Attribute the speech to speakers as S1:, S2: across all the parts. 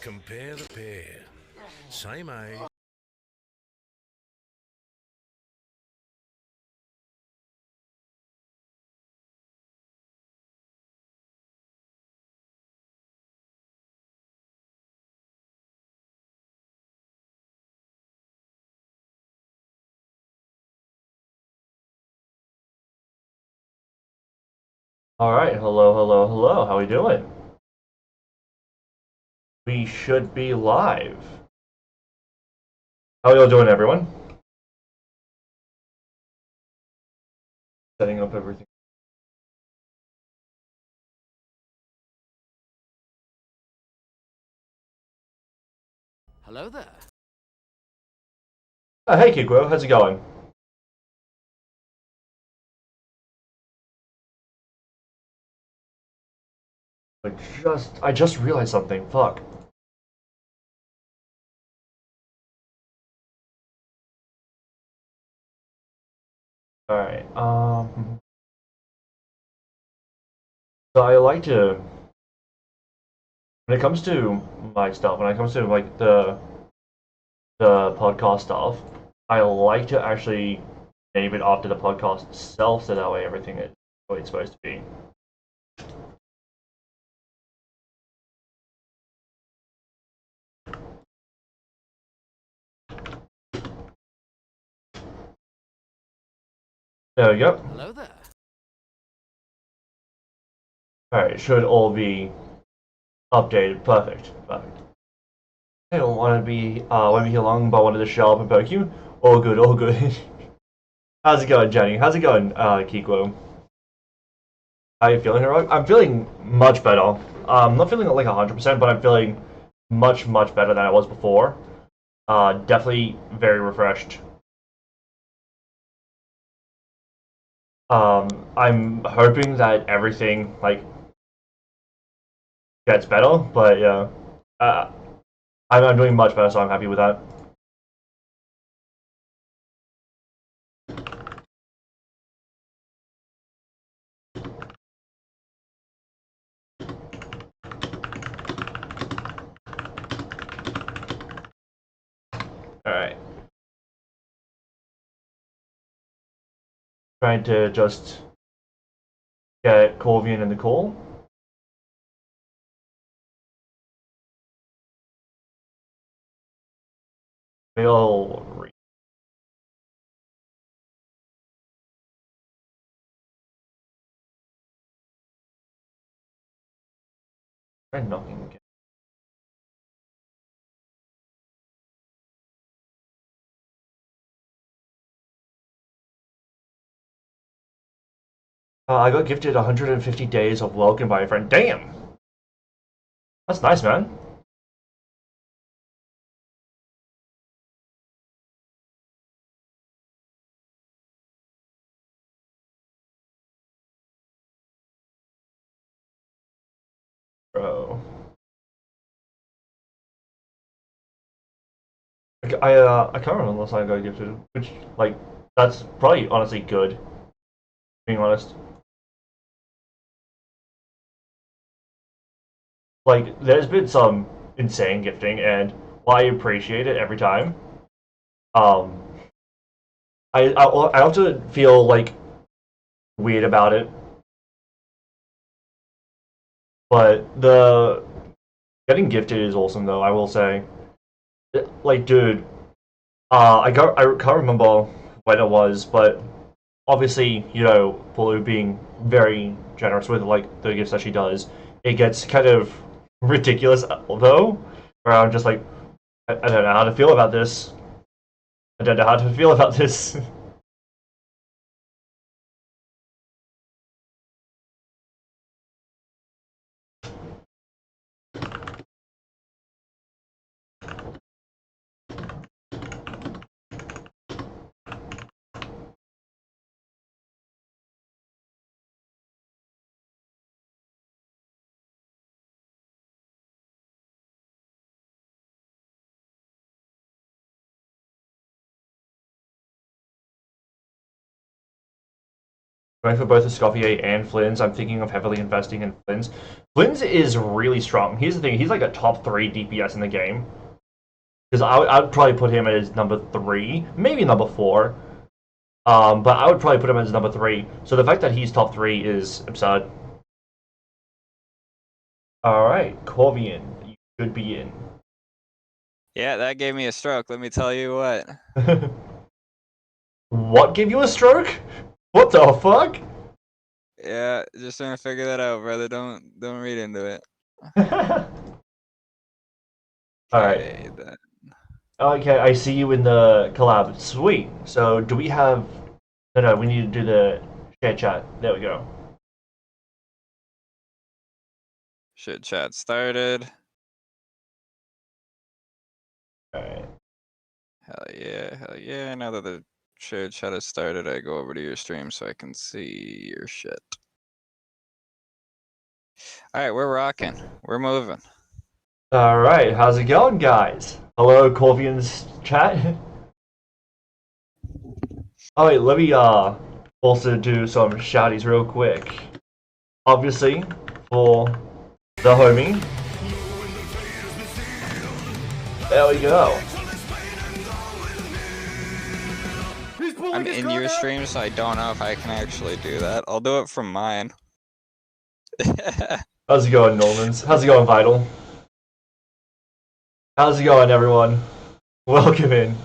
S1: Compare the pair. Same age.
S2: Alright, hello, hello, hello. How we doing? We should be live. How y'all doing, everyone? Setting up everything.
S3: Hello there.
S2: Hey, Kikro, how's it going? I just realized something. Fuck. Alright, so I like to, when it comes to my stuff, when it comes to, like, the podcast stuff, I like to actually name it after the podcast itself, so that way everything is what it's supposed to be. There we go.
S3: Hello there.
S2: Alright, should all be updated. Perfect. Perfect. I don't want to be here long, but I wanted to show up and poke you. All good, all good. How's it going, Jenny? How's it going, Kikwo? How you feeling, heroic? I'm feeling much better. I'm not feeling like 100%, but I'm feeling much, much better than I was before. Definitely very refreshed. I'm hoping that everything, like, gets better, but yeah. I'm doing much better, so I'm happy with that. Alright. Trying to just get Corvian in the call. We'll try knocking again. I got gifted 150 days of welcome by a friend. Damn! That's nice, man. Bro. I can't remember the last time I got gifted, which, like, that's probably honestly good, being honest. Like, there's been some insane gifting, and while I appreciate it every time, um, I often feel, like, weird about it, but the getting gifted is awesome, though, I will say. Like, dude, I can't remember when it was, but obviously, you know, Bulu being very generous with like the gifts that she does, it gets kind of ridiculous though. Where I'm just like, I don't know how to feel about this. I don't know how to feel about this. Going for both Escoffier and Flynn's. I'm thinking of heavily investing in Flynn's. Flynn's is really strong. Here's the thing, he's like a top 3 DPS in the game. Because I'd probably put him as number 3, maybe number 4. But I would probably put him as number 3. So the fact that he's top 3 is absurd. Alright, Corvian, you should be in.
S4: Yeah, that gave me a stroke, let me tell you what.
S2: What gave you a stroke? What the fuck?
S4: Yeah, just trying to figure that out, brother. Don't read into it.
S2: Alright.
S4: Then.
S2: Okay, I see you in the collab. Sweet. So do we have... No, we need to do the share chat. There we go.
S4: Shit chat started.
S2: Alright.
S4: Hell yeah. Now that the shared chat has started, I go over to your stream so I can see your shit. Alright, we're rocking. We're moving.
S2: Alright, how's it going, guys? Hello, Corvian's chat. Oh wait, let me also do some shouties real quick. Obviously, for the homie. There we go.
S4: I'm in your stream, so I don't know if I can actually do that. I'll do it from mine.
S2: How's it going, Normans? How's it going, Vital? How's it going, everyone? Welcome in.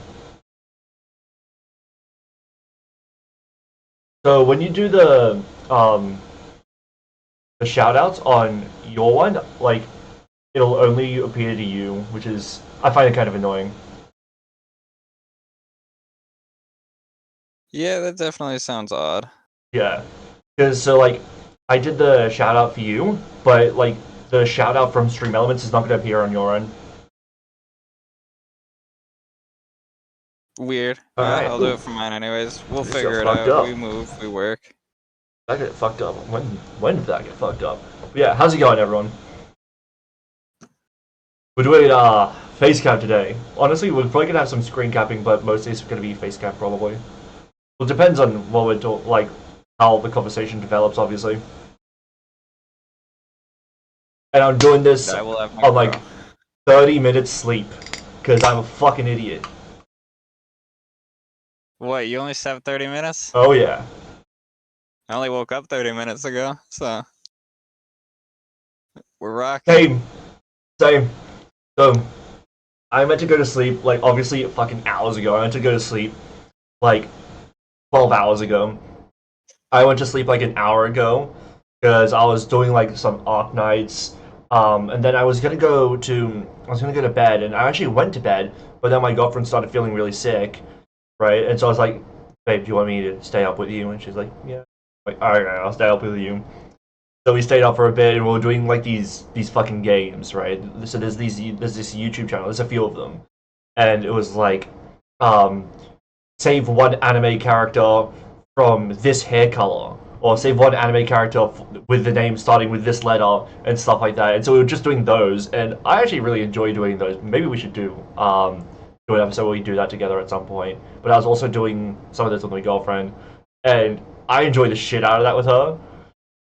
S2: So when you do the shoutouts on your one, like, it'll only appear to you, which is, I find it kind of annoying.
S4: Yeah, that definitely sounds odd.
S2: Yeah, because so like, I did the shout out for you, but like the shout out from Stream Elements is not going to appear on your end.
S4: Weird.
S2: Alright.
S4: I'll do it from mine anyways. We'll
S2: This
S4: figure
S2: got
S4: it
S2: fucked
S4: out.
S2: up.
S4: We move, we work.
S2: That get fucked up. When did that get fucked up? But yeah, how's it going, everyone? We're doing face cap today. Honestly, we're probably gonna have some screen capping, but mostly it's gonna be face cap probably. Well, it depends on what we're doing, like how the conversation develops, obviously. And I'm doing this
S4: I will have my
S2: on like 30 minutes sleep because I'm a fucking idiot.
S4: What, you only slept 30 minutes?
S2: Oh yeah.
S4: I only woke up 30 minutes ago, so we're rocking.
S2: Same. So I meant to go to sleep like obviously fucking hours ago. I meant to go to sleep like 12 hours ago. I went to sleep like an hour ago because I was doing like some Arc nights. And then I was gonna go to bed, and I actually went to bed, but then my girlfriend started feeling really sick, right? And so I was like, "Babe, do you want me to stay up with you?" And she's like, "Yeah." I'm like, all right, I'll stay up with you. So we stayed up for a bit, and we were doing like these fucking games, right? So there's this YouTube channel. There's a few of them, and it was like, save one anime character from this hair color, or save one anime character with the name starting with this letter, and stuff like that. And so we were just doing those, and I actually really enjoy doing those. Maybe we should do an episode where we do that together at some point. But I was also doing some of this with my girlfriend, and I enjoy the shit out of that with her.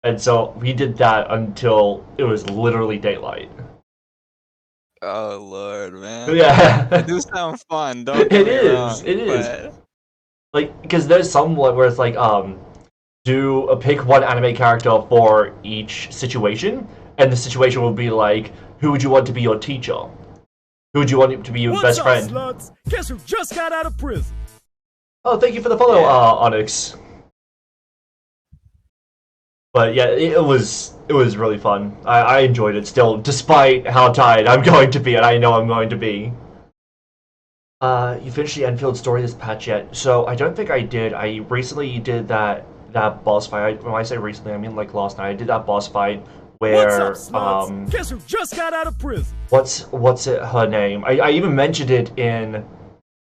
S2: And so we did that until it was literally daylight.
S4: Oh lord, man.
S2: Yeah.
S4: It do sound fun, don't get me wrong.
S2: It is.
S4: But...
S2: like, because there's some where it's like, pick one anime character for each situation, and the situation will be like, who would you want to be your teacher? Who would you want to be your best friend?
S5: Sluts? Guess who just got out of prison?
S2: Oh, thank you for the follow, Onyx. But yeah, it was really fun. I enjoyed it still, despite how tired I'm going to be, and I know I'm going to be. You finished the Enfield story this patch yet? So I don't think I did. I recently did that boss fight. When I say recently, I mean like last night. I did that boss fight where
S5: What's up, sluts? Guess who just got out of prison?
S2: What's it her name? I even mentioned it in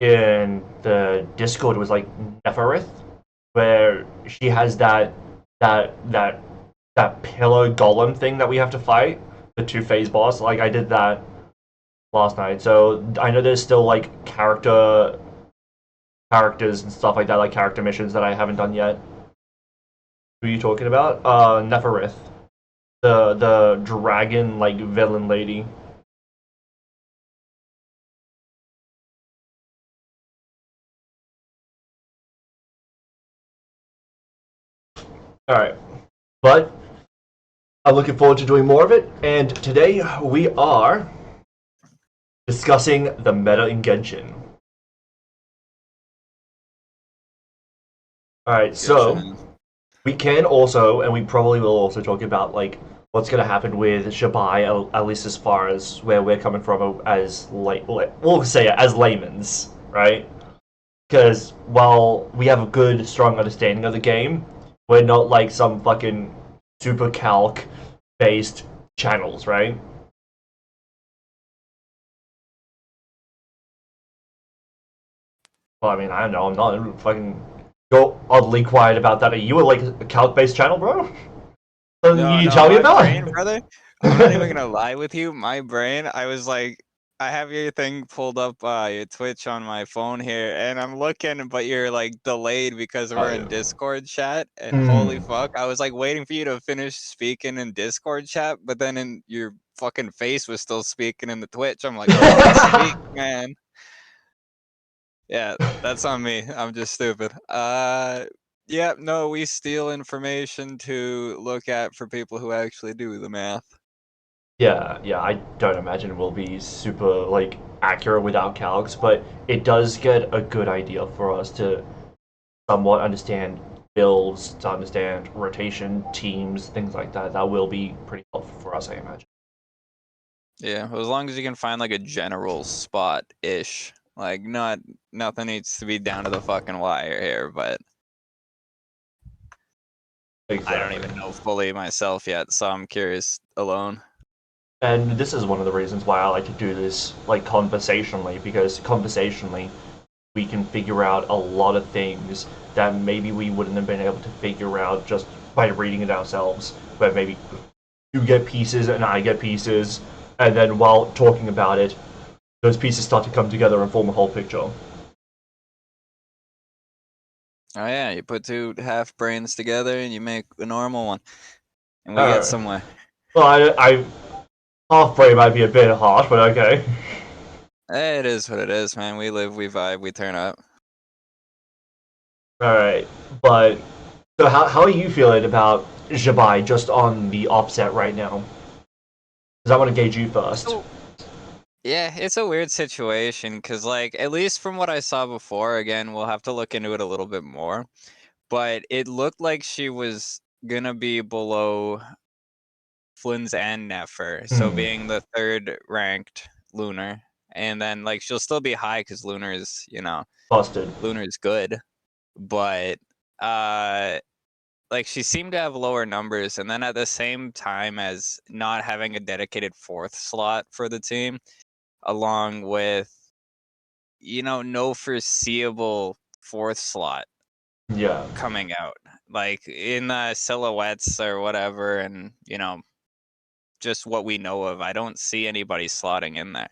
S2: the Discord. It was like Neferith, where she has that pillar golem thing that we have to fight, the 2-phase boss. Like I did that last night. So I know there's still like characters and stuff like that, like character missions that I haven't done yet. Who are you talking about? Neferith. The dragon, like, villain lady. Alright. But I'm looking forward to doing more of it, and today we are discussing the meta in Genshin. Alright, so
S4: Genshin.
S2: we can also, and we probably will also talk about, like, what's going to happen with Zibai, at least as far as where we're coming from as, we'll say it, as laymen's, right? Because while we have a good, strong understanding of the game, we're not like some fucking super calc-based channels, right? Well, I mean, I don't know, I'm not fucking go oddly quiet about that. Are you like a calc-based channel, bro?
S4: No,
S2: You
S4: no,
S2: tell me
S4: my
S2: about
S4: brain,
S2: it.
S4: brother. I'm not even gonna lie with you. My brain, I was like, I have your thing pulled up, your Twitch on my phone here, and I'm looking, but you're like delayed because
S2: Oh,
S4: we're
S2: yeah.
S4: in Discord chat. And holy
S2: Mm.
S4: fuck, I was like waiting for you to finish speaking in Discord chat, but then in your fucking face was still speaking in the Twitch. I'm like, let me speak, man. Yeah, that's on me. I'm just stupid. Yeah, no, we steal information to look at for people who actually do the math.
S2: Yeah, I don't imagine we'll be super, like, accurate without calcs, but it does get a good idea for us to somewhat understand builds, to understand rotation, teams, things like that. That will be pretty helpful for us, I imagine.
S4: Yeah, well, as long as you can find like a general spot-ish. Like nothing needs to be down to the fucking wire here, but I don't
S2: Exactly.
S4: even know fully myself yet, so I'm curious alone.
S2: And this is one of the reasons why I like to do this, like, conversationally, because conversationally we can figure out a lot of things that maybe we wouldn't have been able to figure out just by reading it ourselves, where maybe you get pieces and I get pieces, and then while talking about it, those pieces start to come together and form a whole picture.
S4: Oh yeah, you put two half brains together and you make a normal one, and we get somewhere.
S2: Well, I half brain might be a bit harsh, but okay.
S4: It is what it is, man. We live, we vibe, we turn up.
S2: Alright, but so how are you feeling about Zibai just on the offset right now? Because I want to gauge you first.
S4: So, yeah, it's a weird situation because, like, at least from what I saw before, again, we'll have to look into it a little bit more. But it looked like she was gonna be below Flynn's and Nefer, so being the third ranked Lunar, and then like she'll still be high because Lunar is,
S2: Busted.
S4: Lunar is good, but like she seemed to have lower numbers, and then at the same time as not having a dedicated fourth slot for the team, along with no foreseeable fourth slot
S2: Yeah.
S4: coming out, like in the silhouettes or whatever, and just what we know of, I don't see anybody slotting in there.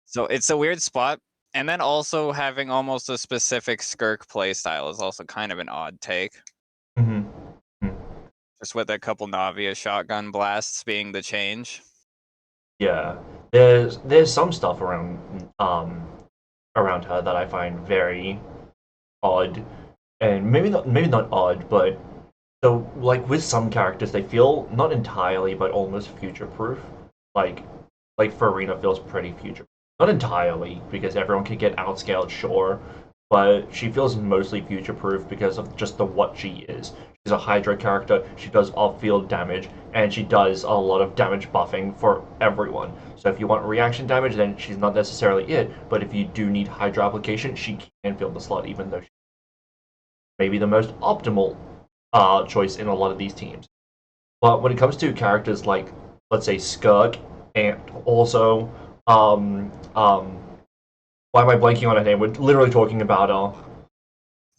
S4: So it's a weird spot. And then also having almost a specific Skirk playstyle is also kind of an odd take.
S2: Mm-hmm.
S4: Just with a couple Navia shotgun blasts being the change.
S2: Yeah. There's some stuff around around her that I find very odd. And maybe not odd, but so, like, with some characters they feel not entirely but almost future proof. Like Farina feels pretty future. Not entirely, because everyone can get outscaled, sure, but she feels mostly future proof because of just what she is. She's a Hydra character, she does off-field damage, and she does a lot of damage buffing for everyone. So if you want reaction damage, then she's not necessarily it, but if you do need Hydra application, she can fill the slot, even though she's maybe the most optimal choice in a lot of these teams. But when it comes to characters like, let's say, Skirk, and also, why am I blanking on her name? We're literally talking about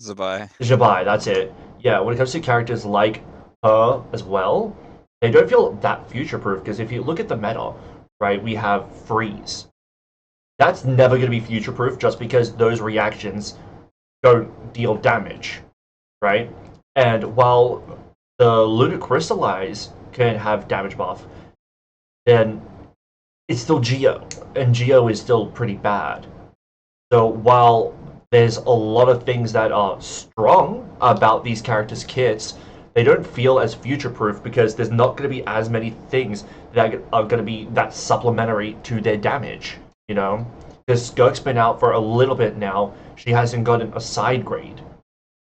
S4: Zibai.
S2: Zibai, that's it. Yeah, when it comes to characters like her as well, they don't feel that future-proof, because if you look at the meta, right, we have Freeze. That's never going to be future-proof just because those reactions don't deal damage, right? And while the Luna Crystallize can have damage buff, then it's still Geo, and Geo is still pretty bad. So while there's a lot of things that are strong about these characters' kits, they don't feel as future-proof because there's not going to be as many things that are going to be that supplementary to their damage, you know? Because Skirk's been out for a little bit now. She hasn't gotten a side grade.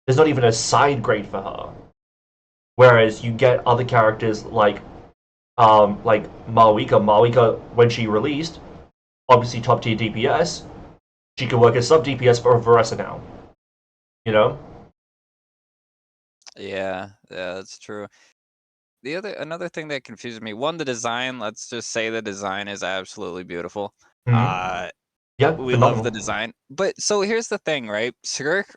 S2: There's not even a side grade for her. Whereas you get other characters like Malwika. Malwika, when she released, obviously top tier DPS, she could work as sub DPS for Varesa now. You know?
S4: Yeah, that's true. Another thing that confuses me, one, the design. Let's just say the design is absolutely beautiful.
S2: Yeah,
S4: We love the design. But so here's the thing, right? Skirk,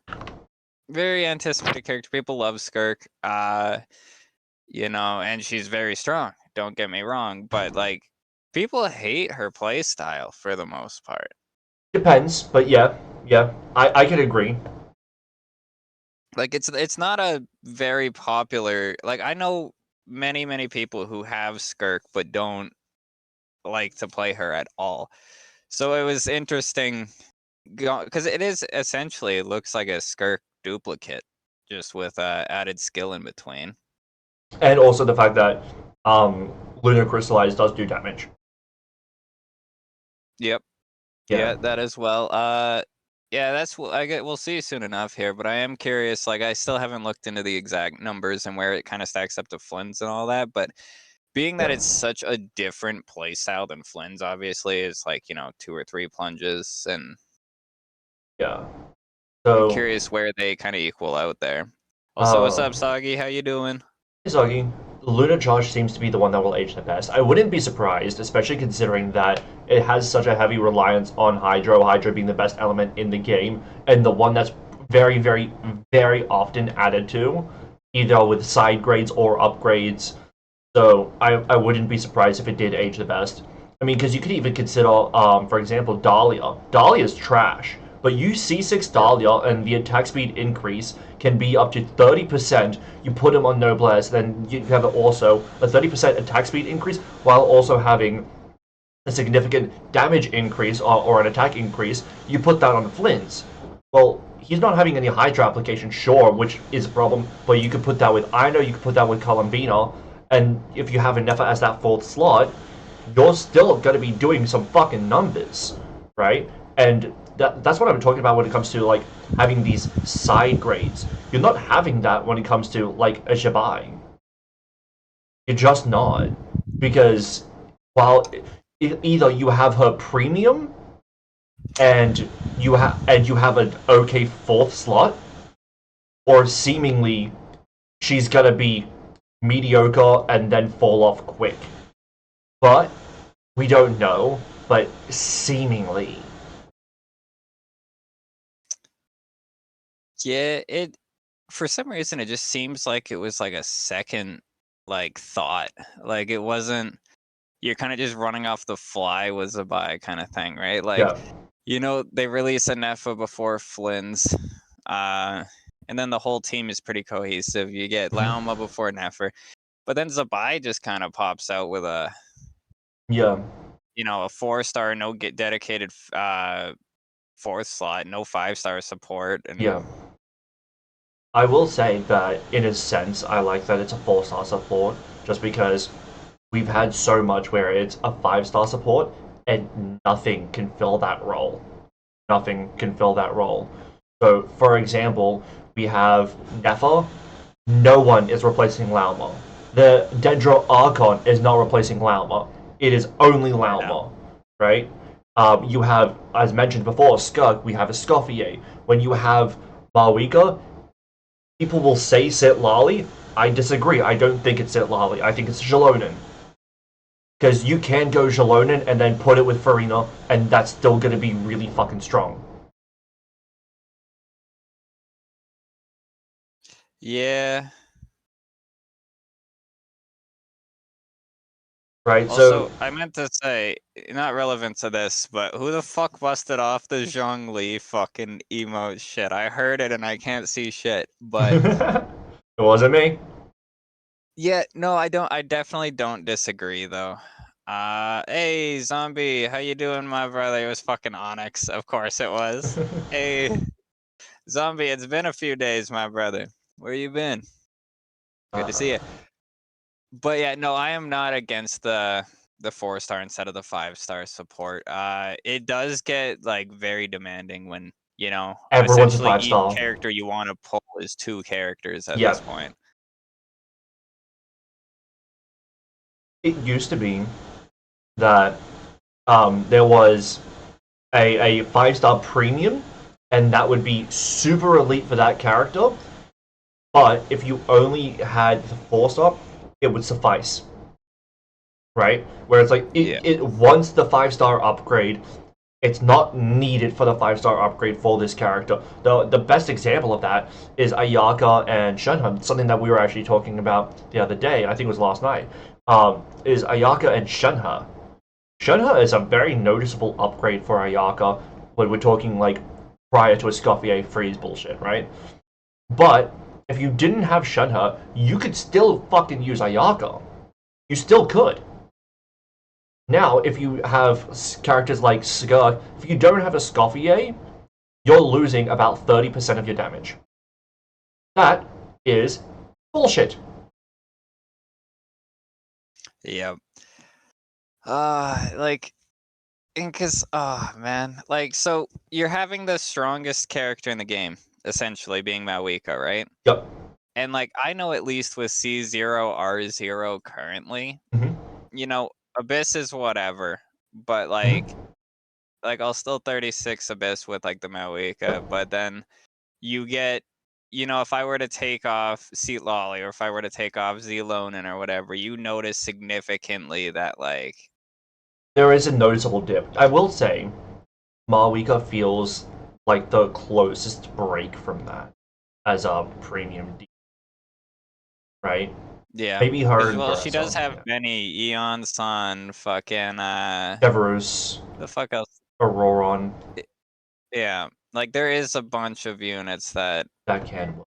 S4: very anticipated character. People love Skirk. You know, and she's very strong. Don't get me wrong, but like people hate her play style for the most part.
S2: Depends, but yeah, I can agree.
S4: Like it's not a very popular. Like I know many people who have Skirk but don't like to play her at all. So it was interesting because it is essentially, it looks like a Skirk duplicate, just with added skill in between.
S2: And also the fact that Lunar Crystallize does do damage.
S4: Yep. Yeah, that as well. Yeah, we'll see soon enough here, but I am curious. Like, I still haven't looked into the exact numbers and where it kind of stacks up to Flynn's and all that. But being that it's such a different playstyle than Flynn's, obviously, it's like 2 or 3 plunges, and
S2: yeah. So
S4: I'm curious where they kind of equal out there. Also, what's up, Soggy? How you doing?
S2: Hey, Soggy. Luna Charge seems to be the one that will age the best. I wouldn't be surprised, especially considering that it has such a heavy reliance on Hydro, Hydro being the best element in the game, and the one that's very, very, very often added to, either with side grades or upgrades. So I wouldn't be surprised if it did age the best. I mean, because you could even consider, for example, Dahlia. Dahlia's trash, but you C6 Dahlia and the attack speed increase can be up to 30%. You put him on Noblesse, then you have also a 30% attack speed increase while also having a significant damage increase or an attack increase. You put that on Flynn's. Well, he's not having any Hydra application, sure, which is a problem, but you could put that with Ino, you could put that with Columbina, and if you have Nefa as that 4th slot, you're still going to be doing some fucking numbers, right? And that's what I'm talking about when it comes to, like, having these side grades. You're not having that when it comes to, like, a Zibai. You're just not. Because while either you have her premium and you have an okay 4th slot, or seemingly she's gonna be mediocre and then fall off quick. But we don't know, but seemingly.
S4: Yeah, for some reason it just seems like it was like a second thought. Like it wasn't, you're kind of just running off the fly with Zibai kind of thing, right? Like they release a Nefa before Flynn's, and then the whole team is pretty cohesive. You get Lauma before Nefer, but then Zibai just kind of pops out with a a 4-star, no dedicated 4th slot, no 5-star support, and
S2: I will say that in a sense I like that it's a 4-star support, just because we've had so much where it's a 5-star support and nothing can fill that role. Nothing can fill that role. So, for example, we have Nefa. No one is replacing Lauma. The Dendro Archon is not replacing Lauma. It is only Lauma, right? You have, as mentioned before, Skug. We have a Escoffier. When you have Malwika, people will say Sit Lali. I disagree. I don't think it's Sit Lali. I think it's Jalonen. Because you can go Jalonen and then put it with Farina, and that's still going to be really fucking strong.
S4: yeah.
S2: Right,
S4: Also, I meant to say, not relevant to this, but who the fuck busted off the Zhongli fucking emote shit? I heard it and I can't see shit, but
S2: It wasn't me.
S4: Yeah, no, I definitely don't disagree though. Hey, Zombie, how you doing, my brother? It was fucking Onyx, of course it was. Hey, Zombie, it's been a few days, my brother. Where you been? Good to see you. But yeah, no, I am not against the 4-star instead of the 5-star support. It does get like very demanding when, you know,
S2: Everyone's a
S4: essentially each
S2: 5-star.
S4: character you want to pull is 2 characters at
S2: Yeah.
S4: this point.
S2: It used to be that there was a 5-star premium, and that would be super elite for that character. But if you only had the 4-star, it would suffice, right? Where it's like
S4: Yeah.
S2: it once the 5-star upgrade, it's not needed for the 5-star upgrade for this character. The best example of that is Ayaka and Shenhe, something that we were actually talking about the other day. I think it was last night. Is Ayaka and Shenhe. Shenhe is a very noticeable upgrade for Ayaka when we're talking like prior to a Escoffier freeze bullshit, right? But if you didn't have Shenhe, you could still fucking use Ayaka. You still could. Now, if you have characters like Skirk, if you don't have a Escoffier, you're losing about 30% of your damage. That is bullshit.
S4: Yeah. Like, because, oh man, like, so you're having the strongest character in the game, essentially being Mawika, right?
S2: Yep.
S4: And like, I know at least with C0, R0 currently,
S2: Mhm.
S4: you know, Abyss is whatever, but like I'll still 36 Abyss with like the Mawika, but then you get, you know, if I were to take off Seat Lolly or if I were to take off Z Lonin or whatever, you notice significantly that like
S2: There is a noticeable dip. I will say, Mawika feels like the closest break from that as a premium D, right?
S4: yeah.
S2: Maybe her and
S4: Well, she does
S2: Bersa,
S4: have
S2: yeah.
S4: many Eon Sun, fucking
S2: Everus,
S4: the fuck else?
S2: Auroron,
S4: Yeah, like there is a bunch of units that,
S2: that can work.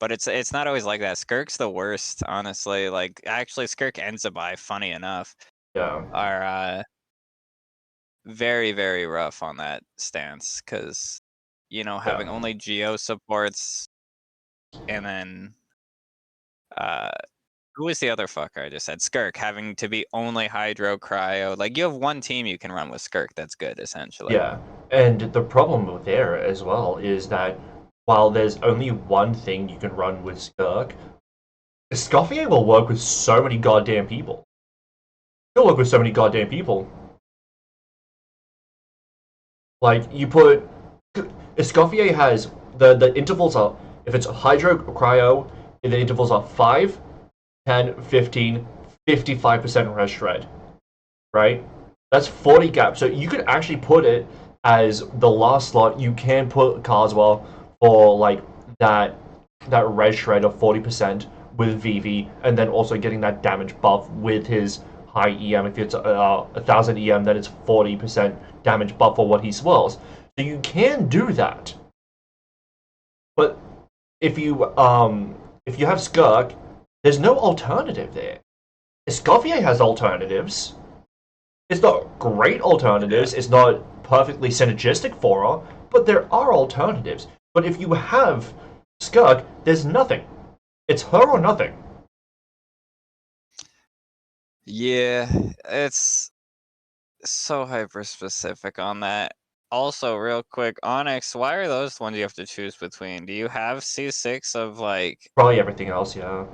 S4: but it's not always like that. Skirk's the worst, honestly. Like actually, Skirk and Zibai, funny enough,
S2: Yeah.
S4: are very very rough on that stance because you know having only Geo supports and then who was the other fucker I just said? Skirk having to be only Hydro Cryo. Like you have one team you can run with Skirk that's good essentially.
S2: Yeah, and the problem there as well is that while there's only one thing you can run with Skirk, Escoffier will work with so many goddamn people. He'll work with so many goddamn people. Like, you put... Escoffier has... The intervals are... If it's Hydro Cryo, the intervals are 5, 10, 15, 55% res shred. Right? That's 40 gaps. So you could actually put it as the last slot. You can put Carswell for like that res shred of 40% with VV, and then also getting that damage buff with his high EM. If it's 1000 EM, then it's 40% damage buff for what he swirls. So you can do that. But if you have Skirk, there's no alternative there. Escoffier has alternatives. It's not great alternatives, it's not perfectly synergistic for her, but there are alternatives. But if you have Skirk, there's nothing. It's her or nothing.
S4: Yeah, it's so hyper specific on that. Also, real quick, Onyx, why are those the ones you have to choose between? Do you have C6 of like?
S2: Probably everything else, yeah.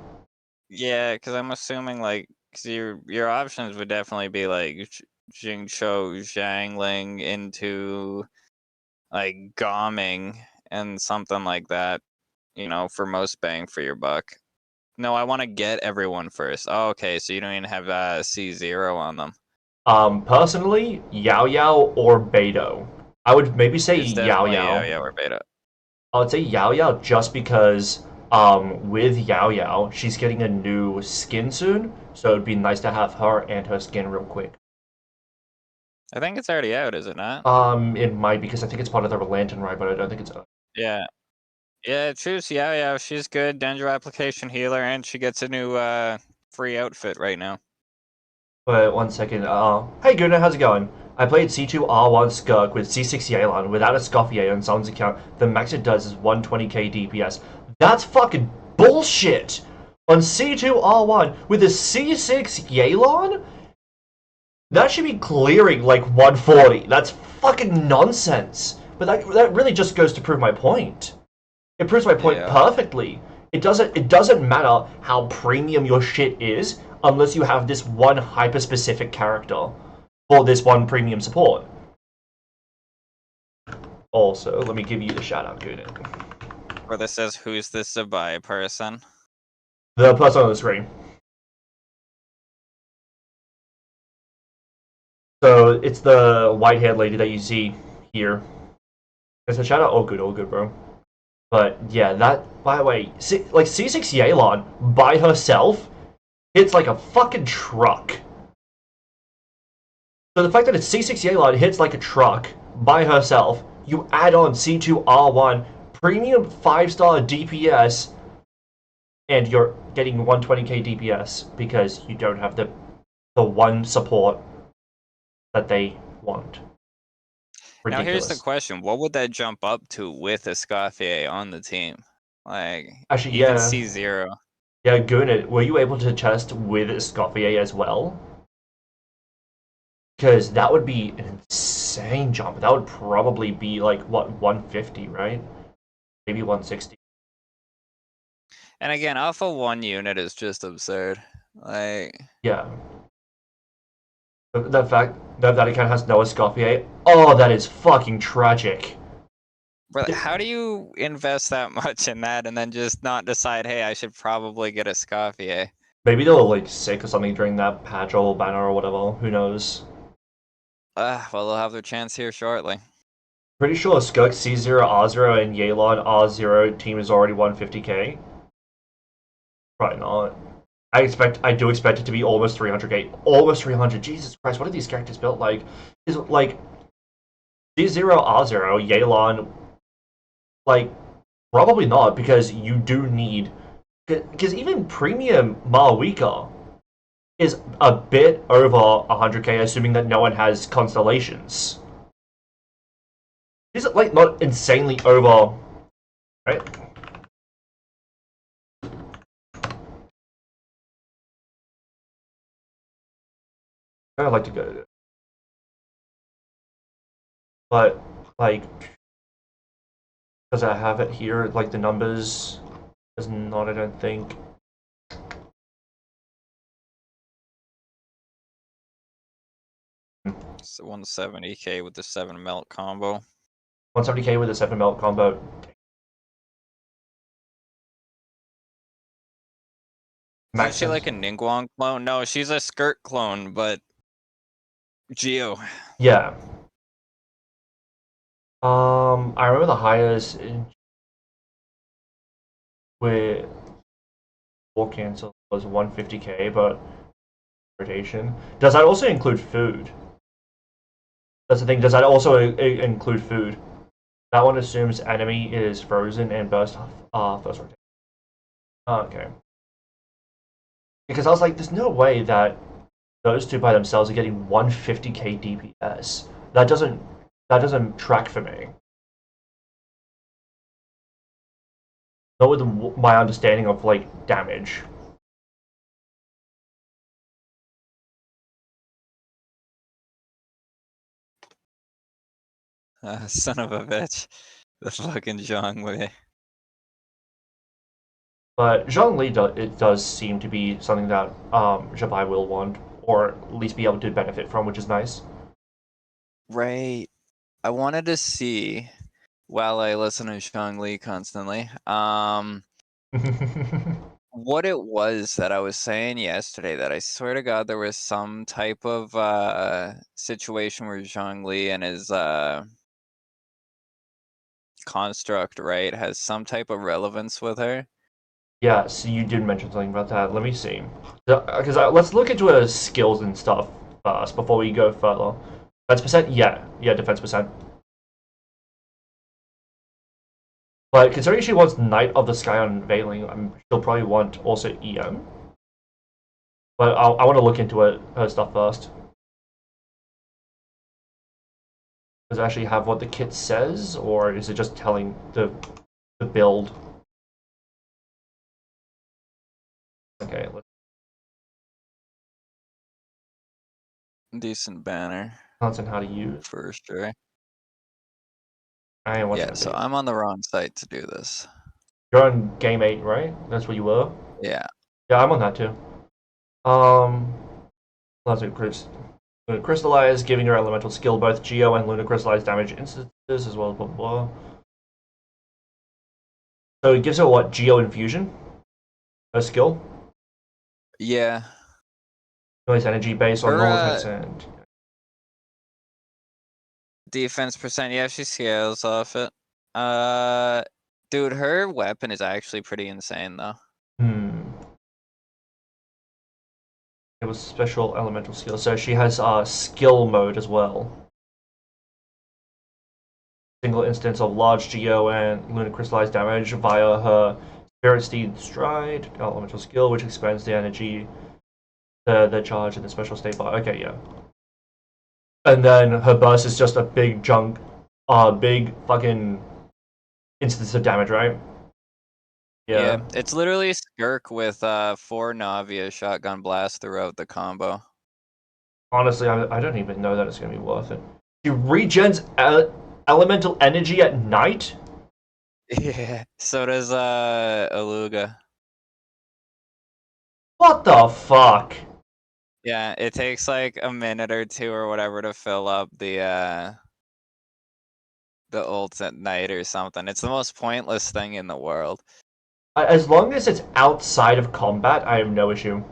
S4: Yeah, because I'm assuming like 'cause your options would definitely be like Jingcho, Zhangling into like Gomming and something like that. You know, for most bang for your buck. No, I want to get everyone first. Oh, okay, so you don't even have C0 on them.
S2: Personally, Yao Yao or Beidou. I would maybe say
S4: It's
S2: Yao
S4: definitely
S2: Yao.
S4: yeah, or Beta.
S2: I would say Yao Yao just because with Yao Yao, she's getting a new skin soon, so it'd be nice to have her and her skin real quick.
S4: I think it's already out, is it not?
S2: It might because I think it's part of the Lantern Ride, but I don't think it's.
S4: Yeah. Yeah, choose. Yeah, she's good. Dendro application healer, and she gets a new free outfit right now.
S2: Wait, 1 second. Hey Guna, how's it going? I played C2R1 Skirk with C6 Yelan without a Scofier on someone's account. The max it does is 120k DPS. That's fucking bullshit! On C2R1 with a C6 Yelan? That should be clearing like 140. That's fucking nonsense. But that really just goes to prove my point. It proves my point perfectly. It doesn't matter how premium your shit is unless you have this one hyper-specific character for this one premium support. Also, let me give you the shout-out, Goonin.
S4: Where this says, who's this Zibai person?
S2: The person on the screen. So, it's the white-haired lady that you see here. It's a shout-out. All good, bro. But, yeah, that, by the way, like, C6 Yelan, by herself, hits like a fucking truck. So the fact that it's C6 Yelan hits like a truck by herself, you add on C2R1, premium 5-star DPS, and you're getting 120k DPS because you don't have the one support that they want. Ridiculous.
S4: Now here's the question: what would that jump up to with a Scofier on the team? Like,
S2: actually,
S4: even
S2: yeah,
S4: C0.
S2: Yeah, Gunit, were you able to test with Scofier as well? Because that would be an insane jump. That would probably be like, what, 150, right? Maybe 160.
S4: And again, off of 1 unit is just absurd. Like,
S2: yeah. The fact that account has no Scofier, oh, that is fucking tragic.
S4: But how do you invest that much in that and then just not decide, hey, I should probably get a Scofier?
S2: Maybe they'll like sick or something during that patch or banner or whatever. Who knows?
S4: Well, they'll have their chance here shortly.
S2: Pretty sure Skirk C0, R0, and Yelan R0 team is already 150k. Probably not. I do expect it to be almost 300k. Almost 300. Jesus Christ, what are these characters built like? Is it like C0, R0, Yelan? Like, probably not, because you do need. Because even premium Malwika is a bit over 100k, assuming that no one has constellations. Is it like not insanely over, right? I'd like to go to it. But, like, does I have it here? Like, the numbers? Does not, I don't think.
S4: So 170k with the 7 melt combo.
S2: 170k with a 7 melt combo.
S4: Isn't she like a Ningguang clone? No, she's a Skirt clone, but Geo.
S2: Yeah. I remember the highest with war cancel was 150k, but rotation. Does that also include food? That's the thing. Does that also include food? That one assumes enemy is frozen and burst first rotation. Okay. Because I was like, there's no way that those two by themselves are getting 150k DPS. That doesn't track for me. Not with my understanding of like damage.
S4: Son of a bitch. The fucking Zhongli.
S2: But Zhongli it does seem to be something that Zibai will want, or at least be able to benefit from, which is nice.
S4: Right. I wanted to see, while I listen to Zhongli constantly, what it was that I was saying yesterday, that I swear to God there was some type of situation where Zhongli and his construct, right, has some type of relevance with her.
S2: Yeah, so you did mention something about that. Let me see. Because let's look into her skills and stuff first before we go further. Defense percent? Yeah, defense percent. But considering she wants Night of the Sky Unveiling, she'll probably want also EM. But I want to look into her stuff first. Does it actually have what the kit says, or is it just telling the build? Okay,
S4: Decent banner
S2: let's on how to use.
S4: for sure.
S2: I am watching
S4: Yeah, so I'm on the wrong site to do this.
S2: You're on game 8, right? That's where you were?
S4: Yeah.
S2: Yeah, I'm on that too. Let's do Luna Crystallize, giving your elemental skill both Geo and Luna Crystallize damage instances, as well as blah blah blah. So it gives her what? Geo Infusion? Her skill?
S4: Yeah.
S2: Noise energy base on
S4: Her,
S2: normal defense and
S4: defense percent, yeah, she scales off it. Dude, her weapon is actually pretty insane though.
S2: It was special elemental skill. So she has skill mode as well. Single instance of large Geo and Luna Crystallized damage via her Spirit Steed Stride elemental skill, which expands the energy, the charge, and the special state bar. Okay, yeah. And then her burst is just a big chunk, big fucking instance of damage, right?
S4: Yeah, it's literally Skirk with 4 Navia shotgun blast throughout the combo.
S2: Honestly, I don't even know that it's going to be worth it. She regens elemental energy at night?
S4: Yeah, so does Aluga.
S2: What the fuck?
S4: Yeah, it takes like a minute or two or whatever to fill up the ults at night or something. It's the most pointless thing in the world.
S2: As long as it's outside of combat, I have no issue.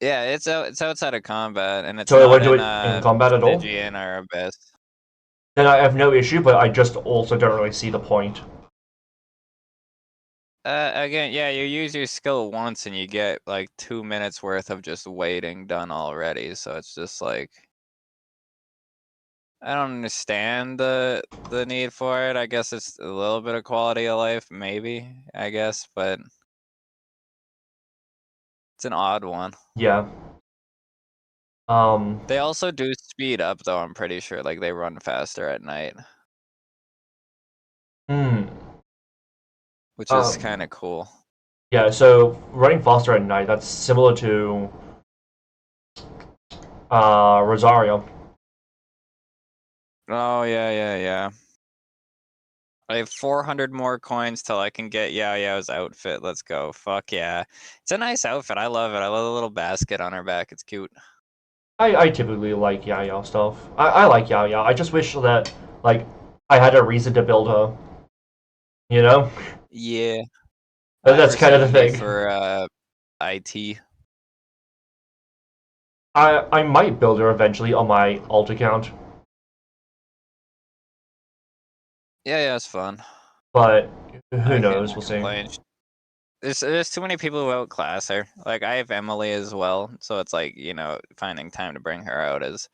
S4: Yeah, it's outside of combat, and it's
S2: So I
S4: not
S2: won't do
S4: in,
S2: it in combat at all?
S4: Stygian or Abyss.
S2: Then I have no issue, but I just also don't really see the point.
S4: Again, yeah, you use your skill once and you get like 2 minutes worth of just waiting done already. So it's just like, I don't understand the need for it. I guess it's a little bit of quality of life, maybe, I guess, but it's an odd one.
S2: Yeah.
S4: They also do speed up though, I'm pretty sure. Like they run faster at night. Which is kind of cool.
S2: Yeah, so running faster at night, that's similar to Rosario.
S4: Oh, yeah. I have 400 more coins till I can get Yao Yao's outfit. Let's go. Fuck yeah. It's a nice outfit. I love it. I love the little basket on her back. It's cute.
S2: I typically like Yao Yao stuff. I like Yao Yao. I just wish that, like, I had a reason to build her. You know?
S4: Yeah.
S2: That's kind of the thing.
S4: For IT.
S2: I might build her eventually on my alt account.
S4: Yeah, it's fun.
S2: But who knows? We'll see.
S4: There's too many people who outclass her. Like I have Emily as well, so it's like, you know, finding time to bring her out is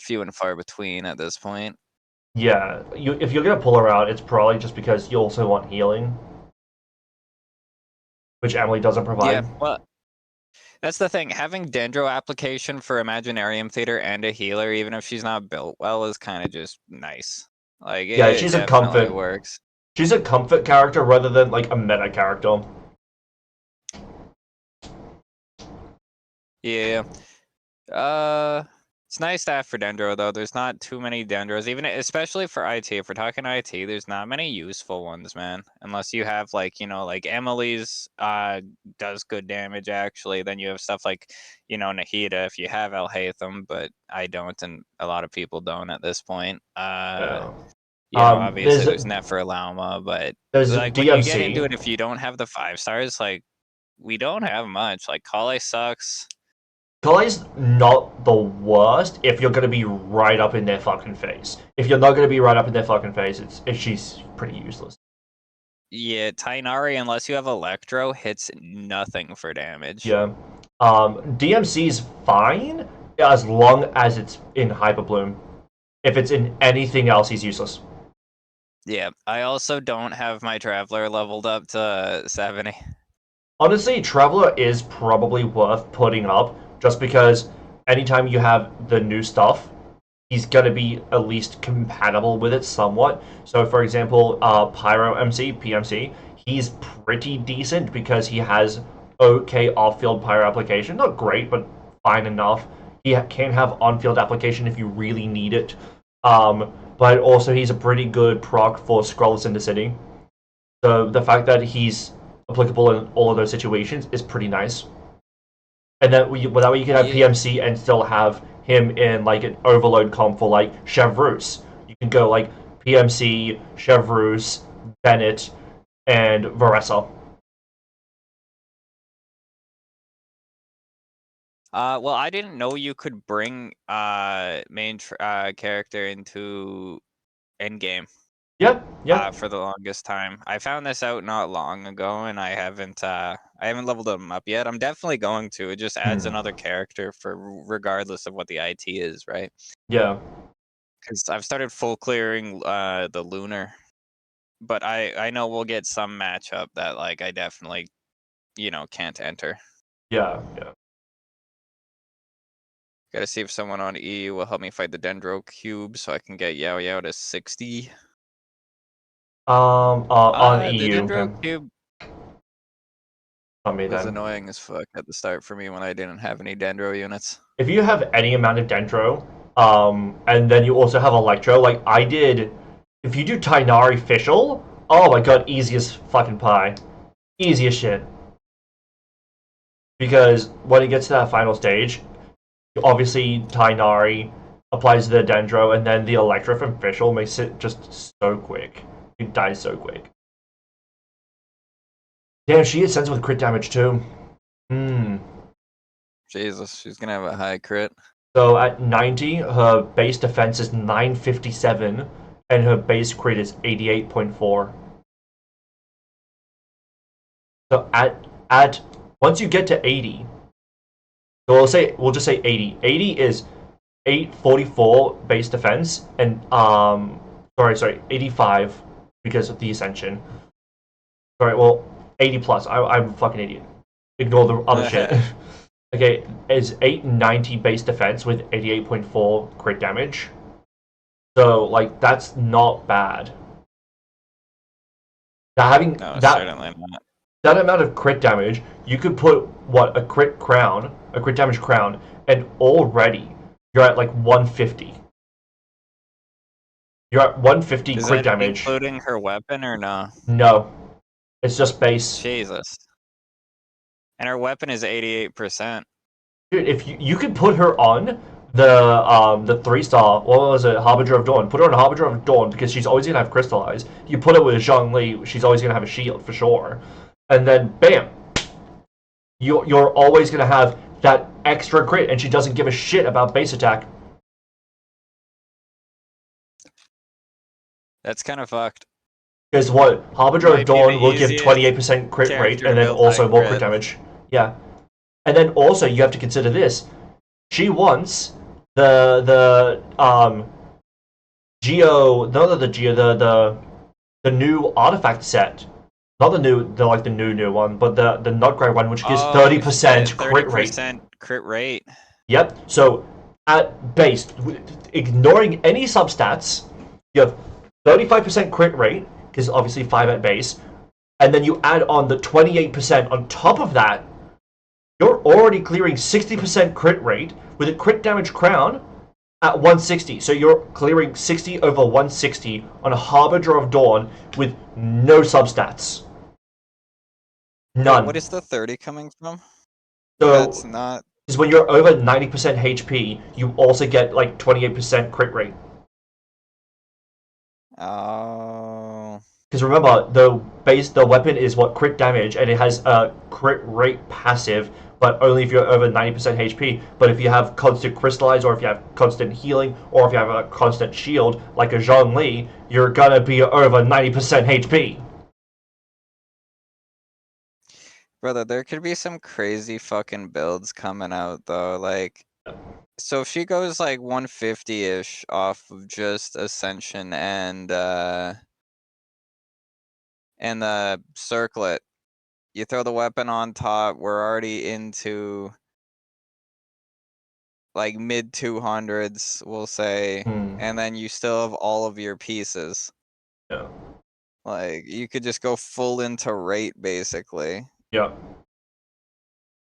S4: few and far between at this point.
S2: Yeah, if you're gonna pull her out, it's probably just because you also want healing, which Emily doesn't provide.
S4: Yeah, well, that's the thing. Having Dendro application for Imaginarium Theater and a healer, even if she's not built well, is kind of just nice. Like,
S2: yeah, she's a comfort.
S4: Works.
S2: She's a comfort character rather than like a meta character.
S4: Yeah. It's nice to have for Dendro though. There's not too many Dendros, even especially for IT. If we're talking IT, there's not many useful ones, man. Unless you have like, you know, like Emily's does good damage actually. Then you have stuff like, you know, Nahida if you have El Hatham, but I don't, and a lot of people don't at this point. You know, obviously there's Neferlauma, but
S2: there's
S4: like
S2: DMC.
S4: when you get into it, if you don't have the 5 stars, like we don't have much. Like Kale sucks.
S2: Kale's not the worst if you're gonna be right up in their fucking face. If you're not gonna be right up in their fucking face, she's pretty useless.
S4: Yeah, Tainari, unless you have Electro, hits nothing for damage.
S2: Yeah. DMC's fine as long as it's in Hyper Bloom. If it's in anything else, he's useless.
S4: Yeah, I also don't have my Traveler leveled up to 70.
S2: Honestly, Traveler is probably worth putting up just because anytime you have the new stuff, he's gonna be at least compatible with it somewhat. So, for example, Pyro MC, PMC, he's pretty decent because he has okay off-field pyro application. Not great, but fine enough. He can have on-field application if you really need it. But also he's a pretty good proc for Scrolls in the City. So the fact that he's applicable in all of those situations is pretty nice. And then that way you can have PMC and still have him in like an overload comp for like Chevreuse. You can go like PMC, Chevreuse, Bennett, and Varessa.
S4: Well, I didn't know you could bring main character into endgame.
S2: Yeah.
S4: For the longest time, I found this out not long ago, and I haven't leveled them up yet. I'm definitely going to. It just adds another character for regardless of what the IT is, right?
S2: Yeah.
S4: Because I've started full clearing the lunar, but I know we'll get some matchup that like I definitely can't enter.
S2: Yeah.
S4: Gotta see if someone on E will help me fight the Dendro Cube so I can get Yao Yao to 60.
S2: On
S4: The
S2: EU.
S4: Dendro Cube
S2: On me
S4: was
S2: then.
S4: annoying as fuck at the start for me when I didn't have any Dendro units.
S2: If you have any amount of Dendro, and then you also have Electro, like I did, if you do Tainari Fischl, oh my god, easy as fucking pie. Easy as shit. Because when it gets to that final stage, obviously Tainari applies the Dendro, and then the Electro from Fischl makes it just so quick. It dies so quick. Damn, she hits sense with crit damage too.
S4: Jesus, she's gonna have a high crit.
S2: So at 90, her base defense is 957, and her base crit is 88.4. So at once you get to 80, so we'll just say 80. 80 is 844 base defense, and sorry, 85 because of the ascension. Sorry, well 80 plus. I'm a fucking idiot. Ignore the other shit. Okay, is 890 base defense with 88.4 crit damage. So like that's not bad. Now having
S4: Certainly not.
S2: that amount of crit damage, you could put what a crit damage crown, and already you're at like 150. You're at 150
S4: Is
S2: crit
S4: that
S2: damage.
S4: including her weapon or no?
S2: No, it's just base.
S4: Jesus. And her weapon is 88%.
S2: Dude, if you could put her on the 3-star, what was it, Harbinger of Dawn? Put her on Harbinger of Dawn because she's always gonna have crystallize. You put her with Zhongli, she's always gonna have a shield for sure. And then bam, you're always gonna have that extra crit, and she doesn't give a shit about base attack.
S4: That's kind of fucked.
S2: Because what Harbinger of
S4: Might be
S2: Dawn
S4: the
S2: will give
S4: easiest
S2: 28% crit rate,
S4: character
S2: and then
S4: built
S2: also
S4: by
S2: more
S4: crit.
S2: crit damage. Yeah, and then also you have to consider this. She wants the new artifact set, not the new one, but the Nutcracker one, which gives 30% crit rate.
S4: 30% crit rate.
S2: Yep. So at base, ignoring any substats, you have 35% crit rate because obviously 5 at base, and then you add on the 28% on top of that. You're already clearing 60% crit rate with a crit damage crown at 160. So you're clearing 60 over 160 on a Harbinger of Dawn with no substats. None.
S4: What is the 30 coming from?
S2: So
S4: That's not...
S2: Because when you're over 90% HP, you also get like 28% crit rate.
S4: Oh...
S2: Because remember, the weapon is what crit damage, and it has a crit rate passive, but only if you're over 90% HP. But if you have constant crystallize, or if you have constant healing, or if you have a constant shield, like a Zhongli, you're gonna be over 90% HP.
S4: Brother, there could be some crazy fucking builds coming out, though. Like, so if she goes like 150-ish off of just Ascension and and the circlet. You throw the weapon on top. We're already into like mid 200s, we'll say, and then you still have all of your pieces.
S2: Yeah.
S4: Like you could just go full into rate basically.
S2: Yeah.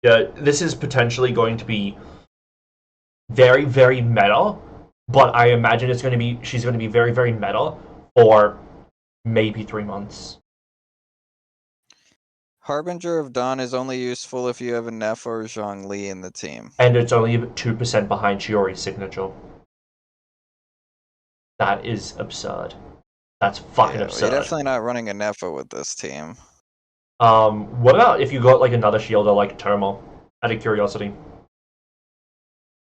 S2: Yeah, this is potentially going to be very, very meta, but I imagine she's going to be very, very meta for maybe 3 months.
S4: Harbinger of Dawn is only useful if you have a Neff or Zhongli in the team.
S2: And it's only 2% behind Chiori's signature. That is absurd. That's fucking absurd.
S4: You're definitely not running a Neffa with this team.
S2: What about if you got like another shielder like Toma? Out of curiosity.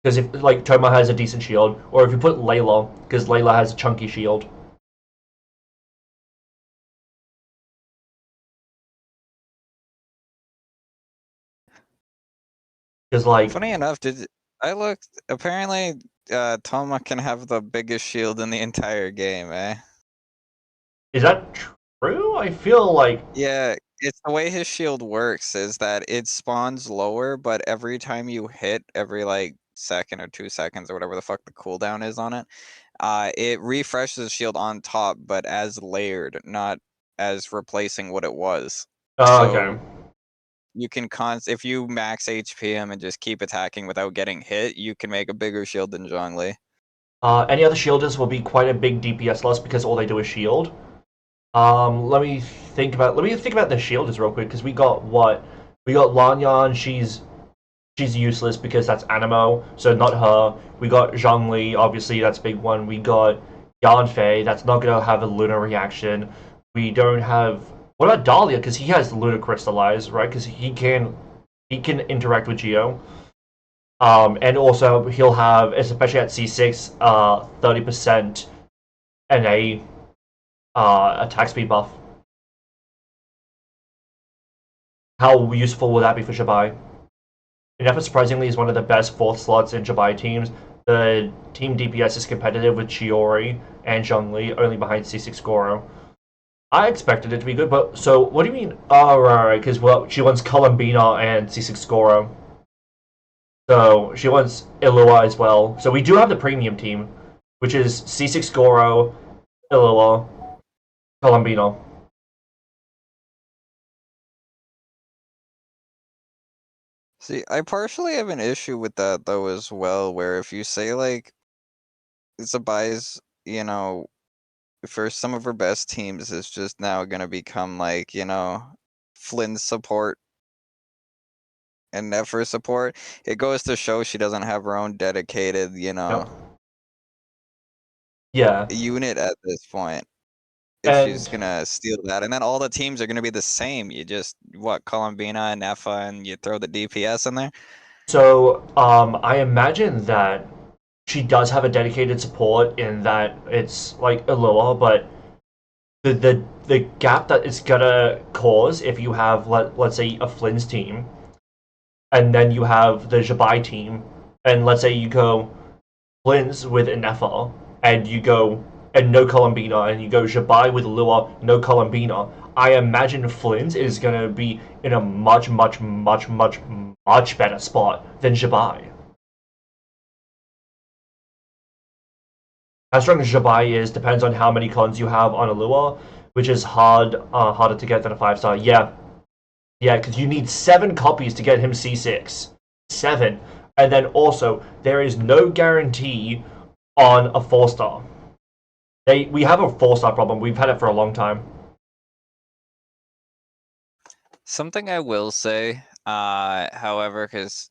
S2: Because if like Toma has a decent shield, or if you put Layla, because Layla has a chunky shield. Because like,
S4: funny enough, I looked? Apparently, Toma can have the biggest shield in the entire game, eh?
S2: is that true? I feel like
S4: Yeah, it's the way his shield works is that it spawns lower, but every time you hit, every like second or 2 seconds or whatever the fuck the cooldown is on it, it refreshes the shield on top, but as layered, not as replacing what it was.
S2: okay.
S4: You can if you max HP him and just keep attacking without getting hit, you can make a bigger shield than Zhongli.
S2: Any other shielders will be quite a big DPS loss because all they do is shield. Let me think about the shielders real quick because we got Lanyan. She's useless because that's Animo, so not her. We got Zhongli, obviously that's a big one. We got Yanfei, that's not gonna have a Lunar reaction. We don't have. What about Dahlia? Because he has Lunar Crystallize, right? Because he can interact with Geo. And also he'll have, especially at C6, 30% NA attack speed buff. How useful will that be for Zibai? Nefa surprisingly is one of the best 4th slots in Zibai teams. The team DPS is competitive with Chiori and Zhongli, only behind C6 Goro. I expected it to be good, but so what do you mean? Oh, right, because she wants Columbina and C6 Goro. So she wants Illua as well. So we do have the premium team, which is C6 Goro, Illua, Columbina.
S4: See, I partially have an issue with that though as well, where if you say like Zabai's, for some of her best teams is just now gonna become like, Flynn's support and Nefer support, it goes to show she doesn't have her own dedicated,
S2: Yeah.
S4: unit at this point. If she's gonna steal that, and then all the teams are gonna be the same. You just Columbina and Nefa, and you throw the DPS in there.
S2: So I imagine that she does have a dedicated support in that it's like Illua, but the gap that it's gonna cause if you have let's say a Flynn's team, and then you have the Zibai team, and let's say you go Flynn's with Nefa, and you go and no Columbina, and you go Zibai with Lua, no Columbina. I imagine Flynn's is gonna be in a much, much, much, much, much better spot than Zibai. How strong Zibai is depends on how many cons you have on Lua, which is harder to get than a 5-star. Yeah, because you need 7 copies to get him C6. 7. And then also, there is no guarantee on a 4-star. We have a 4-star problem. We've had it for a long time.
S4: Something I will say, however, because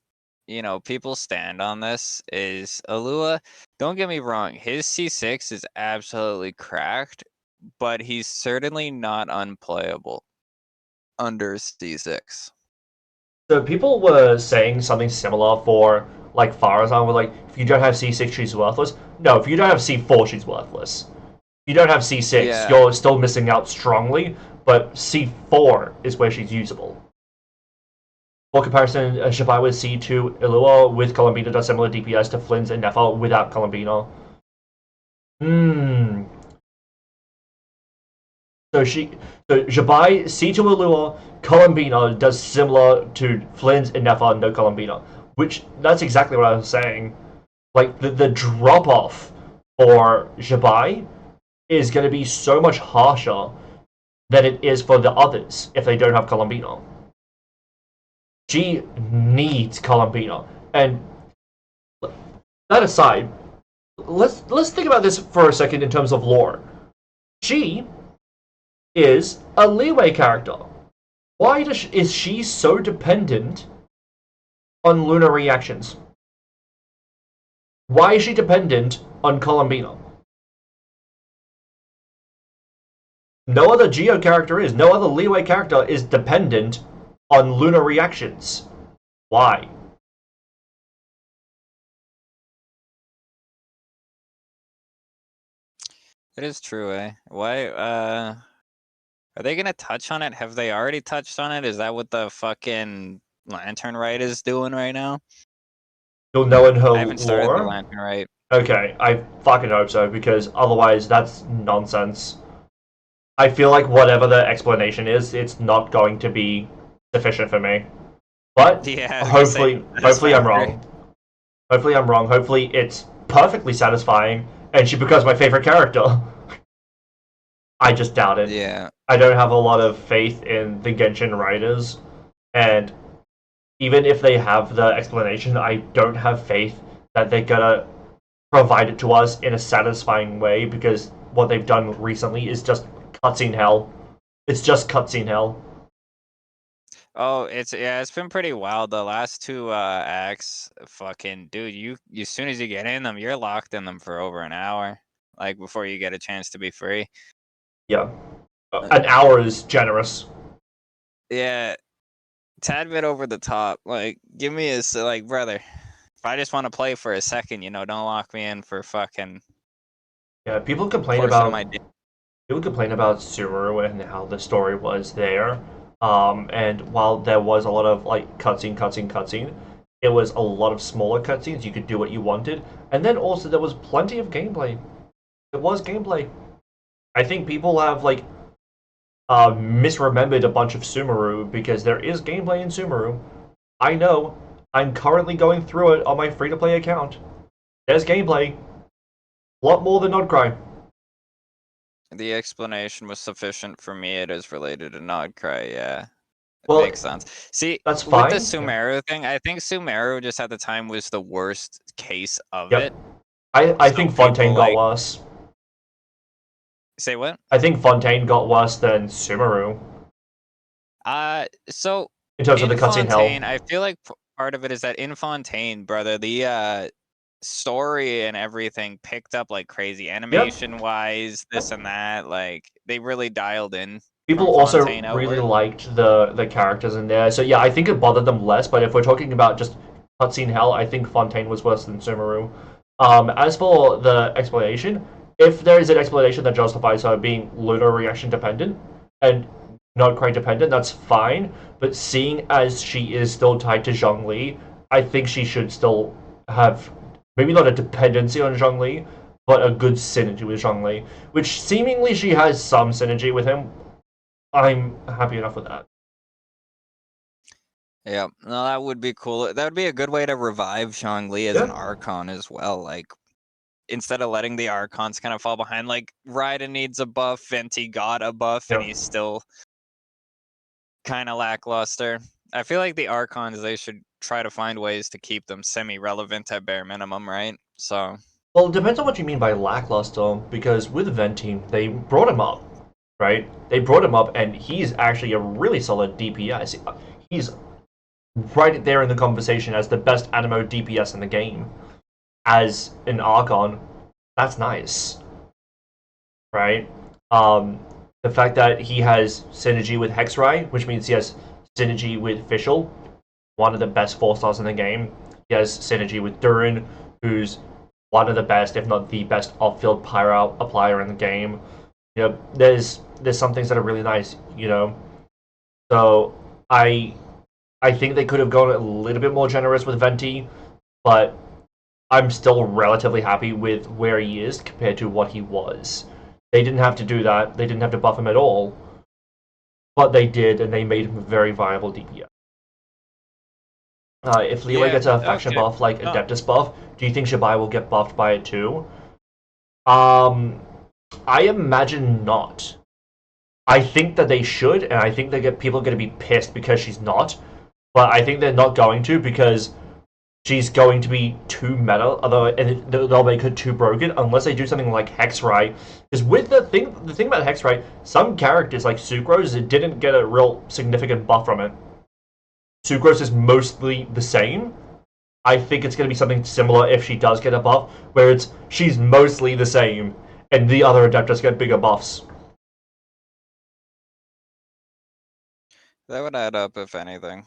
S4: people stand on this, is Alua. Don't get me wrong, his C6 is absolutely cracked, but he's certainly not unplayable under C6.
S2: So people were saying something similar for like Farazan, where like if you don't have C6, she's worthless. No, if you don't have C4, she's worthless. If you don't have C6, you're still missing out strongly, but C4 is where she's usable. For comparison, Zibai with C2, Illua with Columbina does similar DPS to Flynn's and Nefa without Columbina. So Zibai, C2 Allure, Columbina does similar to Flynn's and Nefer no Columbina. Which, that's exactly what I was saying. Like, the drop-off for Zibai is going to be so much harsher than it is for the others if they don't have Columbina. She needs Columbina. And that aside, let's think about this for a second in terms of lore. She is a leeway character. Why is she so dependent on lunar reactions? Why is she dependent on Columbina? No other Geo character is. No other leeway character is dependent on lunar reactions. Why?
S4: It is true, eh? Why, are they gonna touch on it? Have they already touched on it? Is that what the fucking Lantern Rite is doing right now?
S2: You'll know in her
S4: I haven't started the
S2: lore?
S4: Lantern Rite.
S2: Okay, I fucking hope so, because otherwise that's nonsense. I feel like whatever the explanation is, it's not going to be sufficient for me. But
S4: Yeah, I was gonna say,
S2: hopefully I'm wrong. Hopefully I'm wrong. Hopefully it's perfectly satisfying, and she becomes my favorite character. I just doubt it.
S4: Yeah.
S2: I don't have a lot of faith in the Genshin writers, and even if they have the explanation, I don't have faith that they're gonna provide it to us in a satisfying way, because what they've done recently is just cutscene hell. It's just cutscene hell.
S4: Oh, it's been pretty wild. The last two acts, fucking dude, you as soon as you get in them, you're locked in them for over an hour, like before you get a chance to be free.
S2: Yeah. An hour is generous.
S4: Yeah, tad bit over the top. Like, give me a like, brother. If I just want to play for a second, don't lock me in for fucking.
S2: Yeah, people complain about Sumeru and how the story was there. And while there was a lot of like cutscene, it was a lot of smaller cutscenes. You could do what you wanted, and then also there was plenty of gameplay. It was gameplay. I think people have like misremembered a bunch of Sumeru, because there is gameplay in Sumeru. I know. I'm currently going through it on my free-to-play account. There's gameplay. A lot more than Nodcry.
S4: The explanation was sufficient for me. It is related to Nodcry, yeah.
S2: Well,
S4: makes sense. See,
S2: that's fine.
S4: with the Sumeru thing, I think Sumeru just at the time was the worst case of
S2: Yep.
S4: it.
S2: I think Fontaine got
S4: like-
S2: worse.
S4: Say what?
S2: I think Fontaine got worse than Sumeru
S4: So
S2: in terms of the cutscene hell.
S4: I feel like part of it is that in Fontaine, brother, the story and everything picked up like crazy, animation-wise, this and that. Like, they really dialed in.
S2: People also really liked the characters in there. So yeah, I think it bothered them less, but if we're talking about just cutscene hell, I think Fontaine was worse than Sumeru. As for the explanation, if there is an explanation that justifies her being lunar reaction dependent and not quite dependent, that's fine. But seeing as she is still tied to Zhongli, I think she should still have maybe not a dependency on Zhongli, but a good synergy with Zhongli, which seemingly she has some synergy with him. I'm happy enough with that.
S4: Yeah, no, that would be cool. That would be a good way to revive Zhongli as an Archon as well. Like, instead of letting the Archons kind of fall behind, like, Raiden needs a buff, Venti got a buff, and he's still kind of lackluster. I feel like the Archons, they should try to find ways to keep them semi-relevant at bare minimum, right? So.
S2: Well, it depends on what you mean by lackluster, because with Venti, they brought him up, right? They brought him up, and he's actually a really solid DPS. He's right there in the conversation as the best Animo DPS in the game. As an Archon, that's nice, right? The fact that he has synergy with Hexrai, which means he has synergy with Fischl, one of the best 4-stars in the game. He has synergy with Durin, who's one of the best, if not the best, off-field pyro applier in the game. There's some things that are really nice, So I think they could have gone a little bit more generous with Venti, but I'm still relatively happy with where he is compared to what he was. They didn't have to do that. They didn't have to buff him at all. But they did, and they made him a very viable DPS. If Leeway
S4: Yeah,
S2: gets a faction
S4: okay.
S2: buff like
S4: No.
S2: Adeptus buff, do you think Zibai will get buffed by it too? I imagine not. I think that they should, and I think people are going to be pissed because she's not. But I think they're not going to because she's going to be too meta, and they'll make her too broken unless they do something like Hexray. Because with the thing about Hexray, some characters like Sucrose didn't get a real significant buff from it. Sucrose is mostly the same. I think it's going to be something similar if she does get a buff, where she's mostly the same, and the other Adeptus get bigger buffs.
S4: That would add up if anything.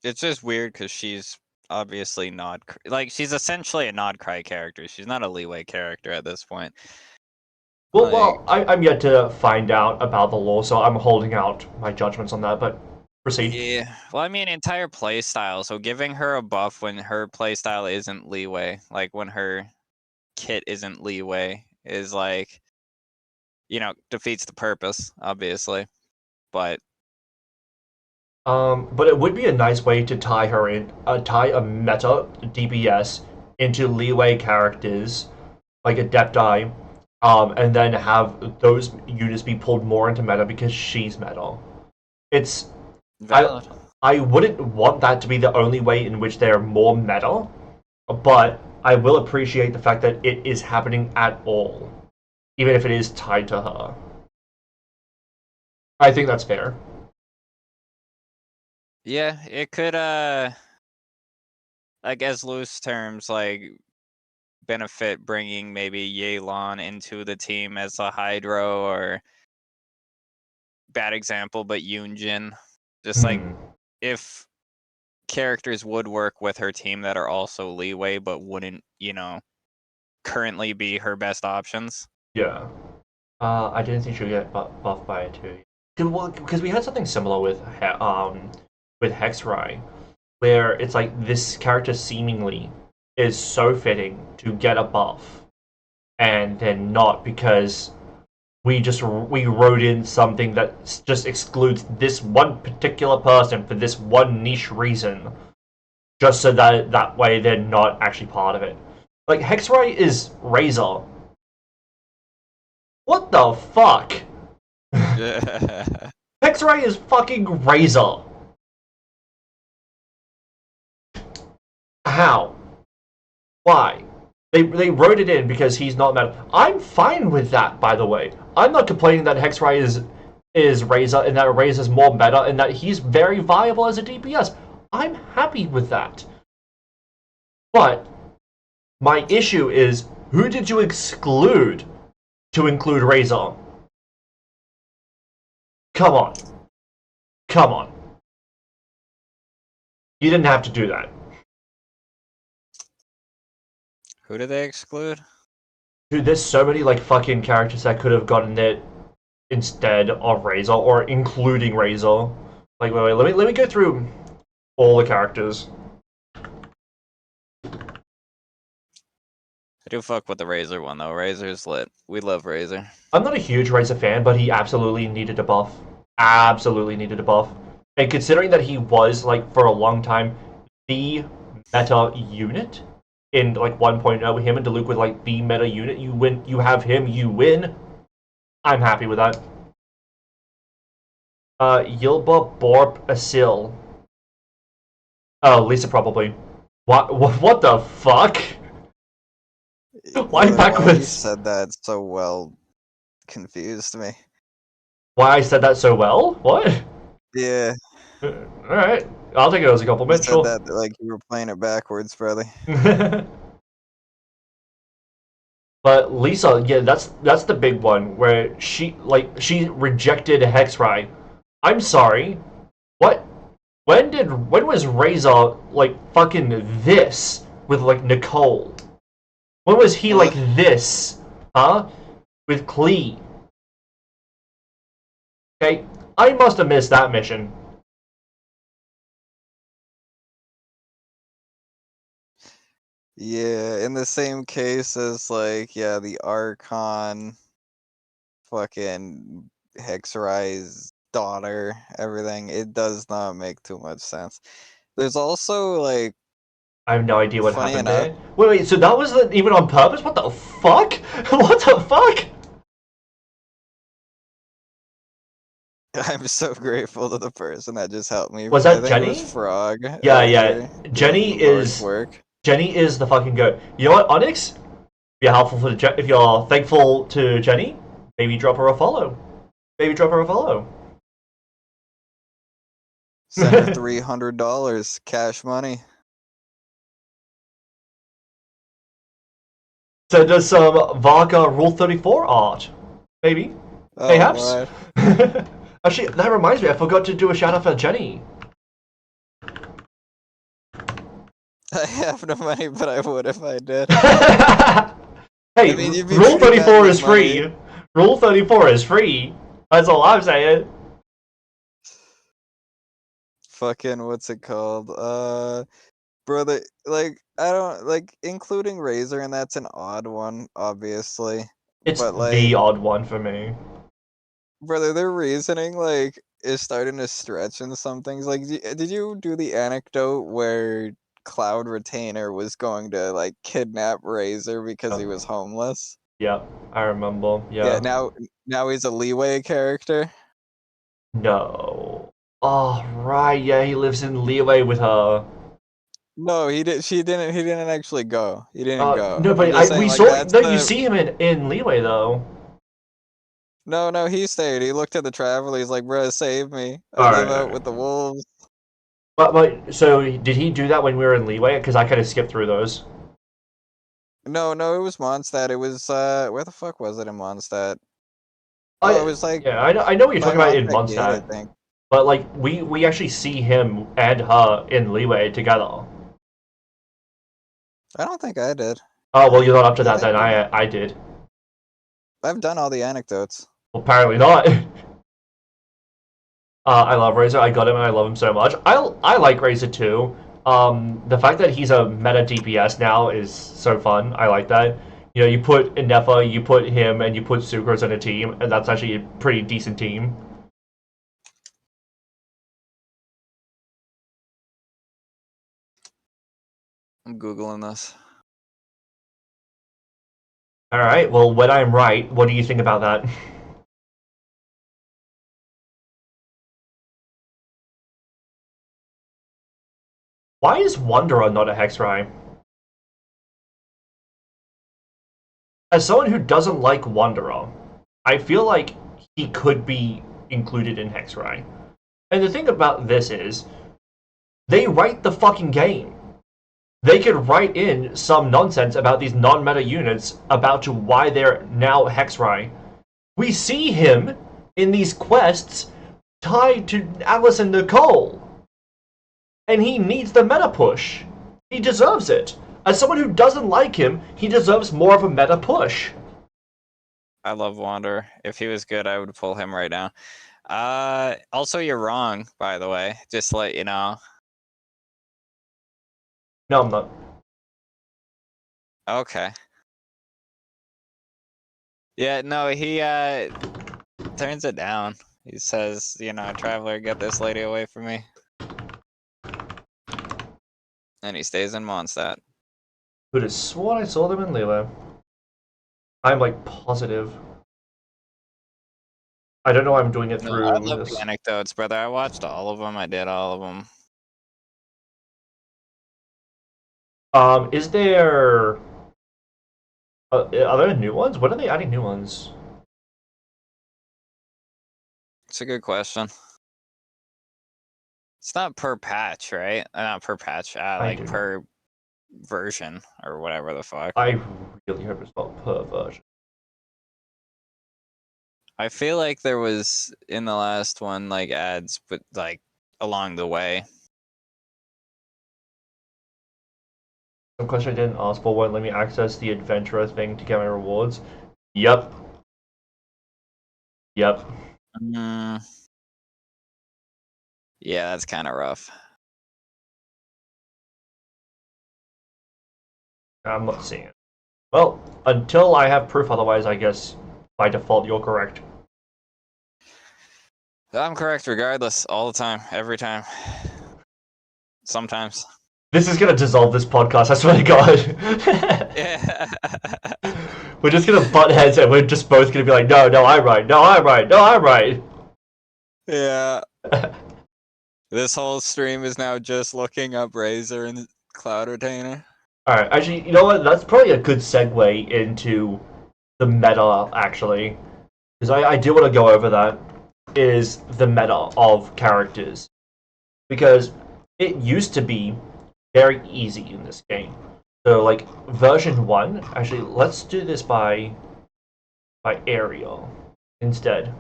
S4: It's just weird because she's obviously not like she's essentially a Nod Cry character. She's not a Leeway character at this point.
S2: Well, I'm yet to find out about the lore, so I'm holding out my judgments on that. But proceed.
S4: Yeah. Well, I mean, entire playstyle. So giving her a buff when her playstyle isn't Leeway, like when her kit isn't Leeway, is like, defeats the purpose, obviously. But
S2: But it would be a nice way to tie her in, tie a meta DPS into Leeway characters like Adepti, and then have those units be pulled more into meta because she's meta. It's
S4: valid.
S2: I wouldn't want that to be the only way in which they're more meta, but I will appreciate the fact that it is happening at all, even if it is tied to her. I think that's fair.
S4: Yeah, it could like as loose terms, like benefit bringing maybe Yelan into the team as a Hydro, or bad example, but Yunjin. Just like if characters would work with her team that are also Leeway but wouldn't, currently be her best options.
S2: Yeah. I didn't think she would get buffed by it too. Because we had something similar with Hexray, where it's like this character seemingly is so fitting to get a buff, and then not because we wrote in something that just excludes this one particular person for this one niche reason, just so that way they're not actually part of it. Like Hexray is Razor. What the fuck? Hexray is fucking Razor. How? Why? They wrote it in because he's not meta. I'm fine with that, by the way. I'm not complaining that Hexray is Razor and that Razor's more meta and that he's very viable as a DPS. I'm happy with that. But my issue is, who did you exclude to include Razor? Come on. Come on. You didn't have to do that.
S4: Who did they exclude?
S2: Dude, there's so many like fucking characters that could have gotten it instead of Razor or including Razor. Like, wait, let me go through all the characters.
S4: I do fuck with the Razor one though. Razor's lit. We love Razor.
S2: I'm not a huge Razor fan, but he absolutely needed a buff. Absolutely needed a buff. And considering that he was, like, for a long time, the meta unit in, like, 1.0, him and Diluc with, like, the meta unit, you win, you have him, you win. I'm happy with that. Yilba, Borp, Asil. Oh, Lisa probably. What the fuck? Why backwards?
S4: You said that so well. Confused me.
S2: Why I said that so well? What?
S4: Yeah.
S2: Alright. I'll take it as a compliment.
S4: You said
S2: Sure.
S4: that like you were playing it backwards, brother.
S2: But Lisa, yeah, that's the big one where she rejected Hexray. I'm sorry. What? When was Razor like fucking this with like Nicole? When was he like this? Huh? With Klee? Okay, I must have missed that mission.
S4: Yeah, in the same case as like, yeah, the Archon fucking Hexerai's daughter, everything. It does not make too much sense. There's also like,
S2: I have no idea what
S4: funny
S2: happened
S4: enough,
S2: there. Wait, so that was even on purpose? What the fuck? What the fuck?
S4: I'm so grateful to the person that just helped me.
S2: Was
S4: I
S2: that
S4: think it was
S2: Jenny?
S4: Frog
S2: Yeah,
S4: earlier doing
S2: Jenny
S4: the Lord's
S2: is
S4: work.
S2: Jenny is the fucking goat. You know what, Onyx? If you're helpful for if you're thankful to Jenny, maybe drop her a follow. Maybe drop her a follow.
S4: Send her $300 cash money.
S2: Send us some Vaga Rule 34 art. Maybe.
S4: Oh
S2: Perhaps.
S4: lord.
S2: Actually, that reminds me, I forgot to do a shout out for Jenny.
S4: I have no money, but I would if I did.
S2: Hey,
S4: I mean, you'd be
S2: Rule
S4: pretty bad
S2: 34
S4: with
S2: is free.
S4: money.
S2: Rule 34 is free. That's all I'm saying.
S4: Fucking what's it called? Brother, like I don't like including Razor, and that's an odd one, obviously.
S2: It's
S4: But
S2: the
S4: like,
S2: odd one for me.
S4: brother, their reasoning like is starting to stretch in some things. Like, did you do the anecdote where Cloud Retainer was going to like kidnap Razor because he was homeless?
S2: Yeah, I remember.
S4: Yeah,
S2: Yeah.
S4: now he's a Leeway character.
S2: No. Oh, right. Yeah, he lives in Leeway with her.
S4: No, he did. She didn't. He didn't actually go. He didn't go.
S2: No,
S4: I'm
S2: but
S4: just saying,
S2: we
S4: like
S2: saw.
S4: that's
S2: No, you
S4: the.
S2: see him in Leeway though.
S4: No, he stayed. He looked at the traveler. He's like, "Bruh, save me. I
S2: All
S4: live
S2: right.
S4: out with the wolves."
S2: But so did he do that when we were in Leeway? Because I kind of skipped through those.
S4: No, it was Mondstadt. It was where the fuck was it in Mondstadt? Oh, it was like
S2: Yeah, I know what you're
S4: by
S2: talking about in
S4: Mondstadt Gate, I
S2: Mondstadt,
S4: think.
S2: but like we actually see him and her in Leeway together.
S4: I don't think I did.
S2: Oh well, you're not up to
S4: I
S2: that
S4: think
S2: then. I did.
S4: I've done all the anecdotes.
S2: Well, apparently not. I love Razor. I got him and I love him so much. I like Razor too. The fact that he's a meta DPS now is so fun. I like that. You know, you put Inefa, you put him, and you put Sucrose on a team, and that's actually a pretty decent team.
S4: I'm googling this.
S2: All right. Well, when I'm right, what do you think about that? Why is Wanderer not a Hexray? As someone who doesn't like Wanderer, I feel like he could be included in Hexray. And the thing about this is, they write the fucking game. They could write in some nonsense about these non-meta units about to why they're now Hexray. We see him in these quests tied to Alice and Nicole. And he needs the meta push. He deserves it. As someone who doesn't like him, he deserves more of a meta push.
S4: I love Wander. If he was good, I would pull him right now. Also, you're wrong, by the way. Just to let you know.
S2: No, I'm not.
S4: Okay. Yeah, no, he turns it down. He says, Traveler, get this lady away from me. And he stays in Mondstadt.
S2: Could have sworn I saw them in Lilo. I'm like positive. I don't know why I'm doing it through
S4: I love
S2: this.
S4: the anecdotes, brother. I watched all of them. I did all of them.
S2: Is there... are there new ones? When are they adding new ones?
S4: It's a good question. It's not per patch, right? Not per patch, like per version or whatever the fuck.
S2: I really hope it's not per version.
S4: I feel like there was in the last one like ads, but like along the way.
S2: Some question I didn't ask for won't let me access the adventurer thing to get my rewards. Yep. Yep.
S4: Yeah, that's kind of rough.
S2: I'm not seeing it. Well, until I have proof otherwise, I guess by default, you're correct.
S4: I'm correct regardless, all the time, every time. Sometimes.
S2: This is gonna dissolve this podcast, I swear to God.
S4: Yeah.
S2: We're just gonna butt heads and we're just both gonna be like, no, I'm right, no, I'm right, no, I'm right.
S4: Yeah. This whole stream is now just looking up Razor and Cloud Retainer.
S2: Alright, actually, you know what? That's probably a good segue into the meta, actually. Because I do want to go over that, is the meta of characters. Because it used to be very easy in this game. So, like, version 1, actually, let's do this by area instead.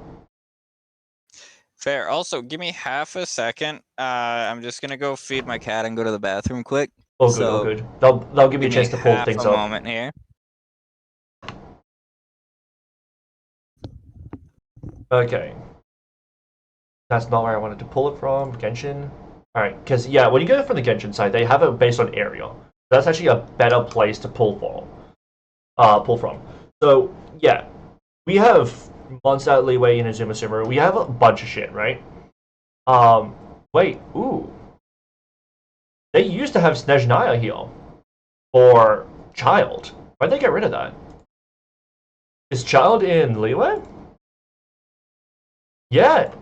S4: Fair. Also, give me half a second. I'm just gonna go feed my cat and go to the bathroom quick.
S2: All good, all good. They'll give me a chance to pull
S4: half
S2: things
S4: a
S2: up.
S4: moment here.
S2: Okay. That's not where I wanted to pull it from. Genshin. Alright, because, yeah, when you go from the Genshin side, they have it based on area. That's actually a better place to pull from. So, yeah. We have Mondstadt, Leeway, and Azuma Sumeru. We have a bunch of shit, right? Wait, ooh. They used to have Snezhnaya here. For Child. Why'd they get rid of that? Is Child in Leeway? Yeah.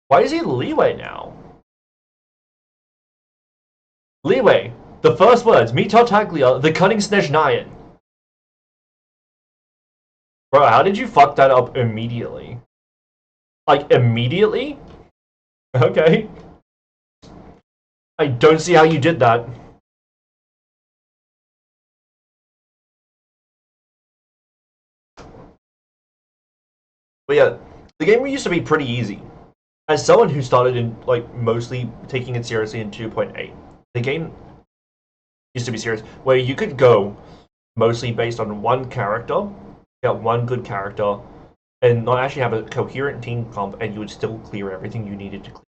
S2: Why is he Leeway now? Leeway. The first words. Meet Tartaglia, the cunning Snezhnayan. Bro, how did you fuck that up immediately? Like, immediately? Okay. I don't see how you did that. But yeah, the game used to be pretty easy. As someone who started in, like, mostly taking it seriously in 2.8, the game used to be serious, where you could go mostly based on one character, get one good character, and not actually have a coherent team comp, and you would still clear everything you needed to clear.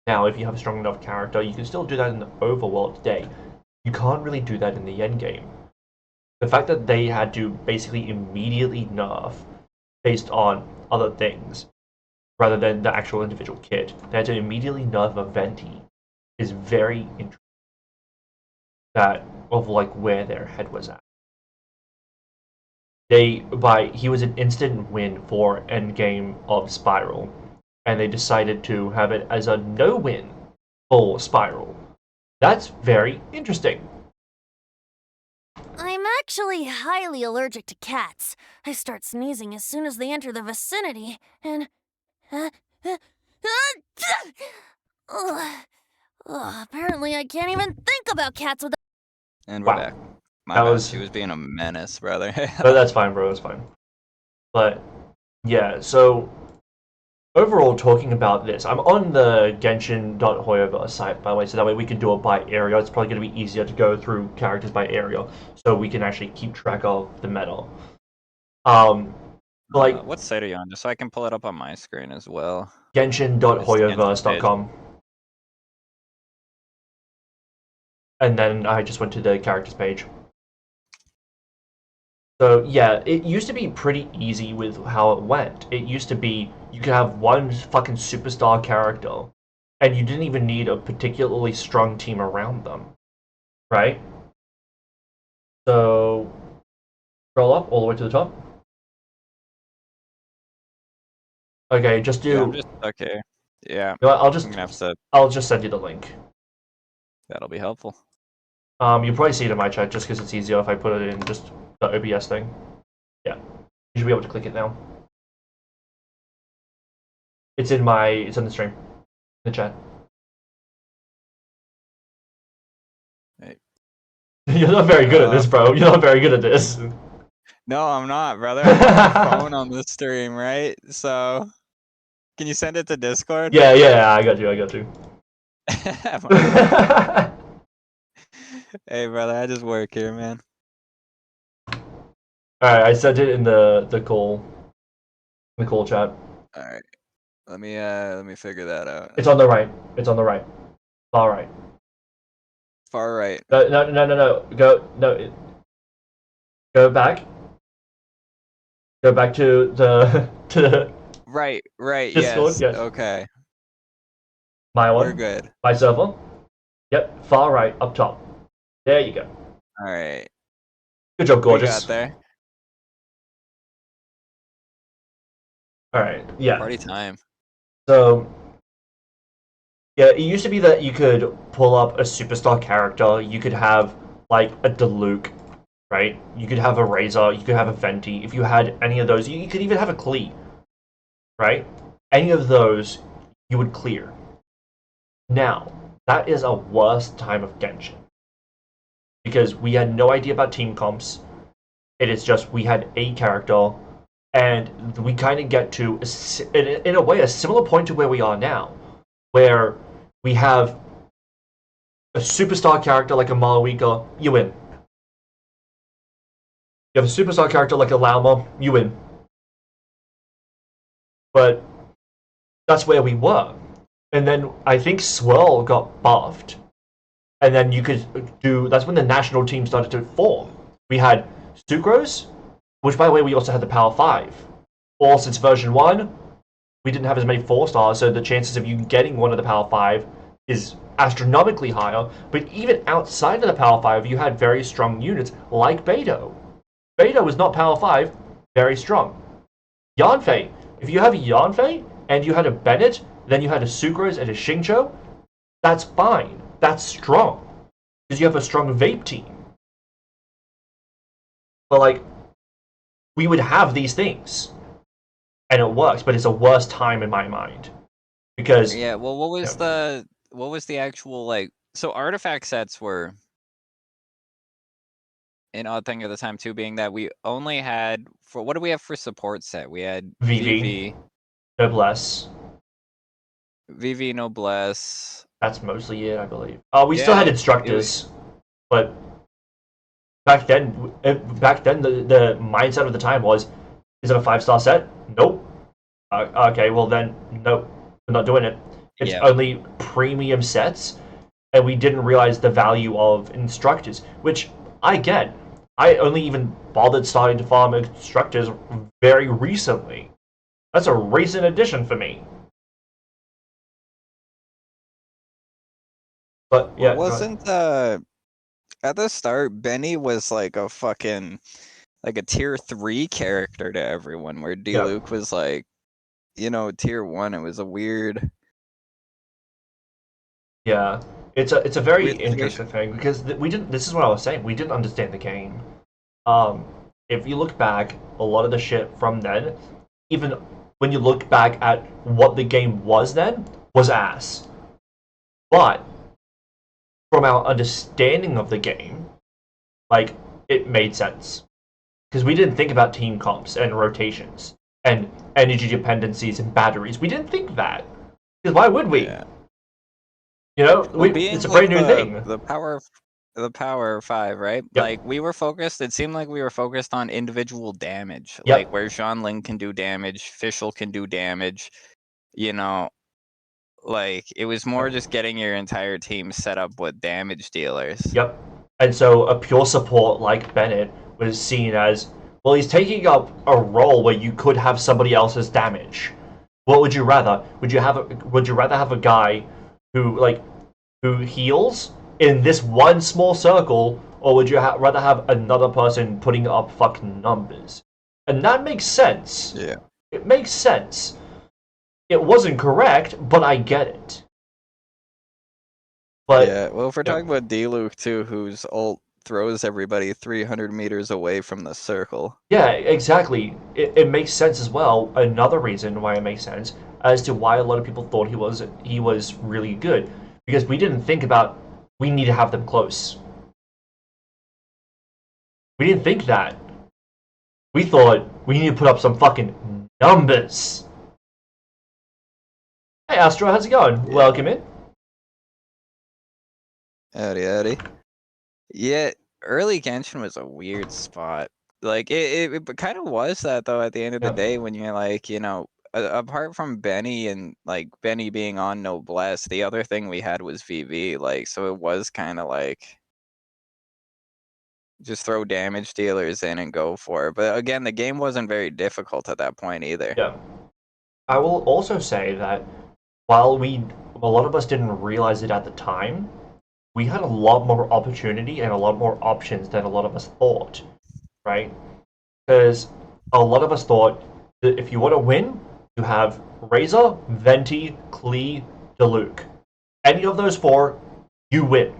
S2: Now, if you have a strong enough character, you can still do that in the overworld today. You can't really do that in the endgame. The fact that they had to basically immediately nerf based on other things, rather than the actual individual kit, they had to immediately nerf a Venti, is very interesting. That of like where their head was at. He was an instant win for endgame of Spiral, and they decided to have it as a no-win for Spiral. That's very interesting.
S6: I'm actually highly allergic to cats. I start sneezing as soon as they enter the vicinity, and... apparently I can't even think about cats without...
S4: And we're back. My bad. She was being a menace, brother.
S2: But that's fine, bro. That's fine. But, yeah, so... Overall, talking about this, I'm on the Genshin.Hoyoverse site, by the way, so that way we can do it by area. It's probably going to be easier to go through characters by area, so we can actually keep track of the meta.
S4: What site are you on? Just so I can pull it up on my screen as well.
S2: Genshin.Hoyoverse.com. And then I just went to the characters page. So yeah, it used to be pretty easy with how it went. It used to be you could have one fucking superstar character, and you didn't even need a particularly strong team around them, right? So scroll up all the way to the top. Okay, just do.
S4: Yeah, I'm just okay. Yeah.
S2: You know what, I'll just send you the link.
S4: That'll be helpful.
S2: You'll probably see it in my chat just because it's easier if I put it in just the OBS thing. Yeah, you should be able to click it now. It's in the stream, in the chat.
S4: Hey.
S2: You're not very good at this, bro. You're not very good at this.
S4: No, I'm not, brother. I have my phone on the stream, right? So, can you send it to Discord?
S2: Yeah, I got you.
S4: Hey, brother, I just work here, man.
S2: Alright, I sent it in the call chat.
S4: Alright. Let me figure that out.
S2: It's on the right. Far right.
S4: Far right.
S2: No. Go back. Go back to the to the
S4: Right,
S2: Discord.
S4: yes.
S2: Yes,
S4: Okay,
S2: my
S4: we're
S2: one,
S4: good.
S2: my server. Yep, far right up top. There you go.
S4: All right,
S2: Good job,
S4: we
S2: gorgeous.
S4: got there.
S2: All right, yeah.
S4: Party time.
S2: So yeah, it used to be that you could pull up a superstar character. You could have like a Diluc, right? You could have a Razor. You could have a Venti. If you had any of those, you could even have a Klee, right? Any of those, you would clear. Now, that is a worse time of Genshin because we had no idea about team comps. It is just we had a character, and we kind of get to, in a way, a similar point to where we are now, where we have a superstar character like a Maluika, you win. You have a superstar character like a Lauma, you win. But that's where we were. And then I think Swirl got buffed. And then you could do, that's when the national team started to form. We had Sucrose, which by the way, we also had the Power 5. Or since version 1, we didn't have as many 4-stars, so the chances of you getting one of the Power 5 is astronomically higher. But even outside of the Power 5, you had very strong units like Beidou. Beidou was not Power 5, very strong. Yanfei, if you have a Yanfei and you had a Bennett, then you had a Sucrose and a Xingqiu, that's fine. That's strong. Because you have a strong Vape team. But like, we would have these things. And it works, but it's a worse time in my mind. Because
S4: Yeah. Well, what was the actual like? So artifact sets were an odd thing at the time too, being that we only had for what do we have for support set? We had
S2: VV, Noblesse.
S4: VV Noblesse.
S2: That's mostly it, I believe. We still
S4: Yeah,
S2: had
S4: it
S2: instructors, but back then, the mindset of the time was, is it a 5-star set? Nope. Okay, well then, nope, we're not doing it. It's
S4: Yeah.
S2: only premium sets, and we didn't realize the value of instructors, which I get. I only even bothered starting to farm instructors very recently. That's a recent addition for me. But yeah,
S4: Well, wasn't at the start Benny was like a fucking like a tier 3 character to everyone, where Diluc was like, tier 1. It was a weird.
S2: yeah, it's a very
S4: Weird
S2: interesting thing because we didn't. This is what I was saying. We didn't understand the game. If you look back, a lot of the shit from then, even when you look back at what the game was then, was ass. But from our understanding of the game, like, it made sense because we didn't think about team comps and rotations and energy dependencies and batteries. We didn't think that because why would we?
S4: Yeah.
S2: You know,
S4: Well,
S2: it's a brand new thing.
S4: The power 5, right?
S2: Yep.
S4: Like we were focused. It seemed like we were focused on individual damage,
S2: Yep.
S4: like where Ling can do damage, Fischl can do damage. Like it was more just getting your entire team set up with damage dealers.
S2: Yep. And so a pure support like Bennett was seen as, well, he's taking up a role where you could have somebody else's damage. What would you rather? Would you rather have a guy who heals in this one small circle, or would you rather have another person putting up fucking numbers? And that makes sense.
S4: Yeah.
S2: It makes sense. It wasn't correct, but I get it. But
S4: yeah, well, if we're talking about Diluc too, whose ult throws everybody 300 meters away from the circle.
S2: yeah, exactly. It makes sense as well. Another reason why it makes sense as to why a lot of people thought he was really good, because we didn't think about we need to have them close. We didn't think that. We thought we need to put up some fucking numbers. Hey Astro, how's it going?
S4: Yeah.
S2: Welcome in.
S4: Howdy. Yeah, early Genshin was a weird spot. Like it kind of was that though. At the end of the day, when you're like, apart from Benny and like Benny being on Noblesse, the other thing we had was VV. Like, so it was kind of like, just throw damage dealers in and go for it. But again, the game wasn't very difficult at that point either.
S2: Yeah. I will also say that while a lot of us didn't realize it at the time, we had a lot more opportunity and a lot more options than a lot of us thought, right? Because a lot of us thought that if you want to win, you have Razor, Venti, Klee, Diluc. Any of those four, you win.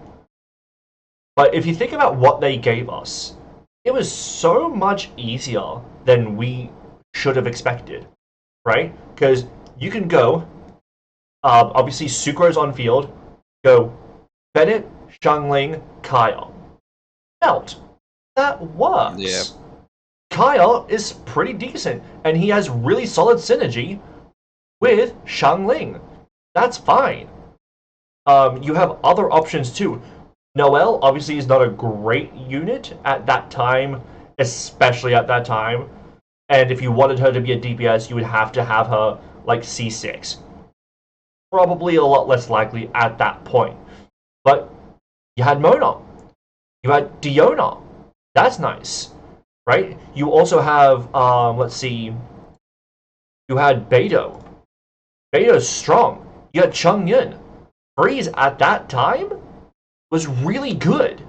S2: But if you think about what they gave us, it was so much easier than we should have expected, right? Because you can go, obviously Sucrose on field, go Bennett, Xiangling, Kaya. Melt. That works.
S4: Yeah.
S2: Kaya is pretty decent, and he has really solid synergy with Xiangling. That's fine. You have other options too. Noelle obviously is not a great unit at that time, especially at that time. And if you wanted her to be a DPS, you would have to have her like C6. Probably a lot less likely at that point. But you had Mona. You had Diona. That's nice, right? You also have, let's see, you had Beidou. Beidou's strong. You had Chung Yun. Freeze at that time was really good.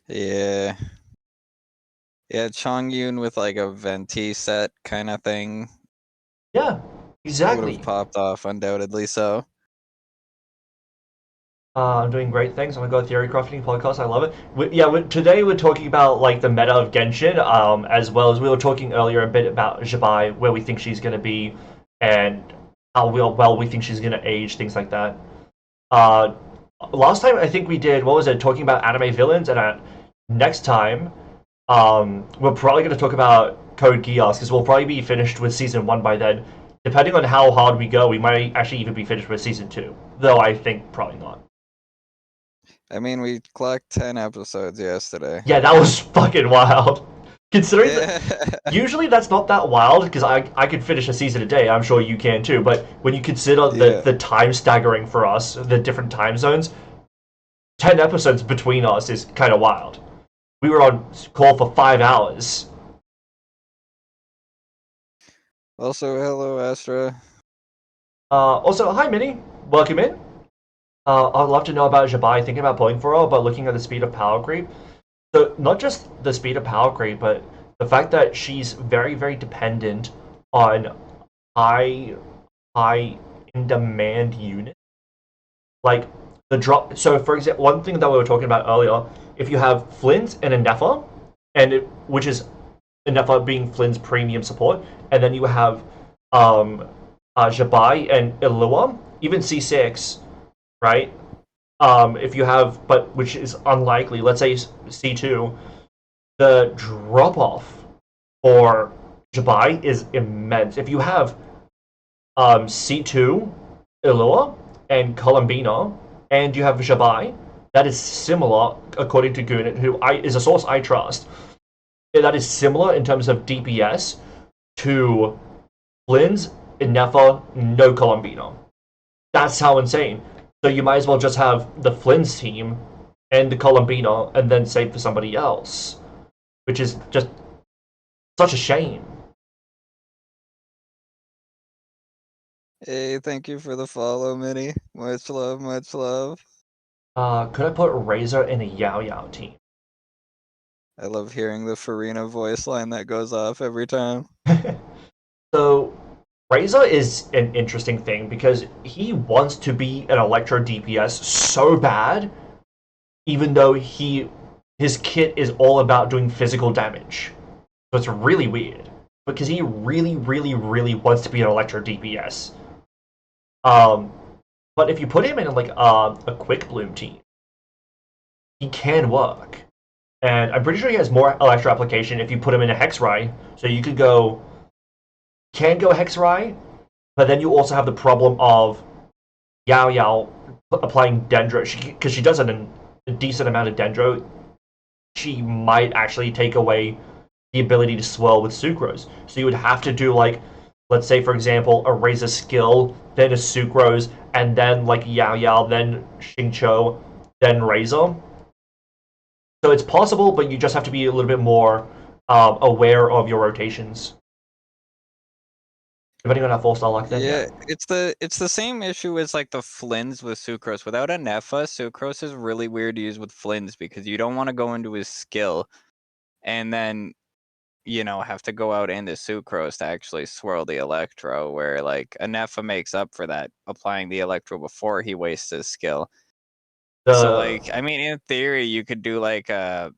S4: Yeah. Yeah, Chongyun with like a Venti set kind of thing.
S2: Yeah,
S4: Would
S2: exactly.
S4: have popped off, undoubtedly so.
S2: I'm doing great things on the Go Theory Crafting podcast. I love it. Today we're talking about like the meta of Genshin, as well as we were talking earlier a bit about Zibai, where we think she's going to be, and how well we think she's going to age, things like that. Last time I think we did, what was it, talking about anime villains, and next time, we're probably going to talk about Code Geass, because we'll probably be finished with Season 1 by then. Depending on how hard we go, we might actually even be finished with Season 2, though I think probably not.
S4: I mean, we clocked 10 episodes yesterday.
S2: Yeah, that was fucking wild. Considering
S4: Yeah.
S2: that, usually that's not that wild, because I could finish a season a day, I'm sure you can too, but when you consider the time staggering for us, the different time zones, 10 episodes between us is kind of wild. We were on call for 5 hours.
S4: Also, hello, Astra.
S2: Also, hi Minnie, welcome in. I'd love to know about Zibai, thinking about pulling for her, but looking at the speed of power creep. So, not just the speed of power creep, but the fact that she's very, very dependent on high in demand units. Like, the drop. So, for example, one thing that we were talking about earlier, if you have Flint and a Nefa, which is Nefa being Flynn's premium support, and then you have Zibai and Ilua, even C6, right? If you have, but which is unlikely, let's say C2, the drop-off for Zibai is immense. If you have C2, Ilua, and Columbina, and you have Zibai, that is similar, according to Gunit, who is a source I trust. That is similar in terms of DPS to Flynn's, Nefa, no Columbina. That's how insane. So you might as well just have the Flynn's team and the Columbina and then save for somebody else. Which is just such a shame.
S4: Hey, thank you for the follow, Minnie. Much love, much love.
S2: Could I put Razor in a Yao Yao team?
S4: I love hearing the Farina voice line that goes off every time.
S2: So, Razor is an interesting thing because he wants to be an Electro DPS so bad, even though his kit is all about doing physical damage. So it's really weird because he really, really, really wants to be an Electro DPS. But if you put him in like a Quick Bloom team, he can work. And I'm pretty sure he has more Electro application if you put him in a Hexrai. So you could go Hexrai, but then you also have the problem of Yao Yao applying Dendro. Because she does a decent amount of Dendro, she might actually take away the ability to swirl with Sucrose. So you would have to do, like, let's say, for example, a Razor skill, then a Sucrose, and then, like, Yao Yao, then Xingqiu, then Razor. So it's possible, but you just have to be a little bit more aware of your rotations. Depending on how 4-star luck, then
S4: Yeah, it's the same issue as like the Flins with Sucrose. Without a Nefa, Sucrose is really weird to use with Flins because you don't want to go into his skill and then have to go out into Sucrose to actually swirl the Electro, where like a Nefa makes up for that, applying the Electro before he wastes his skill. So like, I mean, in theory, you could do like a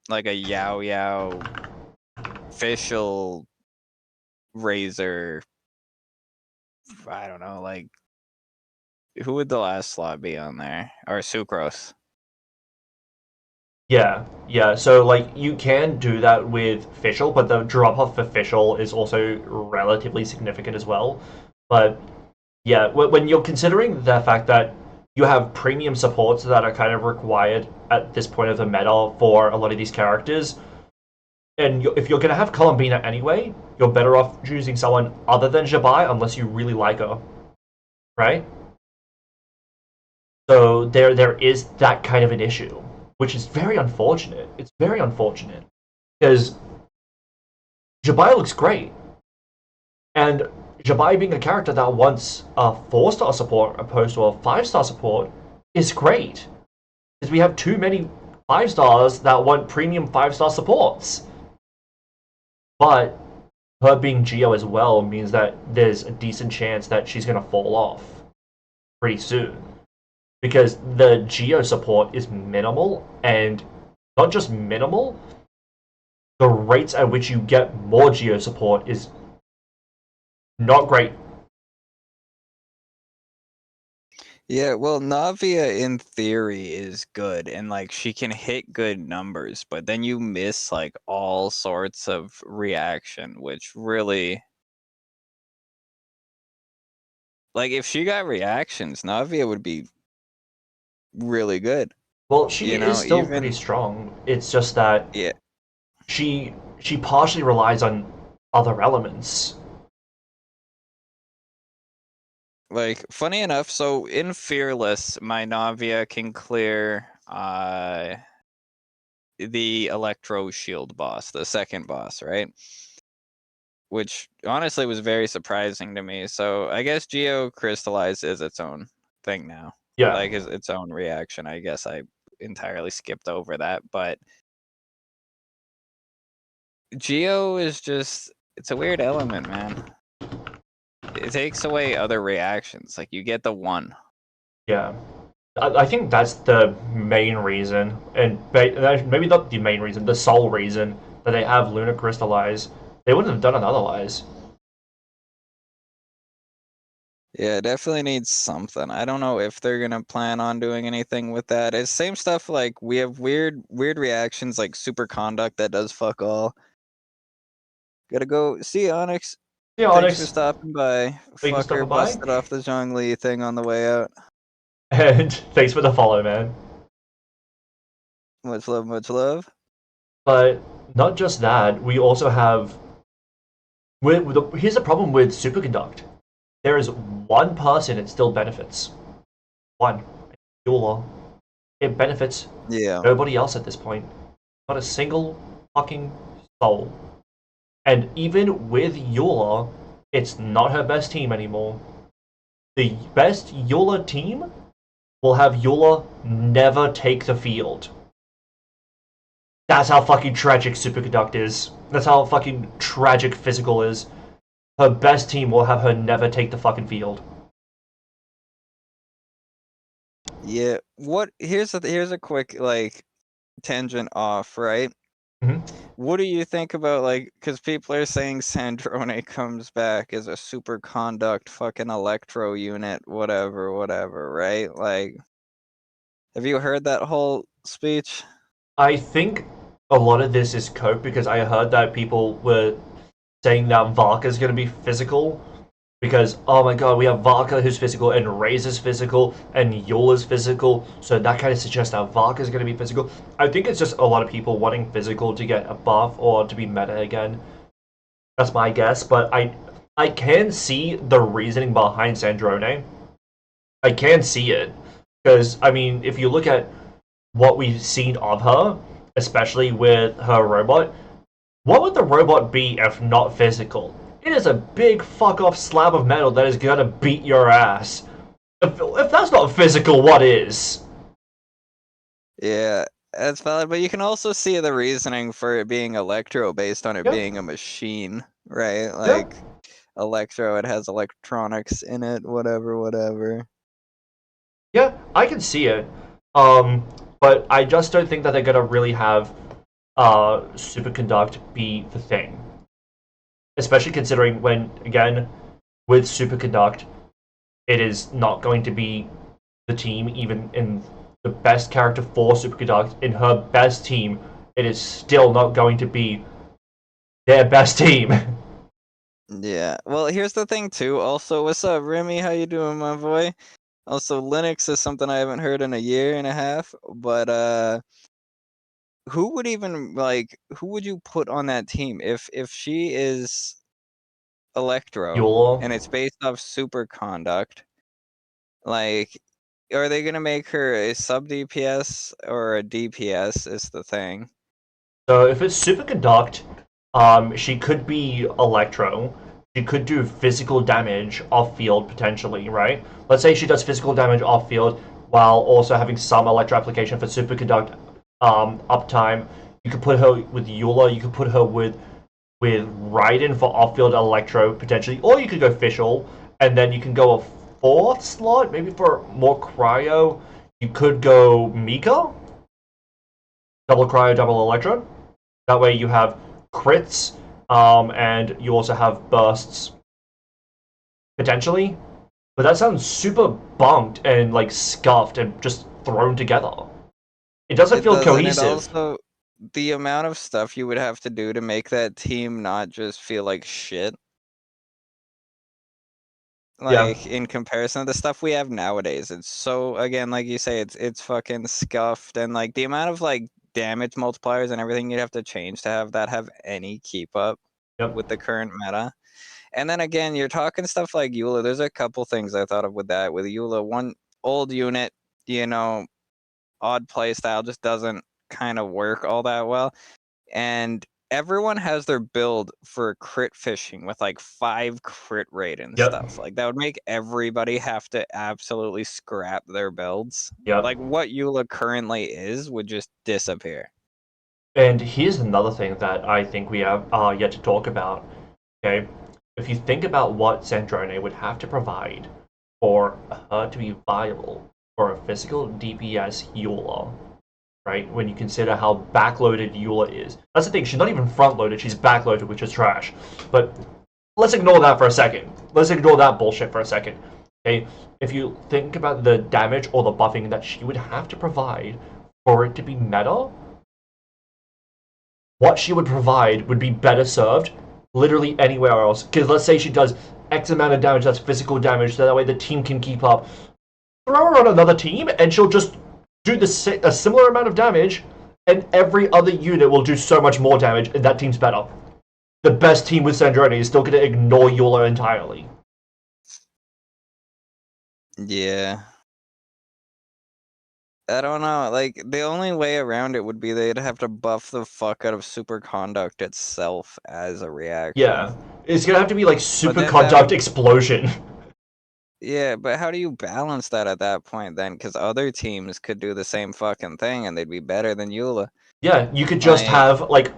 S4: Yao Yao official Razor. I don't know, like who would the last slot be on there? Or Sucrose?
S2: Yeah. So like you can do that with Fischl, but the drop off for Fischl is also relatively significant as well. But yeah, when you're considering the fact that you have premium supports that are kind of required at this point of the meta for a lot of these characters, and if you're going to have Columbina anyway, you're better off choosing someone other than Zibai unless you really like her, right? So there is that kind of an issue, which is very unfortunate. It's very unfortunate because Zibai looks great, and Zibai being a character that wants a 4-star support opposed to a 5-star support is great. Because we have too many 5-stars that want premium 5-star supports. But her being Geo as well means that there's a decent chance that she's going to fall off pretty soon. Because the Geo support is minimal, and not just minimal, the rates at which you get more Geo support is not great.
S4: Yeah, well, Navia in theory is good, and like she can hit good numbers, but then you miss like all sorts of reaction, which really, like, if she got reactions, Navia would be really good.
S2: Well, she is still pretty
S4: even
S2: strong. It's just that
S4: yeah,
S2: she partially relies on other elements.
S4: like funny enough, so in Fearless, my Navia can clear the Electro Shield boss, the second boss, right? Which honestly was very surprising to me. So I guess Geo Crystallize is its own thing now.
S2: Yeah.
S4: Like is its own reaction. I guess I entirely skipped over that, but Geo is just it's a weird element, man. It takes away other reactions. Like you get the one.
S2: Yeah. I think that's the main reason, and maybe not the main reason, the sole reason that they have Luna Crystallize. They wouldn't have done it otherwise.
S4: Yeah, it definitely needs something. I don't know if they're gonna plan on doing anything with that. It's same stuff like we have weird reactions like super conduct that does fuck all. Gotta go see Onyx.
S2: Yeah,
S4: Thanks for
S2: Onyx,
S4: stopping by.
S2: thank you for stopping
S4: Fucker
S2: by.
S4: busted off the Zhongli thing on the way out.
S2: And thanks for the follow, man.
S4: Much love, much love.
S2: But not just that, we also have. Here's the problem with Superconduct. There is one person it still benefits. One. Eula. It benefits
S4: Yeah.
S2: nobody else at this point. Not a single fucking soul. And even with Eula, it's not her best team anymore. The best Eula team will have Eula never take the field. That's how fucking tragic Superconduct is. That's how fucking tragic Physical is. Her best team will have her never take the fucking field.
S4: Yeah. Here's a quick like tangent off, right?
S2: Mhm.
S4: What do you think about like because people are saying Sandrone comes back as a super conduct fucking electro unit, whatever, right? Like have you heard that whole speech?
S2: I think a lot of this is cope because I heard that people were saying that Valka's going to be physical because, oh my god, we have Valka who's physical and Razor's physical and Eula's physical, so that kind of suggests that Valka's going to be physical. I think it's just a lot of people wanting physical to get a buff or to be meta again. That's my guess, but I can see the reasoning behind Sandrone. I can see it because I mean, if you look at what we've seen of her, especially with her robot, what would the robot be if not physical? It is a big fuck off slab of metal that is gonna beat your ass. If that's not physical, what is?
S4: Yeah, that's valid, but you can also see the reasoning for it being Electro based on it
S2: Yeah.
S4: being a machine, right?
S2: Yeah.
S4: Like Electro, it has electronics in it, whatever.
S2: Yeah, I can see it. But I just don't think that they're gonna really have Superconduct be the thing. Especially considering when, again, with Superconduct, it is not going to be the team, even in the best character for Superconduct, in her best team, it is still not going to be their best team.
S4: Yeah. Well, here's the thing too. Also, what's up, Remy? How you doing, my boy? Also, Linux is something I haven't heard in a year and a half, but who would even who would you put on that team if she is Electro
S2: Eula.
S4: and it's based off Superconduct? Like, are they gonna make her a sub DPS or a DPS? Is the thing.
S2: So if it's Superconduct, she could be Electro. She could do physical damage off field potentially, right? Let's say she does physical damage off field while also having some Electro application for Superconduct uptime. You could put her with Eula. You could put her with Raiden for off field Electro potentially, or you could go Fischl, and then you can go a fourth slot maybe for more cryo. You could go Mika, double cryo, double Electro. That way you have crits, and you also have bursts, potentially. But that sounds super bumped and, like, scuffed and just thrown together. It doesn't feel cohesive.
S4: It also, the amount of stuff you would have to do to make that team not just feel like shit. Like, in comparison to the stuff we have nowadays, it's so, again, like you say, it's fucking scuffed, and, like, the amount of, like, damage multipliers and everything you'd have to change to have that have any keep up with the current meta. And then again, you're talking stuff like Eula. There's a couple things I thought of with that. With Eula, one old unit, odd play style just doesn't kind of work all that well. And everyone has their build for crit fishing with like 5 crit rate and stuff. Like that would make everybody have to absolutely scrap their builds. Like what Eula currently is would just disappear.
S2: And here's another thing that I think we have yet to talk about. Okay, if you think about what Zandrone would have to provide for her to be viable for a physical DPS Eula, right? When you consider how backloaded Eula is. That's the thing, she's not even front-loaded, she's backloaded, which is trash. But let's ignore that for a second. Let's ignore that bullshit for a second. Okay, if you think about the damage or the buffing that she would have to provide for it to be meta, what she would provide would be better served literally anywhere else. Because let's say she does X amount of damage, that's physical damage, so that way the team can keep up. Throw her on another team, and she'll just do a similar amount of damage, and every other unit will do so much more damage, and that team's better. The best team with Zandrone is still going to ignore Eula entirely.
S4: Yeah. I don't know, like, the only way around it would be they'd have to buff the fuck out of Superconduct itself as a reaction.
S2: Yeah. It's going to have to be like Superconduct Explosion.
S4: Yeah, but how do you balance that at that point then? Because other teams could do the same fucking thing and they'd be better than Eula.
S2: Yeah, you could just have, like,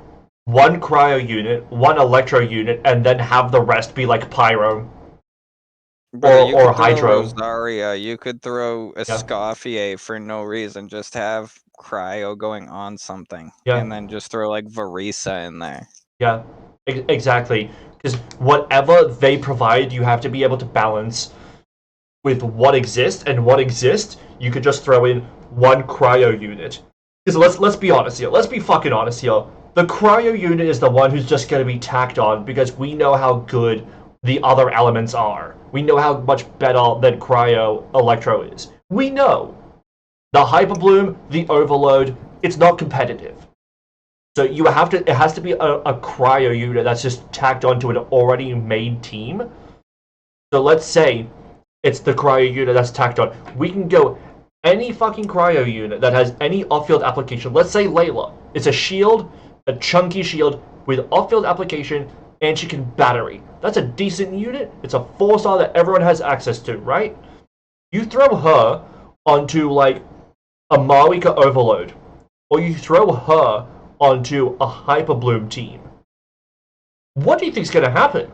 S2: one cryo unit, one electro unit, and then have the rest be like Pyro.
S4: Bro,
S2: or Hydro.
S4: Rosaria, you could throw a Scoffier for no reason, just have Cryo going on something.
S2: Yeah.
S4: And then just throw, like, Varisa in there.
S2: Yeah, exactly. Because whatever they provide, you have to be able to balance with what exists, and what exists, you could just throw in one cryo unit. Because let's be honest here. Let's be fucking honest here. The cryo unit is the one who's just going to be tacked on because we know how good the other elements are. We know how much better than cryo Electro is. We know. The Hyper Bloom, the Overload, it's not competitive. So it has to be a cryo unit that's just tacked onto an already made team. So let's say it's the cryo unit that's tacked on. We can go any fucking cryo unit that has any off-field application, let's say Layla, it's a shield, a chunky shield with off-field application, and she can battery. That's a decent unit. It's a 4-star that everyone has access to, right? You throw her onto, like, a Marika Overload, or you throw her onto a Hyper Bloom team. What do you think's gonna happen?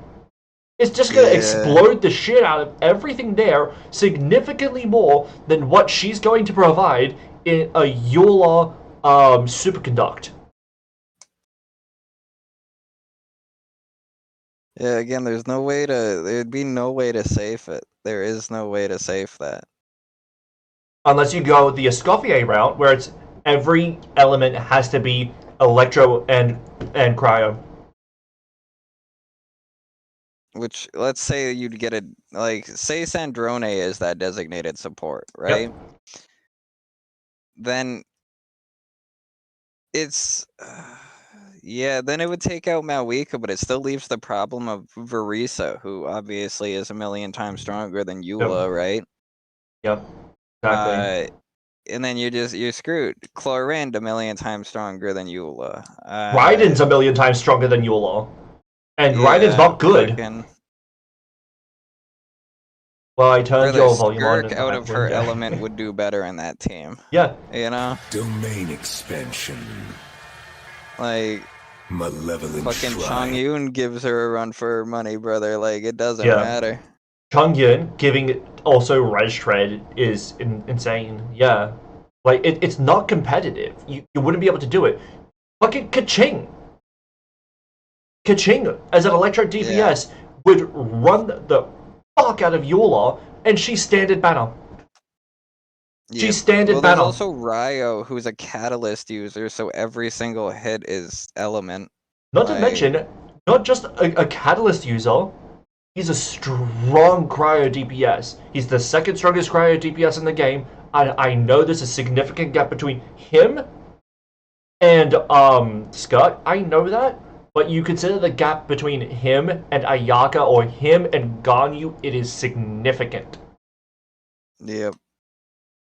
S2: It's just gonna explode the shit out of everything there, significantly more than what she's going to provide in a Eula superconduct.
S4: Yeah, again, there'd be no way to safe it. There is no way to safe that.
S2: Unless you go the Escoffier route, where it's every element has to be electro and cryo.
S4: Which, let's say you'd get a, like, say Sandrone is that designated support, right?
S2: Yep.
S4: Then it's, yeah, then it would take out Malwika, but it still leaves the problem of Verisa, who obviously is a million times stronger than Eula, right?
S2: Yep, exactly.
S4: And then you're screwed. Chlorinde a million times stronger than Eula.
S2: Raiden's a million times stronger than Eula. And Raiden's not good. Well, I turned your volume on.
S4: Skirk out of her element would do better in that team.
S2: Yeah.
S4: You know?
S1: Domain expansion.
S4: Like,
S1: Malevolent
S4: fucking
S1: shrine.
S4: Chongyun gives her a run for her money, brother. Like, it doesn't matter.
S2: Chongyun giving also Res Shred is insane. Yeah. Like, it's not competitive. You wouldn't be able to do it. Fucking Kaching! Kaching, as an Electro DPS, would run the fuck out of Eula, and she's standard banner.
S4: Yeah.
S2: She's standard
S4: well,
S2: banner.
S4: There's also Ryo, who's a catalyst user, so every single hit is element.
S2: Not to mention, not just a catalyst user, he's a strong cryo DPS. He's the second strongest cryo DPS in the game, and I know there's a significant gap between him and Scott. I know that, but you consider the gap between him and Ayaka or him and Ganyu, it is significant.
S4: Yep.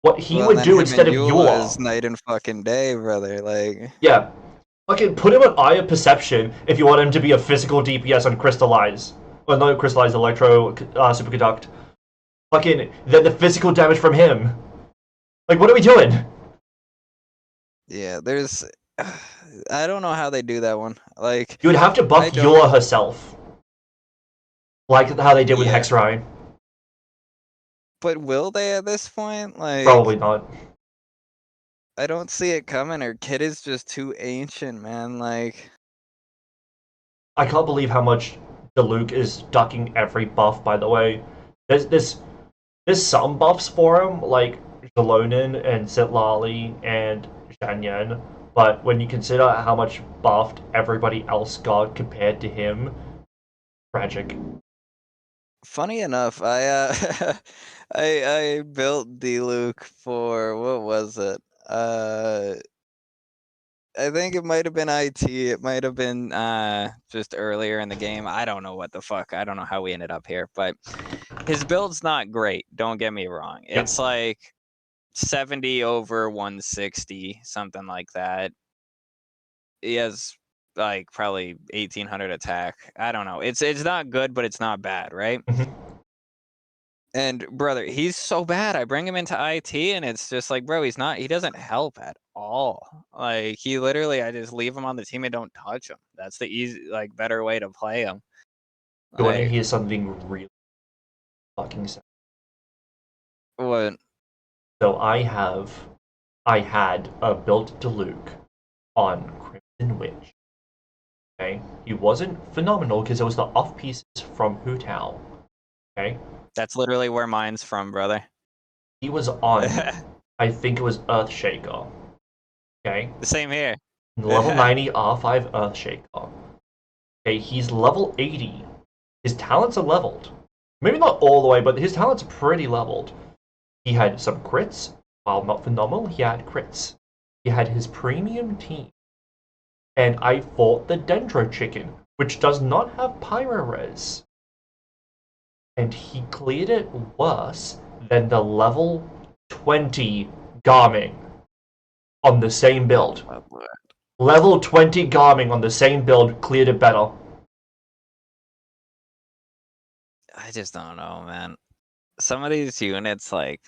S2: What he would do instead of Eula
S4: is night and fucking day, brother. Like,
S2: yeah, fucking put him on Eye of Perception if you want him to be a physical DPS on Crystallize. Well, not Crystallize, Electro Superconduct. Fucking then the physical damage from him. Like, what are we doing?
S4: Yeah, there's. I don't know how they do that one. Like,
S2: you would have to buff Eula herself, like how they did with Hexrai.
S4: But will they at this point? Like,
S2: probably not.
S4: I don't see it coming. Her kid is just too ancient, man. Like,
S2: I can't believe how much Diluc is ducking every buff. By the way, there's some buffs for him, like Jalonin and Zitlali and Shanyan. But when you consider how much buffed everybody else got compared to him, tragic.
S4: Funny enough, I I built Diluc for, what was it? I think it might have been IT. It might have been just earlier in the game. I don't know what the fuck. I don't know how we ended up here, but his build's not great. Don't get me wrong. It's like 70 over 160, something like that. He has like probably 1800 attack. I don't know. It's not good, but it's not bad, right? And brother, he's so bad. I bring him into IT, and it's just like, bro, he doesn't help at all. Like, he literally, I just leave him on the team and don't touch him. That's the easy, like, better way to play him.
S2: You want to hear something really fucking sad?
S4: What?
S2: So I had a built Diluc on Crimson Witch. Okay, he wasn't phenomenal because it was the off pieces from Hu Tao. Okay.
S4: That's literally where mine's from, brother.
S2: He was on, I think it was Earthshaker. Okay?
S4: The same here.
S2: Level 90 R5 Earthshaker. Okay, he's level 80. His talents are leveled. Maybe not all the way, but his talents are pretty leveled. He had some crits. While not phenomenal, he had crits. He had his premium team. And I fought the Dendro Chicken, which does not have Pyro Res. And he cleared it worse than the level 20 Garming on the same build.
S4: Oh, Lord.
S2: Level 20 Garming on the same build cleared it better.
S4: I just don't know, man. Some of these units, like,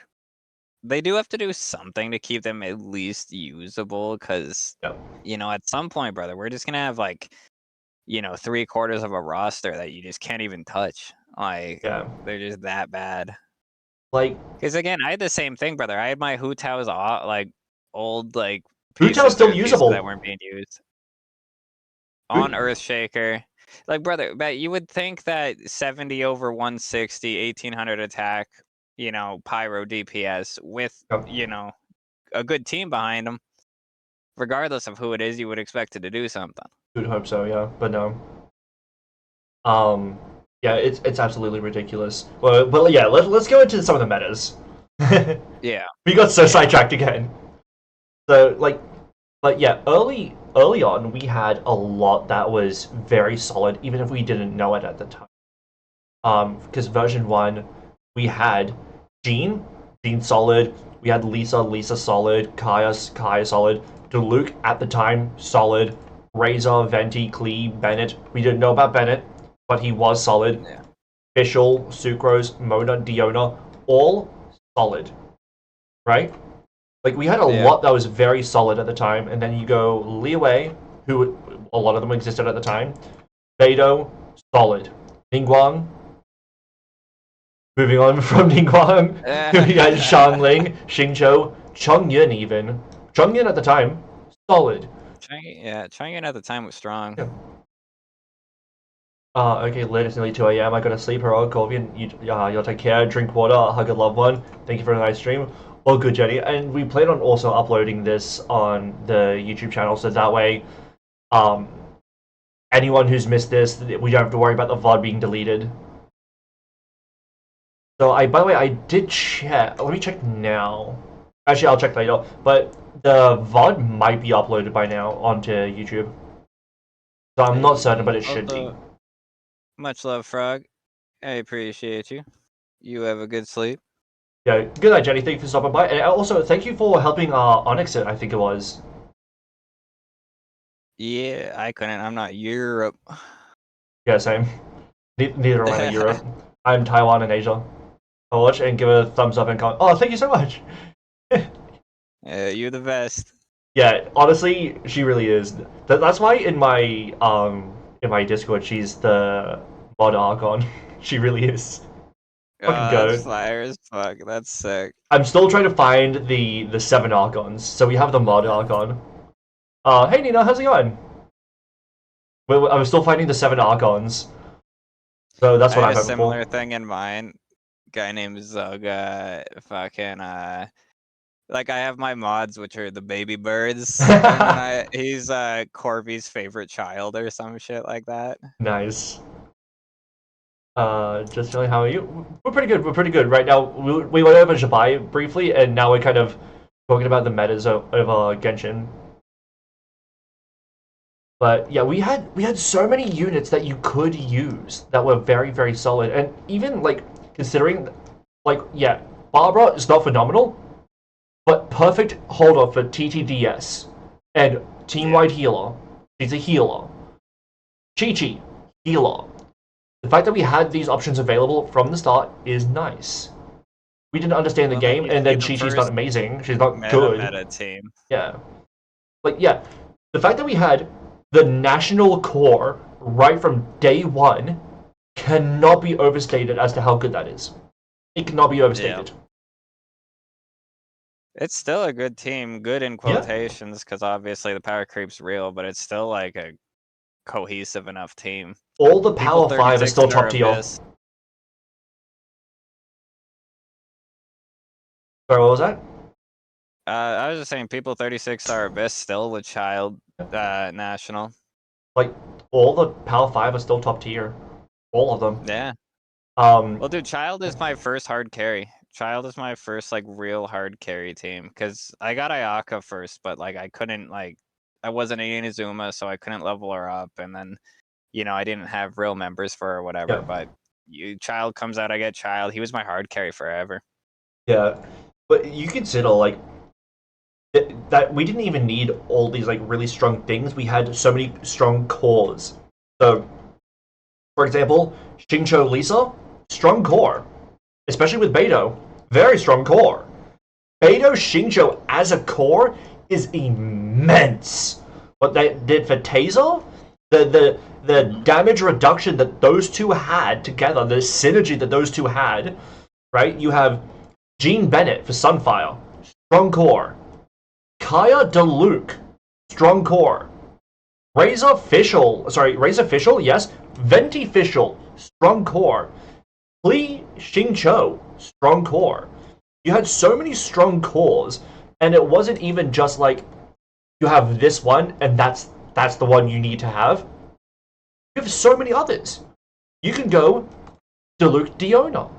S4: they do have to do something to keep them at least usable, because,
S2: Yep.
S4: you know, at some point, brother, we're just gonna have, like, you know, 3/4 of a roster that you just can't even touch. Like,
S2: Yeah.
S4: they're just that bad.
S2: Like,
S4: Because, again, I had the same thing, brother. I had my Hu Tao's, like, old, like,
S2: Hu Tao's still
S4: pieces
S2: usable.
S4: that weren't being used. On Earthshaker. Like, brother, but you would think that 70 over 160, 1800 attack, you know, pyro DPS with,
S2: Yep.
S4: you know, a good team behind them, regardless of who it is, you would expect it to do something.
S2: You'd hope so, yeah, but no. Yeah, it's absolutely ridiculous. Well, yeah, let's go into some of the metas.
S4: Yeah.
S2: We got so sidetracked again. So, like, but yeah, early on, we had a lot that was very solid, even if we didn't know it at the time. Because version 1, we had Jean solid, we had Lisa solid, Kaya solid, Diluc at the time solid, Razor, Venti, Klee, Bennett. We didn't know about Bennett, but he was solid.
S4: Yeah.
S2: Fischl, Sucrose, Mona, Diona, all solid, right? Like, we had a lot that was very solid at the time, and then you go Liwei, who a lot of them existed at the time, Beidou, solid, Ningguang, moving on from Ningguang, we had Shangling, Xingqiu, Chongyun even. Chongyun at the time, solid.
S4: Chang'an at the time was strong.
S2: Yeah. Okay, later, it's nearly 2 a.m. I gotta sleep, or Corvian, you'll take care, drink water, hug a loved one. Thank you for a nice stream. All good, Jenny. And we plan on also uploading this on the YouTube channel, so that way, anyone who's missed this, we don't have to worry about the VOD being deleted. So, by the way, I did check. Let me check now. Actually, I'll check later. But the VOD might be uploaded by now onto YouTube. So I'm not certain, but it should be.
S4: Much love, Frog. I appreciate you. You have a good sleep.
S2: Yeah, good night, Jenny. Thank you for stopping by. And also, thank you for helping Onyx it, I think it was.
S4: Yeah, I couldn't. I'm not Europe.
S2: Yeah, same. Neither am I in Europe. I'm Taiwan and Asia. I'll watch and give a thumbs up and comment. Oh, thank you so much.
S4: You're the best.
S2: Yeah, honestly, she really is. That's why in my Discord, she's the mod Archon. She really is. Fucking
S4: That's
S2: goat.
S4: fire as fuck. That's sick.
S2: I'm still trying to find the 7 Archons. So we have the mod Archon. Hey Nina, how's it going? I'm still finding the 7 Archons. So that's what
S4: I
S2: I'm
S4: had a
S2: hoping
S4: similar
S2: for.
S4: thing in mind. Guy named Zoga. Fucking like I have my mods, which are the baby birds, and then he's Corby's favorite child or some shit like that.
S2: Nice. Just feeling, how are you? We're pretty good. We're pretty good right now. We went over Zibai briefly, and now we're kind of talking about the metas of Genshin. But yeah, we had so many units that you could use that were very, very solid, and even like considering, like, yeah, Barbara is not phenomenal, but perfect holder for TTDS and team-wide healer. She's a healer. Chi-Chi, healer. The fact that we had these options available from the start is nice. We didn't understand the game, and then Chi-Chi's not amazing. She's not good.
S4: Meta team.
S2: Yeah. Like, yeah. The fact that we had the national core right from day one cannot be overstated as to how good that is. It cannot be overstated.
S4: It's still a good team, good in quotations, because obviously the power creep's real, but it's still like a cohesive enough team.
S2: All the Power 5 are still top tier.
S4: Abyss.
S2: Sorry, what was that?
S4: I was just saying, people 36-star Abyss still with Child national.
S2: Like, all the Power 5 are still top tier. All of them.
S4: Yeah. Well, dude, Child is my first hard carry. Child is my first, like, real hard carry team. Because I got Ayaka first, but, like, I couldn't, like... I wasn't a Inazuma, so I couldn't level her up. And then, you know, I didn't have real members for her or whatever.
S2: Yeah.
S4: But Child comes out, I get Child. He was my hard carry forever.
S2: Yeah. But you consider like that we didn't even need all these like really strong things. We had so many strong cores. So, for example, Xingqiu Lisa, strong core, especially with Beidou, very strong core. Beidou Xingqiu as a core is immense. What they did for Taser, the damage reduction that those two had together, the synergy that those two had, right? You have Jean Bennett for Sunfire, strong core. Kaya DeLuke, strong core. Razor Fischl, yes. Venti Fischl, strong core. Li Xingqiu, strong core. You had so many strong cores, and it wasn't even just like you have this one and that's the one you need to have. You have so many others. You can go DeLuke Diona.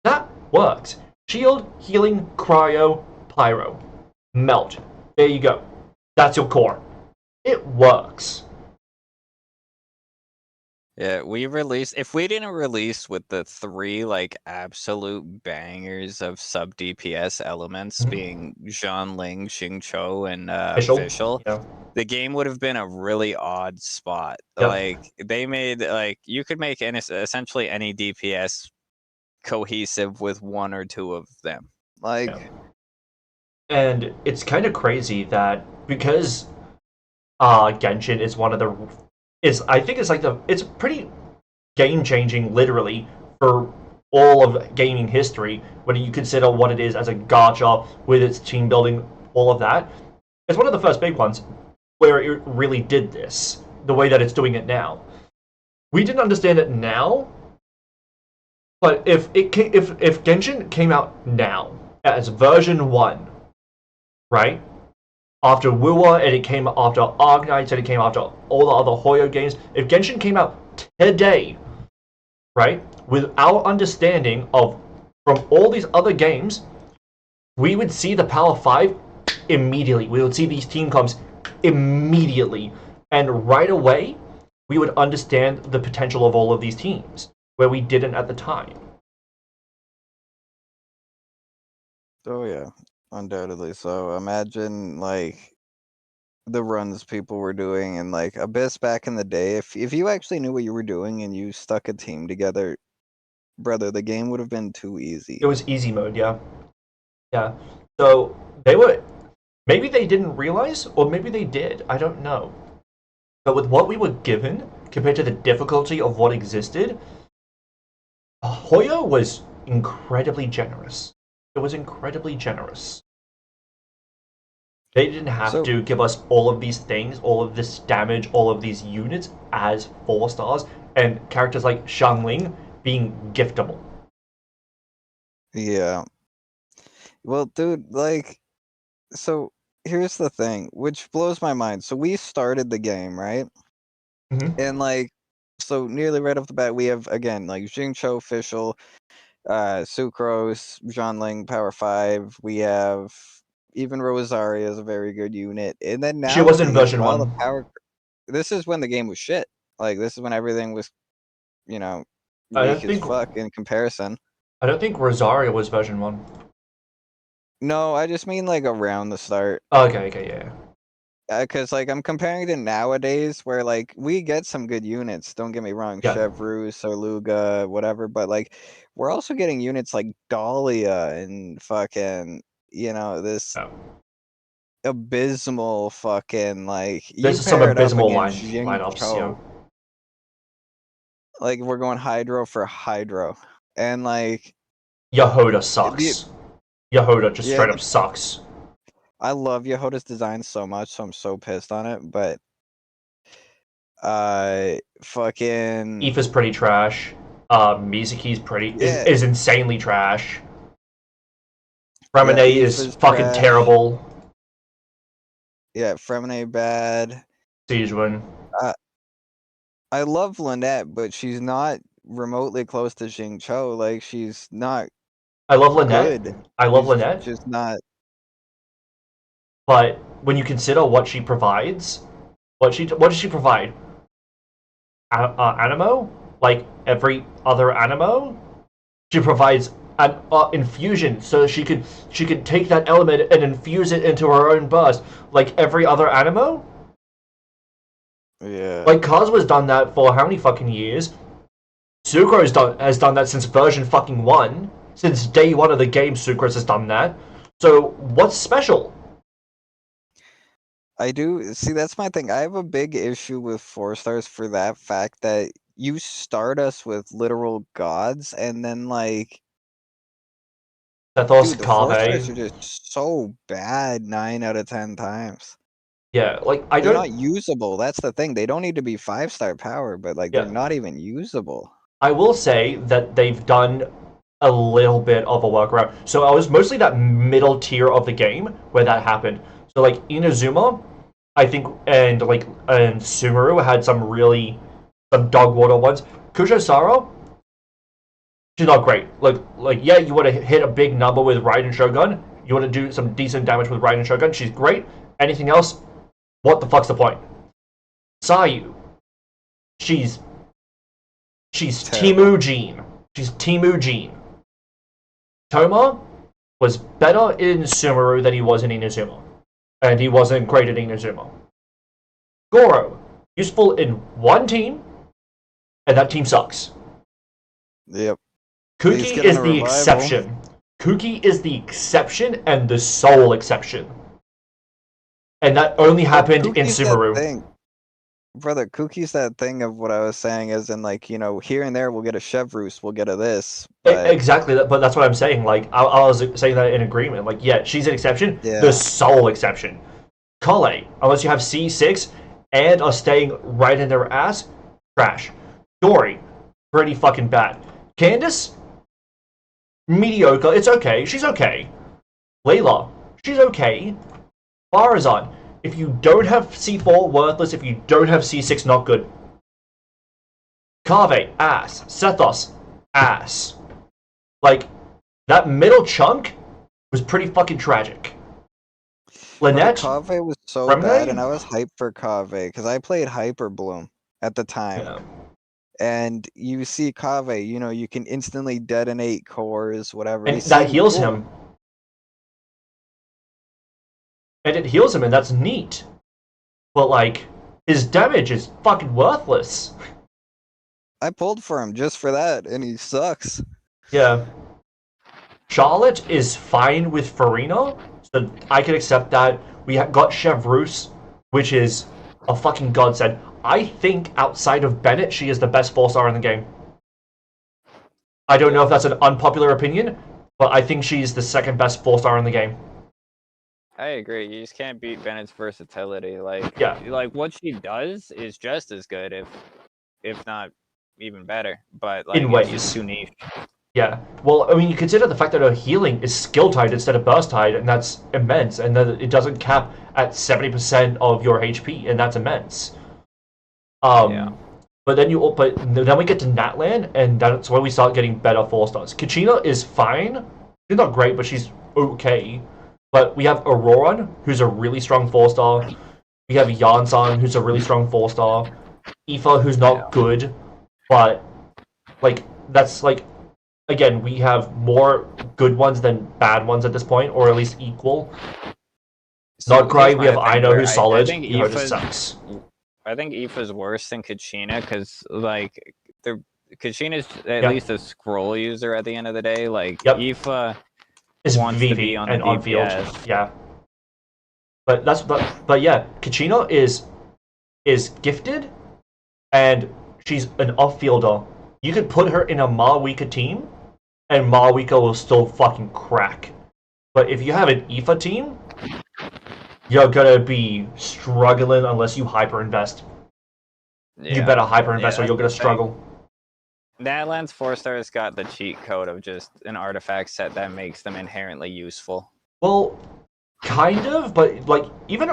S2: That works. Shield, healing, cryo, pyro. Melt. There you go. That's your core. It works.
S4: Yeah, we released. If we didn't release with the 3 like absolute bangers of sub DPS elements being Zhanling, Xingqiu, and Fischl,
S2: Yeah.
S4: the game would have been a really odd spot.
S2: Yep.
S4: Like they made like you could make essentially any DPS cohesive with 1 or 2 of them. Like,
S2: Yeah. And it's kind of crazy that because Genshin is one of the I think it's like it's pretty game changing literally for all of gaming history when you consider what it is as a gacha with its team building, all of that. It's one of the first big ones where it really did this the way that it's doing it now. We didn't understand it now, but if Genshin came out now as version 1, right? After Wuwa, and it came after Arknights, and it came after all the other Hoyo games. If Genshin came out today, right, with our understanding of from all these other games, we would see the Power 5 immediately. We would see these team comps immediately. And right away, we would understand the potential of all of these teams, where we didn't at the time.
S7: Oh yeah, undoubtedly. So imagine like the runs people were doing and like Abyss back in the day. If you actually knew what you were doing and you stuck a team together, brother, the game would have been too easy.
S2: It was easy mode, yeah. Yeah. So they were maybe they didn't realize, or maybe they did. I don't know. But with what we were given compared to the difficulty of what existed, Hoyo was incredibly generous. It was incredibly generous. They didn't have to give us all of these things, all of this damage, all of these units as 4 stars, and characters like Xiangling being giftable.
S7: Yeah. Well, dude, like, so here's the thing, which blows my mind. So we started the game, right?
S2: Mhm.
S7: And like, so nearly right off the bat, we have again like Xingqiu, Fischl, Sucrose, Zhanling, Power 5. We have even Rosaria is a very good unit, and then now
S2: She was in version 1.
S7: This is when the game was shit. Like this is when everything was, you know,
S2: I don't
S7: weak as
S2: think
S7: fuck in comparison.
S2: I don't think Rosaria was version 1.
S7: No, I just mean like around the start.
S2: Okay, yeah.
S7: Because like I'm comparing to nowadays, where like we get some good units. Don't get me wrong,
S2: Yeah.
S7: Chevreuse, Sarluga, whatever. But like we're also getting units like Dahlia and fucking this
S2: No.
S7: abysmal fucking like
S2: This
S7: you
S2: is some
S7: pair it up
S2: abysmal
S7: against
S2: lineups,
S7: Xingqiu, like we're going Hydro for Hydro, and like
S2: Yehoda sucks. Yehoda just straight up sucks.
S7: I love Yehoda's design so much, so I'm so pissed on it, but fucking
S2: Aoife's pretty trash. Mizuki's is insanely trash. Fremine is fucking
S7: trash.
S2: terrible.
S7: Yeah, Fremine bad.
S2: Sijuan.
S7: I love Lynette, but she's not remotely close to Xingqiu. Like she's not.
S2: I love Lynette.
S7: Good.
S2: I love
S7: She's
S2: Lynette.
S7: Just not.
S2: But when you consider what she provides, what does she provide? Animo? Like every other Animo? She provides an infusion, so she could take that element and infuse it into her own burst, like every other animo.
S7: Yeah.
S2: Like Kazuha's done that for how many fucking years? Sucrose has done that since version fucking 1. Since day 1 of the game, Sucrose has done that. So what's special?
S7: I do see that's my thing. I have a big issue with 4 stars for that fact that you start us with literal gods and then like
S2: Pathos
S7: dude, the 4 stars are
S2: Kave.
S7: just so bad 9 out of 10 times.
S2: Yeah, like I
S7: They're
S2: don't.
S7: not usable. That's the thing. They don't need to be 5-star power, but like they're
S2: Yeah,
S7: not even usable.
S2: I will say that they've done a little bit of a workaround. So I was mostly that middle tier of the game where that happened. So like Inazuma, I think, and Sumeru had some dog water ones. Kushosaro, she's not great. Like yeah, you want to hit a big number with Raiden Shogun. You want to do some decent damage with Raiden Shogun. She's great. Anything else? What the fuck's the point? Sayu, she's
S7: Terrible.
S2: Temujin. She's Temujin. Toma was better in Sumeru than he was in Inazuma. And he wasn't great at Inazuma. Goro, useful in one team, and that team sucks.
S7: Yep. He's
S2: Kuki
S7: getting
S2: is
S7: a
S2: the
S7: revival.
S2: exception. Kuki is the exception and the sole exception. And that only happened in
S7: Kuki's that
S2: Sumeru.
S7: thing. Brother, Kuki's that thing of what I was saying is in like, here and there we'll get a Chevroose, we'll get a this, but
S2: Exactly, but that's what I'm saying. Like, I was saying that in agreement. Like, yeah, she's an exception,
S7: yeah.
S2: the sole exception. Kale, unless you have C6 and are staying right in their ass, trash. Dory, pretty fucking bad. Candace, mediocre. It's okay. She's okay. Layla, she's okay. Barazan, if you don't have C4, worthless. If you don't have C6, not good. Kave, ass. Sethos, ass. Like, that middle chunk was pretty fucking tragic. Lynette,
S7: Kave was so
S2: Remde?
S7: bad, and I was hyped for Kave because I played Hyper Bloom at the time.
S2: yeah.
S7: And you see Kave, you can instantly detonate cores, whatever.
S2: And
S7: It
S2: that
S7: seemed
S2: heals
S7: cool.
S2: him. And it heals him, and that's neat. But, like, his damage is fucking worthless.
S7: I pulled for him just for that, and he sucks.
S2: Yeah. Charlotte is fine with Farina, so I can accept that. We got Chevrouse, which is a fucking godsend. I think outside of Bennett, she is the best 4-star in the game. I don't know if that's an unpopular opinion, but I think she's the second best 4-star in the game.
S4: I agree. You just can't beat Bennett's versatility. Like,
S2: Yeah.
S4: like what she does is just as good, if not even better. But like,
S2: In
S4: it's
S2: ways.
S4: just too niche.
S2: Yeah. Well, I mean, you consider the fact that her healing is skill-tied instead of burst-tied, and that's immense. And then it doesn't cap at 70% of your HP, and that's immense.
S4: Yeah.
S2: But then then we get to Natlan, and that's where we start getting better 4-stars. Kachina is fine. She's not great, but she's okay. But we have Auroran, who's a really strong 4-star. We have Yansan, who's a really strong 4-star. Aoife, who's not good, but like that's like again, we have more good ones than bad ones at this point, or at least equal.
S4: So
S2: Not great.
S4: here's
S2: We have
S4: my thing,
S2: Aino,
S4: where
S2: who's
S4: I
S2: solid.
S4: think
S2: Aoife just
S4: Aoife's-
S2: sucks.
S4: I think Aoife's worse than Kachina because like Kachina's at
S2: Yeah.
S4: least a scroll user at the end of the day. Like
S2: Yep.
S4: Aoife
S2: Is
S4: wants to
S2: VV
S4: be on the
S2: and on field.
S4: DPS.
S2: Yeah. But yeah, Kachina is gifted, and she's an off-fielder. You could put her in a Marwika team, and Marwika will still fucking crack. But if you have an Aoife team, you're gonna be struggling unless you hyper-invest. You
S4: Yeah.
S2: better hyper-invest or
S4: Yeah,
S2: you're gonna
S4: that's the thing.
S2: struggle.
S4: Natlan's 4-star's got the cheat code of just an artifact set that makes them inherently useful.
S2: Well, kind of, but like even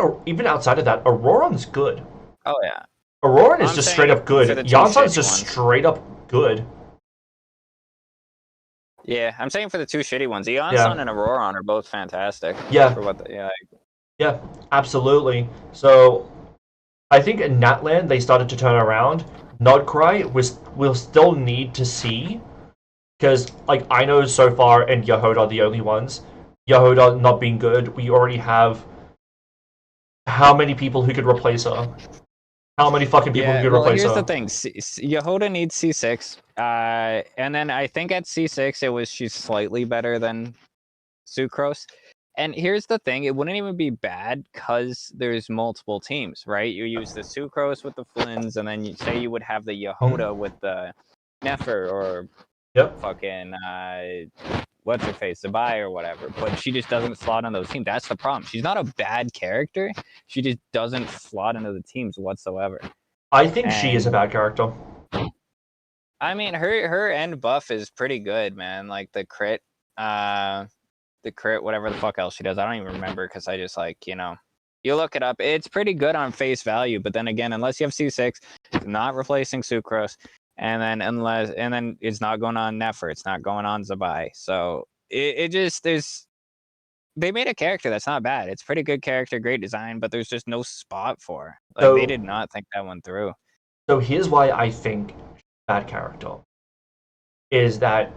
S2: outside of that, Auroran's good.
S4: Oh yeah.
S2: Auroran is
S4: I'm
S2: just
S4: saying
S2: straight up good.
S4: for the two
S2: Yansan's
S4: shitty
S2: just
S4: ones.
S2: straight up good.
S4: Yeah, I'm saying for the two shitty ones, Eonson and Auroran are both fantastic.
S2: Yeah.
S4: For what
S2: Yeah, absolutely. So, I think in Natland they started to turn around. Nodcry will still need to see Because, like, I know so far and Yahoda are the only ones. Yahoda not being good, we already have how many people who could replace her? How many fucking people who
S4: Yeah,
S2: could
S4: well,
S2: replace
S4: here's
S2: her?
S4: the thing. Yehoda needs C6. And then I think at C6, she's slightly better than Sucrose. And here's the thing, it wouldn't even be bad because there's multiple teams, right? You use the Sucrose with the Flins, and then you say you would have the Yehoda with the Nefer or
S2: Yep.
S4: fucking what's her face, Zibai or whatever. But she just doesn't slot on those teams. That's the problem. She's not a bad character. She just doesn't slot into the teams whatsoever.
S2: I think she is a
S4: And
S2: bad character.
S4: I mean, her end buff is pretty good, man. Like the crit, whatever the fuck else she does. I don't even remember because I just like, you look it up. It's pretty good on face value, but then again, unless you have C6, it's not replacing Sucrose, and then it's not going on Nefer, it's not going on Zibai. So it just they made a character that's not bad. It's pretty good character, great design, but there's just no spot for her. Like
S2: So-
S4: they did not think that one through.
S2: So here's why I think bad character is that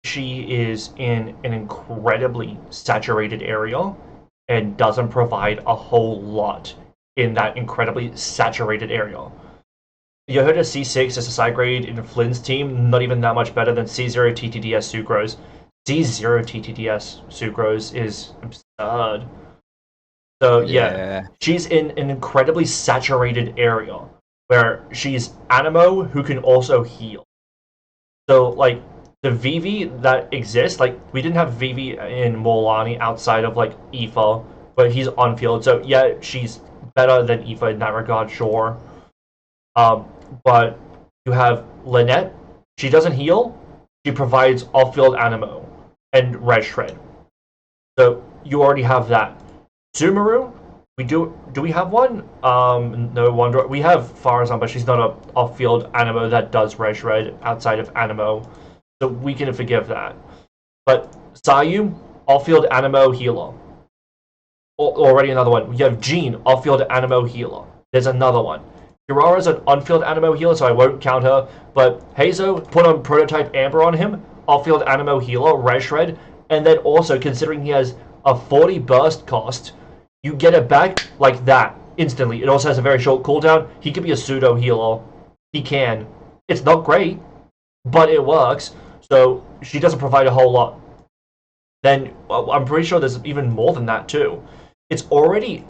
S2: she is in an incredibly saturated area and doesn't provide a whole lot in that incredibly saturated area. Yehoda C6 is a side grade in Flynn's team, not even that much better than C0 TTDS Sucrose. C0 TTDS Sucrose is absurd. So yeah, she's in an incredibly saturated area where she's Animo who can also heal. So like the Vivi that exists, like we didn't have Vivi in Molani outside of like Aoife, but he's on field. So yeah, she's better than Aoife in that regard, sure. But you have Lynette. She doesn't heal. She provides off-field Animo and Red Shred. So you already have that. Sumeru, do we have one? No wonder. We have Farazan, but she's not a off-field Animo that does Red Shred outside of Animo. So we can forgive that. But Sayu, off-field Animo healer. Already another one. We have Jean, off-field Animo healer. There's another one. Urara's an on-field Animo healer, so I won't count her. But Hazo, put on Prototype Amber on him, off-field Animo healer, Red Shred. And then also, considering he has a 40 burst cost, you get it back like that, instantly. It also has a very short cooldown. He could be a pseudo healer. He can. It's not great, but it works. So she doesn't provide a whole lot. Then I'm pretty sure there's even more than that too. It's already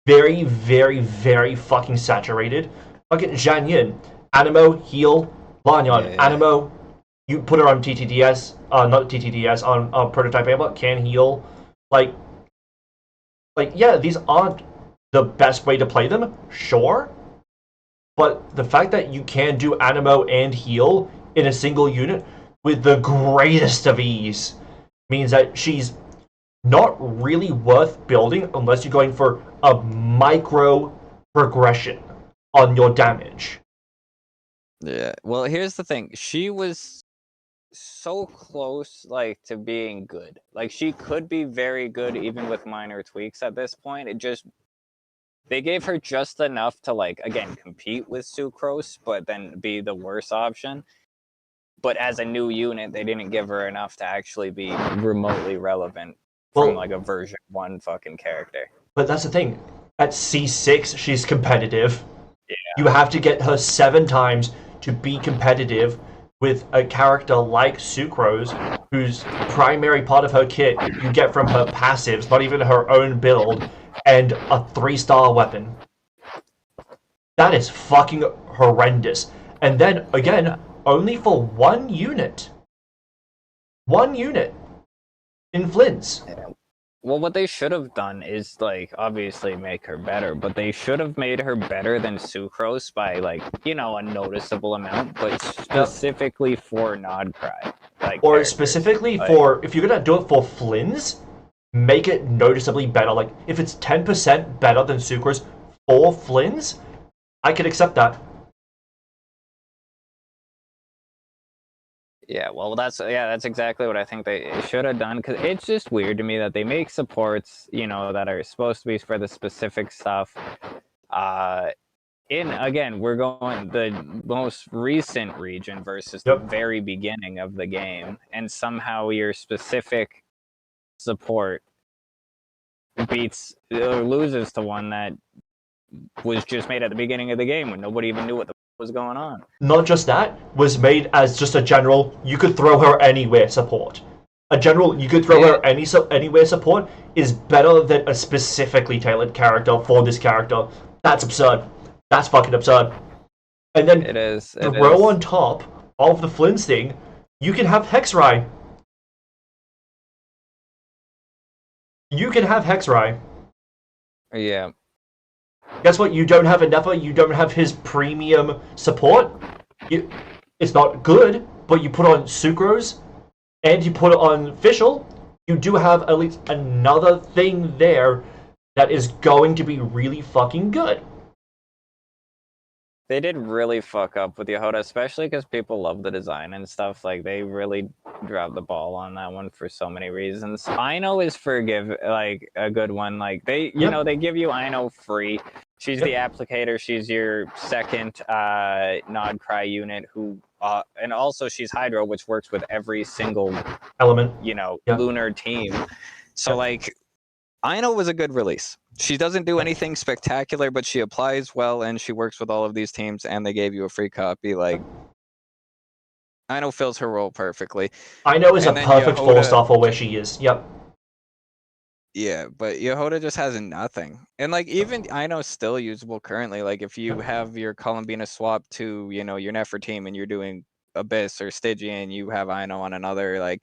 S2: very, very, very fucking saturated. Fucking Zhang Yin, Animo, heal, Lanyan, Animo, you put her on TTDS, not TTDS, on Prototype Amber, can heal. Like, yeah, these aren't the best way to play them, sure. But the fact that you can do Animo and heal in a single unit with the greatest of ease means that she's not really worth building unless you're going for a micro progression on your damage.
S4: Yeah, well, here's the thing. She was so close, like, to being good. Like, she could be very good even with minor tweaks at this point. They gave her just enough to, like, again, compete with Sucrose, but then be the worse option. But as a new unit, they didn't give her enough to actually be remotely relevant from, like, a version 1 fucking character.
S2: But that's the thing. At C6, she's competitive.
S4: Yeah.
S2: You have to get her 7 times to be competitive with a character like Sucrose, whose primary part of her kit you get from her passives, not even her own build, and a 3-star weapon. That is fucking horrendous. And then, again, only for 1 unit. 1 unit. In Flynn's.
S4: Well, what they should have done is, like, obviously make her better, but they should have made her better than Sucrose by, like, a noticeable amount, but specifically for Nodcry. Like,
S2: or
S4: characters.
S2: specifically for, if you're gonna do it for Flynn's, make it noticeably better. Like, if it's 10% better than Sucrose for Flynn's, I could accept that.
S4: Yeah, well, that's exactly what I think they should have done, because it's just weird to me that they make supports, that are supposed to be for the specific stuff, again, we're going the most recent region versus the very beginning of the game, and somehow your specific support beats or loses to one that was just made at the beginning of the game when nobody even knew what was going on.
S2: Not just that, was made as just a general, you could throw her anywhere support. A general, you could throw her anywhere support is better than a specifically tailored character for this character. That's absurd. That's fucking absurd. And then throw on top of the Flynn's thing, you can have Hexrai. You can have Hexrai.
S4: Yeah.
S2: Guess what? You don't have Anefa, you don't have his premium support. It's not good, but you put on Sucrose, and you put it on Fischl, you do have at least another thing there that is going to be really fucking good.
S4: They did really fuck up with Yehoda, especially because people love the design and stuff. Like, they really dropped the ball on that one for so many reasons. Ino is like a good one. Like, they, you know, they give you Ino free. She's the applicator. She's your second Nod Cry unit who, and also she's Hydro, which works with every single
S2: element,
S4: you know, lunar team. So like, Ino was a good release. She doesn't do anything spectacular, but she applies well and she works with all of these teams, and they gave you a free copy. Like, Ino fills her role perfectly.
S2: Ino is a perfect four-star for where she is. Yep.
S4: Yeah, but Yehoda just has nothing. And like, even Ino's still usable currently. Like, if you have your Columbina swap to, you know, your Nefer team and you're doing Abyss or Stygian and you have Ino on another, like,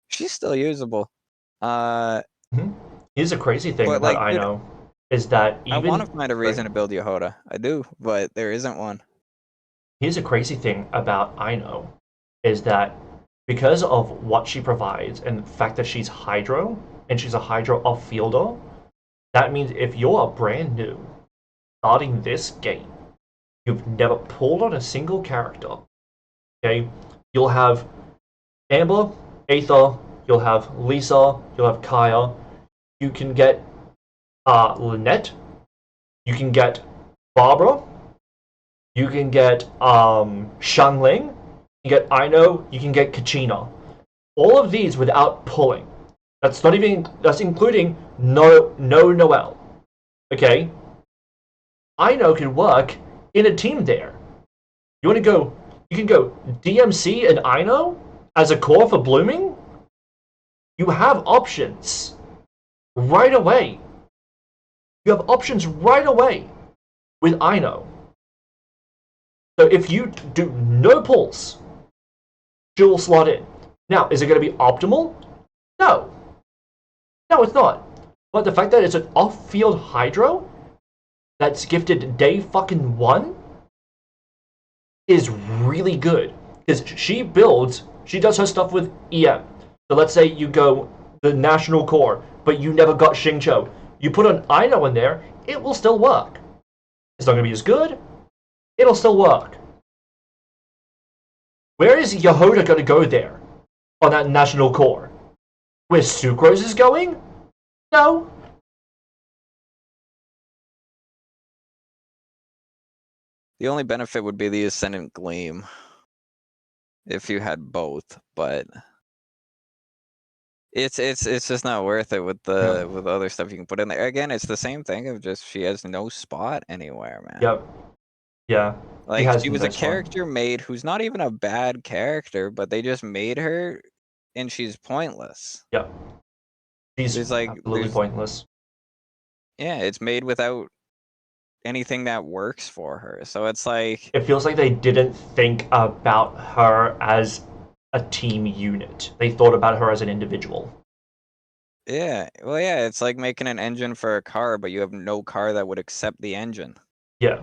S4: she's still usable.
S2: Here's a crazy thing about Ino is that even... I
S4: want to find a reason to build Yehoda. I do, but there isn't one.
S2: Here's a crazy thing about Ino is that because of what she provides and the fact that she's Hydro, and she's a Hydro off-fielder, that means if you're brand new, starting this game, you've never pulled on a single character, okay? You'll have Amber, Aether, you'll have Lisa, you'll have Kaya, you can get Lynette, you can get Barbara, you can get Xiangling, you can get Ino, you can get Kachina. All of these without pulling. That's not even, that's including no Noelle. Okay? Ino can work in a team there. You want to go, you can go DMC and Ino as a core for blooming? You have options right away. You have options right away with Ino. So if you do no pulls, she'll slot in. Now, is it going to be optimal? No. No, it's not. But the fact that it's an off-field Hydro that's gifted day fucking 1 is really good. Because she does her stuff with EM. So let's say you go the National Core, but you never got Xingqiu. You put an Ino in there, it will still work. It's not going to be as good. It'll still work. Where is Yehoda going to go there on that National Core? Where Sucrose is going? No.
S4: The only benefit would be the Ascendant Gleam if you had both, but it's just not worth it with the with other stuff you can put in there. Again, it's the same thing of just she has no spot anywhere, man.
S2: Yep. Yeah.
S4: Like, she was a character made who's not even a bad character, but they just made her and she's pointless.
S2: Yep. She's like absolutely pointless.
S4: Yeah, it's made without anything that works for her. So it's like,
S2: it feels like they didn't think about her as a team unit. They thought about her as an individual.
S4: Yeah. Well, yeah, it's like making an engine for a car, but you have no car that would accept the engine.
S2: Yeah.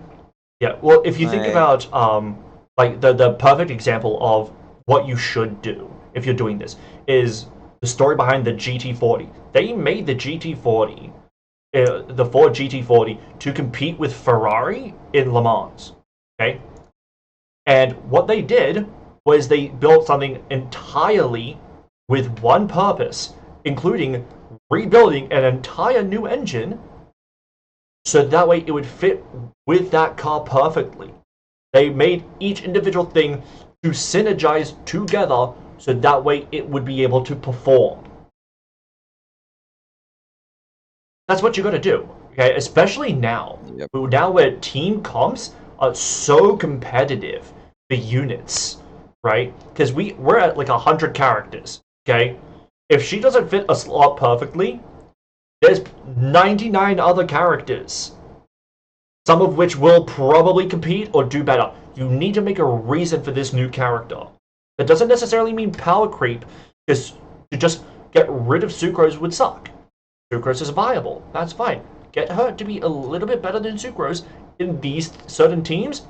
S2: Yeah. Well, if you think about like the perfect example of what you should do if you're doing this is the story behind the GT40. They made the GT40, the Ford GT40, to compete with Ferrari in Le Mans. Okay? And what they did was they built something entirely with one purpose, including rebuilding an entire new engine so that way it would fit with that car perfectly. They made each individual thing to synergize together so that way it would be able to perform. That's what you got to do, okay? Especially now.
S7: Yep.
S2: Now where team comps are so competitive for units, right? Because we're at like 100 characters, okay? If she doesn't fit a slot perfectly, there's 99 other characters, some of which will probably compete or do better. You need to make a reason for this new character. That doesn't necessarily mean power creep, because to just get rid of Sucrose would suck. Sucrose is viable, that's fine. Get her to be a little bit better than Sucrose in these certain teams,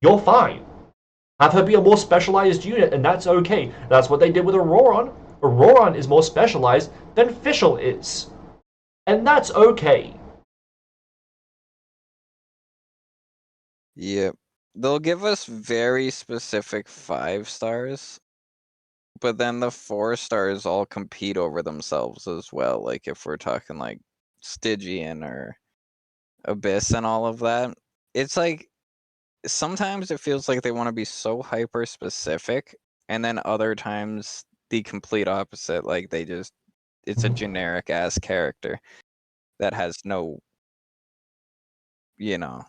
S2: you're fine. Have her be a more specialized unit, and that's okay. That's what they did with Auroron. Auroron is more specialized than Fischl is. And that's okay.
S7: Yep. They'll give us very specific 5 stars, but then the 4 stars all compete over themselves as well. Like if we're talking like Stygian or Abyss and all of that, it's like sometimes it feels like they want to be so hyper specific, and then other times the complete opposite. Like it's a generic ass character that has no,
S2: Yeah.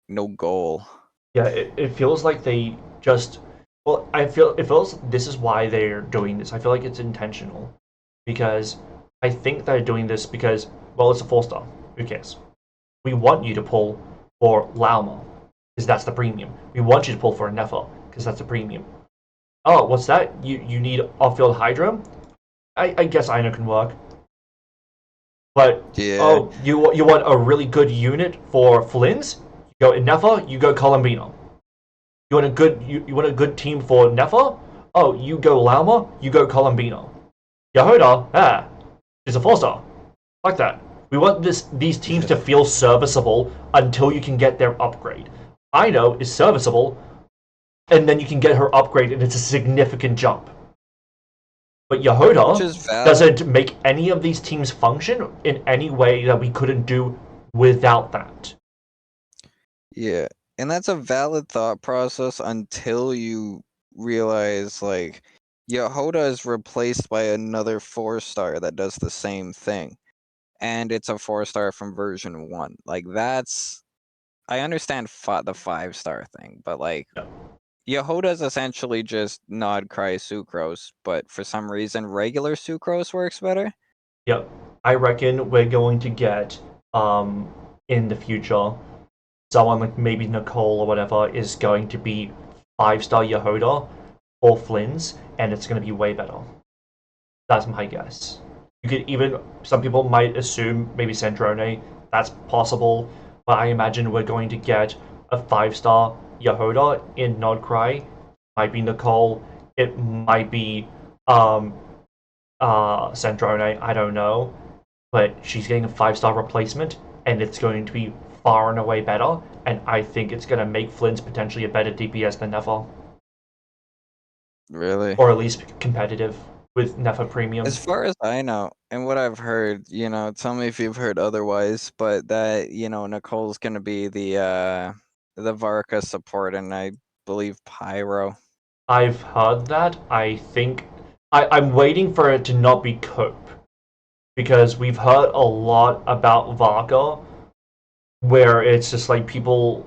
S7: no goal.
S2: Yeah, it feels like they just. Well, it feels this is why they're doing this. I feel like it's intentional, because I think they're doing this because, well, it's a 4-star. Who cares? We want you to pull for Lauma, because that's the premium. We want you to pull for a Nefa, because that's the premium. Oh, what's that? You need off-field Hydra? I guess Ino can work. But
S7: Yeah.
S2: oh, you want a really good unit for Flynn's? You go Nefa, you go Columbino. You want a good team for Nefa? Oh, you go Lauma, you go Columbino. Yahoda, is a 4-star. Like that. We want these teams to feel serviceable until you can get their upgrade. Ino is serviceable, and then you can get her upgrade, and it's a significant jump. But Yahoda doesn't make any of these teams function in any way that we couldn't do without that.
S7: Yeah, and that's a valid thought process until you realize, like, Yahoda is replaced by another 4-star that does the same thing. And it's a 4-star from version 1. Like, that's... I understand the 5-star thing, but, like...
S2: Yeah.
S7: Yahoda is essentially just Nod Cry Sucrose, but for some reason regular Sucrose works better.
S2: Yep. I reckon we're going to get, in the future, someone like maybe Nicole or whatever is going to be 5-star Yahoda or Flynn's, and it's going to be way better. That's my guess. You could even, some people might assume maybe Sandrone, that's possible, but I imagine we're going to get a 5-star Yahoda in Nod Cry. Might be Nicole, it might be Sandrone, I don't know, but she's getting a 5-star replacement, and it's going to be far and away better, and I think it's going to make Flynn's potentially a better DPS than Nefa.
S7: Really?
S2: Or at least competitive with Nefa Premium.
S7: As far as I know, and what I've heard, tell me if you've heard otherwise, but that, Nicole's gonna be the Varka support, and I believe Pyro.
S2: I've heard that. I think I'm waiting for it to not be Cope, because we've heard a lot about Varka where it's just like people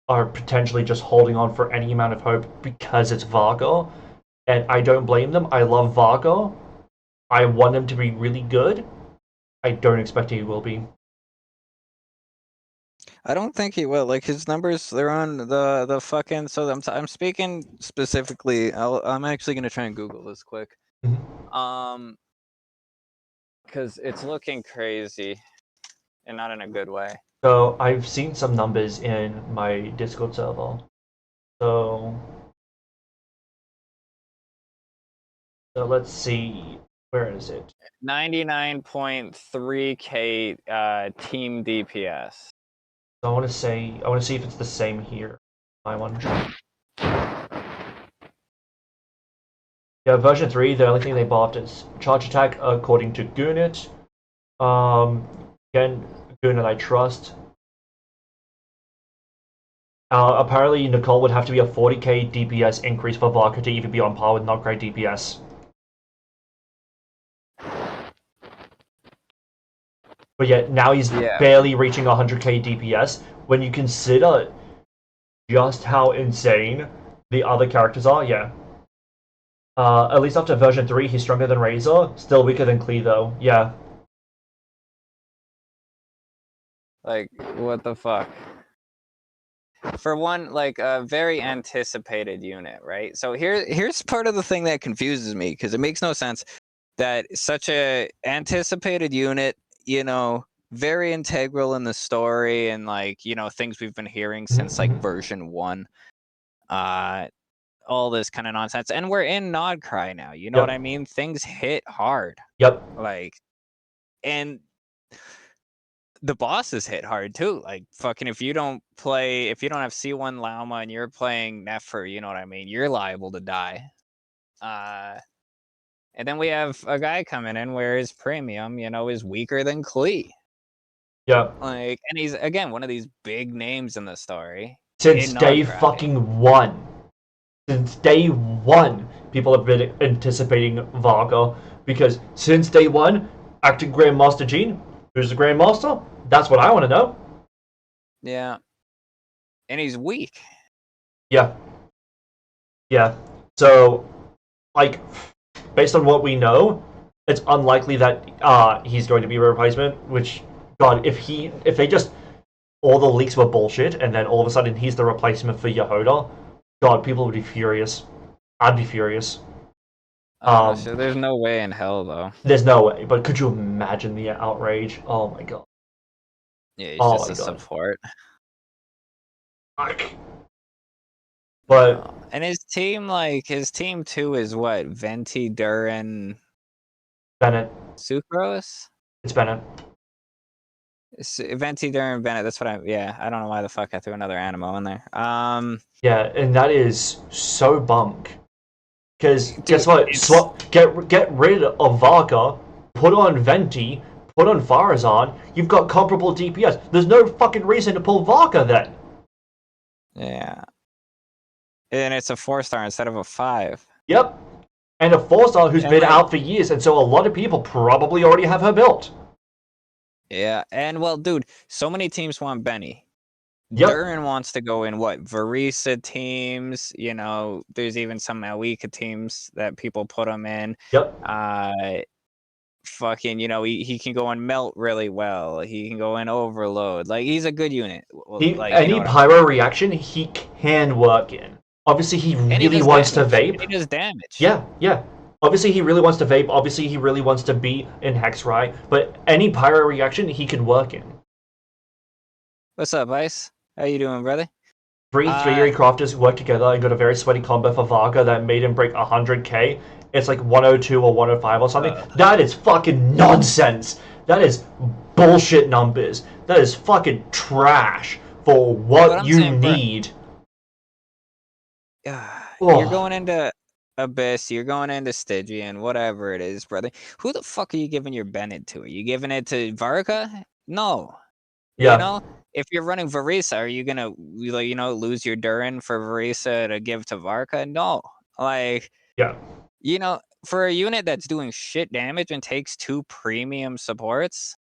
S2: are potentially just holding on for any amount of hope because it's Varka, and I don't blame them. I love Varka. I want him to be really good. I don't expect he will be.
S7: I don't think he will. Like, his numbers, they're on the fucking. So I'm speaking specifically. I'm actually gonna try and Google this quick. Because it's looking crazy, and not in a good way.
S2: So I've seen some numbers in my Discord server. So let's see. Where is it?
S7: 99.3k team DPS.
S2: So I want to see if it's the same here. My one. Yeah, version 3, the only thing they buffed is charge attack according to Goonit. again, Goon that I trust. Apparently, Nicole would have to be a 40k DPS increase for Varka to even be on par with not great DPS. But yet, now he's barely reaching 100k DPS. When you consider just how insane the other characters are, yeah. At least after version 3, he's stronger than Razor. Still weaker than Klee, though. Yeah.
S4: Like, what the fuck? For one, like a very anticipated unit, right? So here's part of the thing that confuses me, because it makes no sense that such a anticipated unit, you know, very integral in the story and like, you know, things we've been hearing since like version 1, all this kind of nonsense, and we're in Nodcry now, you know what I mean? Things hit hard.
S2: Yep.
S4: Like, and the bosses hit hard too. Like, fucking, if you don't have C1 Lauma and you're playing Nefer, you know what I mean? You're liable to die. And then we have a guy coming in where his premium, you know, is weaker than Klee.
S2: Yeah.
S4: Like, and he's, again, one of these big names in the story.
S2: Since day fucking 1. Since day 1, people have been anticipating Varka. Because since day 1, acting Grandmaster Gene, who's the Grandmaster? That's what I want to know.
S4: Yeah. And he's weak.
S2: Yeah. Yeah. So, like, based on what we know, it's unlikely that he's going to be a replacement, which, God, if they just, all the leaks were bullshit, and then all of a sudden he's the replacement for Yehoda, God, people would be furious. I'd be furious.
S4: So there's no way in hell, though.
S2: There's no way, but could you imagine the outrage? Oh my God.
S4: Yeah, he's just a support.
S2: But
S4: and his team too is what? Venti, Durin,
S2: Bennett,
S4: Sucrose?
S2: It's Bennett.
S4: Venti, Durin, Bennett. That's what I don't know why the fuck I threw another Animo in there.
S2: Yeah, and that is so bunk. Because guess what? Get rid of Varka, put on Venti, put on Farazan. You've got comparable DPS. There's no fucking reason to pull Varka then.
S4: Yeah. And it's a 4-star instead of a 5.
S2: Yep. And a 4-star who's been out for years, and so a lot of people probably already have her built.
S4: Yeah, and well, dude, so many teams want Benny.
S2: Yep.
S4: Durin wants to go in what? Verisa teams, you know, there's even some Malika teams that people put him in.
S2: Yep.
S4: Fucking, you know, he can go in Melt really well. He can go in Overload. Like, he's a good unit.
S2: Any pyro reaction he can work in. Obviously, he really wants to vape.
S4: He does damage.
S2: Yeah, yeah. Obviously, he really wants to vape. Obviously, he really wants to be in Hexcry. But any pyro reaction he can work in.
S4: What's up, Ice? How you doing, brother?
S2: Three-year crafters worked together and got a very sweaty combo for Varka that made him break 100k. It's like 102 or 105 or something. That is fucking nonsense. That is bullshit numbers. That is fucking trash for what you need.
S4: You're going into Abyss, you're going into Stygian, whatever it is, brother. Who the fuck are you giving your Bennett to? Are you giving it to Varka? No.
S2: Yeah.
S4: You know? If you're running Verisa, are you gonna, you know, lose your Durin for Verisa to give to Varka? No. Like,
S2: yeah.
S4: You know, for a unit that's doing shit damage and takes 2 premium supports.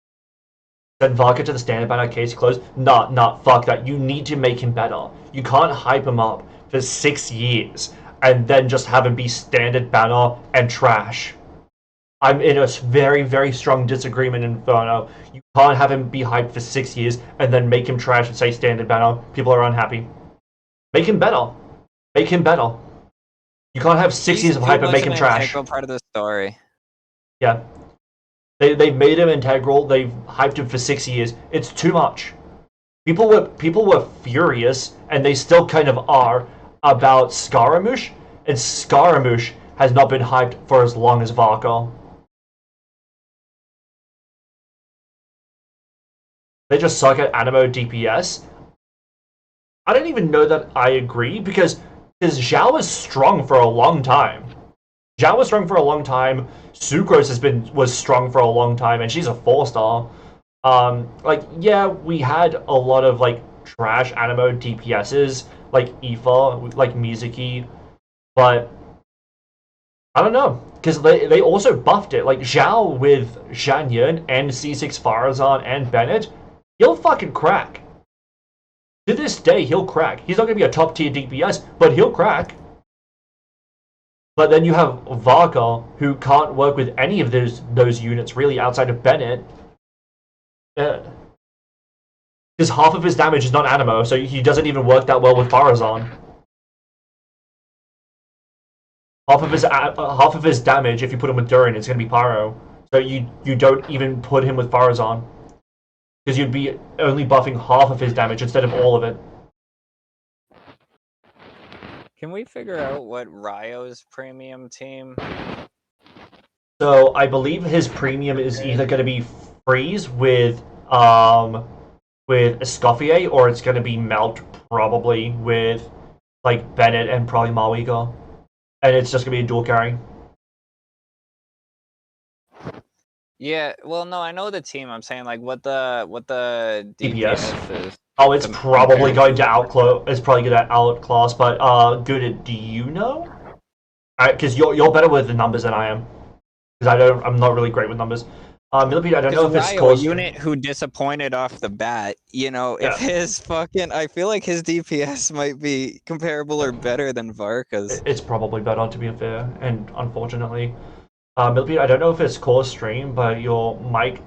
S2: Send Varka to the standard banner, case closed. Nah, fuck that. You need to make him better. You can't hype him up for 6 years and then just have him be standard banner and trash. I'm in a very, very strong disagreement, Inferno. You can't have him be hyped for 6 years and then make him trash and say standard banner. People are unhappy. Make him better. Make him better. You can't have 6 years of hype and make him trash.
S4: Integral part of the story.
S2: Yeah. They've made him integral. They've hyped him for 6 years. It's too much. People were furious, and they still kind of are, about Scaramouche, and Scaramouche has not been hyped for as long as Varka. They just suck at Animo DPS. I don't even know that I agree, because Zhao was strong for a long time. Zhao was strong for a long time. Sucrose was strong for a long time, and she's a 4-star. Like, yeah, we had a lot of like trash animo DPSs like Aoife, like Mizuki, but I don't know, because they also buffed it. Like Zhao with Shan Yun and C6 Farazan and Bennett, he'll fucking crack. To this day, he'll crack. He's not going to be a top tier DPS, but he'll crack. But then you have Varka, who can't work with any of those units really outside of Bennett. Because half of his damage is not animo, so he doesn't even work that well with Farazan. Half of his damage, if you put him with Durin, is going to be Pyro. So you don't even put him with Farazan. Because you'd be only buffing half of his damage instead of all of it.
S4: Can we figure out what Ryo's premium team?
S2: So I believe his premium is either going to be Freeze with Escoffier, or it's going to be Melt probably with like Bennett and probably Malika. And it's just going to be a dual carry.
S4: Yeah, well, no, I know the team. I'm saying like what the DPS is.
S2: Oh, it's probably going to outclass. But Good, do you know? Because you're better with the numbers than I am. Because I'm not really great with numbers. Millipede, I don't know if it's
S4: a unit who disappointed off the bat. You know, if his fucking, I feel like his DPS might be comparable or better than Varka's.
S2: It's probably better, to be fair, and unfortunately. Millipede, I don't know if it's core stream, but your mic,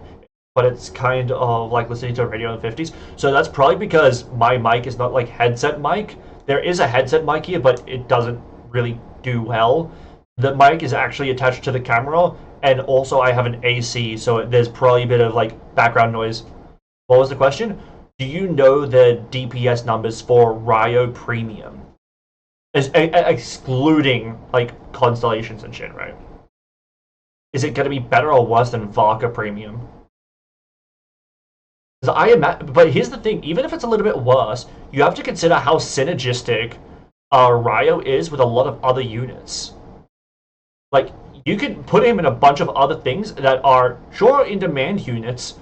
S2: but it's kind of like listening to a radio in the 50s. So that's probably because my mic is not like headset mic. There is a headset mic here, but it doesn't really do well. The mic is actually attached to the camera, and also I have an AC, so there's probably a bit of like background noise. What was the question? Do you know the DPS numbers for Ryo Premium? Excluding like constellations and shit, right? Is it going to be better or worse than Varka Premium? But here's the thing, even if it's a little bit worse, you have to consider how synergistic Ryo is with a lot of other units. Like, you could put him in a bunch of other things that are, sure, in-demand units,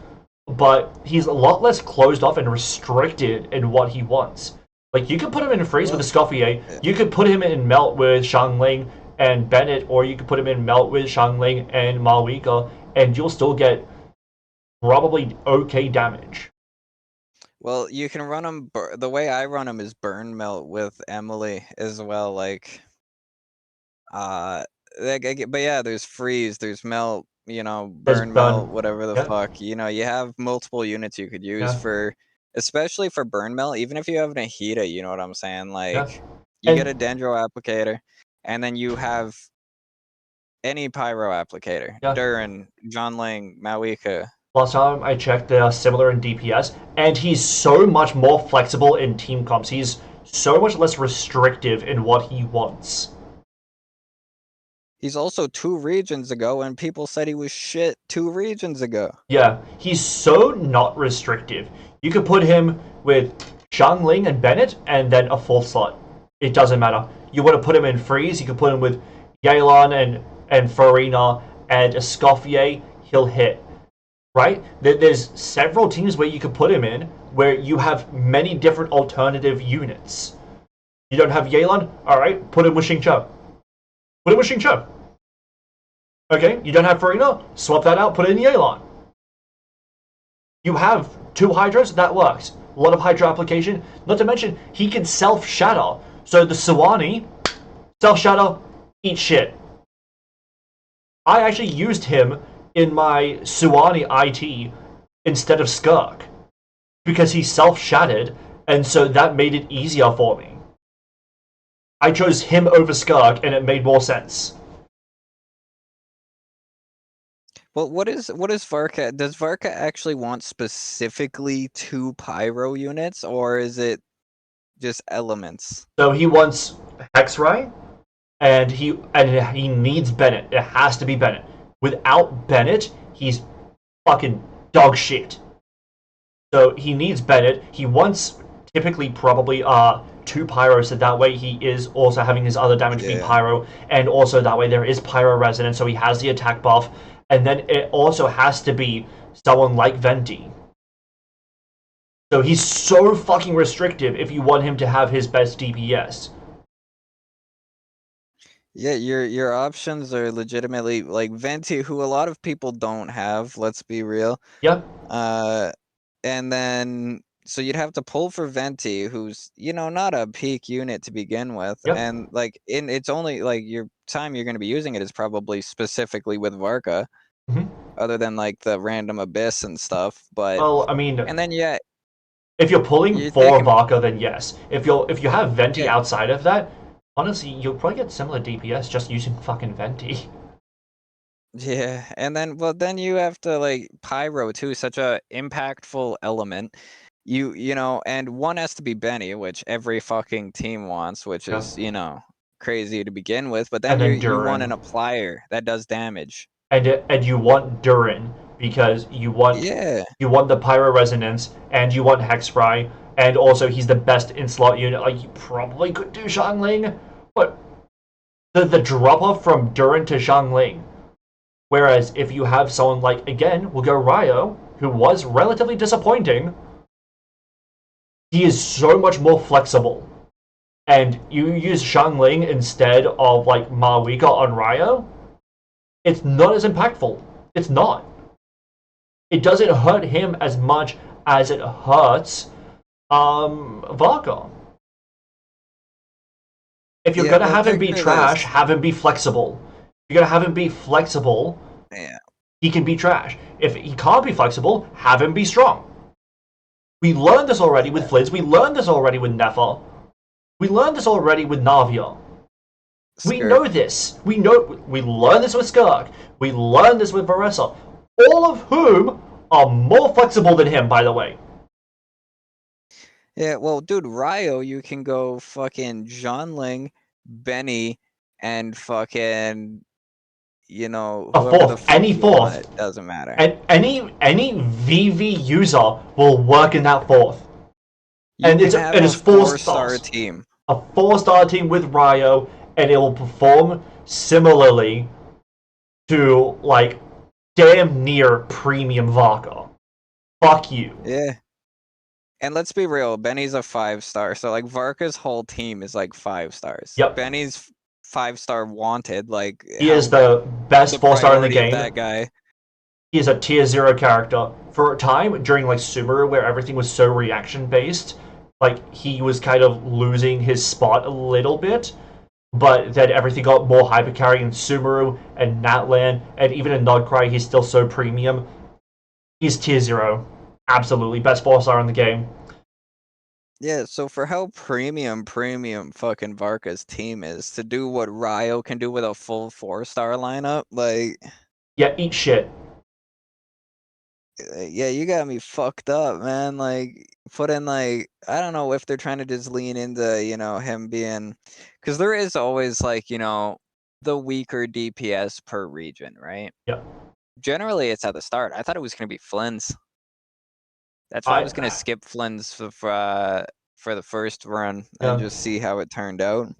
S2: but he's a lot less closed off and restricted in what he wants. Like, you could put him in Freeze with Escoffier, you could put him in Melt with Xiangling and Bennett, or you could put him in Melt with Xiangling and Malika, and you'll still get probably okay damage.
S4: Well, you can run him. The way I run him is Burn Melt with Emily as well. Like, but yeah, there's Freeze, there's Melt. You know, Burn Melt, whatever the fuck. You know, you have multiple units you could use for, especially for Burn Melt. Even if you have an Ahita, you know what I'm saying? Like, you get a Dendro applicator. And then you have any pyro applicator. Durin, Zhanling, Mawika.
S2: Last time I checked, they are similar in DPS, and he's so much more flexible in team comps. He's so much less restrictive in what he wants.
S4: He's also 2 regions ago, and people said he was shit 2 regions ago.
S2: Yeah, he's so not restrictive. You could put him with Xiangling and Bennett, and then a 4th slot. It doesn't matter. You want to put him in Freeze, you can put him with Yelan and Farina and Escoffier, he'll hit. Right? There's several teams where you could put him in, where you have many different alternative units. You don't have Yelan? Alright, put him with Xingqiu. Put him with Xingqiu. Okay, you don't have Farina? Swap that out, put it in Yelan. You have 2 Hydras, that works. A lot of Hydra application. Not to mention, he can self-shatter. So the Suwani, self-shatter, eat shit. I actually used him in my Suwani IT instead of Skirk. Because he self-shattered, and so that made it easier for me. I chose him over Skirk, and it made more sense.
S4: Well, what is Varka? Does Varka actually want specifically 2 pyro units, or is it just elements?
S2: So he wants Hexray, and he needs Bennett. It has to be Bennett. Without Bennett, he's fucking dog shit. So he needs Bennett. He wants typically probably 2 pyros, so that way he is also having his other damage being pyro, and also that way there is pyro resonance, so he has the attack buff. And then it also has to be someone like Venti. So he's so fucking restrictive if you want him to have his best DPS.
S7: Yeah, your options are legitimately like Venti, who a lot of people don't have, let's be real.
S2: Yep.
S7: And then so you'd have to pull for Venti, who's, not a peak unit to begin with.
S2: Yep.
S7: And like it's only like your time you're gonna be using it is probably specifically with Varka, other than like the random abyss and stuff. But
S2: Well, I mean,
S7: and then yeah,
S2: if you're pulling
S7: you're
S2: for
S7: thinking,
S2: Varka, then yes. If you have Venti
S7: yeah,
S2: outside of that, honestly, you'll probably get similar DPS just using fucking Venti.
S7: yeah, and then you have to like Pyro too, such a impactful element. And one has to be Benny, which every fucking team wants, which
S2: Yeah.
S7: is, crazy to begin with. But then
S2: And then
S7: you want an
S2: Durin.
S7: applier that does damage.
S2: And you want Durin because you want
S7: Yeah.
S2: the Pyro Resonance and you want Hexfry, and also he's the best in slot unit. Like you probably could do Xiangling, but the drop off from Durin to Xiangling. Whereas if you have someone like, again, we'll go Ryo, who was relatively disappointing, he is so much more flexible. And you use Xiangling instead of like Marwika on Ryo, it's not as impactful. It's not. It doesn't hurt him as much as it hurts Varka. If you're gonna
S7: Well,
S2: have him be
S7: picture this.
S2: trash, have him be flexible. If you're gonna have him be flexible,
S7: Yeah.
S2: he can be trash. If he can't be flexible, have him be strong. We learned this already with Fliz. We learned this already with Nefa. We learned this already with Navia. We know this. We learned this with Skirk. We learned this with Varessa. All of whom are more flexible than him, by the way.
S7: Yeah, well, dude, Ryo, you can go fucking Xiangling, Benny, and fucking,
S2: A
S7: whoever the
S2: fourth.
S7: fuck
S2: Any
S7: you want.
S2: fourth.
S7: It doesn't matter.
S2: And any VV user will work in that fourth.
S7: You
S2: And
S7: can have
S2: it's
S7: a 4-star
S2: stars.
S7: team.
S2: A 4-star team with Ryo, and it will perform similarly to like damn near premium Varka. Fuck you.
S7: Yeah. And let's be real, Benny's a 5-star, so like Varka's whole team is like 5 stars.
S2: Yep.
S7: Benny's 5-star wanted, like
S2: He is the best 4-star in the
S7: priority of
S2: game.
S7: that guy.
S2: He is a tier 0 character. For a time during like Sumeru where everything was so reaction based, like he was kind of losing his spot a little bit. But then everything got more hypercarry in Sumeru and Natlan, and even in Nodcry, he's still so premium. He's tier 0. Absolutely. Best 4-star in the game.
S7: Yeah, so for how premium fucking Varka's team is, to do what Ryo can do with a full 4-star lineup, like...
S2: Yeah, eat shit.
S7: Yeah, you got me fucked up, man. Like, put in, like, I don't know if they're trying to just lean into, him being... Because there is always, like, the weaker DPS per region, right?
S2: Yeah.
S7: Generally, it's at the start. I thought it was going to be Flynn's. That's why I was going to skip Flynn's for the first run and just see how it turned out.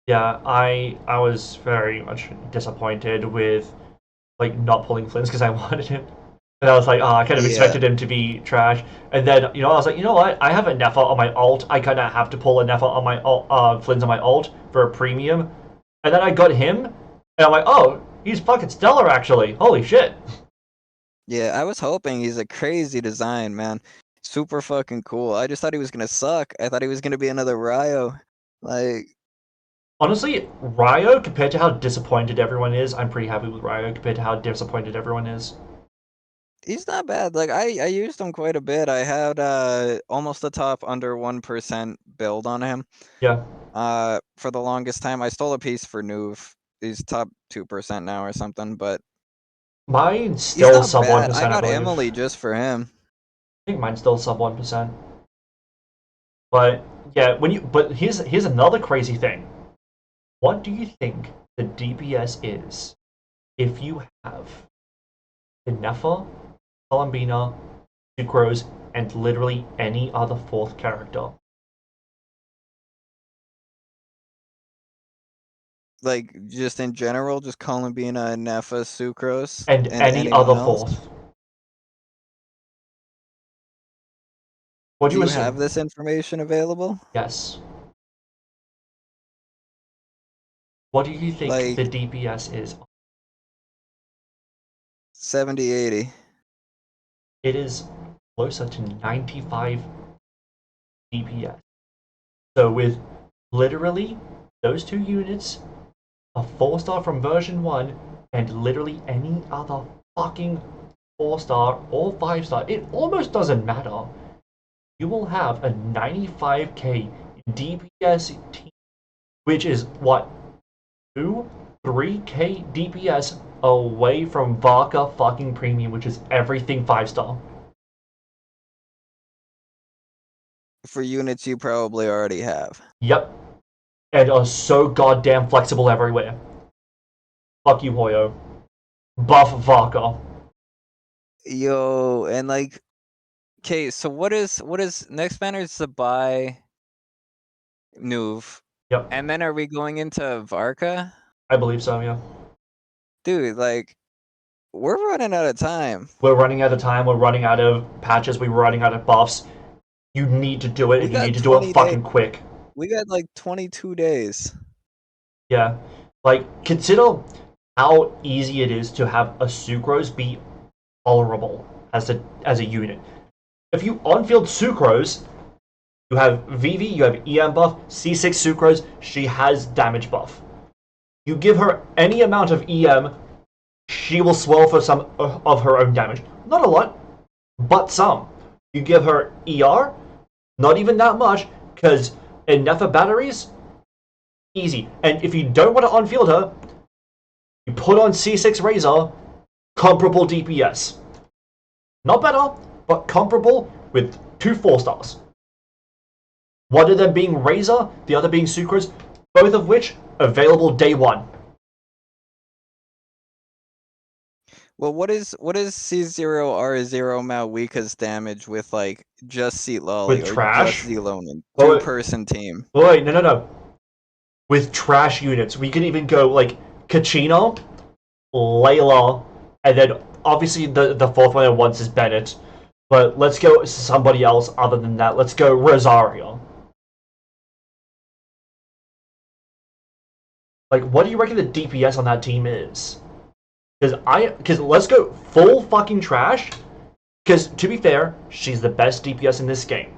S2: Yeah, I was very much disappointed with like not pulling Flynn's because I wanted him. And I was like, I kind of expected him to be trash. And then, I was like, you know what? I have a Nefa on my ult. I kind of have to pull a Nefa on my ult, Flynn's on my ult for a premium. And then I got him, and I'm like, oh, he's fucking stellar, actually. Holy shit.
S7: Yeah, I was hoping. He's a crazy design, man. Super fucking cool. I just thought he was gonna suck. I thought he was gonna be another Ryo. Like...
S2: Honestly, Ryo, compared to how disappointed everyone is, I'm pretty happy with Ryo compared to how disappointed everyone is.
S7: He's not bad. Like, I used him quite a bit. I had almost a top under 1% build on him.
S2: Yeah.
S7: For the longest time. I stole a piece for Nuve. He's top 2% now or something, but
S2: mine's still sub 1%.
S7: I got
S2: believe.
S7: Emily just for him.
S2: I think mine's still sub 1%. But yeah, but here's another crazy thing. What do you think the DPS is if you have the Nefa, Columbina, Sucrose, and literally any other 4th character?
S7: Like, just in general, just Columbina, Nefa, Sucrose,
S2: and any other 4th. What
S7: Do
S2: do you
S7: you
S2: assume?
S7: have this information available?
S2: Yes. What do you think
S7: Like
S2: the DPS is?
S7: 70, 80.
S2: It is closer to 95 DPS. So with literally those two units, a 4-star from version 1, and literally any other fucking 4-star or 5-star, it almost doesn't matter. You will have a 95k DPS team, which is what, 3k DPS away from Varka fucking Premium, which is everything 5-star.
S7: For units you probably already have.
S2: Yep. And are so goddamn flexible everywhere. Fuck you, Hoyo. Buff Varka.
S7: Yo, and like, okay, so what is next banner is Zibai Nuv.
S2: Yep.
S7: And then are we going into Varka?
S2: I believe so, yeah.
S7: Dude, like, we're running out of time.
S2: We're running out of time, we're running out of patches, we're running out of buffs. You need to do it,
S7: We
S2: and you
S7: got
S2: need to do it
S7: 20
S2: fucking
S7: days.
S2: quick.
S7: We got like 22 days.
S2: Yeah. Like, consider how easy it is to have a Sucrose be tolerable as a unit. If you on-field Sucrose, you have VV, you have EM buff, C6 Sucrose, she has damage buff. You give her any amount of EM, she will swell for some of her own damage. Not a lot, but some. You give her ER, not even that much, because in Nefa batteries, easy. And if you don't want to on-field her, you put on C6 Razor, comparable DPS. Not better, but comparable with 2 4-stars. One of them being Razor, the other being Sucrose, both of which available day 1.
S7: Well, what is C0R0 Malwika's damage with like just Seat Lolly
S2: With
S7: or
S2: trash?
S7: just Zelonin?
S2: Oh,
S7: 2-person team.
S2: Wait, no. With trash units, we can even go like Kachina, Layla, and then obviously the fourth one at once is Bennett. But let's go somebody else other than that. Let's go Rosario. Like, what do you reckon the DPS on that team is? Because let's go full fucking trash. Because to be fair, she's the best DPS in this game.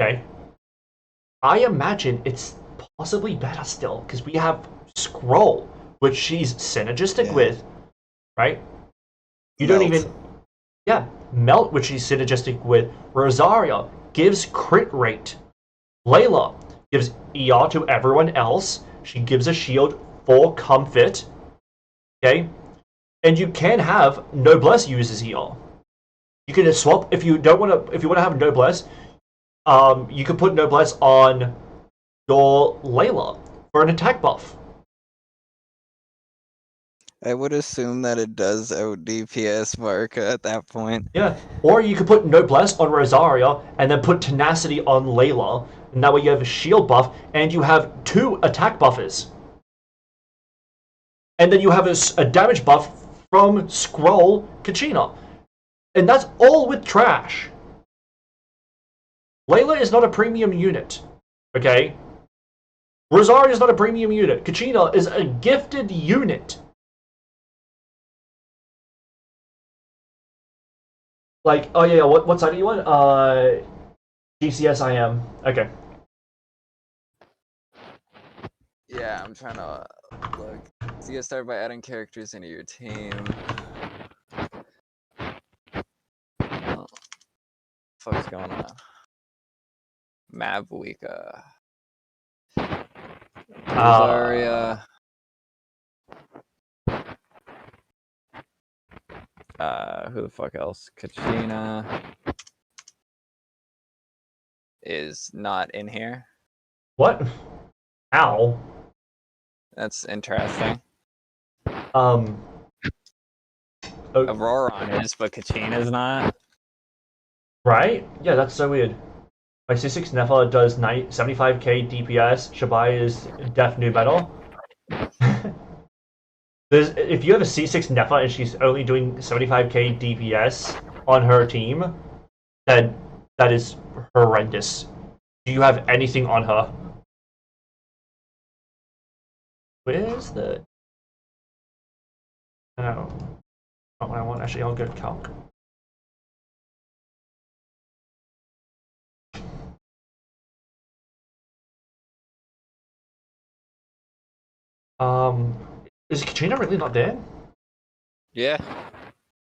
S2: Okay. I imagine it's possibly better still because we have Scroll, which she's synergistic with, right? You
S7: Melt.
S2: don't even, yeah, Melt, which she's synergistic with. Rosaria gives crit rate. Layla gives ER to everyone else. She gives a shield for comfort. Okay, and you can have Noblesse uses ER. You can swap if you don't want to. If you want to have Noblesse, you can put Noblesse on your Layla for an attack buff.
S7: I would assume that it does out DPS Varka at that point.
S2: Yeah, or you could put Noblesse on Rosaria and then put Tenacity on Layla, and that way you have a shield buff and you have 2 attack buffers. And then you have a damage buff from Scroll Kachina. And that's all with trash. Layla is not a premium unit, okay? Rosaria is not a premium unit. Kachina is a gifted unit. Like, oh yeah, what side are you on? GCS I am. Okay.
S7: Yeah, I'm trying to look. So you start by adding characters into your team. What the fuck's going on? Mavwika. Rosaria. Who the fuck else? Kachina is not in here.
S2: What? Ow.
S7: That's interesting.
S2: Aurora
S7: is, but Kachina's not.
S2: Right? Yeah, that's so weird. My C6 Nefa does 75k DPS. Zibai is def new metal. If you have a C6 Nefa and she's only doing 75k DPS on her team, then that is horrendous. Do you have anything on her? Where's the... No. Not what I want. Actually, I'll go to calc. Is Katrina really not there?
S4: Yeah.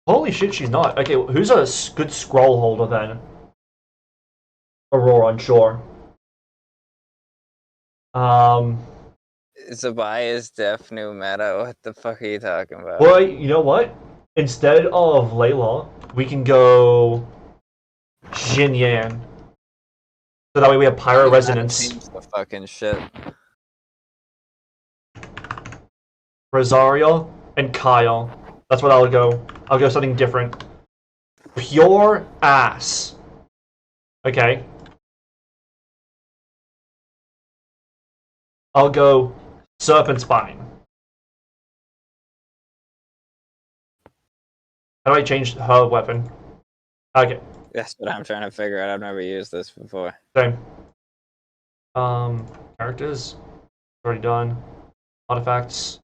S2: Holy shit, she's not. Okay, who's a good scroll holder then? Aurora, I'm sure.
S4: Zibai is def new meta. What the fuck are you talking about?
S2: Well, you know what? Instead of Layla, we can go Jin Yan. So that way we have Pyro
S4: You gotta
S2: Resonance.
S4: change the fucking shit.
S2: Rosario and Kyle. That's what I'll go. I'll go something different. Pure ass. Okay. I'll go Serpent Spine. How do I change her weapon? Okay.
S4: That's what I'm trying to figure out. I've never used this before.
S2: Same. Characters. Already done. Artifacts.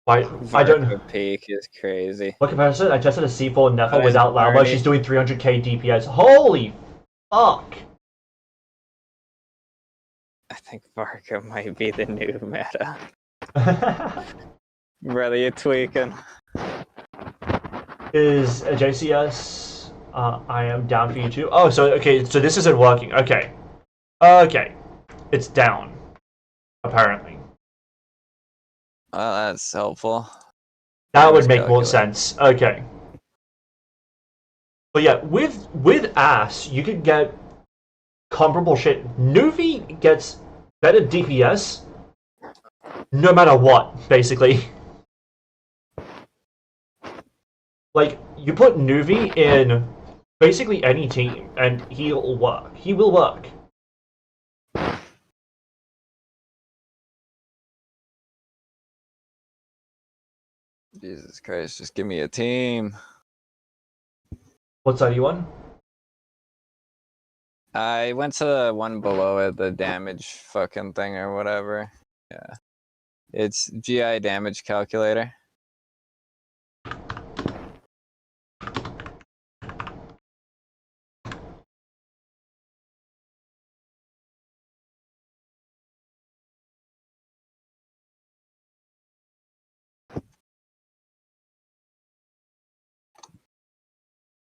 S2: Why? I don't know.
S4: Peak is crazy.
S2: What comparison? I tested a C4 Nefa
S4: Oh,
S2: without
S4: and
S2: Lama.
S4: Arnie.
S2: She's doing 300k DPS. Holy fuck!
S4: I think Varka might be the new meta. Brother, you're tweaking.
S2: Is a JCS? I am down for you too. Oh, so okay, so this isn't working. Okay, okay, it's down. Apparently,
S4: Well, that's helpful.
S2: that would
S4: Let's
S2: make more
S4: calculate.
S2: sense. Okay, but yeah, with Ass, you could get comparable shit. Nuvi gets better DPS, no matter what, basically. Like, you put Nuvi in basically any team, and he'll work. He will work.
S4: Jesus Christ, just give me a team.
S2: What side are you on?
S4: I went to the one below it, the damage fucking thing or whatever. Yeah. It's GI damage calculator.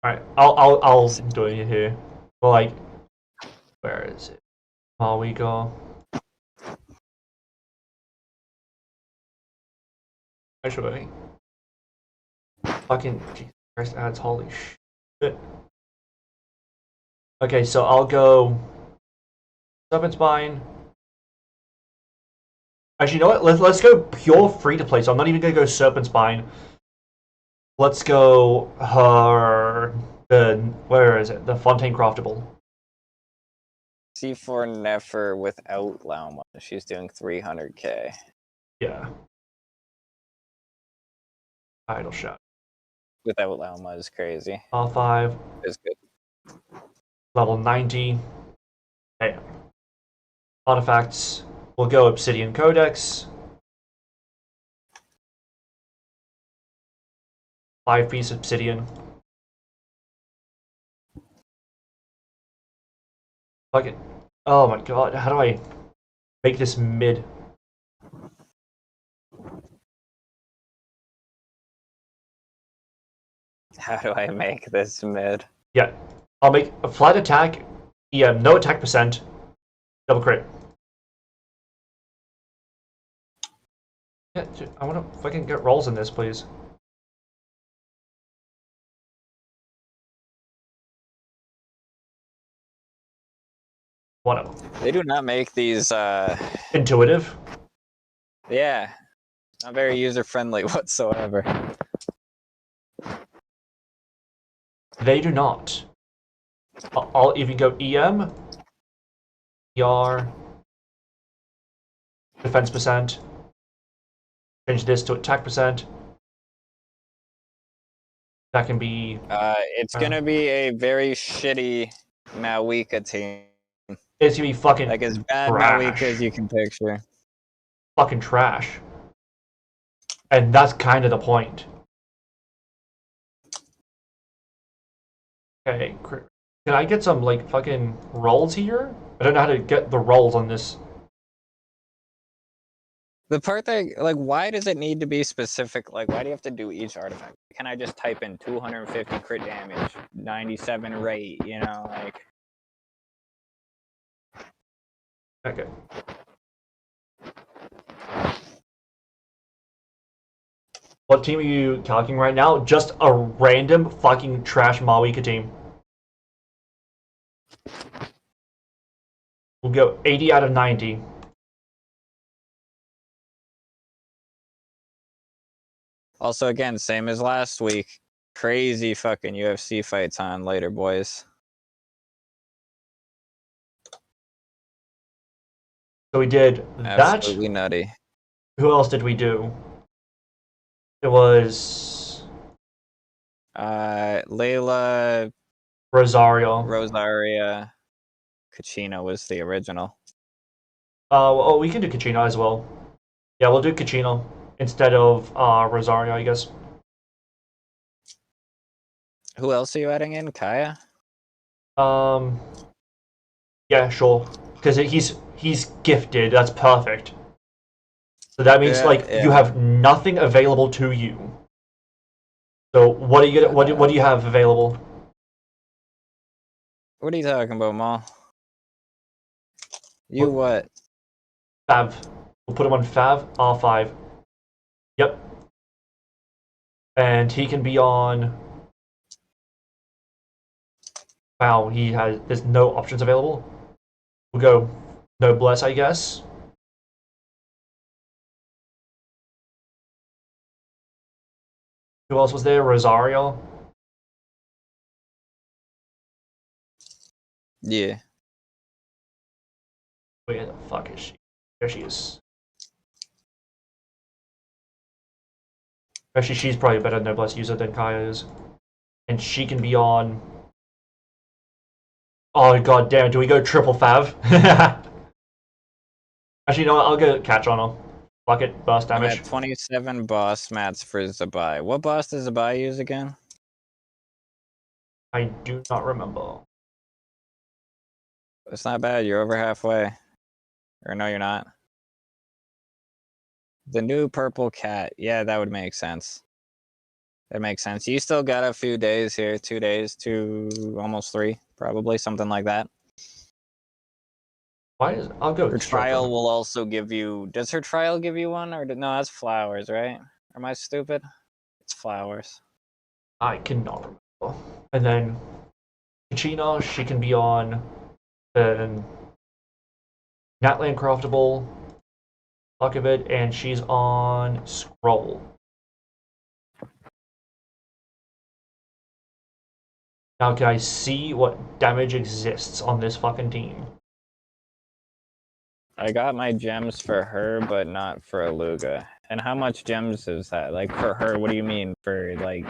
S2: Alright, I'll do it here. Well, like, where is it? Oh, we go. Actually, fucking Jesus Christ ads, holy shit. Okay, so I'll go Serpent Spine. Actually, you know what? Let's go pure free to play. So I'm not even gonna go Serpent Spine. Let's go her where is it? The Fontaine Craftable.
S4: C4 Nefer without Lauma. She's doing 300k.
S2: Yeah. Idle shot.
S4: Without Lauma is crazy.
S2: R5.
S4: It's good.
S2: Level 90. Hey. Artifacts. We'll go Obsidian Codex. 5-piece Obsidian. Fuck it. Oh my god, how do I make this mid?
S4: How do I make this mid?
S2: Yeah. I'll make a flat attack, EM, no attack percent, double crit. Yeah, dude, I wanna fucking get rolls in this, please. Whatever.
S4: They do not make these,
S2: Intuitive.
S4: yeah, not very user-friendly whatsoever.
S2: They do not. I'll even go EM, ER, defense percent, change this to attack percent. That can be.
S4: It's gonna be a very shitty Mawika team.
S2: It's gonna be fucking
S4: Like as bad
S2: trash.
S4: Mawika as you can picture.
S2: Fucking trash. And that's kind of the point. Okay, can I get some like fucking rolls here? I don't know how to get the rolls on this.
S4: The part that, like, why does it need to be specific? Like, why do you have to do each artifact? Can I just type in 250 crit damage, 97 rate, you know, like...
S2: Okay. What team are you calculating right now? Just a random fucking trash Mawika team. We'll go 80 out of 90.
S4: Also, again, same as last week. Crazy fucking UFC fights on later, boys.
S2: So we did
S4: Absolutely
S2: that.
S4: nutty.
S2: Who else did we do? It was
S4: Layla,
S2: Rosario.
S4: Rosaria, Kachina was the original.
S2: Oh, we can do Kachina as well. Yeah, we'll do Kachina instead of Rosario, I guess.
S4: Who else are you adding in? Kaya?
S2: Yeah, sure. Because he's gifted. That's perfect. So that means you have nothing available to you. So what are you gonna what do you have available?
S4: What are you talking about, Maul? You what?
S2: Fav. We'll put him on Fav R5. Yep. And he can be on. Wow, there's no options available. We'll go Noblesse, I guess. Who else was there? Rosario?
S4: Yeah.
S2: Where the fuck is she? There she is. Actually, she's probably a better Noblesse user than Kaya is. And she can be on... Oh, god damn, do we go triple Fav? Actually, you know what? I'll go catch on her. Fuck it, burst damage.
S4: I'm at 27 boss mats for Zibai. What boss does Zibai use again?
S2: I do not remember.
S4: It's not bad, you're over halfway. Or no, you're not. The new purple cat. Yeah, that would make sense. That makes sense. You still got a few days here. 2 days, almost 3, probably, something like that.
S2: I'll go.
S4: Her trial will also give you... Does her trial give you one? Or no, that's flowers, right? Or am I stupid? It's flowers.
S2: I cannot remember. And then Kachina, she can be on Natland Craftable, fuck of it, and she's on Scroll. Now can I see what damage exists on this fucking team?
S4: I got my gems for her, but not for Aluga. And how much gems is that? Like, for her, what do you mean? For, like,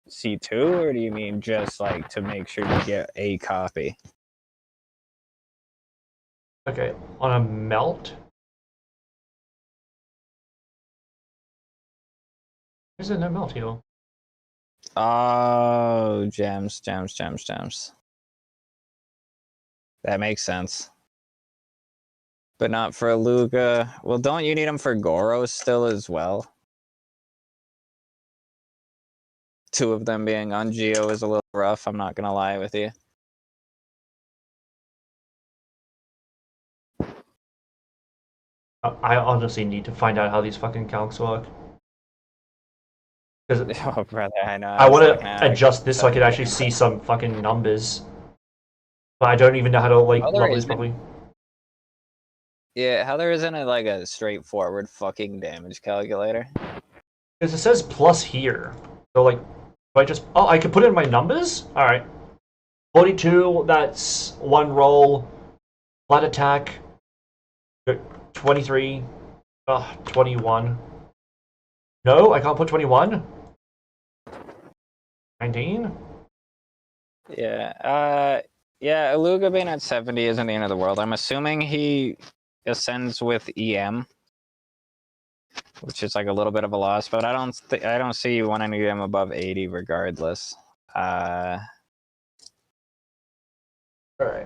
S4: C2? Or do you mean just, like, to make sure you get a copy?
S2: Okay, on a melt? Is there no melt here?
S4: Oh, gems. That makes sense. But not for Aluga. Well, don't you need them for Goro still as well? 2 of them being on Geo is a little rough, I'm not gonna lie with you.
S2: I honestly need to find out how these fucking calcs work. Because
S4: Oh, brother, I know.
S2: I want to adjust this so I can actually see some fucking numbers. But I don't even know how to, like, level this properly.
S4: Yeah, how there isn't like a straightforward fucking damage calculator?
S2: Because it says plus here. So, like, if I just... Oh, I can put in my numbers? Alright. 42, that's 1 roll. Flat attack. 23. 21. No, I can't put 21. 19.
S4: Yeah. Yeah. Aluga being at 70 isn't the end of the world. I'm assuming he ascends with EM, which is like a little bit of a loss, but I don't see you wanting to get him above 80 regardless.
S2: Alright.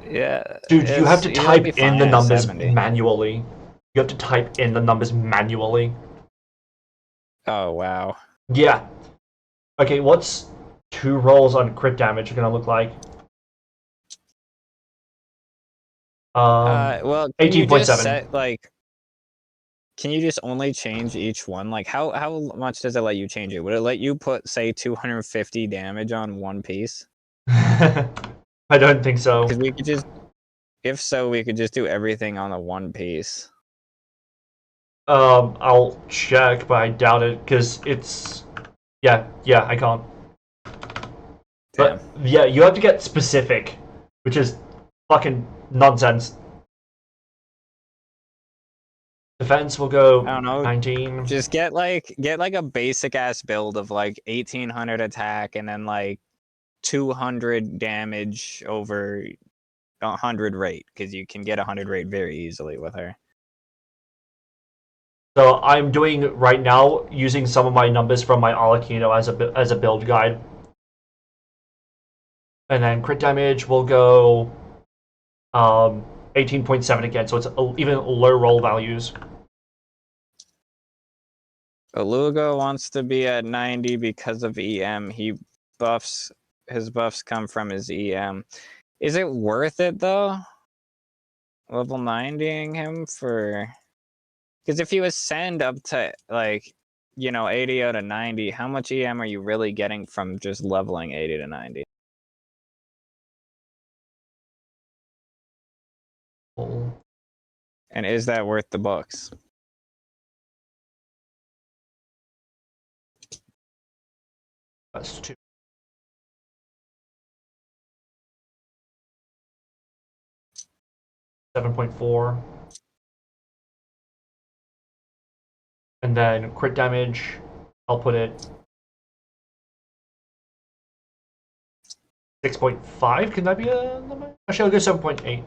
S4: Yeah.
S2: Dude, you have to
S4: he'll
S2: type
S4: be
S2: in
S4: fine
S2: the
S4: at
S2: numbers
S4: 70.
S2: manually. You have to type in the numbers manually.
S4: Oh wow.
S2: Yeah. Okay, what's 2 rolls on crit damage gonna look like?
S4: Well, can you just
S2: 18.7.
S4: set like? Can you just only change each one? Like, how much does it let you change it? Would it let you put, say, 250 damage on one piece?
S2: I don't think so.
S4: Because we could just, if so, we could just do everything on the one piece.
S2: I'll check, but I doubt it, because it's... Yeah, I can't.
S4: Damn.
S2: But, yeah, you have to get specific, which is fucking nonsense. Defense will go
S4: I don't know.
S2: 19.
S4: Just get like a basic ass build of like 1800 attack and then like 200 damage over 100 rate, because you can get 100 rate very easily with her.
S2: So I'm doing right now using some of my numbers from my Alakino as a build guide. And then crit damage will go 18.7 again, so it's even low roll values.
S4: Aluga wants to be at 90 because of EM. His buffs come from his EM. Is it worth it though? Level 90ing him for, because if you ascend up to like, 80 out of 90, how much EM are you really getting from just leveling 80 to 90? And is that worth the bucks?
S2: That's 2. $7.4. And then crit damage, I'll put it 6.5. Can that be a number? Actually, I'll go 7.8.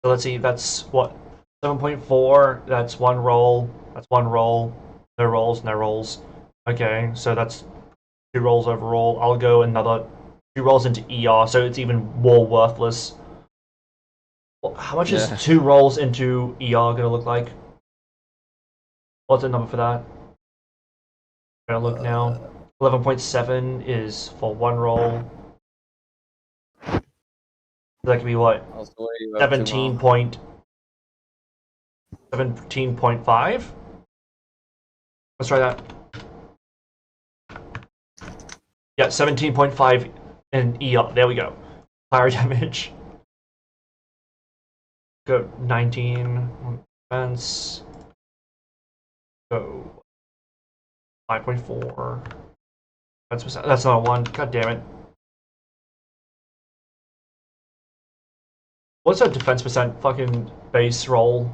S2: So let's see, that's what? 7.4, that's 1 roll. That's 1 roll. No rolls, no rolls. Okay, so that's 2 rolls overall. I'll go another 2 rolls into ER, so it's even more worthless. Well, how much is 2 rolls into ER gonna look like? What's the number for that? I'm gonna look now. 11.7 is for 1 roll. So that could be what? 17.5? Let's try that. Yeah, 17.5 in ER. There we go. Fire damage. Go 19 defense. Go 5.4. That's not a 1. God damn it. What's a defense percent fucking base roll?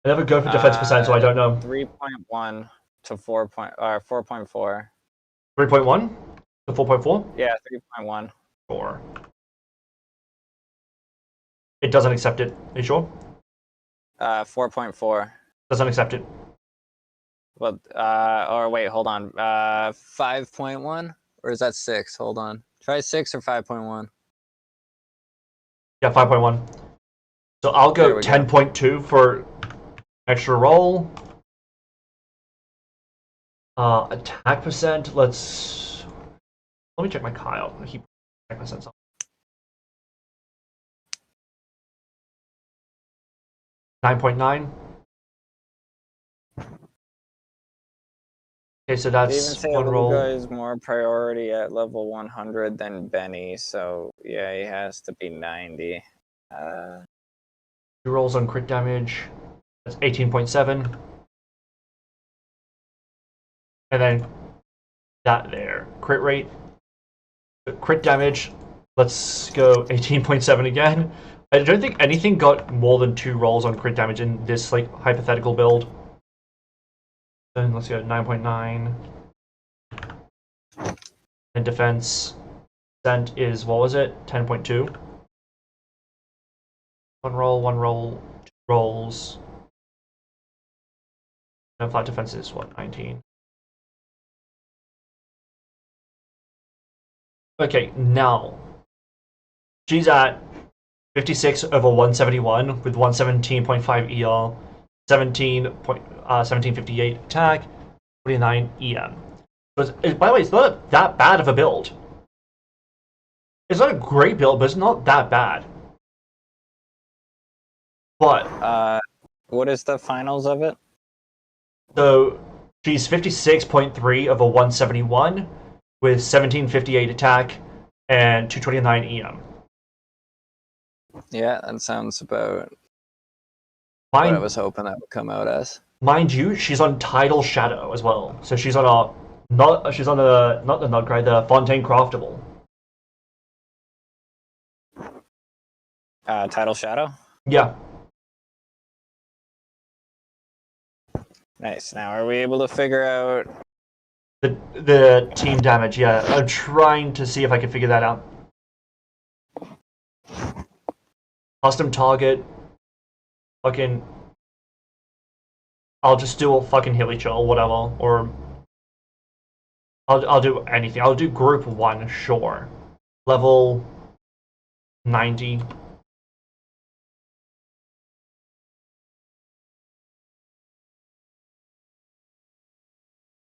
S2: I never go for defense percent, so I don't know.
S4: 3.1 to 4.4.
S2: 3.1 to 4.4?
S4: Yeah, 3.1.
S2: Sure. It doesn't accept it. Are you sure?
S4: 4.4.
S2: Doesn't accept it.
S4: Well, or wait, hold on. 5.1? Or is that 6? Hold on. Try 6 or 5.1.
S2: Yeah, 5.1. So I'll go 10.2 for extra roll. Attack percent, let me check my Kyle. I keep attack percent. 9.9. Okay, so
S4: They even
S2: that's
S4: say
S2: 1 roll.
S4: Aluga is more priority at level 100 than Benny, so yeah, he has to be 90.
S2: 2 rolls on crit damage. That's 18.7. And then that there. Crit rate. Crit damage. Let's go 18.7 again. I don't think anything got more than 2 rolls on crit damage in this like hypothetical build. Then let's go 9.9. And defense percent is, what was it? 10.2. 1 roll, 2 rolls. And flat defense is what, 19. Okay, now she's at 56 over 171 with 117.5 ER, 1758 attack, 49 EM. So by the way, it's not that bad of a build. It's not a great build, but it's not that bad. But
S7: what is the finals of it?
S2: so she's 56.3 over 171 with 1758 attack and 229 EM.
S7: Yeah, that sounds about what I was hoping that would come out as.
S2: Mind you, she's on Tidal Shadow as well. So she's on a not the Nutgride, the Fontaine Craftable.
S7: Tidal Shadow?
S2: Yeah.
S7: Nice. Now, are we able to figure out
S2: The team damage, yeah. I'm trying to see if I can figure that out. Custom target. Fucking. I'll just do a fucking Hilly Chill, whatever. Or. I'll do anything. I'll do group 1, sure. Level 90.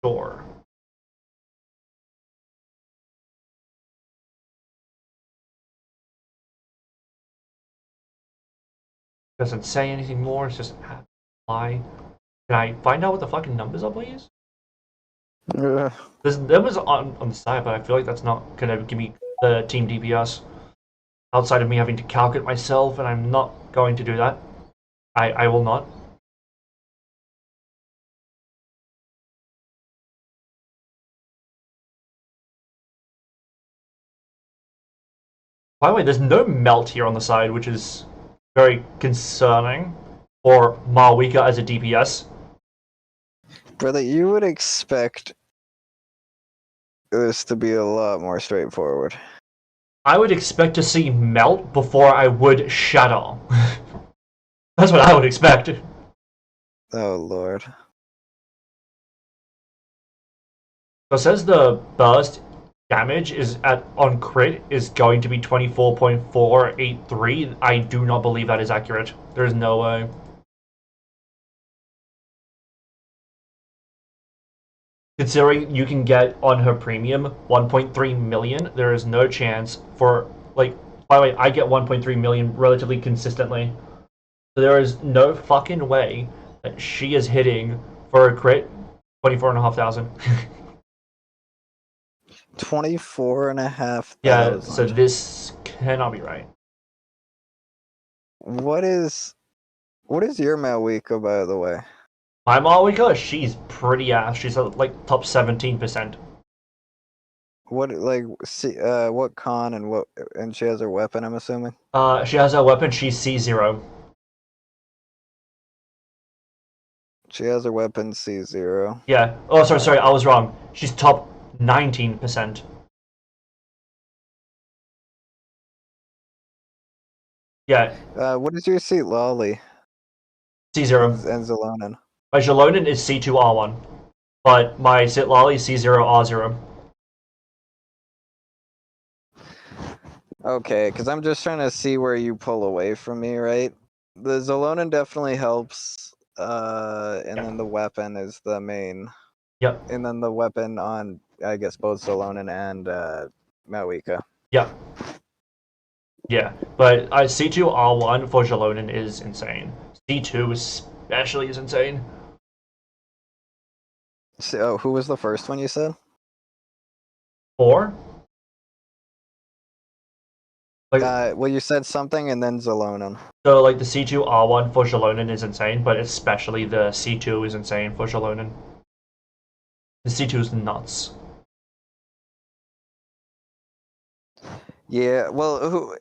S2: Sure. Doesn't say anything more, it's just apply. Can I find out what the fucking numbers are, please? There's numbers on the side, but I feel like that's not gonna give me the team DPS. Outside of me having to calculate myself, and I'm not going to do that. I will not. By the way, there's no melt here on the side, which is very concerning. Or Marwika as a DPS.
S7: Brother, you would expect this to be a lot more straightforward.
S2: I would expect to see melt before I would shatter. That's what I would expect.
S7: Oh, Lord.
S2: So it says the burst damage is on crit is going to be 24.483. I do not believe that is accurate. There's no way. Considering you can get on her premium 1.3 million, there is no chance for, like, by the way, I get 1.3 million relatively consistently. So there is no fucking way that she is hitting for a crit 24,500.
S7: 24,500.
S2: Yeah, so this cannot be right.
S7: What is your Malwika, by the way?
S2: My Marwika, she's pretty ass. She's at like top 17%.
S7: What what con and she has her weapon, I'm assuming?
S2: She has a weapon, she's C0.
S7: She has her weapon C0.
S2: Yeah. Oh, sorry, I was wrong. She's top 19%. Yeah.
S7: What is your seat, Lolly?
S2: C0.
S7: And Zalonin.
S2: My Jalonin is C2R1, but my Sitlali is C0R0.
S7: Okay, because I'm just trying to see where you pull away from me, right? The Zalonin definitely helps, and then the weapon is the main.
S2: Yep.
S7: And then the weapon on, I guess, both Zalonin and Malwika.
S2: Yep. Yeah, but C2R1 for Jalonin is insane. C2 especially is insane.
S7: So, who was the first one you said?
S2: 4? Like,
S7: Well, you said something and then Zalonin.
S2: so, like, the C2R1 for Jalonin is insane, but especially the C2 is insane for Jalonin. The C2 is nuts.
S7: Yeah, well,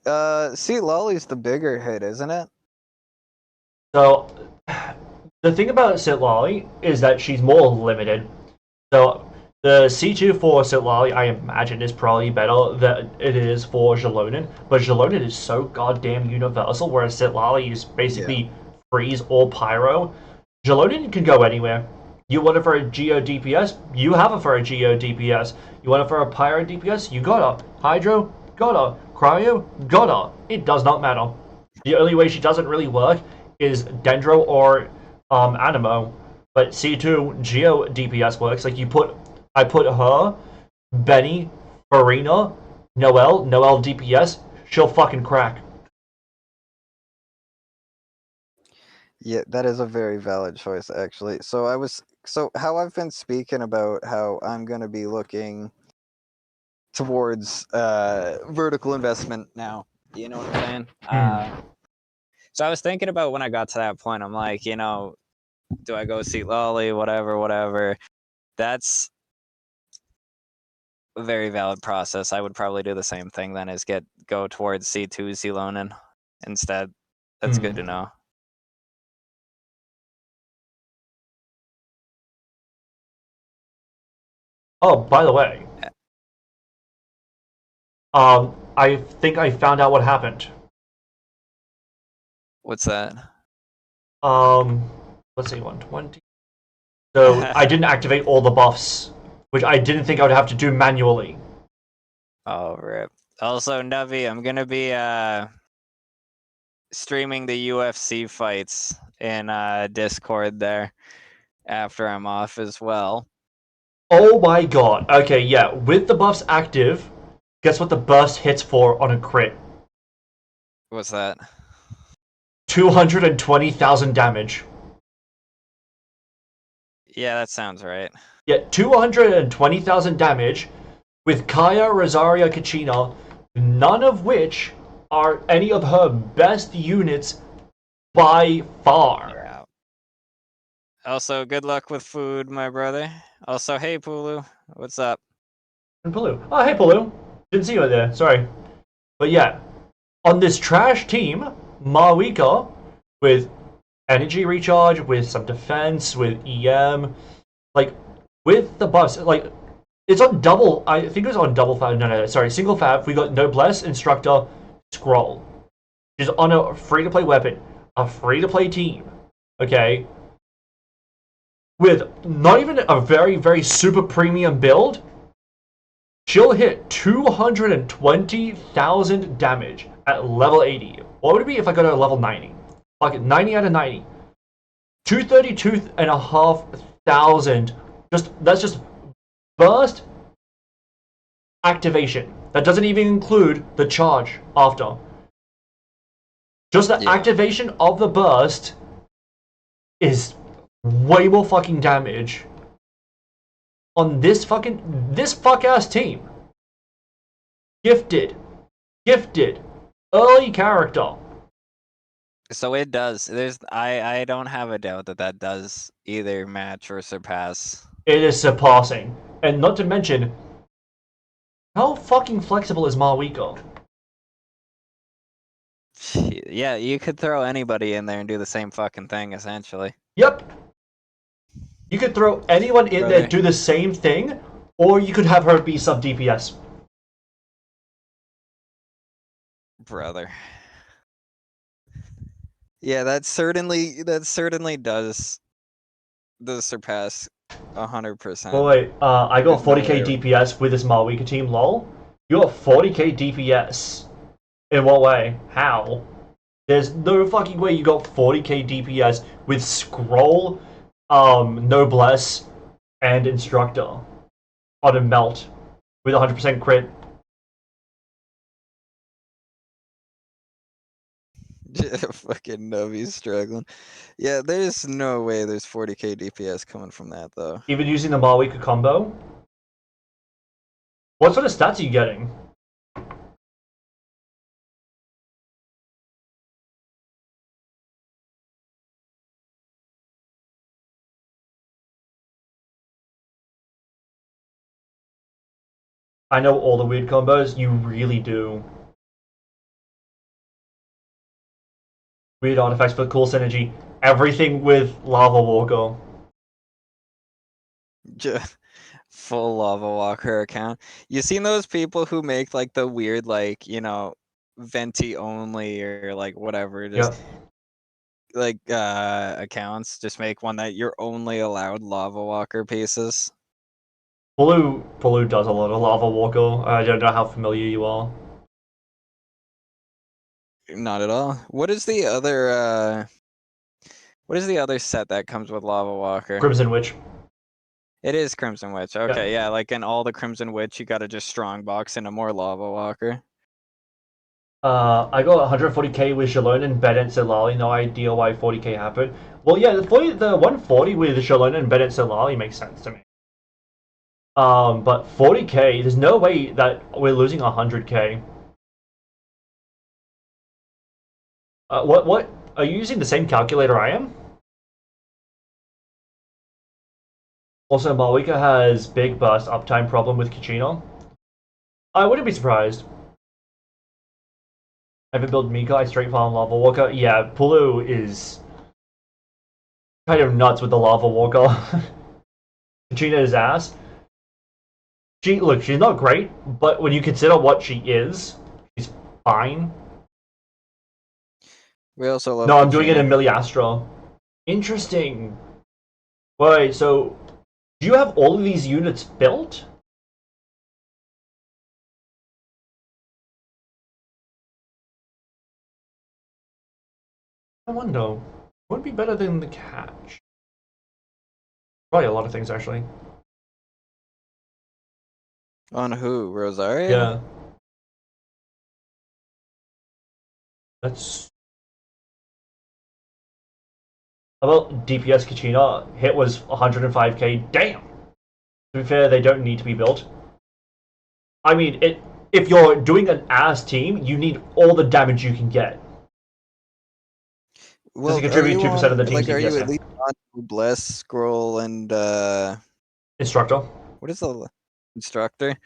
S7: see, Lolly's the bigger hit, isn't it?
S2: So, the thing about Sitlali is that she's more limited. So, the C2 for Sitlali, I imagine, is probably better than it is for Jalonin, but Jalonin is so goddamn universal, whereas Sitlali is basically freeze or pyro. Jalonin can go anywhere. You want it for a Geo DPS? You have it for a Geo DPS. You want it for a Pyro DPS? You gotta. Hydro? Gotta. Cryo? Gotta. It does not matter. The only way she doesn't really work is Dendro or Animo. But C2 Geo DPS works. Like I put her, Benny, Farina, Noelle DPS, she'll fucking crack.
S7: Yeah, that is a very valid choice, actually. So how I've been speaking about how I'm gonna be looking towards vertical investment now. You know what I'm saying?
S4: So I was thinking about when I got to that point. I'm like, do I go see Lolly? Whatever. That's a very valid process. I would probably do the same thing then, is go towards C2 Zilonin instead. That's good to know.
S2: Oh, by the way, I think I found out what happened.
S4: What's that?
S2: Let's see, 120. So I didn't activate all the buffs, which I didn't think I would have to do manually.
S4: Oh, rip. Also, Navi, I'm gonna be streaming the UFC fights in Discord there after I'm off as well.
S2: Oh my god. Okay, yeah. With the buffs active, guess what the burst hits for on a crit?
S4: What's that?
S2: 220,000 damage.
S4: Yeah, that sounds right.
S2: Yeah, 220,000 damage with Kaya, Rosaria, Kachina, none of which are any of her best units by far.
S4: Yeah. Also, good luck with food, my brother. Also, hey, Pulu. What's up?
S2: And Pulu. Oh, hey, Pulu. Didn't see you there. Sorry. But yeah, on this trash team, Marwika, with energy recharge, with some defense, with EM, like, with the buffs, like, it's on double, I think it was on double fab, no, sorry, single fab, we got Noblesse, Instructor, Scroll. She's on a free-to-play weapon, a free-to-play team, okay? With not even a very, very super premium build, she'll hit 220,000 damage at level 80. What would it be if I got her to level 90? Like 90 out of 90. 232,500. That's just burst activation. That doesn't even include the charge after. Just the activation of the burst is way more fucking damage on this fuck ass team. Gifted, early character.
S4: So it does. I don't have a doubt that does either match or surpass.
S2: It is surpassing, and not to mention, how fucking flexible is Marwiko?
S4: Yeah, you could throw anybody in there and do the same fucking thing, essentially.
S2: Yep. You could throw anyone in there, do the same thing, or you could have her be sub DPS.
S4: Brother. Yeah, that certainly does surpass 100%.
S2: Boy, I got 40k DPS with this Marwika team, lol. You got 40k DPS. In what way? How? There's no fucking way you got 40k DPS with Scroll, Noblesse, and Instructor on a melt with 100% crit.
S7: Fucking Novi's struggling. Yeah, there's no way there's 40k DPS coming from that, though.
S2: Even using the Marwika combo? What sort of stats are you getting? I know all the weird combos, you really do. Weird artifacts for cool synergy. Everything with Lava Walker.
S4: Full lava walker account. You seen those people who make like the weird like, you know, venti only or like whatever, just like accounts, just make one that you're only allowed lava walker pieces.
S2: Pulu does a lot of Lava Walker. I don't know how familiar you are.
S4: Not at all. What is the other set that comes with lava walker?
S2: Crimson Witch.
S4: It is Crimson Witch. Okay, yeah, like in all the Crimson Witch, you gotta just strong box into more lava walker.
S2: I got 140k with Shalon and Ben and Silali. No idea why 40k happened. Well, yeah, the 140 with Shalon and Ben and Silali makes sense to me. But 40k, there's no way that we're losing 100k. What? Are you using the same calculator I am? Also, Malwika has big burst uptime problem with Kachina. I wouldn't be surprised. I haven't built Mika, I straight farm Lava Walker. Yeah, Pulu is kind of nuts with the Lava Walker. Kachina is ass. Look, she's not great, but when you consider what she is, she's fine.
S4: We also love
S2: No, I'm doing it in
S4: Kachina.
S2: Miliastra. Interesting. Wait, so do you have all of these units built? I wonder. Would be better than the catch. Probably a lot of things, actually.
S4: On who? Rosario?
S2: Yeah. That's... About DPS Kachina, hit was 105k. Damn! To be fair, they don't need to be built. I mean, if you're doing an ass team, you need all the damage you can get.
S4: Well,
S2: Does it contribute 2% of the team's
S4: like, are you
S2: DPS?
S4: at least on Bless, Scroll, and
S2: Instructor.
S4: what is the instructor?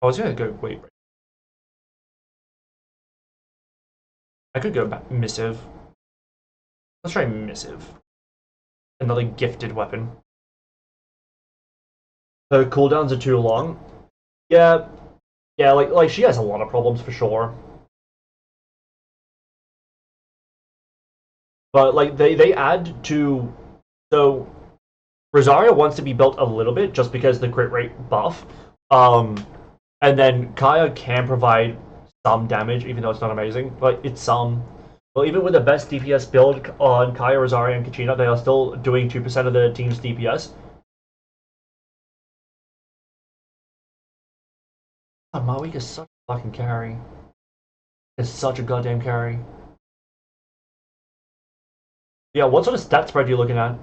S2: I was gonna go wait. I could go back missive. Let's try missive. Another gifted weapon. Her cooldowns are too long. Yeah, like she has a lot of problems for sure. But like they add to, so Rosario wants to be built a little bit just because the crit rate buff. And then Kaya can provide some damage, even though it's not amazing, but it's some. Well, even with the best DPS build on Kaya, Rosario, and Kachina, they are still doing 2% of the team's DPS. Oh, Mawik is such a fucking carry. It's such a goddamn carry. Yeah, what sort of stat spread are you looking at?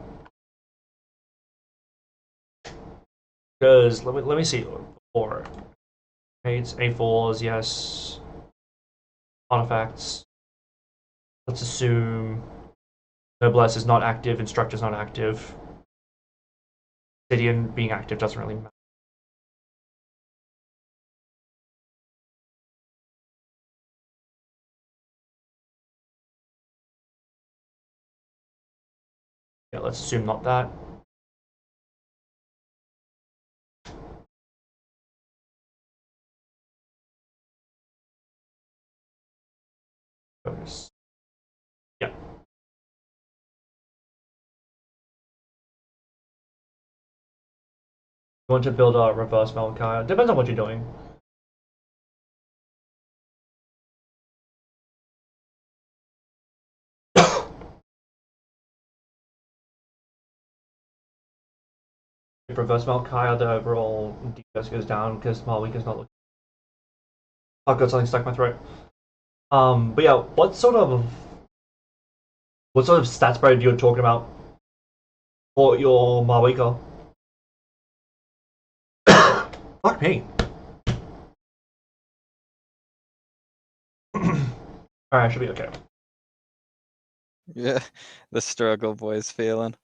S2: Because let me see. 4. It's A4s, yes. Artifacts. Let's assume Noblesse is not active, Instructor's not active. Obsidian being active doesn't really matter. Yeah, let's assume not that. Bonus. Yeah. You want to build a reverse Malachi? Depends on what you're doing. If reverse Malachi, the overall DPS goes down because Malweek is not looking. I've got something stuck in my throat. But yeah, what sort of stat spread you're talking about for your Malweeka? Fuck me. Alright, I should be okay.
S4: Yeah, the struggle boys feeling.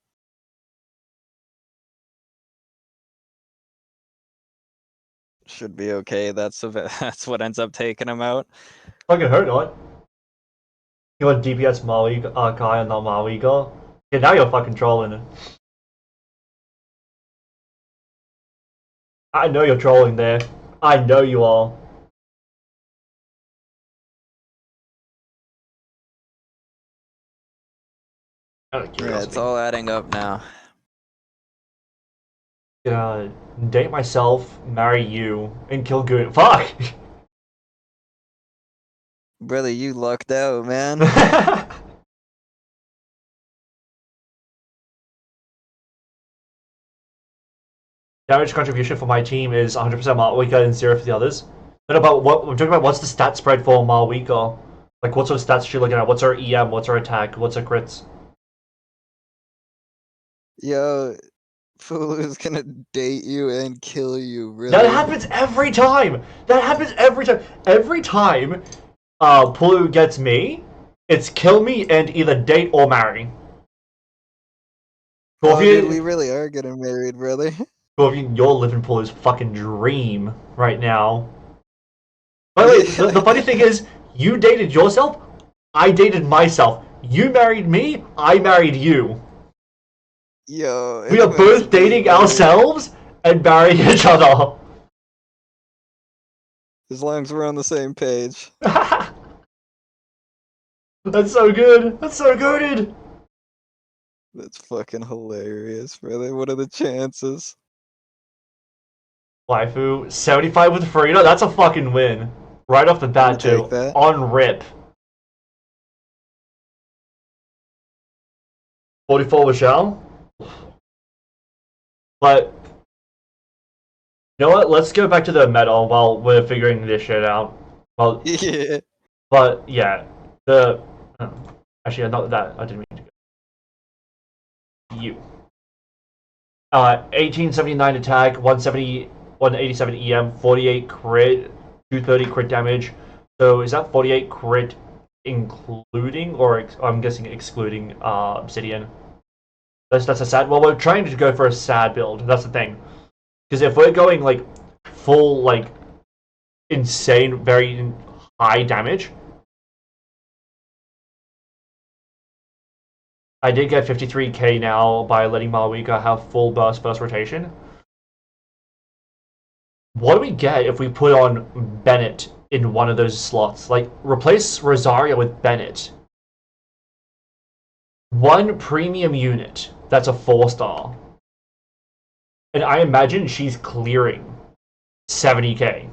S4: Should be okay. That's what ends up taking him out.
S2: Fucking hurt not. You want DPS Maui Kai and not Maui go? Yeah, now you're fucking trolling. I know you're trolling there. I know you are. Out of
S7: Yeah,
S2: curiosity.
S7: it's all adding up now.
S2: Gonna date myself, marry you, and kill Goon. Fuck!
S7: Brother, you lucked out, man.
S2: Damage contribution for my team is 100% Malwika and 0 for the others. Then about what I'm talking about, what's the stat spread for Malwika? Like, what sort of stats is she looking at? What's her EM? What's her attack? What's her crits?
S7: Yo, Fulu's gonna date you and kill you, really.
S2: That happens every time! That happens every time! Every time Pulu gets me, it's kill me and either date or marry.
S7: Oh, dude, we really are getting married, brother.
S2: Scorpion, you're living Pulu's fucking dream right now. By the way, the funny thing is, you dated yourself, I dated myself. You married me, I married you.
S7: Yo,
S2: We are both dating ourselves and marrying each other.
S7: As long as we're on the same page.
S2: That's so good. That's so goated.
S7: That's fucking hilarious, brother. What are the chances?
S2: Waifu, 75 with Farina, that's a fucking win. Right off the bat, too.
S7: Take that.
S2: On rip. 44 with Shao. But, you know what? Let's go back to the meta while we're figuring this shit out. Well,
S7: Yeah.
S2: but, yeah. The... actually, not that. I didn't mean to go. You. 1879 attack, 187 EM, 48 crit, 230 crit damage. So is that 48 crit including, or I'm guessing excluding, Obsidian? That's a sad. Well, we're trying to go for a sad build. That's the thing. Because if we're going like full, like insane, very high damage, I did get 53k now by letting Malwika have full burst rotation. What do we get if we put on Bennett in one of those slots? Like, replace Rosario with Bennett. One premium unit that's a 4-star. And I imagine she's clearing 70k.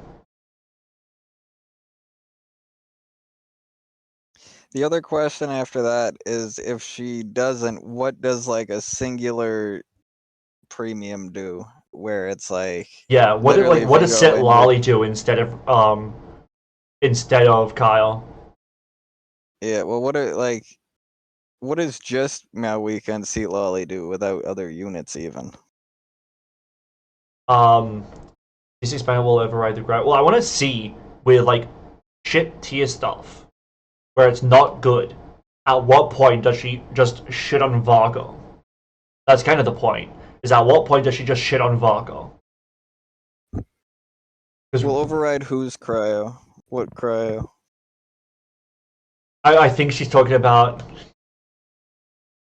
S7: The other question after that is if she doesn't, what does like a singular premium do? Where it's like,
S2: Yeah, what
S7: literally if
S2: what
S7: you
S2: does
S7: go
S2: Set
S7: into-
S2: Lolly do instead of Kyle?
S7: Yeah, well, what does just Meow Weekend Seat Lolly do without other units even?
S2: This expansion will override the ground. Well, I want to see with like shit tier stuff where it's not good. At what point does she just shit on Vargo? That's kind of the point. Is at what point does she just shit on Vargo?
S7: We'll override whose cryo? What cryo?
S2: I think she's talking about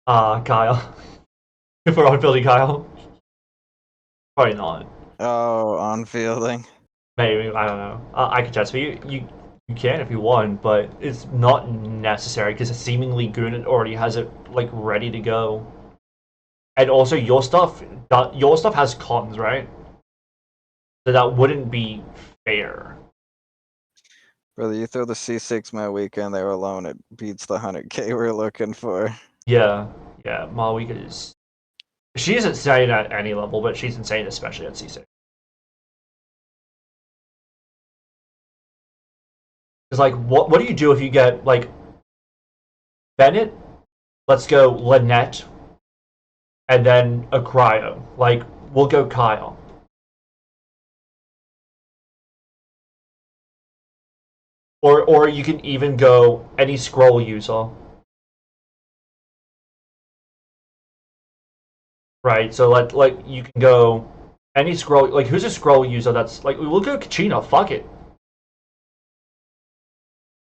S2: Kyle. If we're on building Kyle. Probably not.
S7: Oh, on fielding.
S2: Maybe, I don't know. I could test for you. You can if you want, but it's not necessary because seemingly Goon already has it like ready to go. And also your stuff has cons, right? So that wouldn't be fair.
S7: Brother, you throw the C6 Meow Weekend there alone, it beats the 100k we're looking for.
S2: Yeah, Malwika is. She's insane at any level, but she's insane especially at C6. It's like, what do you do if you get like Bennett? Let's go Lynette, and then a cryo. Like, we'll go Kyle. Or you can even go any scroll user. Right, so like you can go any scroll, like who's a scroll user that's like, we'll go Kachina, fuck it.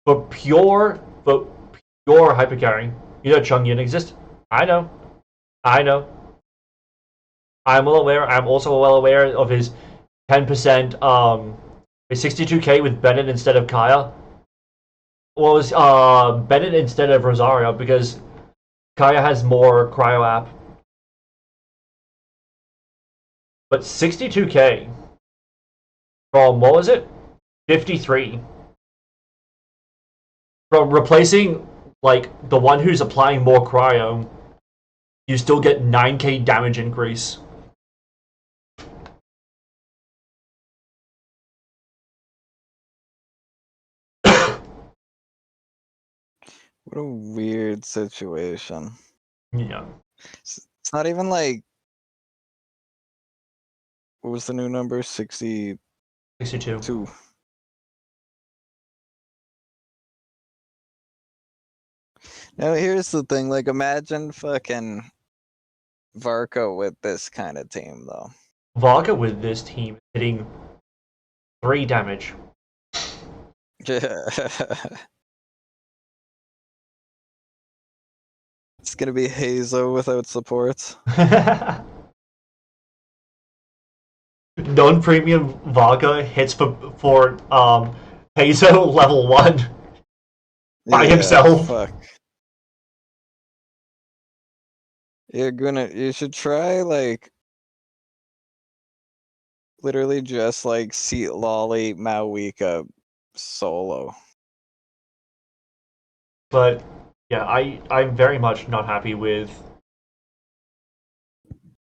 S2: for pure hyper carrying. You know Chung Yin exists. I know. I'm well aware. I'm also well aware of his 10%, his 62k with Bennett instead of Kaya. Well, it was Bennett instead of Rosario because Kaya has more cryo app. But 62k from, what was it? 53. From replacing, like, the one who's applying more cryo, you still get 9k damage increase.
S7: What a weird situation.
S2: Yeah.
S7: It's not even like, what was the new number? 62.
S2: 62.
S7: Now here's the thing, like imagine fucking Varka with this kind of team though.
S2: Varka with this team hitting 3 damage.
S7: It's gonna be Hazo without supports.
S2: Non-premium Varka hits for Hazo level 1 by himself.
S7: Fuck. You should try like literally just like Seat Lolly Mawika solo.
S2: But yeah, I'm very much not happy with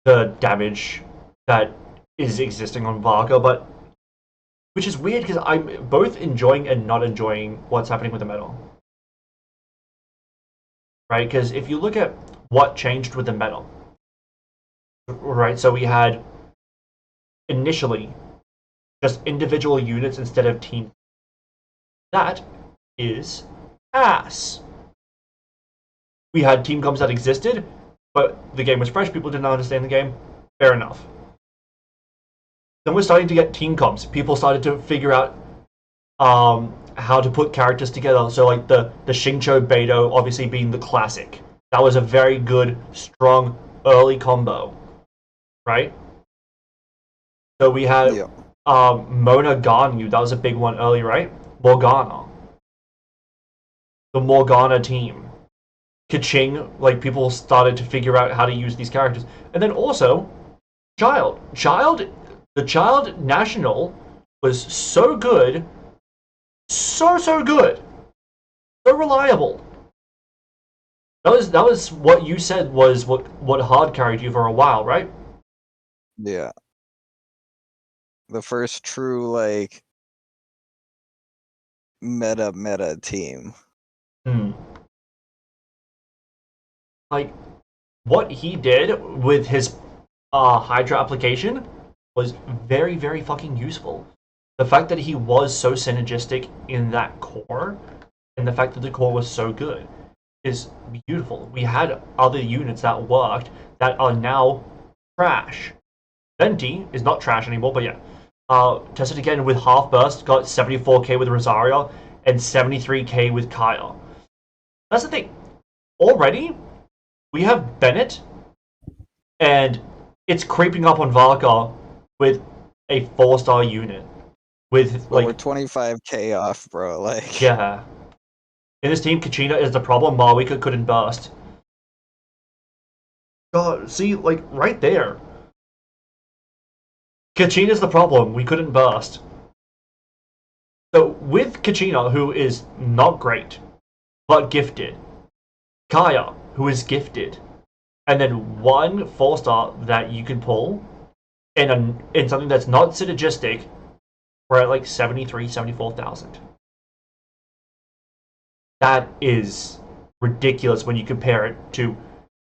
S2: the damage that is existing on Varka, but which is weird because I'm both enjoying and not enjoying what's happening with the meta. Right? Because if you look at what changed with the meta, right? So we had initially just individual units instead of team. That is ass. We had team comps that existed, but the game was fresh. People didn't understand the game. Fair enough. Then we're starting to get team comps. People started to figure out how to put characters together. So like the Xingqiu Beidou obviously being the classic. That was a very good, strong, early combo. Right? So we had Mona Ganyu. That was a big one early, right? Morgana. The Morgana team. Kaching, like people started to figure out how to use these characters. And then also, the Child National was so good. So good. So reliable. That was what you said was what hard carried you for a while, right?
S7: Yeah. The first true like meta team.
S2: Like what he did with his Hydra application was very, very fucking useful. The fact that he was so synergistic in that core, and the fact that the core was so good, is beautiful. We had other units that worked that are now trash. Venti is not trash anymore, but yeah. Tested again with half burst, got 74k with Rosario, and 73k with Kyle. That's the thing. Already, we have Bennett, and it's creeping up on Varka with a 4-star unit. With
S7: But
S2: like
S7: we're 25k off, bro. Like
S2: yeah. In this team, Kachina is the problem. Malwika couldn't burst. God, see, like right there. Kachina's the problem. We couldn't burst. So with Kachina, who is not great, but gifted, Kaya, who is gifted, and then one 4-star that you can pull in something that's not synergistic, we're at like 73, 74,000. That is ridiculous when you compare it to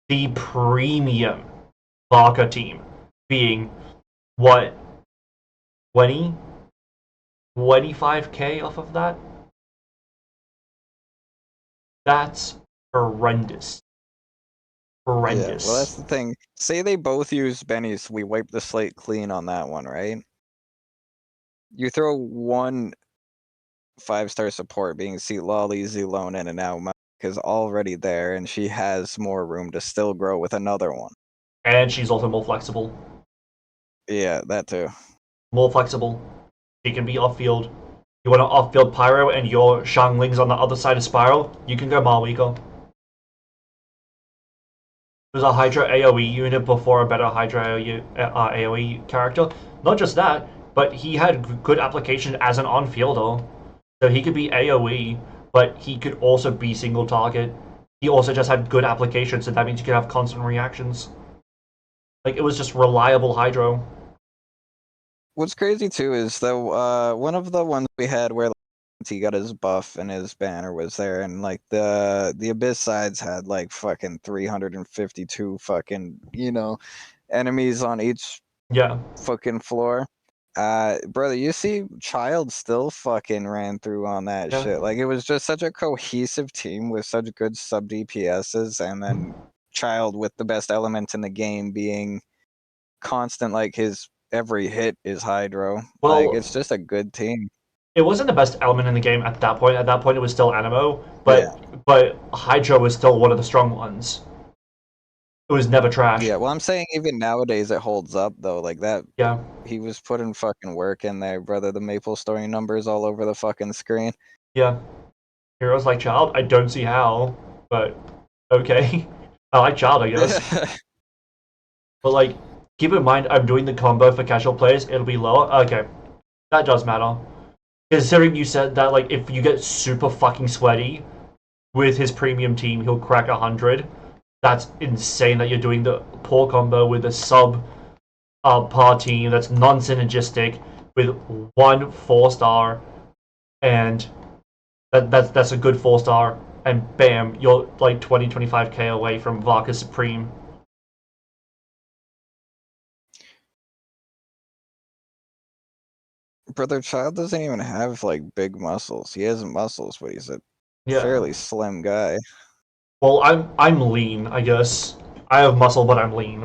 S2: the premium Barca team being what 25k off of that. That's horrendous. Horrendous.
S7: Yeah, well, that's the thing. Say they both use Benny's, we wipe the slate clean on that one, right? You throw one 5-star support being seat lolly, Zlonin, and now Mike is already there, and she has more room to still grow with another one.
S2: And she's also more flexible.
S7: Yeah, that too.
S2: More flexible. She can be off-field. You want an off-field Pyro and your Xiangling's on the other side of Spiral, you can go Malwiko. It was a Hydra AoE unit before a better Hydra AoE character. Not just that, but he had good application as an on-fielder. So he could be AoE, but he could also be single target. He also just had good application, so that means you could have constant reactions. Like, it was just reliable Hydro.
S7: What's crazy too is though one of the ones we had where he got his buff and his banner was there, and like the Abyss sides had like fucking 352 fucking enemies on each fucking floor. Brother, you see Child still fucking ran through on that shit. Like, it was just such a cohesive team with such good sub DPSs, and then Child with the best element in the game being constant, like his every hit is Hydro.
S2: Well,
S7: like, it's just a good team.
S2: It wasn't the best element in the game at that point. At that point, it was still Animo, but Hydro was still one of the strong ones. It was never trash.
S7: Yeah, well, I'm saying even nowadays it holds up though. Like that.
S2: Yeah.
S7: He was putting fucking work in there, brother. The Maple Story numbers all over the fucking screen.
S2: Yeah. Heroes like Child, I don't see how, but okay. I like Child, I guess. But like, keep in mind, I'm doing the combo for casual players. It'll be lower. Okay, that does matter. Considering you said that, like, if you get super fucking sweaty with his premium team, he'll crack 100. That's insane that you're doing the poor combo with a sub par team that's non-synergistic with one 4-star, and that's a good 4-star, and bam, you're like 20-25k away from Varka Supreme.
S7: Brother, Child doesn't even have like big muscles. He has muscles, but he's a fairly slim guy.
S2: Well, I'm lean, I guess. I have muscle, but I'm lean.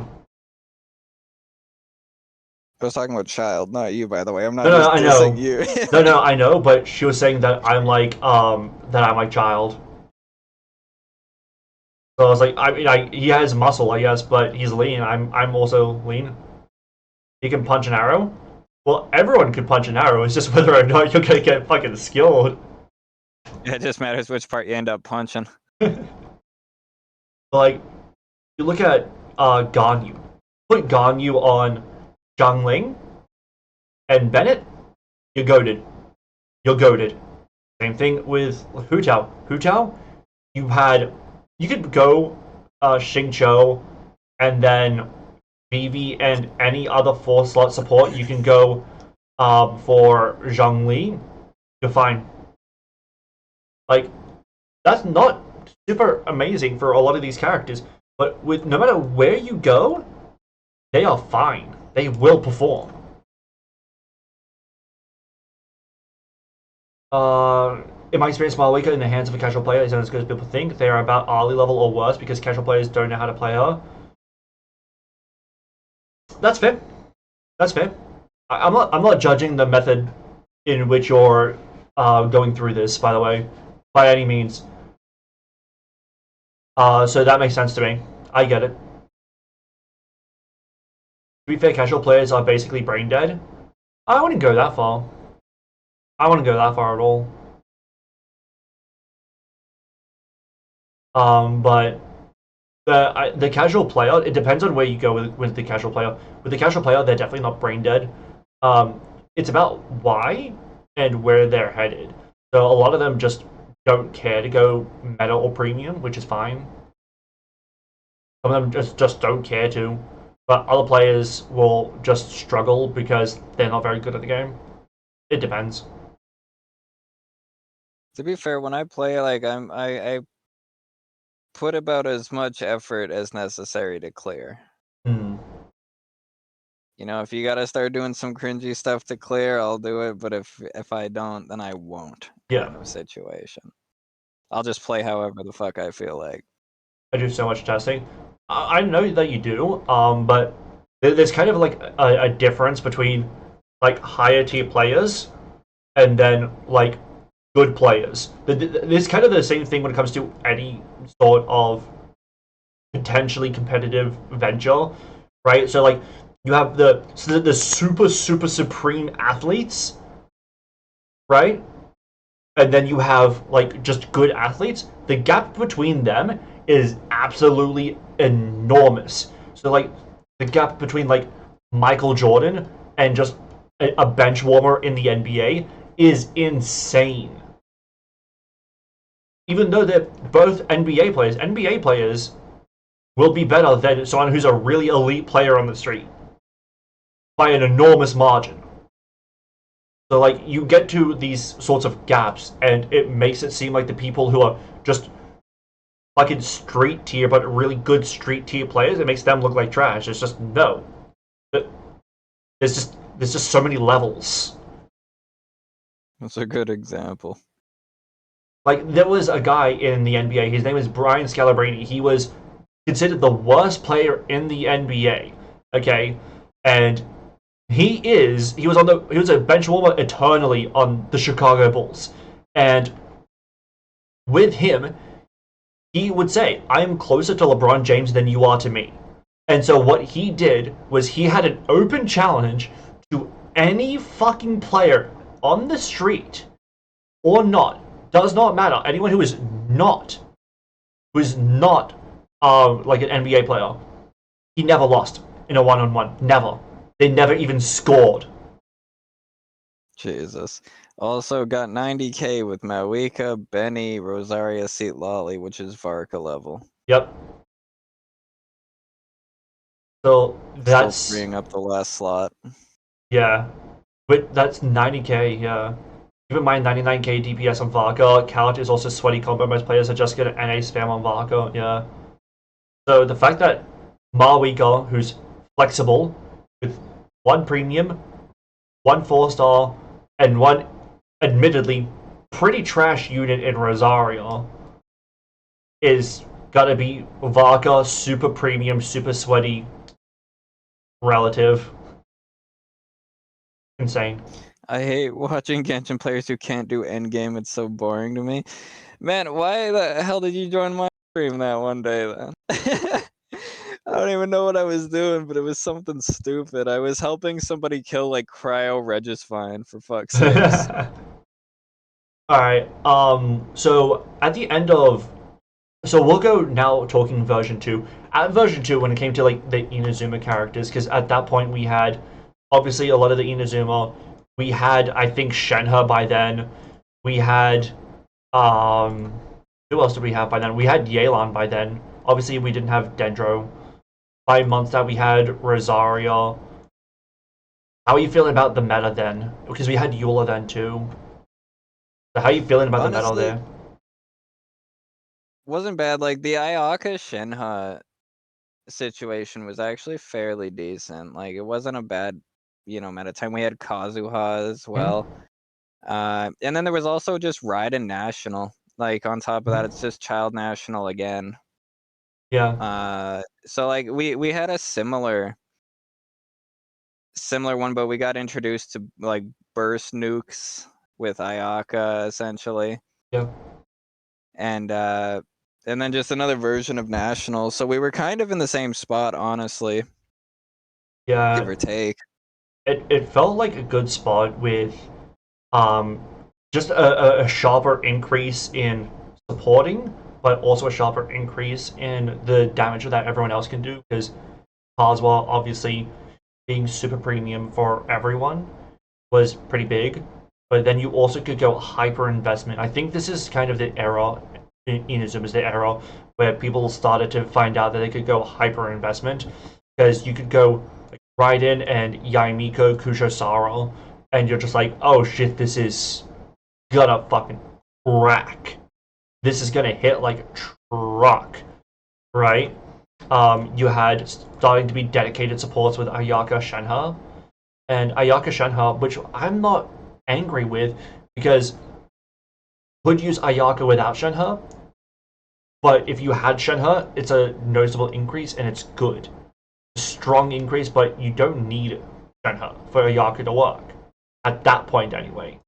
S7: I was talking about Child, not you, by the way. I'm not
S2: No,
S7: just
S2: I
S7: dissing
S2: know.
S7: you.
S2: No, I know, but she was saying that I'm like Child. So I was like, I mean, he has muscle, I guess, but he's lean. I'm also lean. He can punch an arrow. Well, everyone can punch an arrow. It's just whether or not you're gonna get fucking skilled.
S7: It just matters which part you end up punching.
S2: Like, you look at Ganyu. Put Ganyu on Zhangling and Bennett, you're goated. You're goated. Same thing with Hu Tao. Hu Tao, you could go Xingqiu and then Vivi and any other 4-slot support. You can go for Zhongli. You're fine. Like, that's not super amazing for a lot of these characters, but with no matter where you go, they are fine. They will perform. In my experience, Malwika in the hands of a casual player isn't as good as people think. They are about Ali level or worse because casual players don't know how to play her. That's fair. That's fair. I'm not judging the method in which you're going through this, by the way, by any means. So that makes sense to me. I get it. To be fair, casual players are basically brain dead. I wouldn't go that far. I wouldn't go that far at all. But the casual player, it depends on where you go with the casual player. With the casual player, they're definitely not brain dead. It's about why and where they're headed. So a lot of them just don't care to go meta or premium, which is fine. Some of them just don't care to. But other players will just struggle because they're not very good at the game. It depends.
S7: To be fair, when I play, like I put about as much effort as necessary to clear.
S2: Hmm.
S7: You know, if you gotta start doing some cringy stuff to clear, I'll do it. But if I don't, then I won't. Kind of situation. I'll just play however the fuck I feel like.
S2: I do so much testing. I know that you do, but there's kind of like a difference between like higher tier players and then like good players. There's kind of the same thing when it comes to any sort of potentially competitive venture, right? So like you have the super supreme athletes, right? And then you have like just good athletes. The gap between them is absolutely enormous. So like the gap between like Michael Jordan and just a bench warmer in the NBA is insane. Even though they're both NBA players will be better than someone who's a really elite player on the street by an enormous margin. So, like, you get to these sorts of gaps, and it makes it seem like the people who are just fucking street tier, but really good street tier players, it makes them look like trash. It's just, no. There's just so many levels.
S7: That's a good example.
S2: Like, there was a guy in the NBA, his name is Brian Scalabrine. He was considered the worst player in the NBA, okay? And he was a bench warmer eternally on the Chicago Bulls. And with him, he would say, I am closer to LeBron James than you are to me. And so what he did was he had an open challenge to any fucking player on the street or not, does not matter, anyone who is not like an NBA player. He never lost in a one-on-one. Never. They never even scored.
S7: Jesus. Also got 90k with Mawika, Benny, Rosaria, Seat Lolly, which is Varka level.
S2: Yep. So that's
S7: still freeing up the last slot.
S2: Yeah. But that's 90k, yeah. Keep in mind 99k DPS on Varka. Count is also sweaty combo. Most players are just gonna NA spam on Varka, yeah. So the fact that Mawika, who's flexible, with 1 premium, 1 4-star, and 1 admittedly pretty trash unit in Rosario, is gotta be Varka, super premium, super sweaty relative. Insane.
S7: I hate watching Genshin players who can't do endgame. It's so boring to me. Man, why the hell did you join my stream that one day then? I don't even know what I was doing, but it was something stupid. I was helping somebody kill like Cryo Regisfine, for fuck's sakes.
S2: Alright, so at the end of... So we'll go now talking version 2. At version 2, when it came to like the Inazuma characters, because at that point we had obviously a lot of the Inazuma. We had, I think, Shenhe by then. We had, who else did we have by then? We had Yelan by then. Obviously, we didn't have Dendro. By Mondstadt, we had Rosario. How are you feeling about the meta then? Because we had Eula then, too. So how are you feeling about
S7: Honestly,
S2: the meta there?
S7: Wasn't bad. Like, the Ayaka Shenhe situation was actually fairly decent. Like, it wasn't a bad, meta time. We had Kazuha as well. And then there was also just Raiden National. Like, on top of that, it's just Child National again.
S2: Yeah.
S7: So, like, we had a similar one, but we got introduced to, like, burst nukes with Ayaka, essentially.
S2: Yeah.
S7: And then just another version of National. So we were kind of in the same spot, honestly.
S2: Yeah.
S7: Give or take.
S2: It felt like a good spot with just a sharper increase in supporting, but also a sharper increase in the damage that everyone else can do, because Kazuha obviously being super premium for everyone was pretty big, but then you also could go hyper investment. I think this is kind of the era in Inazuma's the era where people started to find out that they could go hyper investment, because you could go Raiden and Yaimiko Kusho-Saro, and you're just like, oh shit, this is gonna fucking crack. This is gonna hit like a truck, right? You had starting to be dedicated supports with Ayaka Shenhe, and Ayaka Shenhe, which I'm not angry with, because could use Ayaka without Shenhe, but if you had Shenhe, it's a noticeable increase and it's good. Strong increase, but you don't need Shenhe for Ayaka to work. At that point, anyway.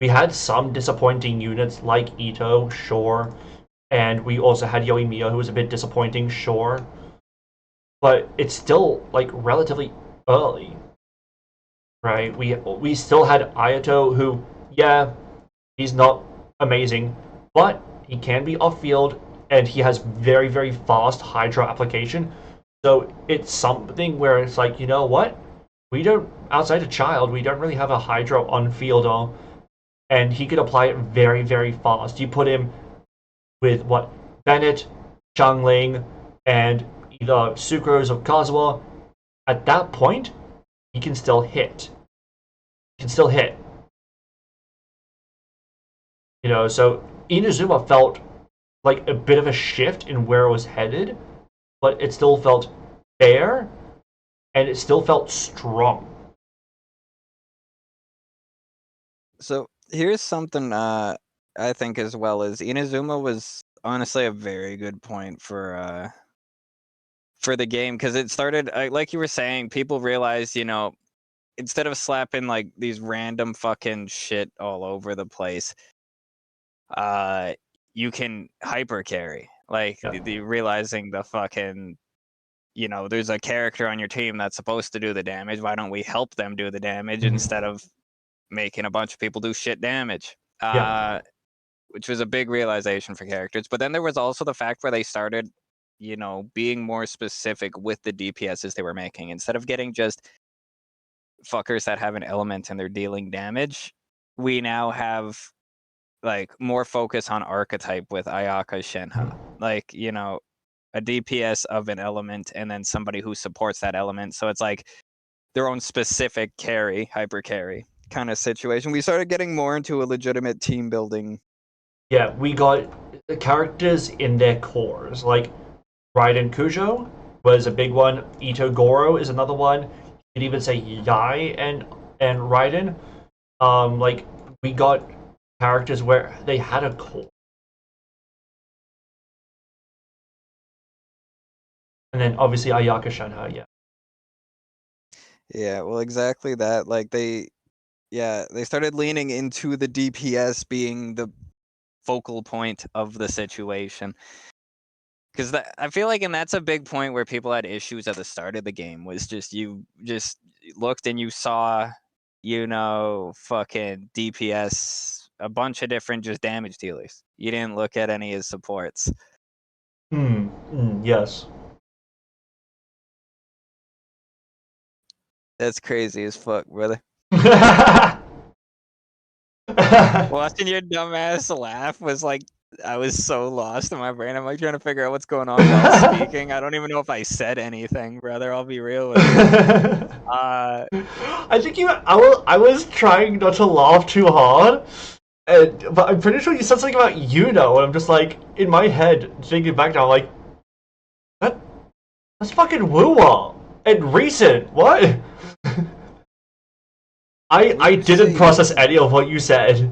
S2: we had some disappointing units like Ito, sure, and we also had Yoimiya, who was a bit disappointing, sure, but it's still like relatively early, right? We still had Ayato, who, yeah, he's not amazing, but he can be off field, and he has very, very fast Hydro application. So it's something where it's like, you know what? We don't, outside of Child, we don't really have a Hydro on fielder, and he could apply it very, very fast. You put him with what? Bennett, Changling, and either Sucrose or Kazuha. At that point, he can still hit. He can still hit. You know, so Inazuma felt like a bit of a shift in where it was headed, but it still felt fair, and it still felt strong.
S7: So here's something I think as well is Inazuma was honestly a very good point for the game, because it started like you were saying, people realized, you know, instead of slapping like these random fucking shit all over the place, you can hyper carry. Like
S2: Yeah.
S7: the realizing the fucking, you know, there's a character on your team that's supposed to do the damage. Why don't we help them do the damage instead of making a bunch of people do shit damage?
S2: Yeah.
S7: Which was a big realization for characters. But then there was also the fact where they started, you know, being more specific with the DPSs they were making. Instead of getting just fuckers that have an element and they're dealing damage, we now have like more focus on archetype with Ayaka Shenhe. Like, you know, a DPS of an element and then somebody who supports that element. So it's like their own specific carry, hyper carry kind of situation. We started getting more into a legitimate team building.
S2: Yeah, we got the characters in their cores. Like Raiden Kujo was a big one. Ito Goro is another one. You could even say Yai and Raiden. Like we got characters where they had a core. And then obviously Ayaka Shenhe, yeah.
S7: Yeah, well, exactly that. Like they started leaning into the DPS being the focal point of the situation. Because I feel like, and that's a big point where people had issues at the start of the game, was just you just looked and you saw, you know, fucking DPS, a bunch of different just damage dealers. You didn't look at any as supports.
S2: Yes.
S7: That's crazy as fuck, brother. Watching your dumbass laugh was like, I was so lost in my brain. I'm like trying to figure out what's going on while speaking. I don't even know if I said anything, brother. I'll be real with you.
S2: I think I was trying not to laugh too hard, but I'm pretty sure you said something about Yuno, and I'm just like, in my head, thinking back now, I'm like, that's fucking woo-wah and recent. What? I didn't process any of what you said.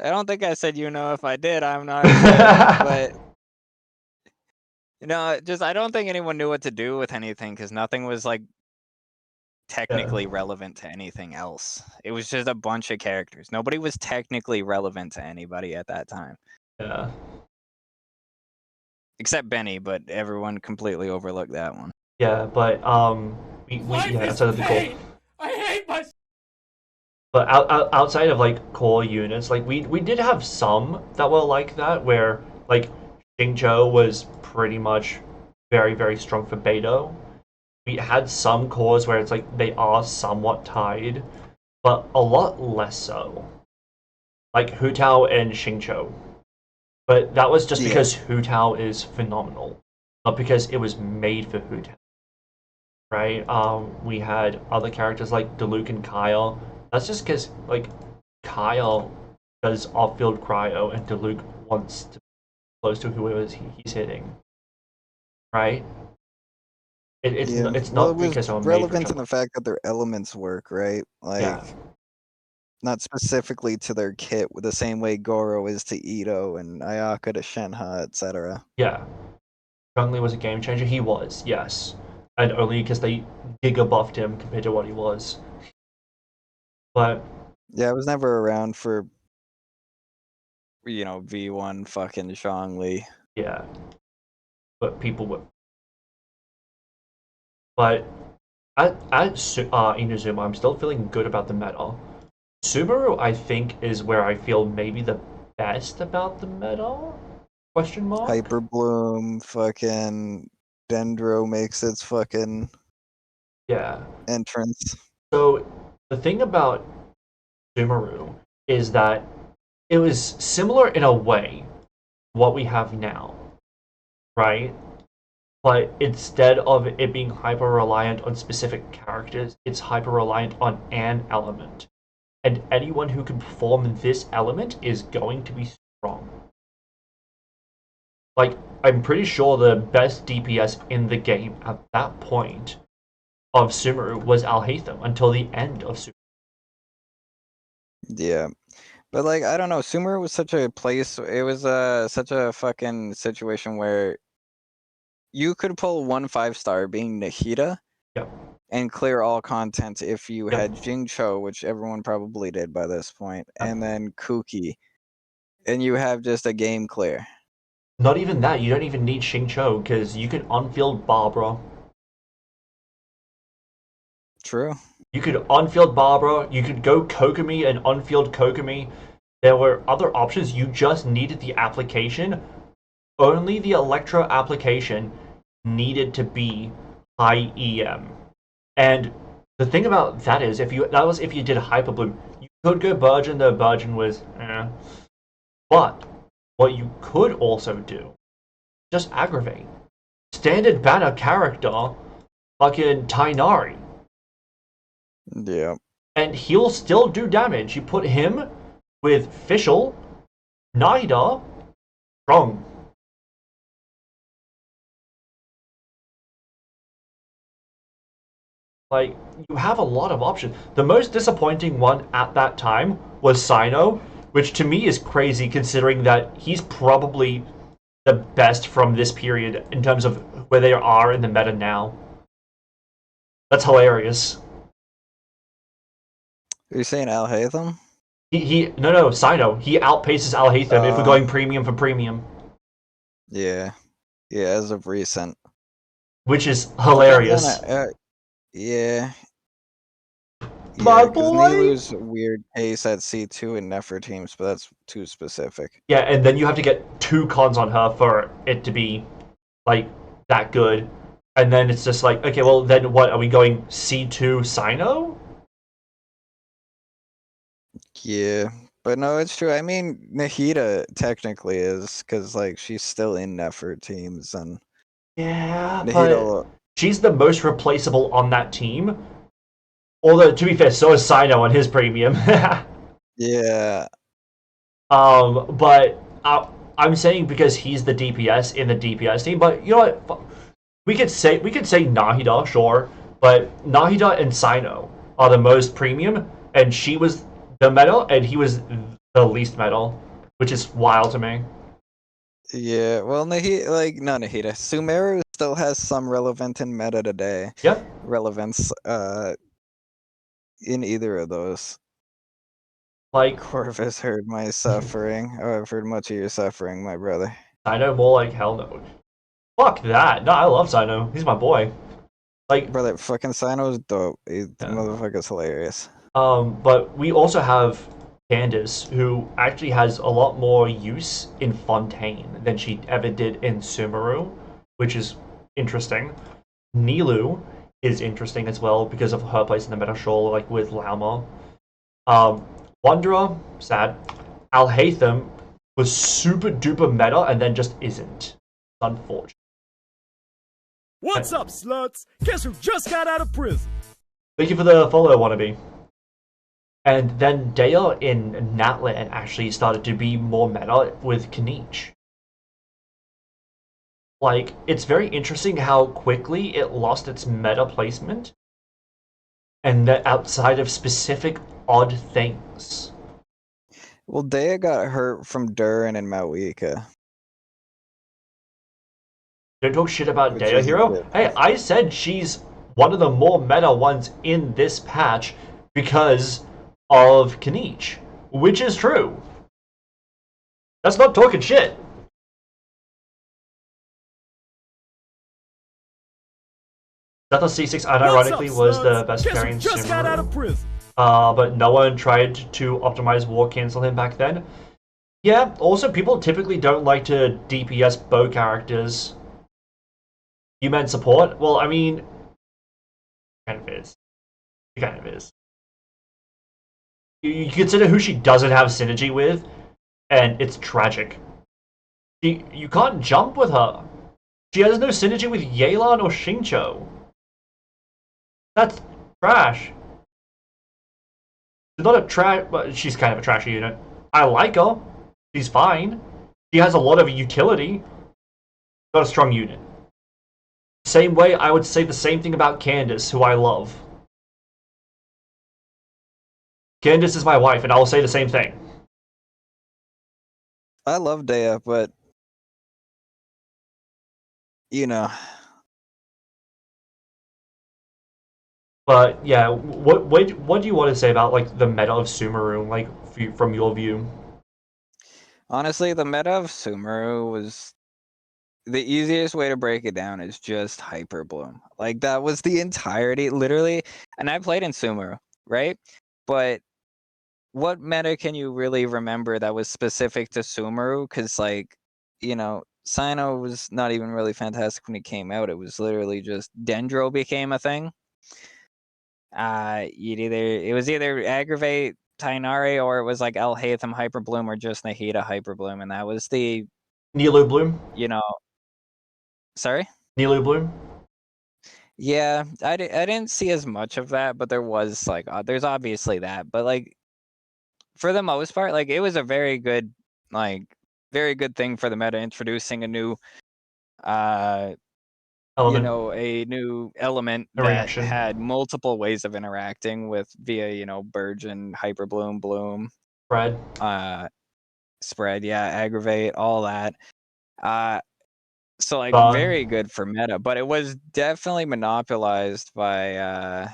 S7: I don't think I said, you know, if I did, I'm not sure. But, you know, just I don't think anyone knew what to do with anything because nothing was like technically relevant to anything else. It was just a bunch of characters. Nobody was technically relevant to anybody at that time.
S2: Yeah.
S7: Except Benny, but everyone completely overlooked that one.
S2: Yeah, but outside of the core.
S5: I hate myself.
S2: But outside of like core units, like we did have some that were like that, where like Xingqiu was pretty much very, very strong for Beidou. We had some cores where it's like they are somewhat tied, but a lot less so. Like Hu Tao and Xingqiu. But that was just because Hu Tao is phenomenal, not because it was made for Hu Tao. Right? We had other characters like Diluc and Kyle. That's just because like Kyle does off-field cryo and Diluc wants to be close to whoever he's hitting. Right? It's not because I'm
S7: relevant in the fact that their elements work, right? Like not specifically to their kit, the same way Goro is to Ito and Ayaka to Shenhe, etc.
S2: Yeah. Zhongli was a game changer. He was, yes. And only because they giga buffed him compared to what he was. But
S7: Yeah, I was never around for V1 fucking Zhongli.
S2: Yeah, but people would. But Inazuma, I'm still feeling good about the meta. Subaru, I think, is where I feel maybe the best about the meta? Question mark?
S7: Hyper Bloom, fucking Dendro makes its fucking
S2: Yeah.
S7: entrance.
S2: So the thing about Subaru is that it was similar in a way what we have now, right? But instead of it being hyper reliant on specific characters, it's hyper reliant on an element. And anyone who can perform this element is going to be strong. Like, I'm pretty sure the best DPS in the game at that point of Sumeru was Alhaitham until the end of Sumeru.
S7: Yeah. But like I don't know, Sumeru was such a place it was such a fucking situation where you could pull 1 5-star being Nahida
S2: Yep.
S7: and clear all content if you
S2: Yep.
S7: had Jingcho, which everyone probably did by this point,
S2: Yep.
S7: and then Kuki. And you have just a game clear.
S2: Not even that, you don't even need Xingqiu, because you can unfield Barbara.
S7: True.
S2: You could unfield Barbara, you could go Kokomi and unfield Kokomi. There were other options, you just needed the application. Only the Electro application needed to be high EM. And the thing about that is, if you did Hyper Bloom, you could go Burgeon, though Burgeon was But what you could also do, just aggravate. Standard banner character, fucking Tainari.
S7: Yeah.
S2: And he'll still do damage. You put him with Fischl, Nida, strong. Like, you have a lot of options. The most disappointing one at that time was Sino, which to me is crazy considering that he's probably the best from this period in terms of where they are in the meta now. That's hilarious.
S7: Are you saying Alhaitham?
S2: No, Sino. He outpaces Alhaitham if we're going premium for premium.
S7: Yeah. Yeah, as of recent.
S2: Which is hilarious.
S7: Yeah.
S2: My
S7: Yeah, because
S2: boy!
S7: Nilu's weird case at C2 in Nefer teams, but that's too specific.
S2: Yeah, and then you have to get 2 cons on her for it to be, like, that good. And then it's just like, okay, well, then what? Are we going C2 Sino?
S7: Yeah, but no, it's true. I mean, Nahida technically is, because, like, she's still in Nefer teams, and
S2: Yeah,
S7: Nahida...
S2: but she's the most replaceable on that team. Although, to be fair, so is Sino on his premium.
S7: Yeah.
S2: But I'm saying because he's the DPS in the DPS team. But you know what? We could say Nahida, sure, but Nahida and Sino are the most premium, and she was the meta, and he was the least meta, which is wild to me.
S7: Yeah, well, not Nahida. Sumeru still has some relevant in meta today.
S2: Yep.
S7: Relevance, in either of those.
S2: Like,
S7: Corvus heard my suffering. Oh, I've heard much of your suffering, my brother.
S2: Sino more like hell no. Fuck that. No, I love Sino. He's my boy. Like,
S7: brother, fucking Sino's dope. The motherfucker's hilarious.
S2: But we also have Candace, who actually has a lot more use in Fontaine than she ever did in Sumeru, which is interesting. Nilu is interesting as well because of her place in the meta show, like with Lauma. Wanderer, sad. Alhaitham was super duper meta and then just isn't. Unfortunate.
S5: What's up, sluts? Guess who just got out of prison?
S2: Thank you for the follow, wannabe. And then Dea in Natlan actually started to be more meta with Kaniche. Like, it's very interesting how quickly it lost its meta placement. And that outside of specific odd things.
S7: Well, Dea got hurt from Durin and Mawika.
S2: Don't talk shit about Dea, Hero. Hey, I said she's one of the more meta ones in this patch because of Kaniche, which is true. That's not talking shit. Zeta C6 unironically was the best
S5: Guess
S2: carry
S5: who
S2: in
S5: just got out of
S2: Sumeru.
S5: prison?
S2: But no one tried to optimize war cancel him back then. Yeah, also people typically don't like to DPS bow characters. You meant support? Well, I mean, kind of is. It kind of is. You consider who she doesn't have synergy with, and it's tragic. You can't jump with her. She has no synergy with Yelan or Xingqiu. That's trash. She's not a trash, but she's kind of a trashy unit. I like her. She's fine. She has a lot of utility. Not a strong unit. Same way, I would say the same thing about Candace, who I love. Candace is my wife, and I will say the same thing.
S7: I love Dea, but you know,
S2: But yeah, what do you want to say about like the meta of Sumeru, like from your view?
S7: honestly, the meta of Sumeru was the easiest way to break it down is just Hyper Bloom. Like that was the entirety, literally. And I played in Sumeru, right? But what meta can you really remember that was specific to Sumeru? Because like, Sino was not even really fantastic when it came out. It was literally just Dendro became a thing. It was either Aggravate Tainari or it was like El Hatham Hyper Bloom or just Nahida Hyper Bloom, and that was the
S2: Nilu Bloom?
S7: Sorry?
S2: Nilu Bloom?
S7: Yeah, I didn't see as much of that, but there was like there's obviously that, but like for the most part, like it was a very good thing for the meta, introducing a new
S2: Element.
S7: a new element
S2: A
S7: that
S2: reaction.
S7: had multiple ways of interacting with via Burgeon, Hyper Bloom, Bloom,
S2: Spread.
S7: Spread, yeah, Aggravate, all that. So like very good for meta, but it was definitely monopolized by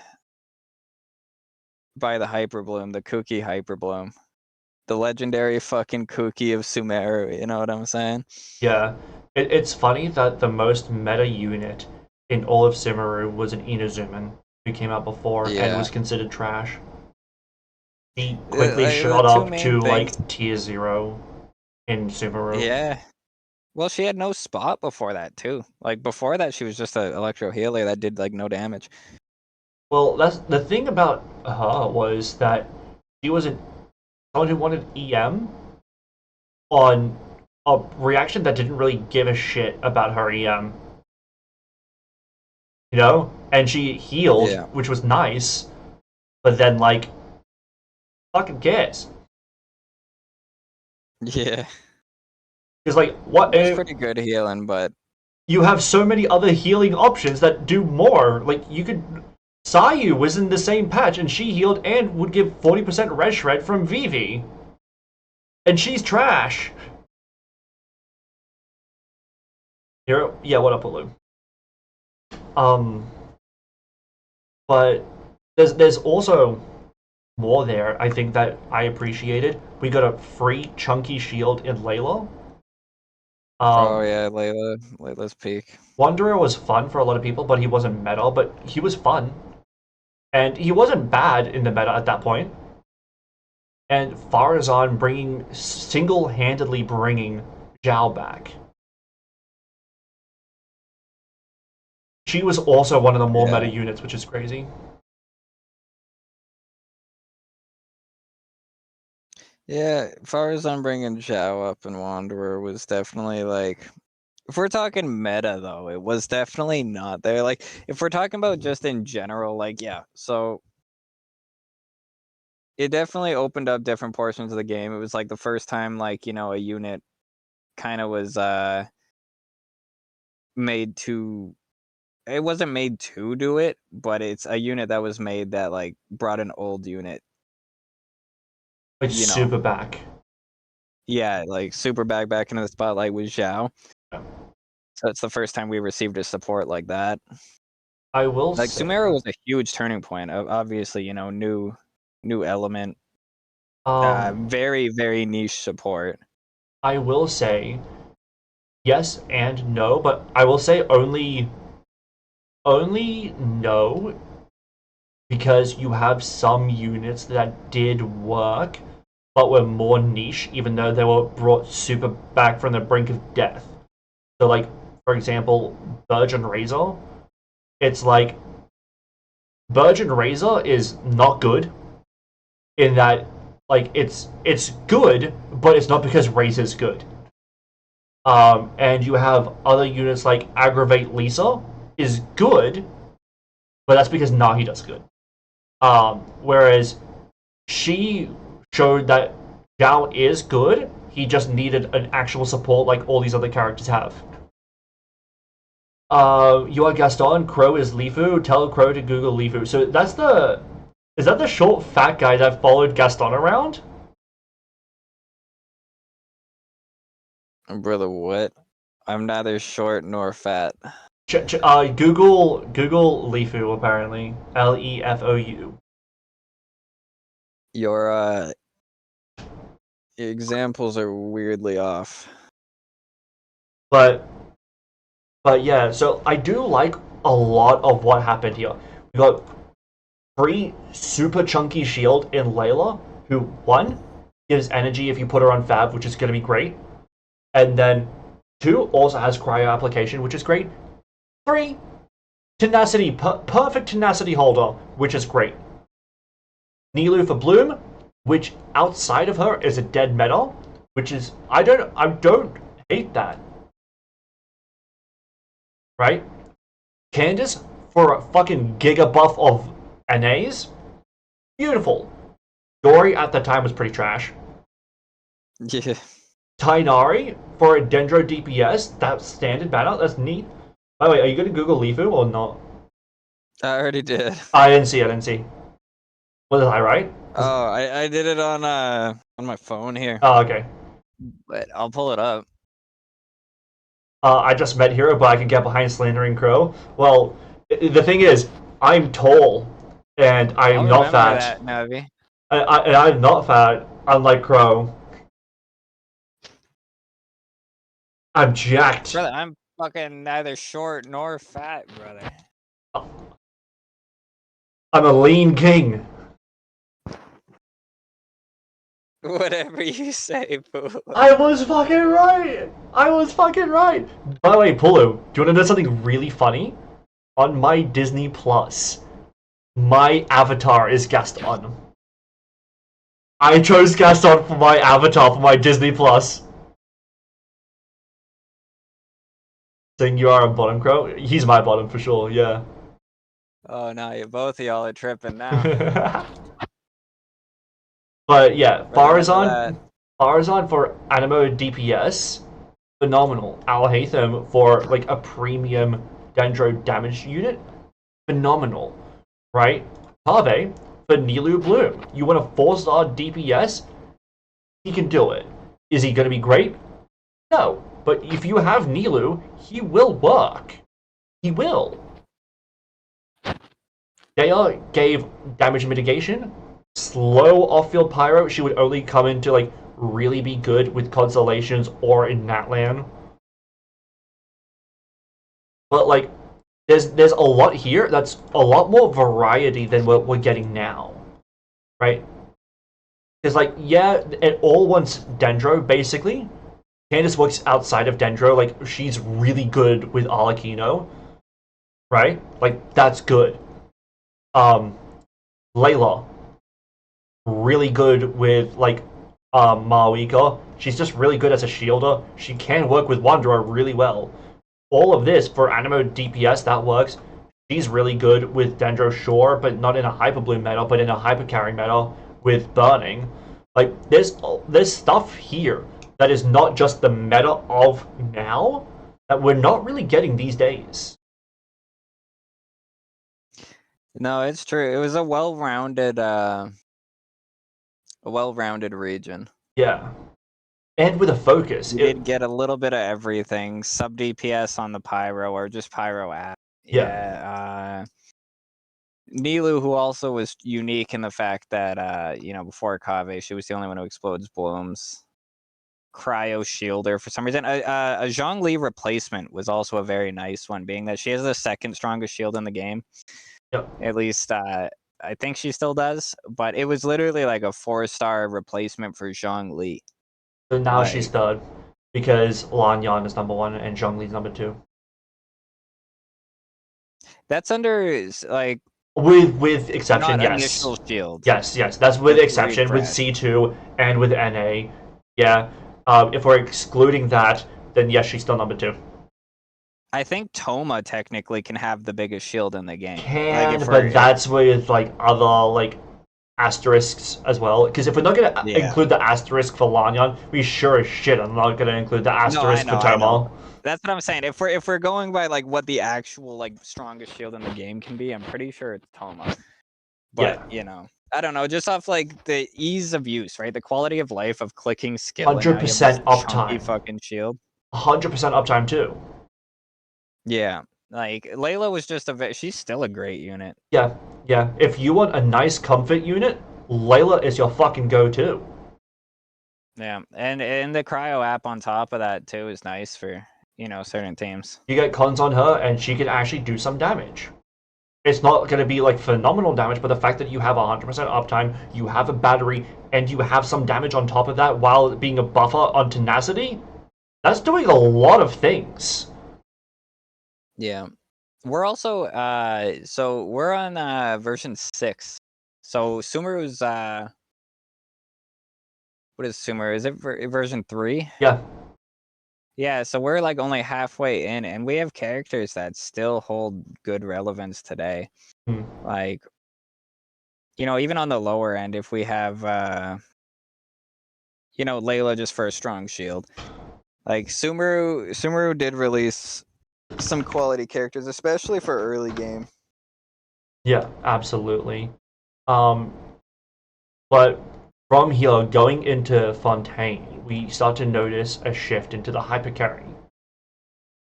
S7: the Hyper Bloom, the Kooky Hyper Bloom. The legendary fucking Kooky of Sumeru, you know what I'm saying?
S2: Yeah. It's funny that the most meta unit in all of Sumeru was an Inazuman, who came out before and was considered trash. He quickly shot up to like tier 0 in Sumeru.
S7: Yeah. Well, she had no spot before that too. Like before that, she was just an electro healer that did like no damage.
S2: Well, that's the thing about her was that she was someone who wanted EM on a reaction that didn't really give a shit about her EM. And she healed, which was nice, but then like, fucking cares.
S7: Yeah.
S2: Because like, what?
S7: It was pretty good healing, but
S2: you have so many other healing options that do more. Like you could. Sayu was in the same patch and she healed and would give 40% red shred from Vivi. And she's trash. Yeah, what up, Alu? But there's also more there, I think, that I appreciated. We got a free chunky shield in Layla.
S7: Oh yeah, Layla's peak.
S2: Wanderer was fun for a lot of people, but he wasn't meta, but he was fun. And he wasn't bad in the meta at that point. And Farazan single-handedly bringing Zhao back. She was also one of the more meta units, which is crazy.
S7: Yeah, Farazan bringing Zhao up and Wanderer was definitely like... If we're talking meta, though, it was definitely not there. Like, if we're talking about just in general, like, yeah, so... It definitely opened up different portions of the game. It was like the first time, like, a unit kind of was made to... It wasn't made to do it, but it's a unit that was made that, like, brought an old unit.
S2: Like, super back.
S7: Yeah, like, super back into the spotlight with Zhao.
S2: Yeah.
S7: So it's the first time we received a support like that.
S2: I will
S7: like
S2: say...
S7: Sumeru was a huge turning point. Obviously, new element,
S4: Very, very niche support.
S2: I will say yes and no, but I will say only no because you have some units that did work but were more niche, even though they were brought super back from the brink of death. So, like, for example, Burge and Razor, it's like Burge and Razor is not good in that, like, it's good, but it's not because Razor's good. And you have other units like Aggravate Lisa is good, but that's because Nahi does good. Whereas she showed that Zhao is good, he just needed an actual support like all these other characters have. You are Gaston, Crow is Lifu, tell Crow to Google Lifu. So that's the... Is that the short fat guy that followed Gaston around?
S4: Brother, what? I'm neither short nor fat.
S2: Google Lifu apparently. Lefou.
S4: Your examples are weirdly off.
S2: But yeah, so I do like a lot of what happened here. We got free super chunky shield in Layla, who one gives energy if you put her on Fab, which is going to be great, and then two also has cryo application, which is great. Three, tenacity, perfect tenacity holder, which is great. Nilou for Bloom, which outside of her is a dead meta, which is I don't hate that. Right? Candace for a fucking giga buff of NAs, beautiful. Dory at the time was pretty trash.
S4: Yeah.
S2: Tainari for a Dendro DPS, that's standard banner, that's neat. By the way, are you gonna Google Lifu or not?
S4: I already did.
S2: I didn't see. Was I right?
S4: Oh, I did it on my phone here.
S2: Oh, okay.
S4: But I'll pull it up.
S2: I just met Hero, but I can get behind Slandering Crow. Well, the thing is, I'm tall, and I am not fat.
S4: That, Navi.
S2: I'm not fat, unlike Crow. I'm jacked.
S4: Brother, I'm fucking neither short nor fat, brother.
S2: I'm a lean king.
S4: Whatever you say, Pulu.
S2: I was fucking right. By the way, Pulu, do you want to know something really funny? On my Disney Plus, my avatar is Gaston. I chose Gaston for my avatar for my Disney Plus. Saying you are a bottom, Crow? He's my bottom for sure, yeah.
S4: Oh, no, both of y'all are tripping now.
S2: But yeah,
S4: Farazan
S2: Farazan for Animo DPS, phenomenal. Al Haytham for like a premium Dendro damage unit, phenomenal, right? Tave for Nilou Bloom. You want a 4-star DPS? He can do it. Is he going to be great? No, but if you have Nilou, he will work. He will. Dea gave damage mitigation. Slow off-field pyro, she would only come in to like really be good with constellations or in Natlan. But like, there's a lot here that's a lot more variety than what we're getting now, right? Because like, yeah, it all wants Dendro basically. Candace works outside of Dendro, like she's really good with Arlecchino, right? Like that's good. Layla, really good with like Mawika. She's just really good as a shielder. She can work with Wanderer really well. All of this for Animo DPS that works. She's really good with Dendro, sure, but not in a Hyper Bloom meta, but in a Hyper Carry meta with Burning. Like there's stuff here that is not just the meta of now that we're not really getting these days.
S4: No, it's true. It was a well-rounded region.
S2: Yeah. And with a focus.
S4: You did get a little bit of everything. Sub DPS on the Pyro or just Pyro app.
S2: Yeah.
S4: Nilu, who also was unique in the fact that before Kave, she was the only one who explodes blooms. Cryo shielder for some reason. A Zhongli replacement was also a very nice one, being that she has the second strongest shield in the game.
S2: Yep.
S4: At least I think she still does, but it was literally like a 4-star replacement for Zhongli.
S2: So now she's third because Lanyan is number 1 and Zhongli's number 2.
S4: That's under like
S2: with exception,
S4: not
S2: yes.
S4: initial shield.
S2: Yes, that's with
S4: That's
S2: exception with
S4: refresh.
S2: C2 and with NA. Yeah. If we're excluding that, then yes, she's still number 2.
S4: I think Toma technically can have the biggest shield in the game.
S2: But that's with like other like asterisks as well. Because if we're not gonna include the asterisk for Lanyan, we sure as shit are not gonna include the asterisk for Toma.
S4: That's what I'm saying. If we're going by like what the actual like strongest shield in the game can be, I'm pretty sure it's Toma. But I don't know, just off like the ease of use, right? The quality of life of clicking skill.
S2: 100% uptime.
S4: Fucking shield.
S2: 100% uptime too.
S4: Yeah, like Layla was just she's still a great unit.
S2: Yeah. If you want a nice comfort unit, Layla is your fucking go-to.
S4: Yeah, and the cryo app on top of that too is nice for certain teams.
S2: You get cons on her, and she can actually do some damage. It's not going to be like phenomenal damage, but the fact that you have 100% uptime, you have a battery, and you have some damage on top of that while being a buffer on tenacity, that's doing a lot of things.
S4: Yeah, we're also so we're on version 6. So Sumeru's what is Sumeru? Is it version 3?
S2: Yeah.
S4: Yeah, so we're like only halfway in, and we have characters that still hold good relevance today. Like, even on the lower end, if we have, Layla just for a strong shield. Like, Sumeru did release some quality characters, especially for early game.
S2: Yeah, absolutely. But from here, going into Fontaine, we start to notice a shift into the hypercarry.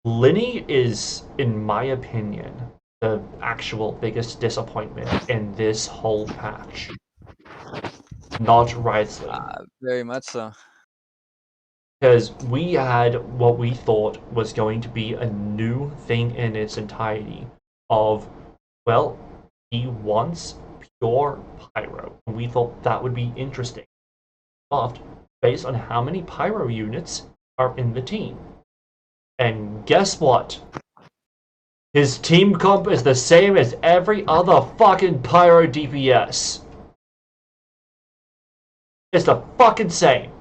S2: Linny is, in my opinion, the actual biggest disappointment in this whole patch. Not Wriothesley.
S4: Very much so.
S2: Because we had what we thought was going to be a new thing in its entirety of, well, he wants pure pyro. And we thought that would be interesting. But based on how many pyro units are in the team. And guess what? His team comp is the same as every other fucking pyro DPS. It's the fucking same.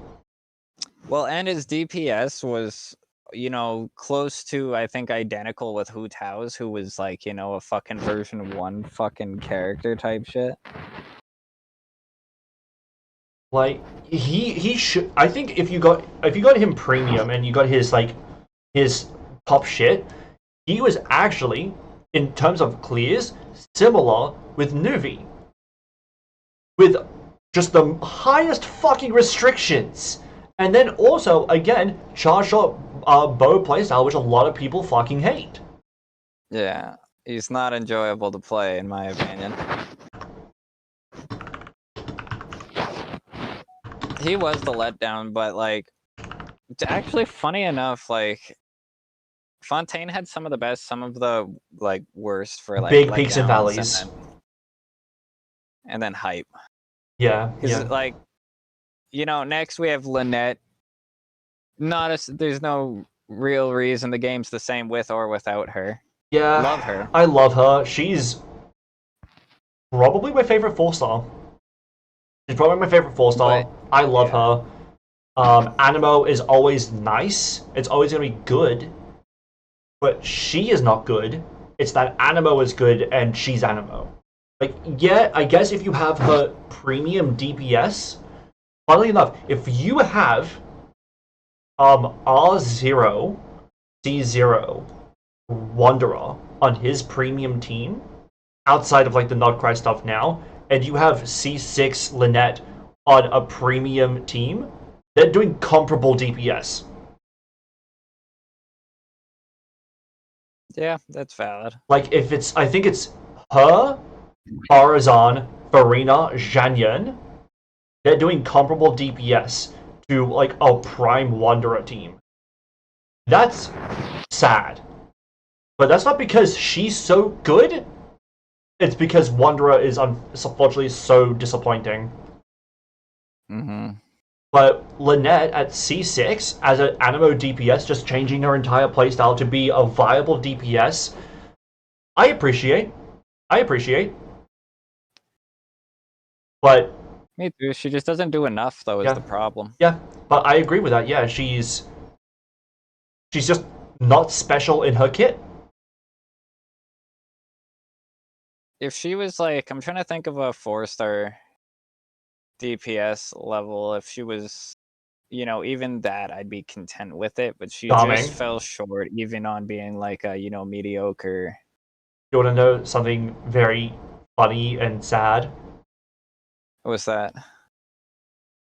S4: Well, and his DPS was, close to, I think, identical with Hu Tao's, who was like, a fucking version 1 fucking character type shit.
S2: Like he should. I think if you got him premium and you got his top shit, he was actually, in terms of clears, similar with Nuvi. With just the highest fucking restrictions. And then also, again, charge shot bow playstyle, which a lot of people fucking hate.
S4: Yeah, he's not enjoyable to play, in my opinion. He was the letdown, but like, it's actually funny enough, like, Fontaine had some of the best, some of the like worst for like
S2: big peaks and valleys,
S4: and then hype.
S2: Yeah.
S4: Like, next we have Lynette. There's no real reason the game's the same with or without her.
S2: Yeah,
S4: love her.
S2: I love her. She's probably my favorite 4-star. She's probably my favorite 4-star. I love her. Animo is always nice. It's always gonna be good. But she is not good. It's that Animo is good and she's Animo. Like, yeah, I guess if you have her premium DPS, funnily enough, if you have R0, C0, Wanderer on his premium team, outside of like the Notcry stuff now, and you have C6 Lynette on a premium team, they're doing comparable DPS.
S4: Yeah, that's valid.
S2: Like, I think it's her, Barazan, Farina, Zhanyan, they're doing comparable DPS to like a prime Wanderer team. That's sad. But that's not because she's so good. It's because Wanderer is unfortunately so disappointing.
S4: Mm-hmm.
S2: But Lynette at C6 as an Animo DPS, just changing her entire playstyle to be a viable DPS, I appreciate. But
S4: Me too. She just doesn't do enough, though, is
S2: yeah,
S4: the problem.
S2: yeah. But I agree with that. Yeah, she's just not special in her kit.
S4: If she was like, I'm trying to think of a 4-star DPS level. If she was, even that, I'd be content with it. But she
S2: Charming.
S4: just fell short, even on being like a, mediocre.
S2: You want to know something very funny and sad?
S4: What's that?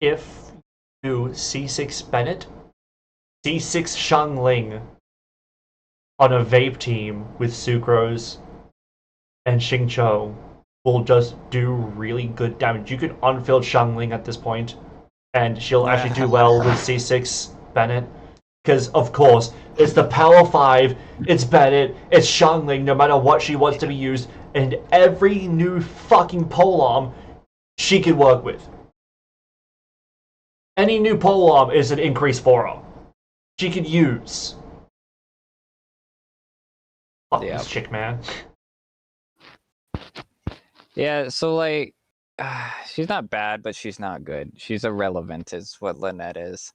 S2: If you C6 Bennett, C6 Shangling on a vape team with Sucrose and Xingqiu will just do really good damage. You could unfield Shangling at this point, and she'll actually do well with C6 Bennett. Because, of course, it's the Power 5, it's Bennett, it's Shangling, no matter what she wants to be used, and every new fucking polearm she could work with. Any new polearm is an increase for her. She could use. Fuck this chick, man.
S4: Yeah, so like, she's not bad, but she's not good. She's irrelevant, is what Lynette is.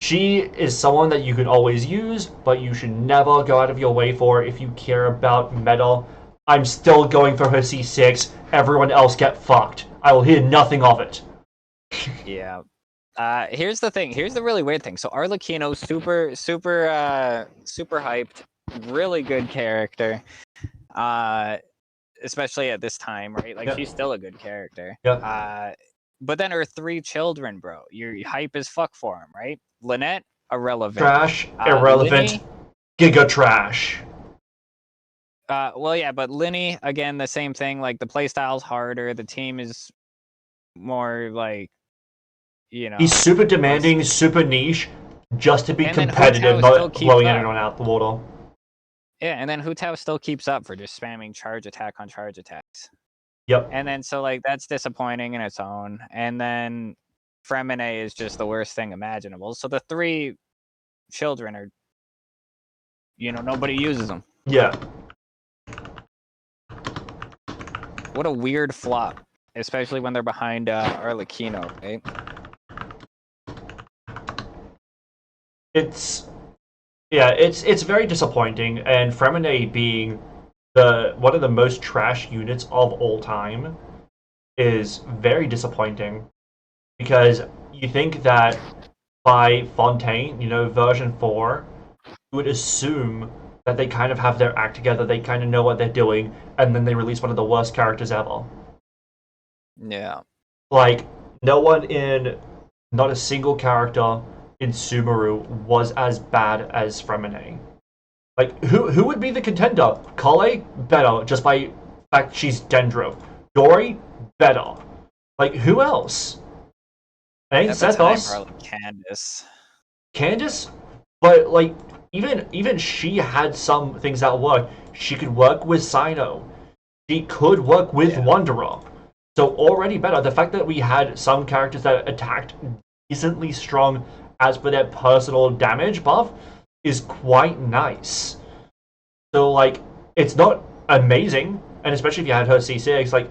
S2: She is someone that you can always use, but you should never go out of your way for if you care about meta. I'm still going for her C6. Everyone else get fucked. I will hear nothing of it.
S4: Yeah. Here's the thing. Here's the really weird thing. So Arlecchino, super hyped, really good character. Especially at this time, right? Like, she's still a good character.
S2: Yeah.
S4: But then her 3 children, bro. You're hype as fuck for them, right? Lynette, irrelevant.
S2: Trash, irrelevant,
S4: Linny,
S2: giga trash.
S4: well, yeah, but Linny, again, the same thing. Like, the playstyle's harder. The team is more like,
S2: He's super demanding, super niche, just to be competitive, not blowing anyone out the water.
S4: Yeah, and then Hu Tao still keeps up for just spamming charge attack on charge attacks.
S2: Yep.
S4: And then, so, like, that's disappointing in its own. And then Fremine is just the worst thing imaginable. So the 3 children are, nobody uses them.
S2: Yeah.
S4: What a weird flop, especially when they're behind Arlecchino, right?
S2: It's very disappointing, and Fremine being one of the most trash units of all time is very disappointing, because you think that by Fontaine, version 4, you would assume that they kind of have their act together, they kind of know what they're doing, and then they release one of the worst characters ever.
S4: Yeah.
S2: Like, not a single character in Sumeru was as bad as Fremine. Like, who would be the contender? Kale? Better, just by fact she's Dendro. Dory? Better. Like, who else? Ain't Sethos?
S4: Probably Candace.
S2: Candace? But, like, even she had some things that work. She could work with Sino. She could work with Wanderer. So already better. The fact that we had some characters that attacked decently strong as per their personal damage buff is quite nice. So, like, it's not amazing, and especially if you had her C6, like,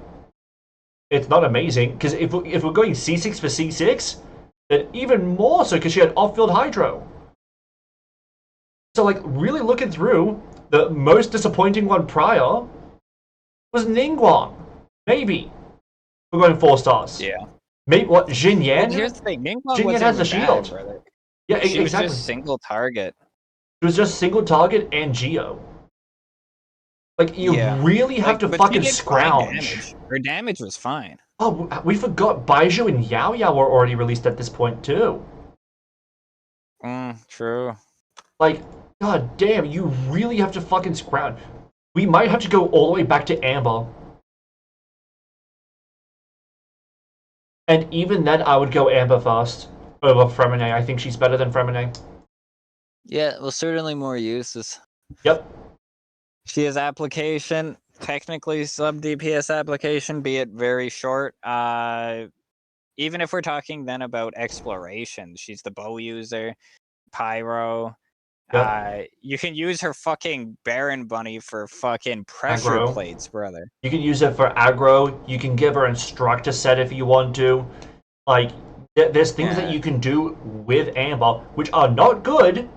S2: it's not amazing, because if we're going C6 for C6, then even more so, because she had off-field Hydro. So, like, really looking through, the most disappointing one prior was Ningguang. Maybe. We're going 4 stars.
S4: Yeah.
S2: Maybe, what, Jin Yan?
S4: Well, here's the thing.
S2: Jin Yan has the shield. Yeah,
S4: she
S2: exactly.
S4: was just single target.
S2: It was just single target and Geo. Like, you really have to fucking scrounge.
S4: Her damage was fine.
S2: Oh, we forgot Baiju and Yao Yao were already released at this point, too.
S4: True.
S2: Like, god damn, you really have to fucking scrounge. We might have to go all the way back to Amber. And even then, I would go Amber first over Fremine. I think she's better than Fremine.
S4: Yeah, well, certainly more uses.
S2: Yep.
S4: She has application, technically sub DPS application, be it very short. Even if we're talking then about exploration, she's the bow user, pyro.
S2: Yep.
S4: You can use her fucking Baron Bunny for fucking pressure
S2: Aggro.
S4: plates, brother.
S2: You can use it for aggro. You can give her instructor set if you want to. Like, there's things that you can do with Amber, which are not good,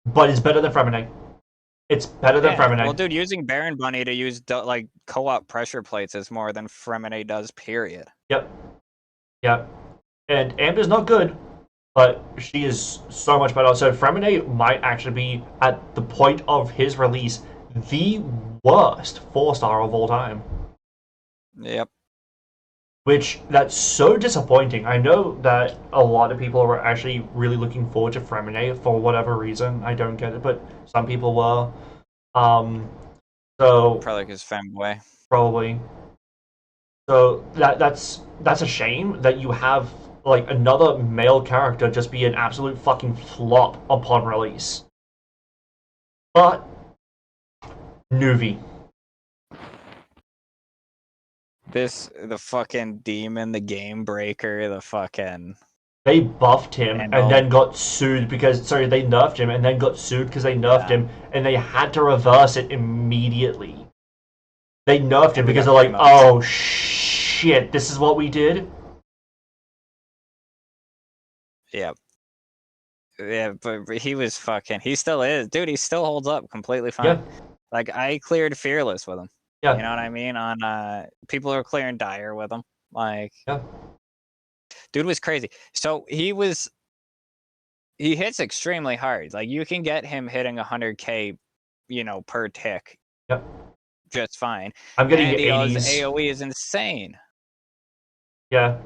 S2: but is better than Fremine. It's better than Fremine.
S4: Well, dude, using Baron Bunny to use like co-op pressure plates is more than Fremine does. Period.
S2: Yep. Yep. And Amber's not good, but she is so much better. So Fremine might actually be, at the point of his release, the worst 4-star of all time.
S4: Yep.
S2: Which, that's so disappointing. I know that a lot of people were actually really looking forward to Fremine for whatever reason. I don't get it, but some people were. So
S4: Probably because femboy.
S2: probably. So that's a shame that you have like another male character just be an absolute fucking flop upon release. But Nuvi.
S4: The fucking demon, the game breaker, the fucking...
S2: They buffed him and then got sued because... Sorry, they nerfed him and then got sued because they nerfed him, and they had to reverse it immediately. They nerfed him because they're like, oh shit, this is what we did?
S4: Yeah. Yeah, but he was fucking... He still is. Dude, he still holds up completely fine.
S2: Yeah.
S4: Like, I cleared Fearless with him.
S2: Yeah.
S4: You know what I mean? On people are clearing Dire with him. Like,
S2: yeah.
S4: Dude was crazy. So he hits extremely hard. Like, you can get him hitting 100k, per tick.
S2: Yep.
S4: Just fine.
S2: I'm getting
S4: and
S2: 80s.
S4: AoE is insane.
S2: Yeah.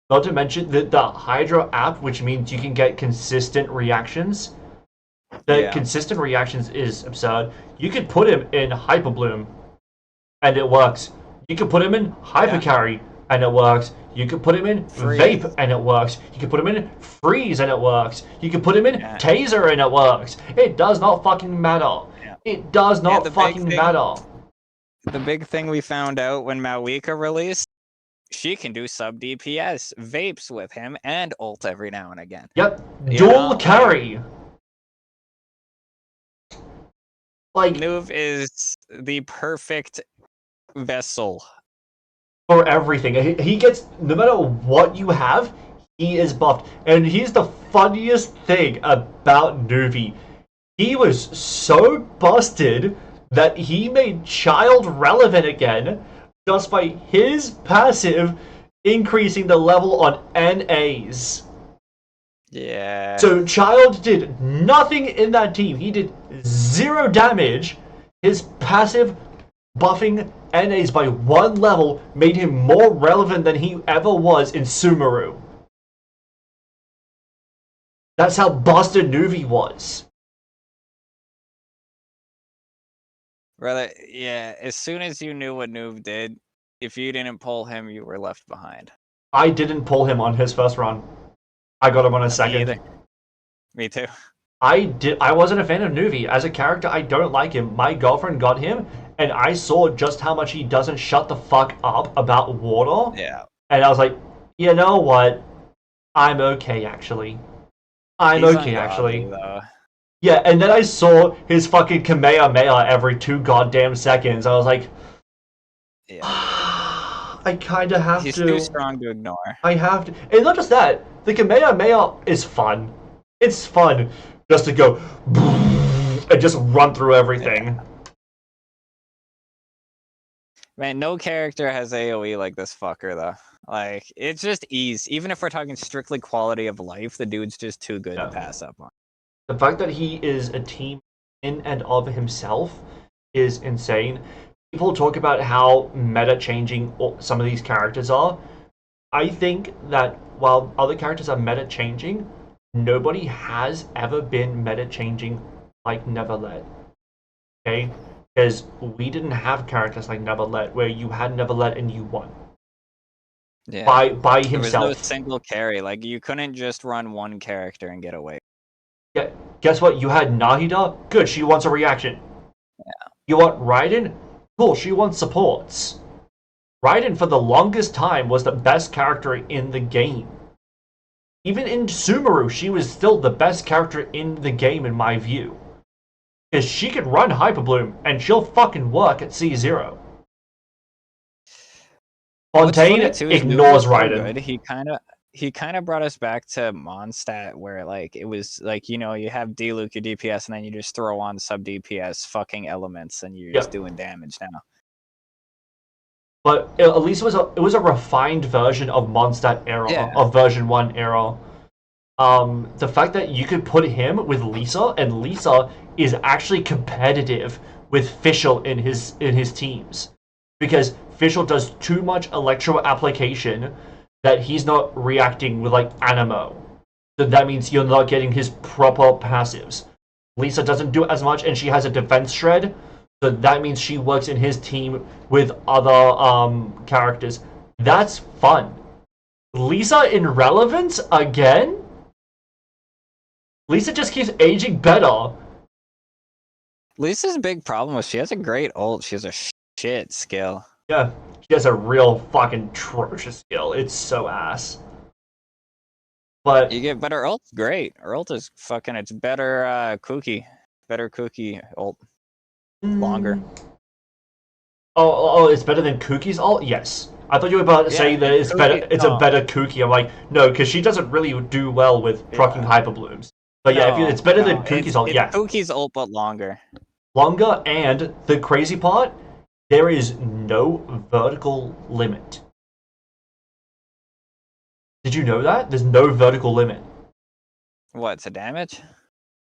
S2: Not to mention the Hydra app, which means you can get consistent reactions. The consistent reactions is absurd. You could put him in Hyper Bloom, and it works. You could put him in Hyper Carry, and it works. You could put him in Vape, and it works. You could put him in Freeze, and it works. You could put him in Taser, and it works. It does not fucking matter. It does not fucking matter.
S4: The big thing we found out when Malwika released, she can do sub DPS vapes with him and ult every now and again.
S2: Yep. Dual carry. Like,
S4: Nuv is the perfect vessel
S2: for everything. He gets, no matter what you have, he is buffed. And he's the funniest thing about Nuvi. He was so busted that he made child relevant again just by his passive increasing the level on NAs.
S4: Yeah.
S2: So Child did nothing in that team. He did 0 damage. His passive buffing NAs by 1 level made him more relevant than he ever was in Sumeru. That's how busted Nuvi was.
S4: Brother, yeah, as soon as you knew what Nuv did, if you didn't pull him, you were left behind.
S2: I didn't pull him on his first run. I got him on his second.
S4: Me too.
S2: I wasn't a fan of Nuvi. As a character, I don't like him. My girlfriend got him, and I saw just how much he doesn't shut the fuck up about water.
S4: Yeah.
S2: And I was like, you know what? I'm okay, actually. I'm okay, actually.
S4: Though.
S2: Yeah, and then I saw his fucking Kamehameha every 2 goddamn seconds. I was like,
S4: yeah.
S2: I kinda have
S4: He's
S2: to.
S4: too strong to ignore.
S2: I have to. And not just that, the Kamehameha is fun. It's fun just to go and just run through everything.
S4: Yeah. Man, no character has AoE like this fucker, though. Like, it's just ease. Even if we're talking strictly quality of life, the dude's just too good to pass up on.
S2: The fact that he is a team in and of himself is insane. People talk about how meta-changing some of these characters are. I think that while other characters are meta-changing, nobody has ever been meta-changing like Neverlet. Okay? Because we didn't have characters like Neverlet, where you had Neverlet and you won.
S4: Yeah.
S2: by
S4: There was no
S2: himself.
S4: single carry. Like you couldn't just run one character and get away.
S2: Yeah, guess what? You had Nahida. Good, she wants a reaction. You want Raiden? Cool, she wants supports. Raiden, for the longest time, was the best character in the game. Even in Sumeru, she was still the best character in the game, in my view. Because she could run Hyper Bloom, and she'll fucking work at C0.
S4: What's
S2: Fontaine
S4: funny too is
S2: ignores
S4: Nuvi's so
S2: Raiden.
S4: good. He kind of brought us back to Mondstadt where like it was like you have D-Luke your DPS and then you just throw on sub DPS fucking elements and you're just doing damage now.
S2: But at least it was a refined version of Mondstadt era, of version 1 era. The fact that you could put him with Lisa, and Lisa is actually competitive with Fischl in his teams. Because Fischl does too much electro application that he's not reacting with like Animo. So that means you're not getting his proper passives. Lisa doesn't do as much, and she has a defense shred, so that means she works in his team with other characters. That's fun. Lisa in Relevance again? Lisa just keeps aging better.
S4: Lisa's big problem was she has a great ult. She has a shit skill.
S2: Yeah, she has a real fucking atrocious skill. It's so ass. But
S4: Her ult's great. Her ult is fucking. It's better. Better cookie ult. Longer.
S2: Oh, it's better than Kookie's ult? Yes. I thought you were about to say that it's better. It's a better Kookie. I'm like, no, because she doesn't really do well with proccing Hyper Blooms. But yeah, if it's better than Kookie's ult, yeah.
S4: Kookie's ult, but longer.
S2: Longer, and the crazy part, there is no vertical limit. Did you know that? There's no vertical limit.
S4: What, to damage?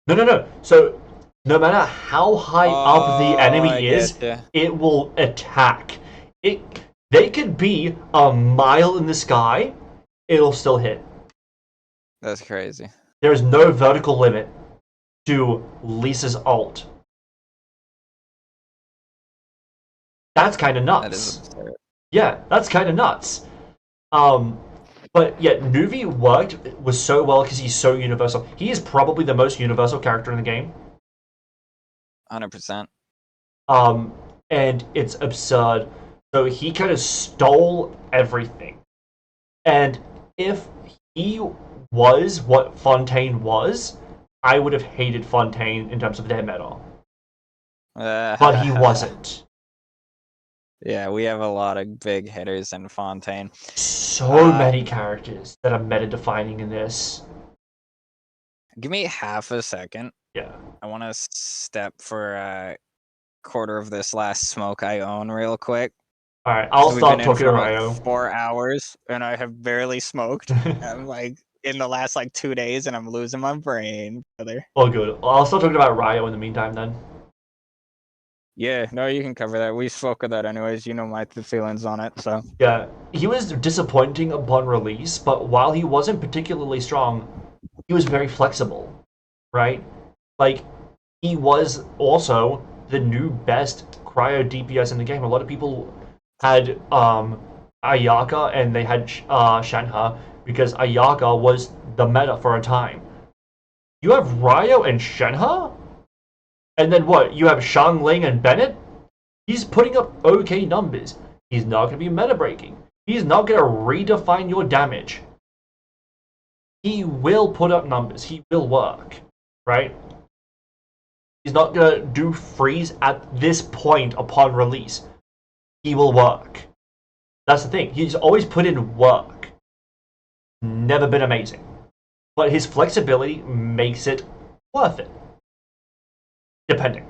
S2: No. So, no matter how high up the enemy is, it will attack. They could be a mile in the sky, it'll still hit.
S4: That's crazy.
S2: There is no vertical limit to Lisa's ult. That's kind of nuts.
S4: That is absurd.
S2: Yeah, that's kind of nuts. But yeah, Nuvi was so well because he's so universal. He is probably the most universal character in the game.
S4: 100%.
S2: And it's absurd. So he kind of stole everything. And if he was what Fontaine was, I would have hated Fontaine in terms of their meta. But he wasn't.
S4: Yeah, we have a lot of big hitters in Fontaine.
S2: So many characters that are meta-defining in this.
S4: Give me half a second.
S2: Yeah.
S4: I want to step for a quarter of this last smoke I own real quick.
S2: Alright, I'll stop talking to Ryo.
S4: 4 hours, and I have barely smoked. I'm like in the last 2 days, and I'm losing my brain, brother.
S2: Oh, good. Well, I'll start talking about Ryo in the meantime then.
S4: Yeah, no, you can cover that. We spoke of that anyways. You know my feelings on it, so.
S2: Yeah, he was disappointing upon release, but while he wasn't particularly strong, he was very flexible, right? Like, he was also the new best cryo DPS in the game. A lot of people had Ayaka and they had Shenhe because Ayaka was the meta for a time. You have Ryo and Shenhe? And then what? You have Xiangling and Bennett? He's putting up okay numbers. He's not going to be meta breaking. He's not going to redefine your damage. He will put up numbers. He will work. Right? He's not going to do freeze at this point upon release. He will work. That's the thing. He's always put in work. Never been amazing. But his flexibility makes it worth it. Depending.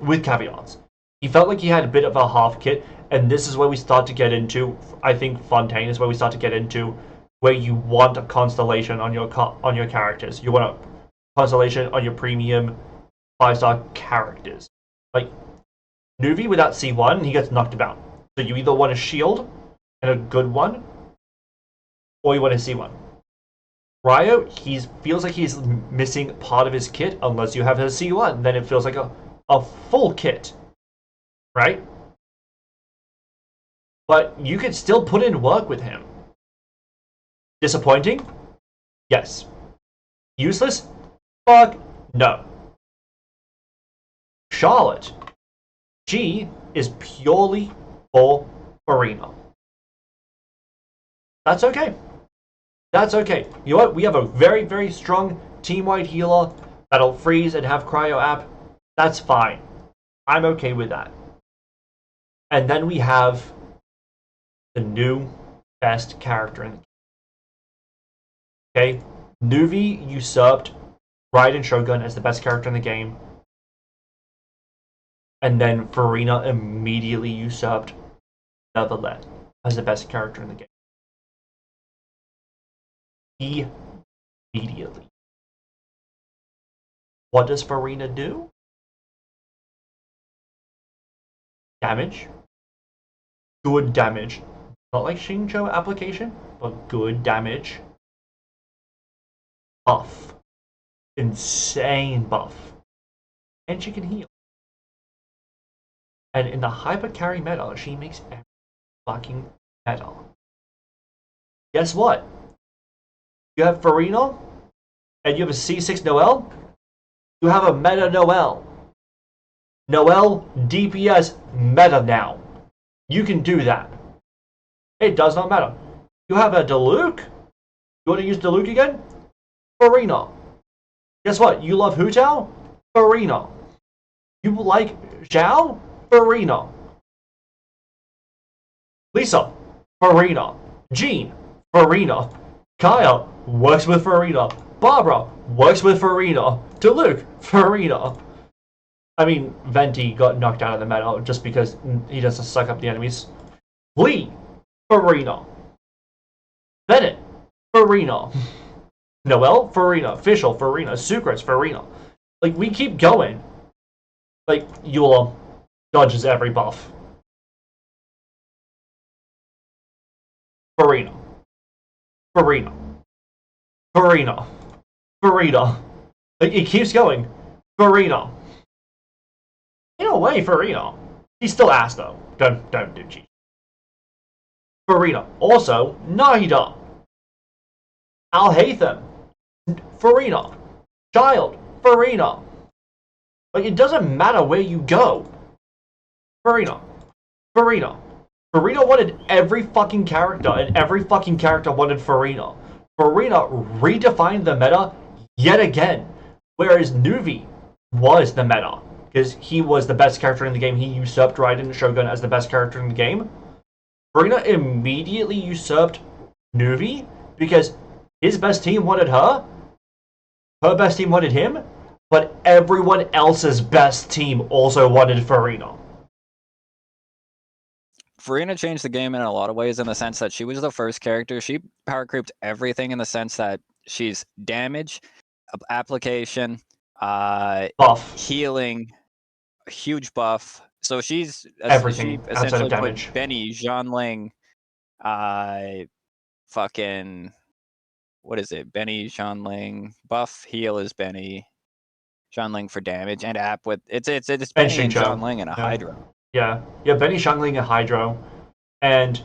S2: With caveats. He felt like he had a bit of a half kit, and this is where we start to get into, I think Fontaine is where we start to get into where you want a constellation on your characters. You want a constellation on your premium 5-star characters. Like, Nuvi without C1, he gets knocked about. So you either want a shield, and a good one, or you want a C1. Ryo, he feels like he's missing part of his kit unless you have his C1. Then it feels like a full kit. Right? but you could still put in work with him. Disappointing? Yes. Useless? Fuck no. Charlotte. She is purely for Farina. That's okay. That's okay. You know what? We have a very, very strong team-wide healer that'll freeze and have cryo app. That's fine. I'm okay with that. And then we have the new best character in the game. Okay? Nuvi usurped Raiden Shogun as the best character in the game. And then Farina immediately usurped Netherland as the best character in the game. Immediately. What does Farina do? Damage. Good damage. Not like Xingqiu application, but good damage. Buff. Insane buff. And she can heal. And in the hyper carry meta, she makes every fucking meta. Guess what? You have Farina, and you have a C6 Noelle. You have a meta Noelle. Noelle DPS meta now. You can do that. It does not matter. You have a Diluc. You want to use Diluc again? Farina. Guess what? You love Hu Tao? Farina. You like Zhao? Farina. Lisa. Farina. Jean. Farina. Kaya works with Farina. Barbara works with Farina. Diluc. Farina. I mean, Venti got knocked out of the meta just because he doesn't suck up the enemies. Lee. Farina. Bennett. Farina. Noelle. Farina. Fischl. Farina. Sucrose. Farina. Like, we keep going. Like, Eula dodges every buff. Farina. Farina. Farina. Farina. Like, it keeps going. Farina. In a way, Farina. He's still ass, though. Don't do cheat. Farina. Also, Nahida. Al-Haytham. Farina. Child. Farina. Like, it doesn't matter where you go. Farina. Farina. Farina wanted every fucking character, and every fucking character wanted Farina. Farina redefined the meta yet again. Whereas Nuvi was the meta. Because he was the best character in the game. He usurped Raiden Shogun as the best character in the game. Farina immediately usurped Nuvi because his best team wanted her. Her best team wanted him. But everyone else's best team also wanted Farina.
S4: Farina changed the game in a lot of ways in the sense that she was the first character. She power creeped everything in the sense that she's damage, application,
S2: Buff.
S4: healing, huge buff. So she's
S2: Everything
S4: she
S2: outside of
S4: essentially
S2: damage.
S4: put Benny, Zhanling, fucking what is it? Benny, Zhanling, buff, heal is Benny, Zhanling for damage, and app with it's Benny and Zhanling and a Hydro.
S2: Yeah, Benny, Xiangling, and Hydro, and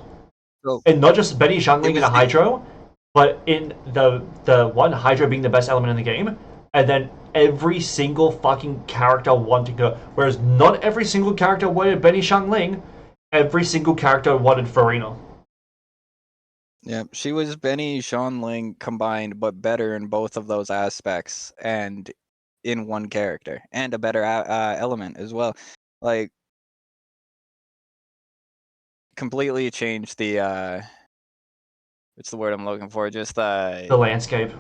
S4: So
S2: not just Benny, Xiangling, and a Hydro, but in the one Hydro being the best element in the game, and then every single fucking character wanting her. Whereas not every single character wanted Benny Xiangling, every single character wanted Farina.
S4: yeah, she was Benny, Zhanling combined, but better in both of those aspects, and in one character, and a better element as well. Like, completely changed the what's the word I'm looking for? Just
S2: The landscape.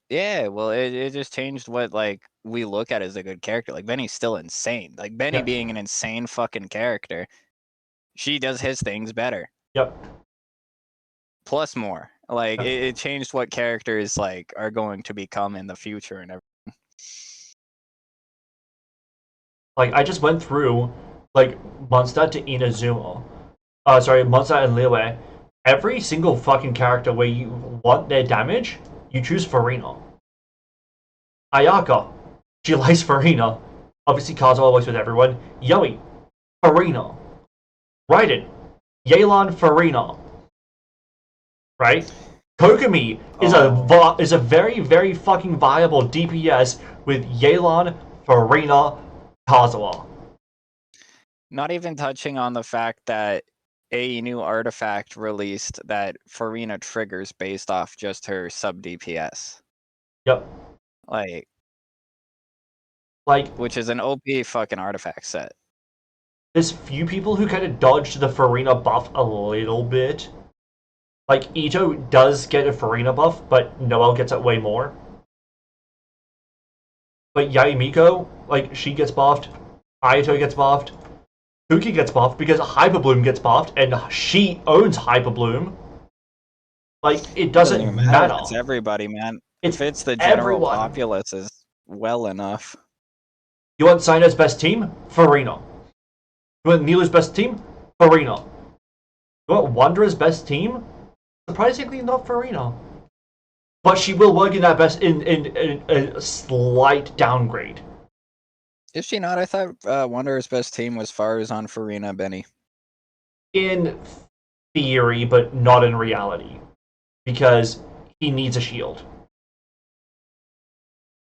S4: yeah, well, it just changed what like we look at as a good character. Like Benny's still insane. Like Benny
S2: Yeah.
S4: being an insane fucking character, she does his things better.
S2: Yep.
S4: Plus more. Like
S2: Yeah.
S4: it changed what characters like are going to become in the future and everything.
S2: Like, I just went through, like, Mondstadt to Inazuma. Mondstadt and Liyue. Every single fucking character where you want their damage, you choose Farina. Ayaka. She likes Farina. Obviously, Kazuha works with everyone. Yui. Farina. Raiden. Yelan Farina, right? Kokomi is a very, very fucking viable DPS with Yelan, Farina, Kazuha.
S4: Not even touching on the fact that a new artifact released that Farina triggers based off just her sub DPS.
S2: Yep.
S4: Like, which is an OP fucking artifact set.
S2: There's few people who kind of dodged the Farina buff a little bit. Like, Ito does get a Farina buff, but Noelle gets it way more. But Yaimiko, like, she gets buffed. Ayato gets buffed. Kuki gets buffed because Hyper Bloom gets buffed, and she owns Hyper Bloom. Like, it doesn't matter.
S4: It's everybody, man.
S2: It
S4: fits the general
S2: everyone.
S4: populace is well enough.
S2: You want Sino's best team? Farina. You want Nilu's best team? Farina. You want Wanderer's best team? Surprisingly, not Farina. But she will work in that best in a slight downgrade.
S4: Is she not? I thought Wanderer's best team was Farazan, Farina, Benny.
S2: In theory, but not in reality. Because he needs a shield.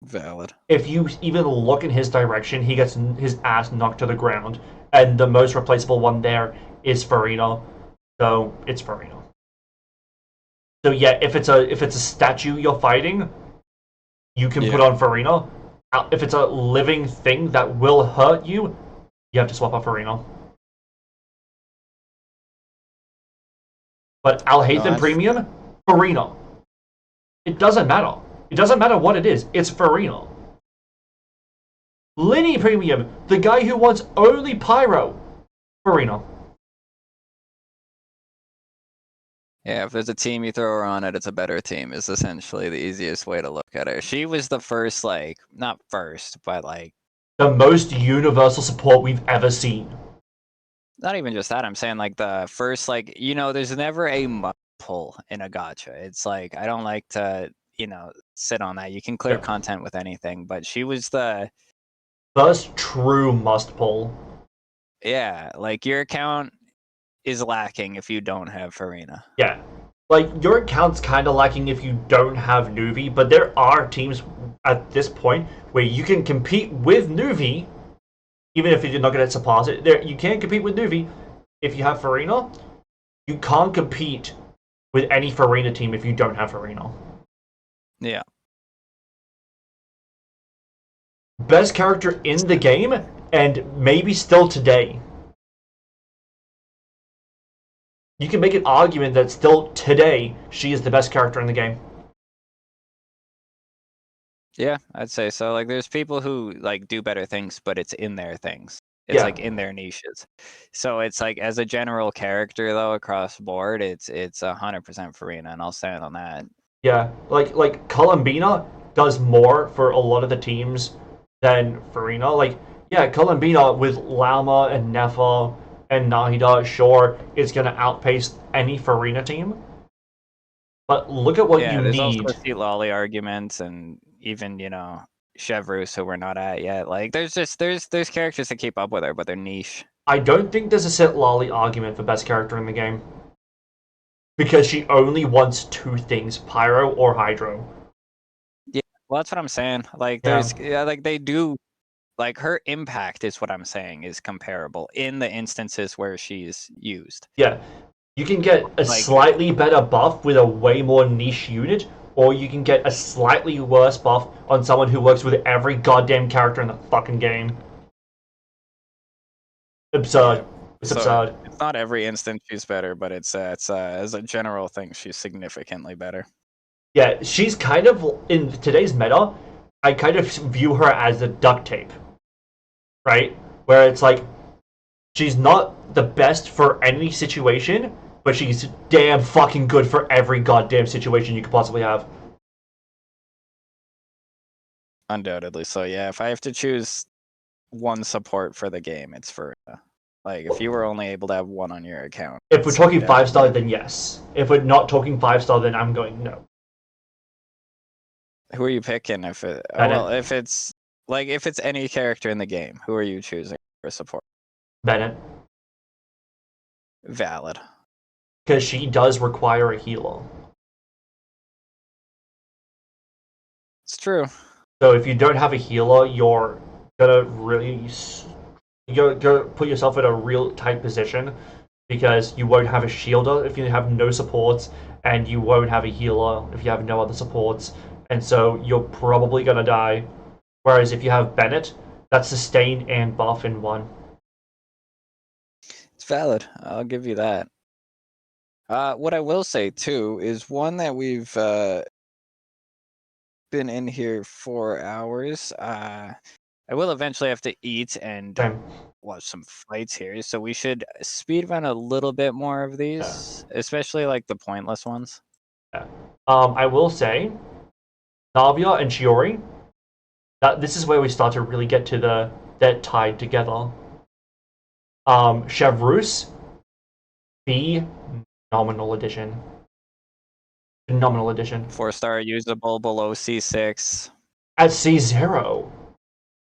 S4: Valid.
S2: If you even look in his direction, he gets his ass knocked to the ground. And the most replaceable one there is Farina. So, it's Farina. So yeah, if it's a statue you're fighting, you can put on Farina. If it's a living thing that will hurt you, you have to swap out Farina. But Alhaithan Premium, Farina. It doesn't matter. It doesn't matter what it is. It's Farina. Linny Premium, the guy who wants only Pyro, Farina.
S4: Yeah, if there's a team you throw her on it, it's a better team, is essentially the easiest way to look at her. She was the first, like, not first, but like...
S2: the most universal support we've ever seen.
S4: Not even just that, I'm saying, like, the first, like, you know, there's never a must pull in a gacha. It's like, I don't like to, you know, sit on that. You can clear content with anything, but she was the...
S2: first true must pull.
S4: Yeah, like, your account is lacking if you don't have Farina.
S2: Yeah. Like, your account's kind of lacking if you don't have Nuvi, but there are teams at this point where you can compete with Nuvi, even if you're not going to surpass it. There, you can compete with Nuvi if you have Farina. You can't compete with any Farina team if you don't have Farina.
S4: Yeah.
S2: Best character in the game, and maybe still today. You can make an argument that still today, she is the best character in the game.
S4: Yeah, I'd say so. Like, there's people who, like, do better things, but it's in their things. It's, like, in their niches. So it's, like, as a general character, though, across board, it's 100% Farina, and I'll stand on that.
S2: Yeah, like Columbina does more for a lot of the teams than Farina. Like, yeah, Columbina with Lama and Nefa and Nahida, sure, is going to outpace any Farina team. But look at what you
S4: there's
S2: need.
S4: Also Seat Lolly arguments, and even, you know, Chevrus, who we're not at yet. Like, there's characters that keep up with her, but they're niche.
S2: I don't think there's a Sit Lolly argument for best character in the game. Because she only wants two things, Pyro or Hydro.
S4: Yeah, well, that's what I'm saying. Like, there's, like, they do... like, her impact is what I'm saying is comparable in the instances where she's used.
S2: Yeah. You can get a slightly better buff with a way more niche unit, or you can get a slightly worse buff on someone who works with every goddamn character in the fucking game. Absurd. Yeah. It's absurd.
S4: It's not every instance she's better, but it's as a general thing, she's significantly better.
S2: Yeah, she's kind of, in today's meta, I kind of view her as a duct tape. Right? Where it's like, she's not the best for any situation, but she's damn fucking good for every goddamn situation you could possibly have.
S4: Undoubtedly. So yeah, if I have to choose one support for the game, it's for like, if you were only able to have one on your account.
S2: If we're talking 5-star, then yes. If we're not talking 5-star, then I'm going no.
S4: Who are you picking? If it's like, if it's any character in the game, who are you choosing for support?
S2: Bennett.
S4: Valid.
S2: because she does require a healer.
S4: It's true.
S2: So if you don't have a healer, you're gonna really you're gonna put yourself in a real tight position because you won't have a shielder if you have no supports, and you won't have a healer if you have no other supports, and so you're probably gonna die. Whereas if you have Bennett, that's sustain and buff in one.
S4: It's valid. I'll give you that. What I will say too is one that we've been in here 4 hours. I will eventually have to eat and
S2: Same.
S4: watch some fights here, so we should speed run a little bit more of these, especially like the pointless ones.
S2: I will say, Navia and Chiori, this is where we start to really get to that tied together. Chevreuse, phenomenal addition. Phenomenal addition.
S4: 4-star usable below C6.
S2: At C0,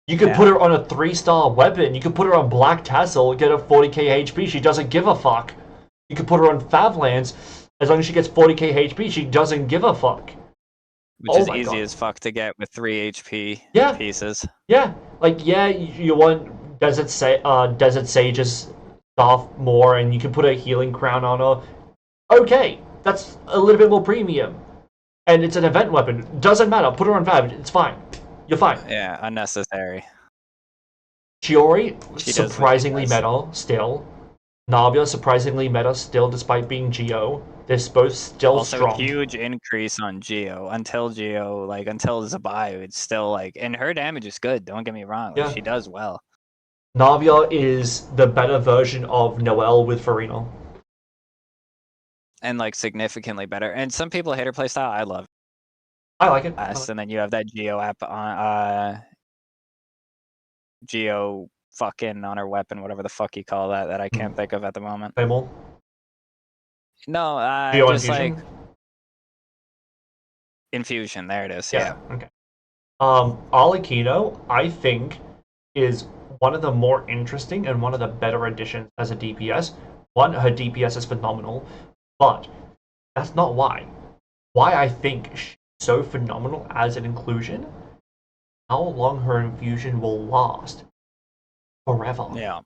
S2: you could put her on a 3-star weapon. You could put her on Black Tassel, get her 40k HP. She doesn't give a fuck. You could put her on Favlands. As long as she gets 40k HP, she doesn't give a fuck.
S4: Which is easy as fuck to get with 3 HP pieces.
S2: Yeah, like you want Desert Sage's stuff more, and you can put a healing crown on her. Okay, that's a little bit more premium, and it's an event weapon. Doesn't matter. Put her on Fab. It's fine. You're fine.
S4: Yeah, unnecessary.
S2: Chiori, surprisingly meta still. Navia, surprisingly meta still, despite being Geo. They're both still
S4: also
S2: strong.
S4: Huge increase on Geo. Until Zibai, it's still like, and her damage is good. Don't get me wrong. Like, she does well.
S2: Navia is the better version of Noelle with Farina.
S4: And like significantly better. And some people hate her playstyle. I love it.
S2: I like it.
S4: And then you have that Geo app on Geo fucking on her weapon, whatever the fuck you call that I can't think of at the moment.
S2: Claymore?
S4: No,
S2: Geo
S4: just
S2: Infusion?
S4: like Infusion. There it is.
S2: Yeah. Okay. Arlecchino, I think, is one of the more interesting and one of the better additions as a DPS. One, her DPS is phenomenal, but that's not why. Why I think she's so phenomenal as an inclusion, how long her infusion will last. Forever.
S4: Yeah.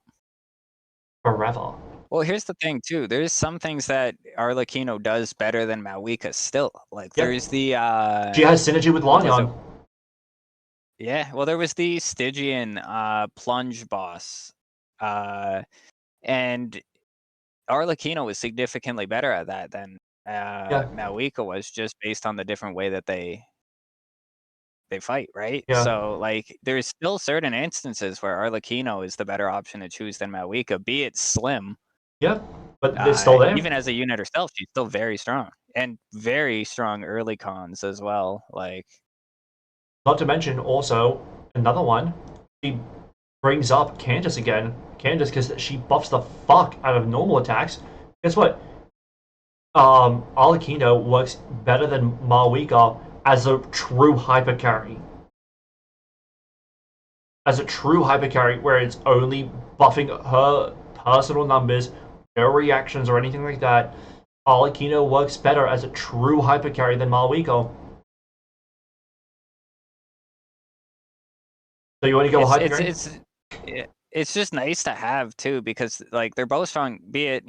S2: Forever.
S4: Well, here's the thing too. There's some things that Arlecchino does better than Malwika still. Like there's the
S2: she has synergy with Lanyon.
S4: Yeah, well there was the Stygian plunge boss. And Arlecchino was significantly better at that than Malwika was, just based on the different way that they fight, right?
S2: Yeah.
S4: So like there's still certain instances where Arlecchino is the better option to choose than Malwika, be it slim.
S2: Yeah, but it's still there.
S4: Even as a unit herself, she's still very strong. And very strong early cons as well. Like,
S2: not to mention also another one, she brings up Candace again. Candace, because she buffs the fuck out of normal attacks. Guess what? Arlecchino works better than Malwika as a true hyper carry. As a true hyper carry, where it's only buffing her personal numbers, no reactions or anything like that. Arlecchino works better as a true hyper carry than Malwika. So you want to go hyper carry?
S4: It's just nice to have too, because like they're both strong. Be it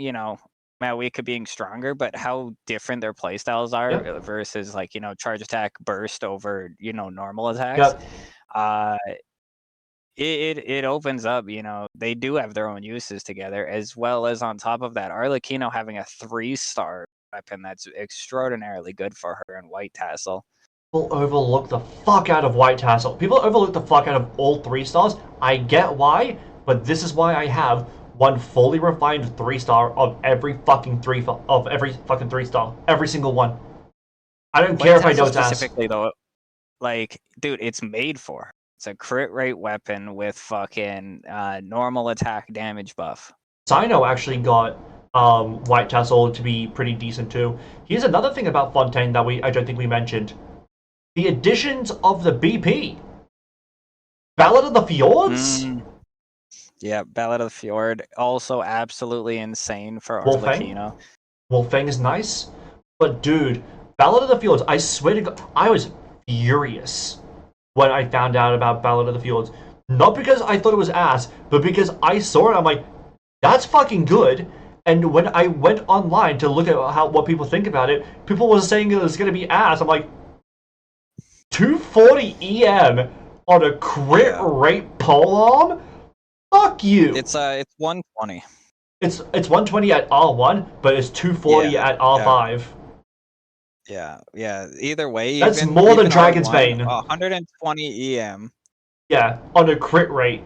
S4: Malwika being stronger, but how different their playstyles are versus like charge attack burst over normal attacks. It opens up, they do have their own uses together, as well as on top of that, Arlecchino having a 3-star weapon that's extraordinarily good for her in White Tassel.
S2: People overlook the fuck out of White Tassel. People overlook the fuck out of all 3-stars. I get why, but this is why I have one fully refined 3-star of every fucking 3-star. Every single one. I don't care if I know
S4: specifically though, like, dude, it's made for her. It's a crit rate weapon with fucking normal attack damage buff.
S2: Sino actually got White Tassel to be pretty decent too. Here's another thing about Fontaine that I don't think we mentioned. The additions of the BP. Ballad of the Fjords?
S4: Yeah, Ballad of the Fjord, also absolutely insane for
S2: Wolfang.
S4: Arlecchino.
S2: Wolfang is nice, but dude, Ballad of the Fields, I swear to God, I was furious when I found out about Ballad of the Fields. Not because I thought it was ass, but because I saw it, I'm like, that's fucking good. And when I went online to look at what people think about it, people were saying it was gonna be ass. I'm like, 240 EM on a crit rate polearm? Fuck you.
S4: It's 120.
S2: It's 120 at R1, but it's 240 at R5.
S4: Yeah. Either way,
S2: That's
S4: even
S2: more than
S4: even
S2: Dragon's
S4: R1,
S2: Bane.
S4: 120 EM.
S2: Yeah, on a crit rate.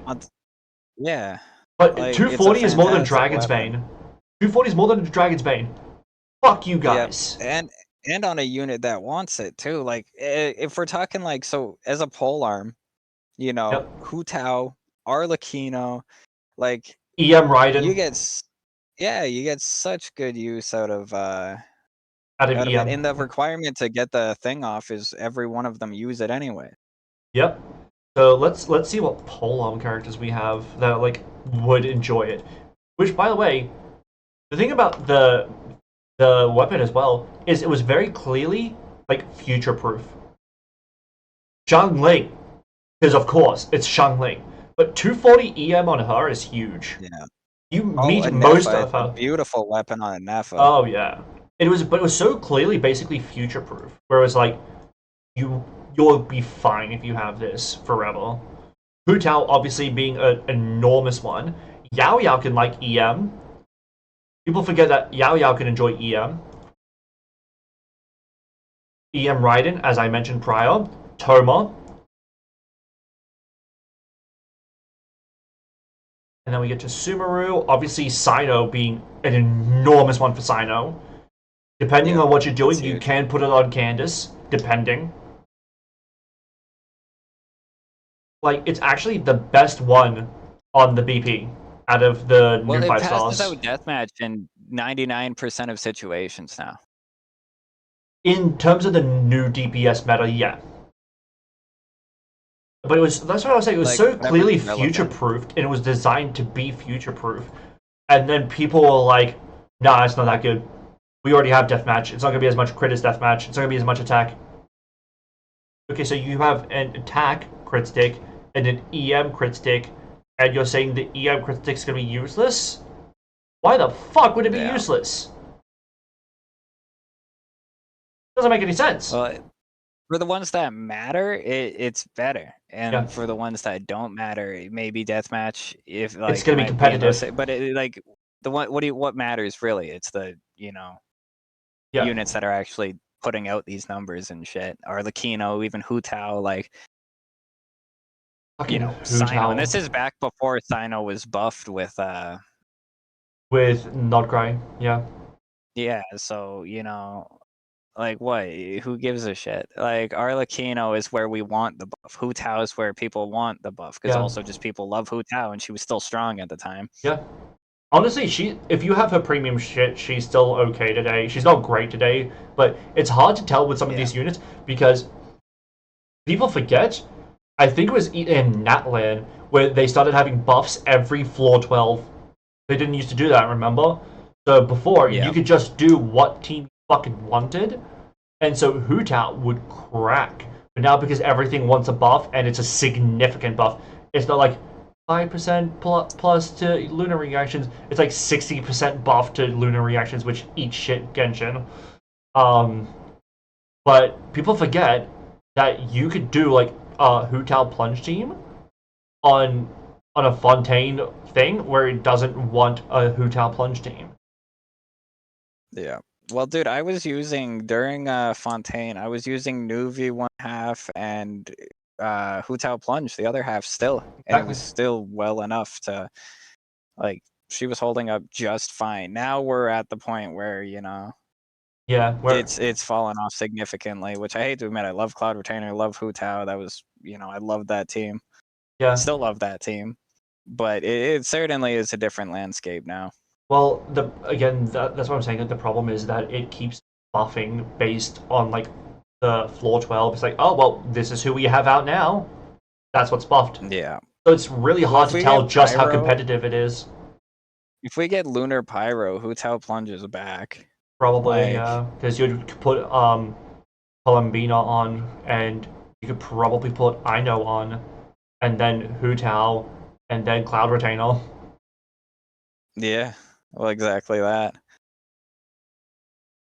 S4: Yeah.
S2: But
S4: Like,
S2: 240 is more than
S4: fantastic
S2: Dragon's
S4: weapon.
S2: Bane. 240 is more than Dragon's Bane. Fuck you guys.
S4: Yep. And on a unit that wants it too. Like, if we're talking like, so as a polearm, you know,
S2: Yep.
S4: Hu Tao, Arlecchino, like
S2: EM Raiden
S4: you get such good use out of
S2: out of
S4: it.
S2: EM.
S4: And the requirement to get the thing off is every one of them use it anyway.
S2: Yep. So let's see what polearm characters we have that like would enjoy it. Which, by the way, the thing about the weapon as well is it was very clearly like future proof. Zhang Ling, because of course it's Zhang Ling, but 240 EM on her is huge.
S4: Yeah.
S2: You
S4: Oh,
S2: meet
S4: a
S2: most
S4: Nepha,
S2: of
S4: it's a
S2: her.
S4: beautiful weapon on a Nepha.
S2: Oh yeah, but it was so clearly basically future proof. Where it was like, you'll be fine if you have this forever. Hu Tao obviously being an enormous one. Yao Yao can like EM. People forget that Yao Yao can enjoy EM. EM Raiden, as I mentioned prior. Toma. And then we get to Sumeru. Obviously, Sino being an enormous one for Sino. Depending on what you're doing, you can put it on Candace. Depending. Like, it's actually the best one on the BP out of the new 5 stars.
S4: Well, it passes out deathmatch in 99% of situations now.
S2: In terms of the new DPS meta, yeah. But that's what I was saying, it was so clearly future-proofed, and it was designed to be future-proof. And then people were like, nah, it's not that good. We already have deathmatch. It's not going to be as much crit as deathmatch. It's not going to be as much attack. Okay, so you have an attack crit stick and an EM crit stick, and you're saying the EM crit stick is going to be useless? Why the fuck would it be useless? Doesn't make any sense.
S4: Well, for the ones that matter, it's better, and for the ones that don't matter, maybe deathmatch. If like
S2: it's going to be competitive,
S4: but like the one, what matters really? It's the units that are actually putting out these numbers and shit. Arlecchino, even Hu Tao, like
S2: fucking
S4: Sino, and this is back before Sino was buffed with
S2: Nodcry, yeah.
S4: Yeah, so like what? Who gives a shit? Like Arlecchino is where we want the buff. Hu Tao is where people want the buff because also just people love Hu Tao, and she was still strong at the time.
S2: Yeah. Honestly, if you have her premium shit, she's still okay today. She's not great today, but it's hard to tell with some of these units because people forget. I think it was in Natlan where they started having buffs every floor 12. They didn't used to do that, remember? So before, you could just do what team you fucking wanted, and so Hu Tao would crack. But now because everything wants a buff, and it's a significant buff, it's not like 5% plus to lunar reactions. It's like 60% buff to lunar reactions, which eat shit Genshin. But people forget that you could do like a Hu Tao plunge team on a Fontaine thing where it doesn't want a Hu Tao plunge team.
S4: Yeah. Well, dude, I was using during Fontaine. I was using Nuvi 1/2 and Hu Tao plunge the other half still, and it was still well enough to like she was holding up just fine. Now we're at the point where it's fallen off significantly, which I hate to admit. I love Cloud Retainer, I love Hu Tao. That was I love that team.
S2: Yeah,
S4: still love that team, but it certainly is a different landscape now.
S2: Well, that's what I'm saying. The problem is that it keeps buffing based on like the floor 12. It's like, oh well, this is who we have out now. That's what's buffed.
S4: Yeah.
S2: So it's really
S4: Well,
S2: hard
S4: if
S2: to
S4: we
S2: tell
S4: get
S2: just how
S4: Pyro-
S2: competitive it is.
S4: If we get Lunar Pyro, Hu Tao plunges back.
S2: Probably,
S4: Like-
S2: because you'd put Columbina on, and you could probably put Ino on, and then Hu Tao, and then Cloud Retainer.
S4: Yeah, well, exactly that.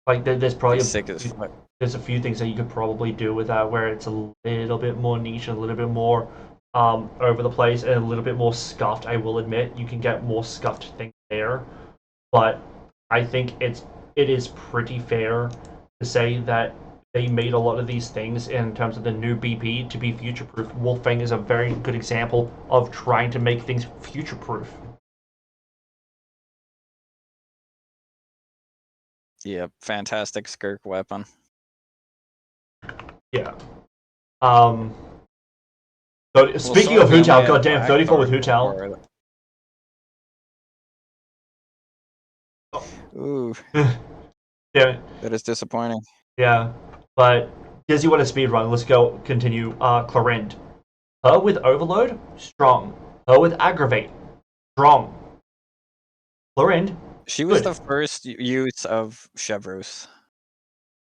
S2: Like there's probably
S4: Be sick as fuck.
S2: there's a few things that you could probably do with that where it's a little bit more niche, a little bit more over the place, and a little bit more scuffed. I will admit you can get more scuffed things there, but I think it is pretty fair to say that they made a lot of these things in terms of the new BP to be future proof. Wolfang is a very good example of trying to make things future proof.
S4: Yeah, fantastic skirk weapon.
S2: Yeah. So speaking
S4: Well,
S2: of
S4: Sword, we
S2: Hu Tao,
S4: only had
S2: goddamn, 34 with Hu
S4: Blackthorn
S2: Tao.
S4: before. Ooh,
S2: Yeah,
S4: that is disappointing.
S2: yeah. But does you want to speedrun? Let's go continue. Clorinde. Her with Overload, strong. Her with Aggravate, strong. Clorinde,
S4: She was
S2: good.
S4: the first use of Chevreuse,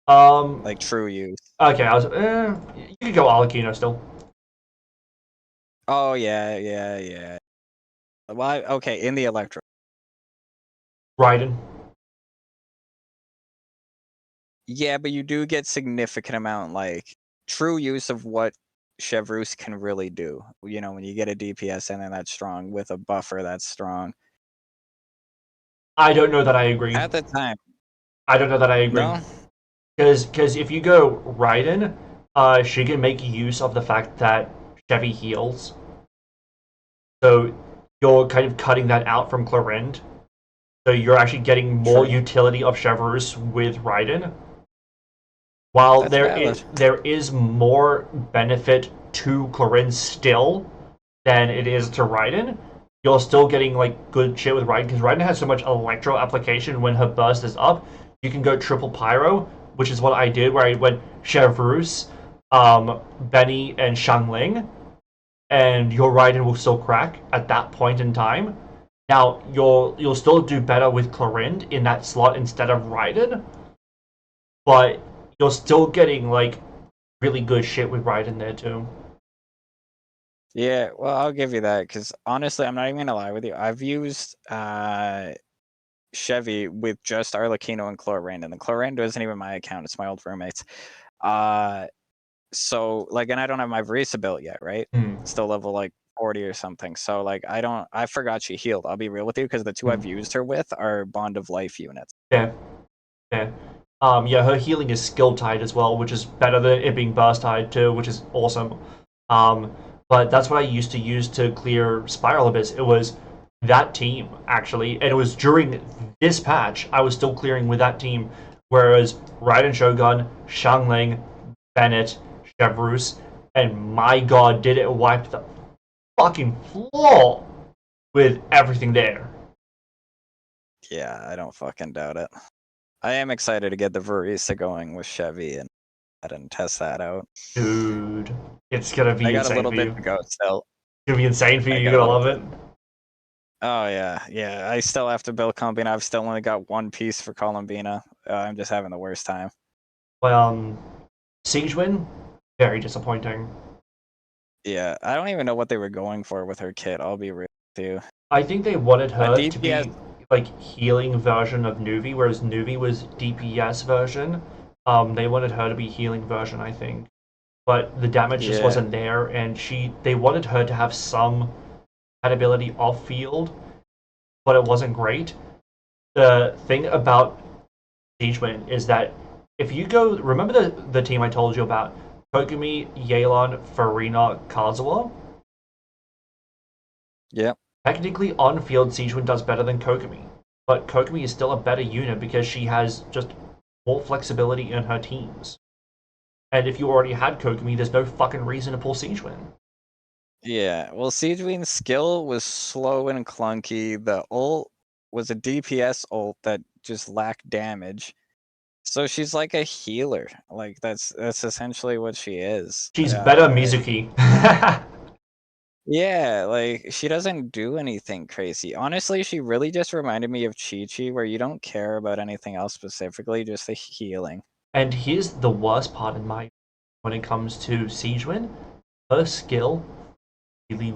S2: Um,
S4: like true use.
S2: okay, you could go Arlecchino still.
S4: Oh yeah. Well, okay, in the Electro.
S2: Raiden.
S4: Yeah, but you do get significant amount like true use of what Chevreuse can really do. You know, when you get a DPS in there that's strong with a buffer that's strong.
S2: I don't know that I agree.
S4: At the time,
S2: I don't know that I agree.
S4: no.
S2: Because if you go Raiden, she can make use of the fact that Chevy heals. So you're kind of cutting that out from Clorinde. So you're actually getting more
S4: True.
S2: utility of Chevreuse with Raiden. While
S4: That's valid.
S2: there is more benefit to Clorinde still than it is to Raiden, you're still getting like good shit with Raiden because Raiden has so much electro application when her burst is up. You can go triple pyro, which is what I did, where I went Chevreuse, Benny, and Shangling, and your Raiden will still crack at that point in time. Now you'll still do better with Clorinde in that slot instead of Raiden, but you're still getting like really good shit with Raiden there too.
S4: Yeah, well, I'll give you that because honestly, I'm not even gonna lie with you. I've used Chevy with just Arlecchino and Clorinde, and the Clorinde isn't even my account; it's my old roommate's. So like, and I don't have my Varisa built yet, right? Still level like 40 or something. So like, I forgot she healed. I'll be real with you because the two I've used her with are Bond of Life units.
S2: Yeah, yeah. Yeah, her healing is skill tied as well, which is better than it being burst tied too, which is awesome. But that's what I used to use to clear Spiral Abyss. It was that team actually, and it was during this patch I was still clearing with that team. Whereas Raiden Shogun, Shangling, Bennett, Chevreuse, and my god, did it wipe the fucking floor with everything there.
S4: Yeah, I don't fucking doubt it. I am excited to get the Varisa going with Chevy and test that out.
S2: Dude, it's gonna be
S4: I got a
S2: insane
S4: little
S2: for
S4: bit
S2: you.
S4: to go still.
S2: It's gonna be insane for you.
S4: I
S2: You're
S4: got a
S2: gonna
S4: little
S2: love
S4: bit.
S2: it.
S4: Oh yeah. I still have to build Columbina. I've still only got one piece for Columbina. I'm just having the worst time.
S2: Well, Siege win, very disappointing.
S4: Yeah, I don't even know what they were going for with her kit. I'll be real with you.
S2: I think they wanted her to
S4: DPS.
S2: be like healing version of Nuvi, whereas Nuvi was DPS version. They wanted her to be healing version, I think, but the damage just
S4: Yeah.
S2: wasn't there, and they wanted her to have some compatibility off field, but it wasn't great. The thing about Siegewin is that if you go, remember the team I told you about, Kokumi, Yelan, Farina, Kazuha?
S4: Yep.
S2: Technically, on-field, Siegewin does better than Kokumi, but Kokumi is still a better unit because she has just more flexibility in her teams. And if you already had Kokumi, there's no fucking reason to pull Siegewin.
S4: Yeah. Well, Siegewin's skill was slow and clunky. The ult was a DPS ult that just lacked damage. So she's like a healer. Like that's essentially what she is.
S2: She's better Mizuki.
S4: Yeah, like she doesn't do anything crazy. Honestly, she really just reminded me of Chi-Chi, where you don't care about anything else specifically, just the healing.
S2: And here's the worst part in my when it comes to Siegewind, her skill really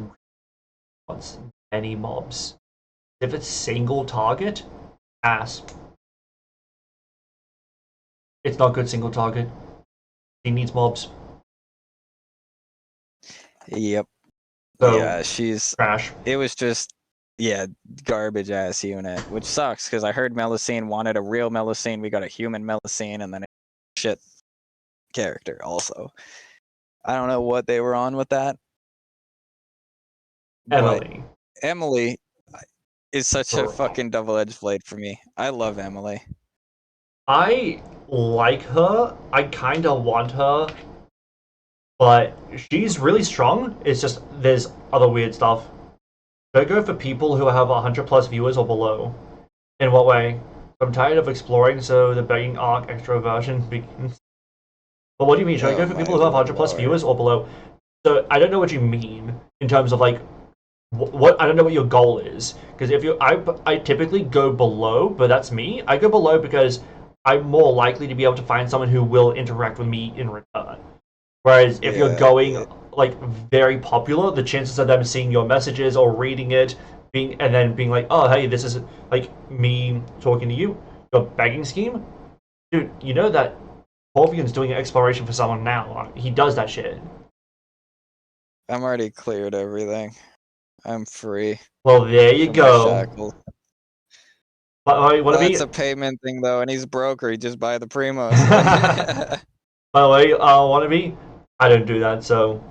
S2: wants many mobs. If it's single target, ass. It's not good single target. She needs mobs.
S4: Yep.
S2: So
S4: Yeah,
S2: trash.
S4: it was just, yeah, garbage ass unit, which sucks because I heard Melusine wanted a real Melusine. We got a human Melusine, and then a shit character also. I don't know what they were on with that, but
S2: Emily.
S4: Emily is such a
S2: Bro.
S4: fucking double-edged blade for me. I love Emily.
S2: I like her. I kind of want her, but she's really strong. It's just there's other weird stuff. Don't go for people who have 100 plus viewers or below. In what way? I'm tired of exploring, so the begging arc extroversion begins. But what do you mean? Should I
S4: Oh
S2: go for
S4: my
S2: people who have 100 plus
S4: lord.
S2: viewers or below? So I don't know what you mean in terms of like what I don't know what your goal is, because if you I typically go below, but that's me. I go below because I'm more likely to be able to find someone who will interact with me in return. Whereas if you're
S4: Yeah,
S2: going like very popular, the chances of them seeing your messages or reading it, being and then being like, oh hey, this is like me talking to you, your begging scheme, dude. You know that Corvian's doing an exploration for someone now. He does that shit.
S4: I'm already cleared everything. I'm free
S2: Well, there you
S4: from my
S2: go.
S4: shackles.
S2: But I want to be.
S4: That's a payment thing though, and he's broke or he just buy the primos.
S2: By the way, want to be. I don't do that, so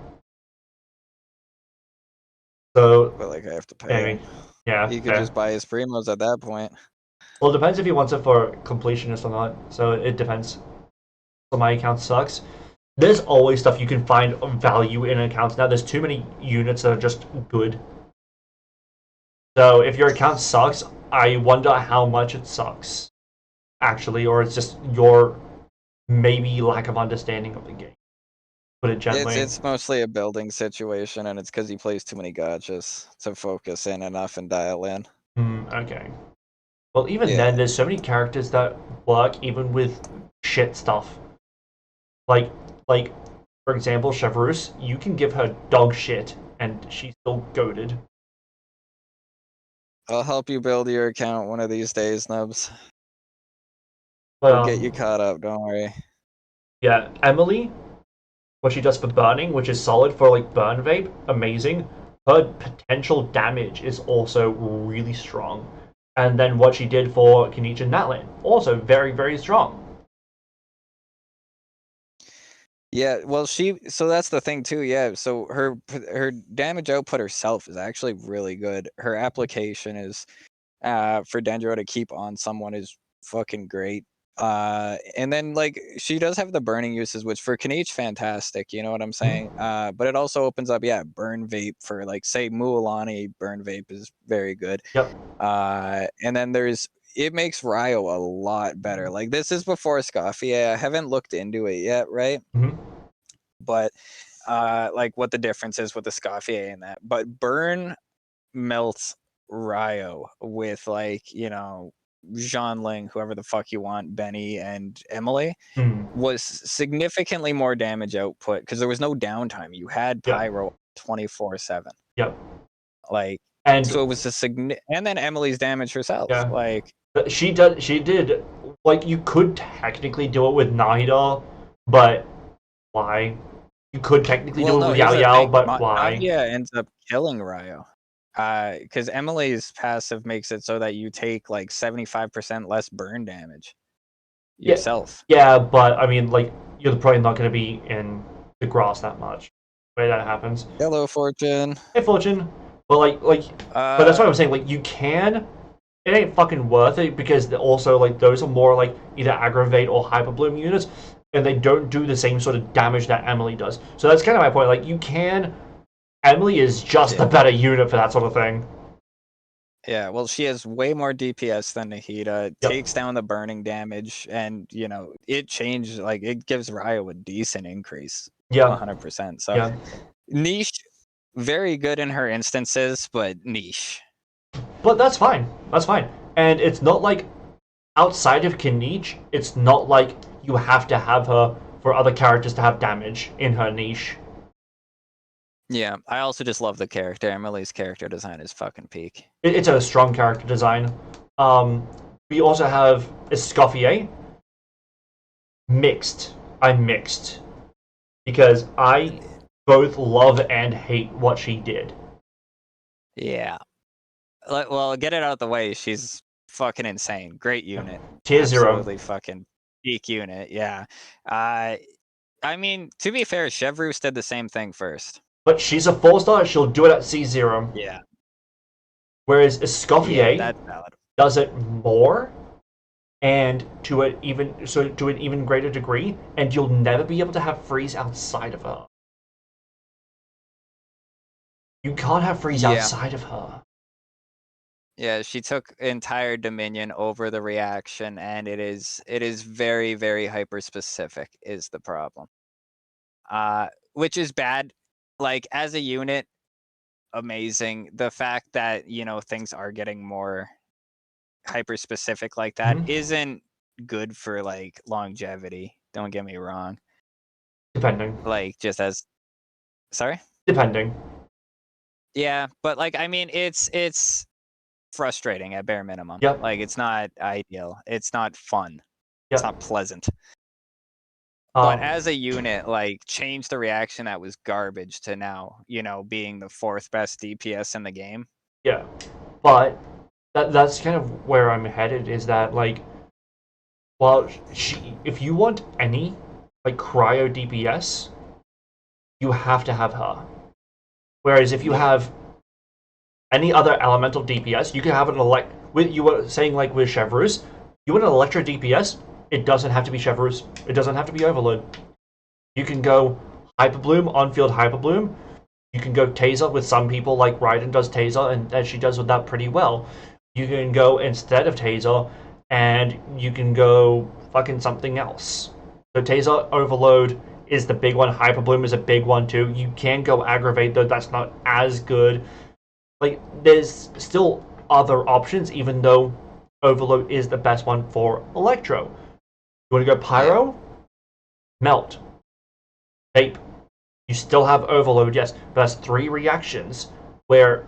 S4: But like I have to pay
S2: anyway,
S4: him.
S2: yeah,
S4: He could
S2: fair.
S4: just buy his primos at that point.
S2: Well, it depends if he wants it for completionist or not. So it depends. So my account sucks. There's always stuff you can find of value in accounts now. There's too many units that are just good. So if your account sucks, I wonder how much it sucks, actually, or it's just your maybe lack of understanding of the game. Put it gently.
S4: It's mostly a building situation, and it's because he plays too many gotchas to focus in enough and dial in.
S2: Okay. Well, even then,
S4: Yeah.
S2: there's so many characters that work even with shit stuff. Like, like, for example, Chevreuse, you can give her dog shit, and she's still goaded.
S4: I'll help you build your account one of these days, Nubs.
S2: But
S4: We'll get you caught up, don't worry.
S2: yeah, Emily, what she does for burning, which is solid for like burn vape, amazing. Her potential damage is also really strong. And then what she did for Kenichi Natlan, also very, very strong.
S4: Yeah, well, so that's the thing too. Yeah, so her damage output herself is actually really good. Her application is for Dendro to keep on someone is fucking great. And then like she does have the burning uses, which for Kaniche fantastic, you know what I'm saying? But it also opens up, yeah, burn vape for like say Mualani burn vape is very good.
S2: Yep.
S4: And then it makes Ryo a lot better. Like this is before Scoffy. I haven't looked into it yet, right?
S2: Mhm.
S4: But like what the difference is with the Scoffy and that. But burn melts Ryo with like, you know, Ling, whoever the fuck you want, Benny and Emily,
S2: Mm.
S4: was significantly more damage output because there was no downtime. You had
S2: Yep.
S4: Pyro 24/7.
S2: Yep.
S4: Like,
S2: And
S4: so it was and then Emily's damage herself.
S2: yeah,
S4: Like,
S2: she did like you could technically do it with Nahida, but why? You could technically
S4: well,
S2: do it
S4: no,
S2: with
S4: here's
S2: Yao
S4: the
S2: Yao,
S4: thing.
S2: but why?
S4: Nadia ends up killing Ryo. Because Emily's passive makes it so that you take like 75% less burn damage
S2: Yeah,
S4: yourself.
S2: yeah, but I mean, like you're probably not going to be in the grass that much. The way that happens.
S4: Hello, Fortune.
S2: Hey, Fortune. But but that's what I'm saying. Like, you can. It ain't fucking worth it because also like those are more like either aggravate or hyperbloom units, and they don't do the same sort of damage that Emily does. So that's kind of my point. Like, you can. Emily is just the better unit for that sort of thing.
S4: Yeah, well, she has way more DPS than Nahida,
S2: Yep.
S4: takes down the burning damage, and you know it changed. Like it gives Ryo a decent increase,
S2: Yeah.
S4: 100%. So
S2: Yeah.
S4: niche very good in her instances, but niche.
S2: But that's fine. That's fine. And it's not like outside of Kinich, it's not like you have to have her for other characters to have damage in her niche.
S4: Yeah, I also just love the character. Emily's character design is fucking peak.
S2: It's a strong character design. We also have Escoffier. Mixed. I'm mixed. Because I both love and hate what she did.
S4: Yeah. Well, get it out of the way. She's fucking insane. Great unit.
S2: Tier 0.
S4: Absolutely fucking peak unit. Yeah. I mean, to be fair, Chevreuse did the same thing first.
S2: But she's a 4-star, she'll do it at C0.
S4: Yeah.
S2: Whereas Escoffier
S4: that's valid.
S2: does it more and to an even greater degree, and you'll never be able to have freeze outside of her. You can't have freeze outside of her.
S4: Yeah, she took entire dominion over the reaction, and it is very, very hyper specific is the problem. Which is bad. Like, as a unit, amazing. The fact that, you know, things are getting more hyper specific like that isn't good for like longevity. Don't get me wrong.
S2: Depending.
S4: Like, just as sorry?
S2: Depending.
S4: Yeah, but like, I mean, it's frustrating at bare minimum.
S2: Yep.
S4: Like, it's not ideal. It's not fun.
S2: Yep.
S4: It's not pleasant. But as a unit, like, change the reaction that was garbage to now, you know, being the 4th best DPS in the game.
S2: Yeah, but that's kind of where I'm headed. Is that like, well, if you want any like cryo DPS, you have to have her. Whereas if you have any other elemental DPS, you can have an you were saying like with Chevreuse, you want an Electro DPS. It doesn't have to be Chevreuse. It doesn't have to be Overload. You can go Hyperbloom, on-field Hyperbloom. You can go Taser with some people, like Raiden does Taser, and she does with that pretty well. You can go instead of Taser, and you can go fucking something else. So Taser, Overload is the big one. Hyperbloom is a big one too. You can go Aggravate, though that's not as good. Like, there's still other options, even though Overload is the best one for Electro. You want to go Pyro? Melt. Vape. You still have Overload, yes, but that's 3 reactions where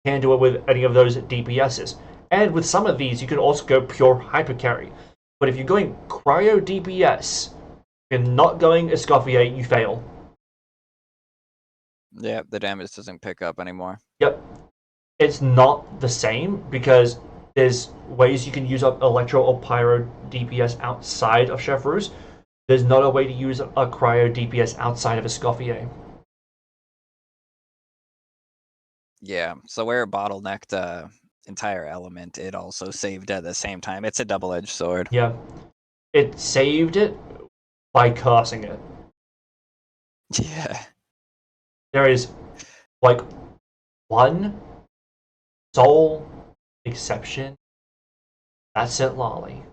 S2: you can do it with any of those DPSs. And with some of these, you can also go pure Hypercarry. But if you're going Cryo DPS, you're not going Escoffier, you fail.
S4: Yeah, the damage doesn't pick up anymore.
S2: Yep. It's not the same because there's ways you can use up Electro or Pyro DPS outside of Chevreuse. There's not a way to use a Cryo DPS outside of Escoffier.
S4: Yeah, so where it bottlenecked entire element, it also saved at the same time. It's a double-edged sword.
S2: Yeah. It saved it by cursing it.
S4: Yeah.
S2: There is, like, one sole exception. That's it, Lolly.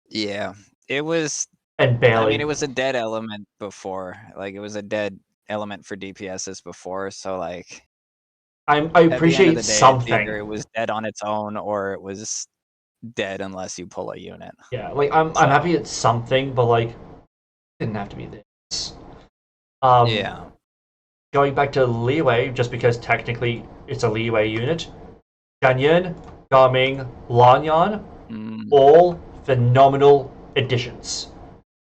S4: Yeah. It was...
S2: And barely.
S4: I mean, it was a dead element before. Like, it was a dead element for DPSs before, so, like...
S2: I appreciate something.
S4: Either it was dead on its own, or it was dead unless you pull a unit.
S2: Yeah, like, I'm happy it's something, but, like, it didn't have to be this.
S4: Yeah.
S2: Going back to Leeway, just because technically it's a Leeway unit. Ganyan, Garming, Lanyan, all phenomenal additions.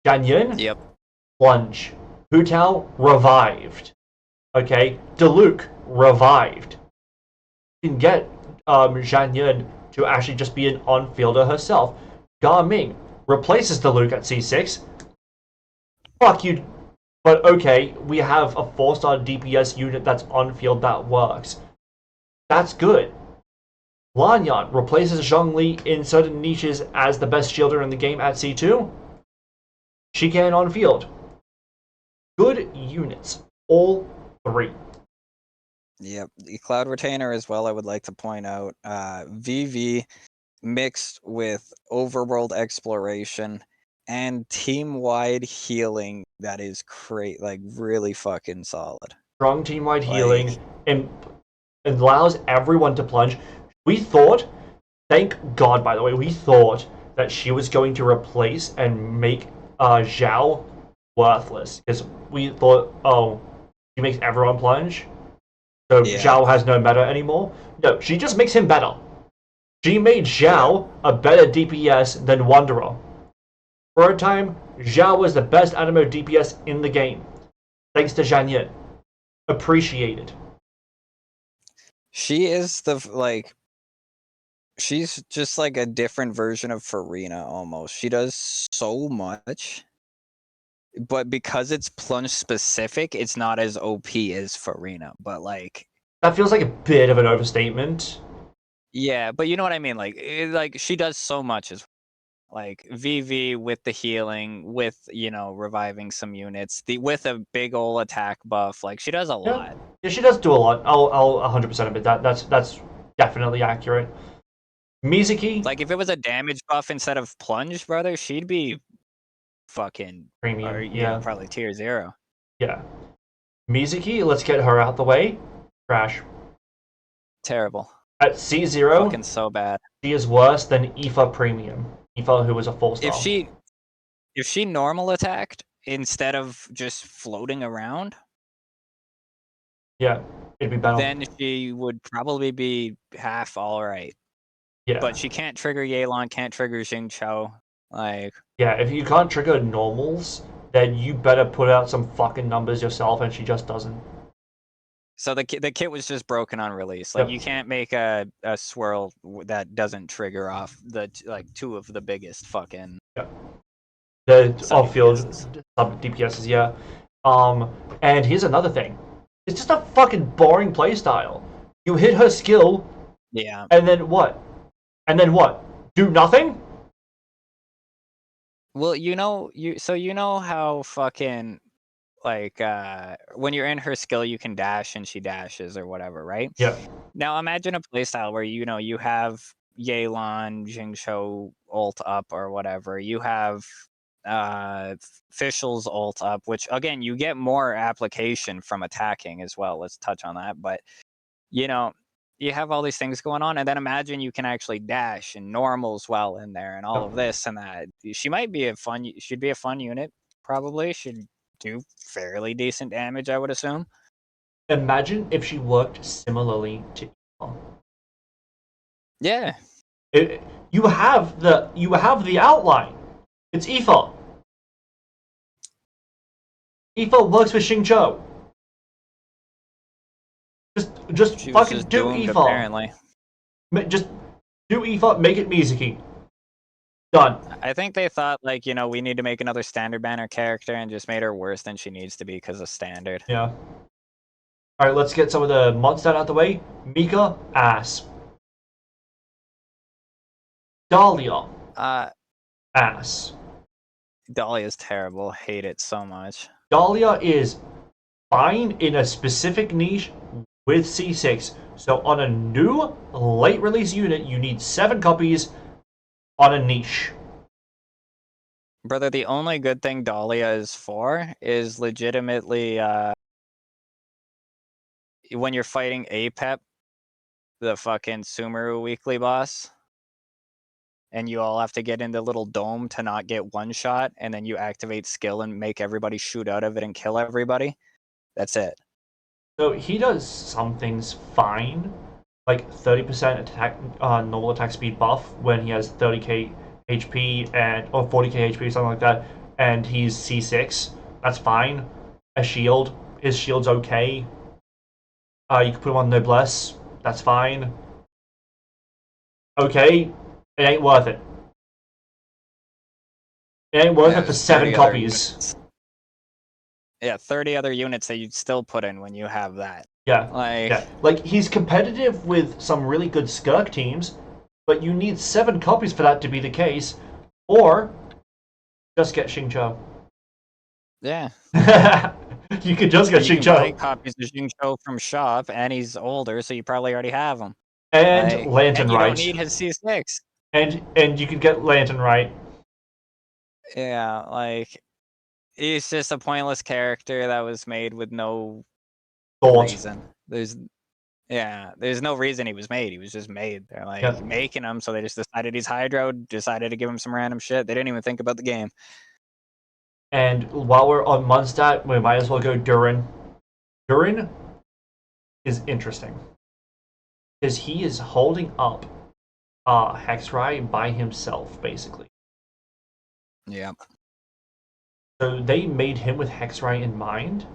S2: Ganyan,
S4: Yep.
S2: Plunge. Hu Tao, revived. Okay, Diluc, revived. You can get Zhang Yun to actually just be an on-fielder herself. Garming replaces Diluc at C6. Fuck you. But okay, we have a 4-star DPS unit that's on-field that works. That's good. Lanyan replaces Zhongli in certain niches as the best shielder in the game at C2. She can on-field. Good units. All 3.
S4: Yep. The Cloud Retainer as well, I would like to point out. VV mixed with overworld exploration and team-wide healing that is really fucking solid.
S2: strong team-wide healing,
S4: Like-
S2: and allows everyone to plunge. We thought, thank God, by the way, we thought that she was going to replace and make Zhao worthless, because we thought, oh, she makes everyone plunge, so
S4: Yeah.
S2: Zhao has no meta anymore. No, she just makes him better. She made Zhao a better DPS than Wanderer. For a time, Zhao was the best Anemo DPS in the game, thanks to Zhang Yin. Appreciated.
S4: She is she's just like a different version of Farina almost. She does so much, but because it's plunge specific, it's not as OP as Farina. But like,
S2: That feels like a bit of an overstatement.
S4: yeah, but you know what I mean. Like, she does so much as like VV with the healing, with reviving some units, with a big ol' attack buff. Like she does a lot.
S2: Yeah, she does do a lot. I'll 100% admit that. That's definitely accurate. Mizuki,
S4: Like if it was a damage buff instead of plunge, brother, she'd be fucking
S2: premium.
S4: or,
S2: Yeah,
S4: probably tier 0.
S2: yeah. Mizuki, let's get her out the way. Trash.
S4: Terrible.
S2: At C0,
S4: Fucking so bad.
S2: she is worse than Aoife Premium. Aoife, who was a 4-star.
S4: If she normal attacked instead of just floating around,
S2: yeah, it'd be better.
S4: then she would probably be half all right.
S2: Yeah.
S4: But she can't trigger Yelan, can't trigger Xingqiu. Like,
S2: yeah, if you can't trigger normals, then you better put out some fucking numbers yourself, and she just doesn't.
S4: so the kit was just broken on release. Like,
S2: Yep.
S4: you can't make a swirl that doesn't trigger off the two of the biggest fucking.
S2: The
S4: Sub
S2: off-field
S4: DPSs.
S2: sub DPSs, yeah. And here's another thing. It's just a fucking boring playstyle. You hit her skill,
S4: Yeah.
S2: and then what? And then what? Do nothing?
S4: Well, you know how fucking like when you're in her skill you can dash and she dashes or whatever, right?
S2: Yeah.
S4: Now imagine a playstyle where you have Yelan, Jingqiu ult up or whatever. You have Fischl's ult up, which again you get more application from attacking as well. Let's touch on that. But you have all these things going on, and then imagine you can actually dash and normal as well in there and all of this and that. She'd be a fun unit, probably. Should do fairly decent damage, I would assume.
S2: Imagine if she worked similarly to Aoife.
S4: Yeah.
S2: You have the outline. It's Aoife. Aoife works with Xingqiu. Just
S4: She was
S2: fucking
S4: just
S2: do
S4: doomed,
S2: Aoife.
S4: apparently.
S2: Just do Aoife, make it Mizuki. Done.
S4: I think they thought, like, we need to make another standard banner character and just made her worse than she needs to be because of standard.
S2: Yeah. Alright, let's get some of the mods out of the way. Mika, ass. Dahlia, ass.
S4: Dahlia's terrible. Hate it so much.
S2: Dahlia is fine in a specific niche with C6. So on a new late release unit, you need 7 copies on a niche.
S4: Brother, the only good thing Dahlia is for is legitimately when you're fighting ep.2, the fucking Sumeru weekly boss, and you all have to get in the little dome to not get one shot, and then you activate skill and make everybody shoot out of it and kill everybody. That's it.
S2: So he does some things fine, like 30% attack, normal attack speed buff when he has 30k HP or 40k HP, something like that, and he's C6. That's fine. A shield, his shield's okay. You can put him on Noblesse. That's fine. Okay, it ain't worth it. It ain't worth it for
S4: there's
S2: 7
S4: 30 other
S2: copies.
S4: units. Yeah, 30 other units that you'd still put in when you have that.
S2: Yeah.
S4: Like,
S2: Yeah. Like, he's competitive with some really good Skirk teams, but you need 7 copies for that to be the case, or just get Xingqiu.
S4: yeah.
S2: You could just get
S4: You can buy
S2: Xingqiu.
S4: copies of Xingqiu from shop, and he's older, so you probably already have him.
S2: And
S4: Like,
S2: Lantern
S4: and you
S2: Right.
S4: don't need his C6.
S2: And you could get Lantern Right.
S4: Yeah, like, he's just a pointless character that was made with no
S2: Thought.
S4: reason. There's no reason he was made. He was just made. They're like
S2: Yeah.
S4: making him, so they just decided he's Hydro, decided to give him some random shit. They didn't even think about the game.
S2: And while we're on Mundstat, we might as well go Durin. Durin is interesting because he is holding up Hexrai by himself, basically.
S4: Yeah.
S2: So they made him with Hexrai in mind,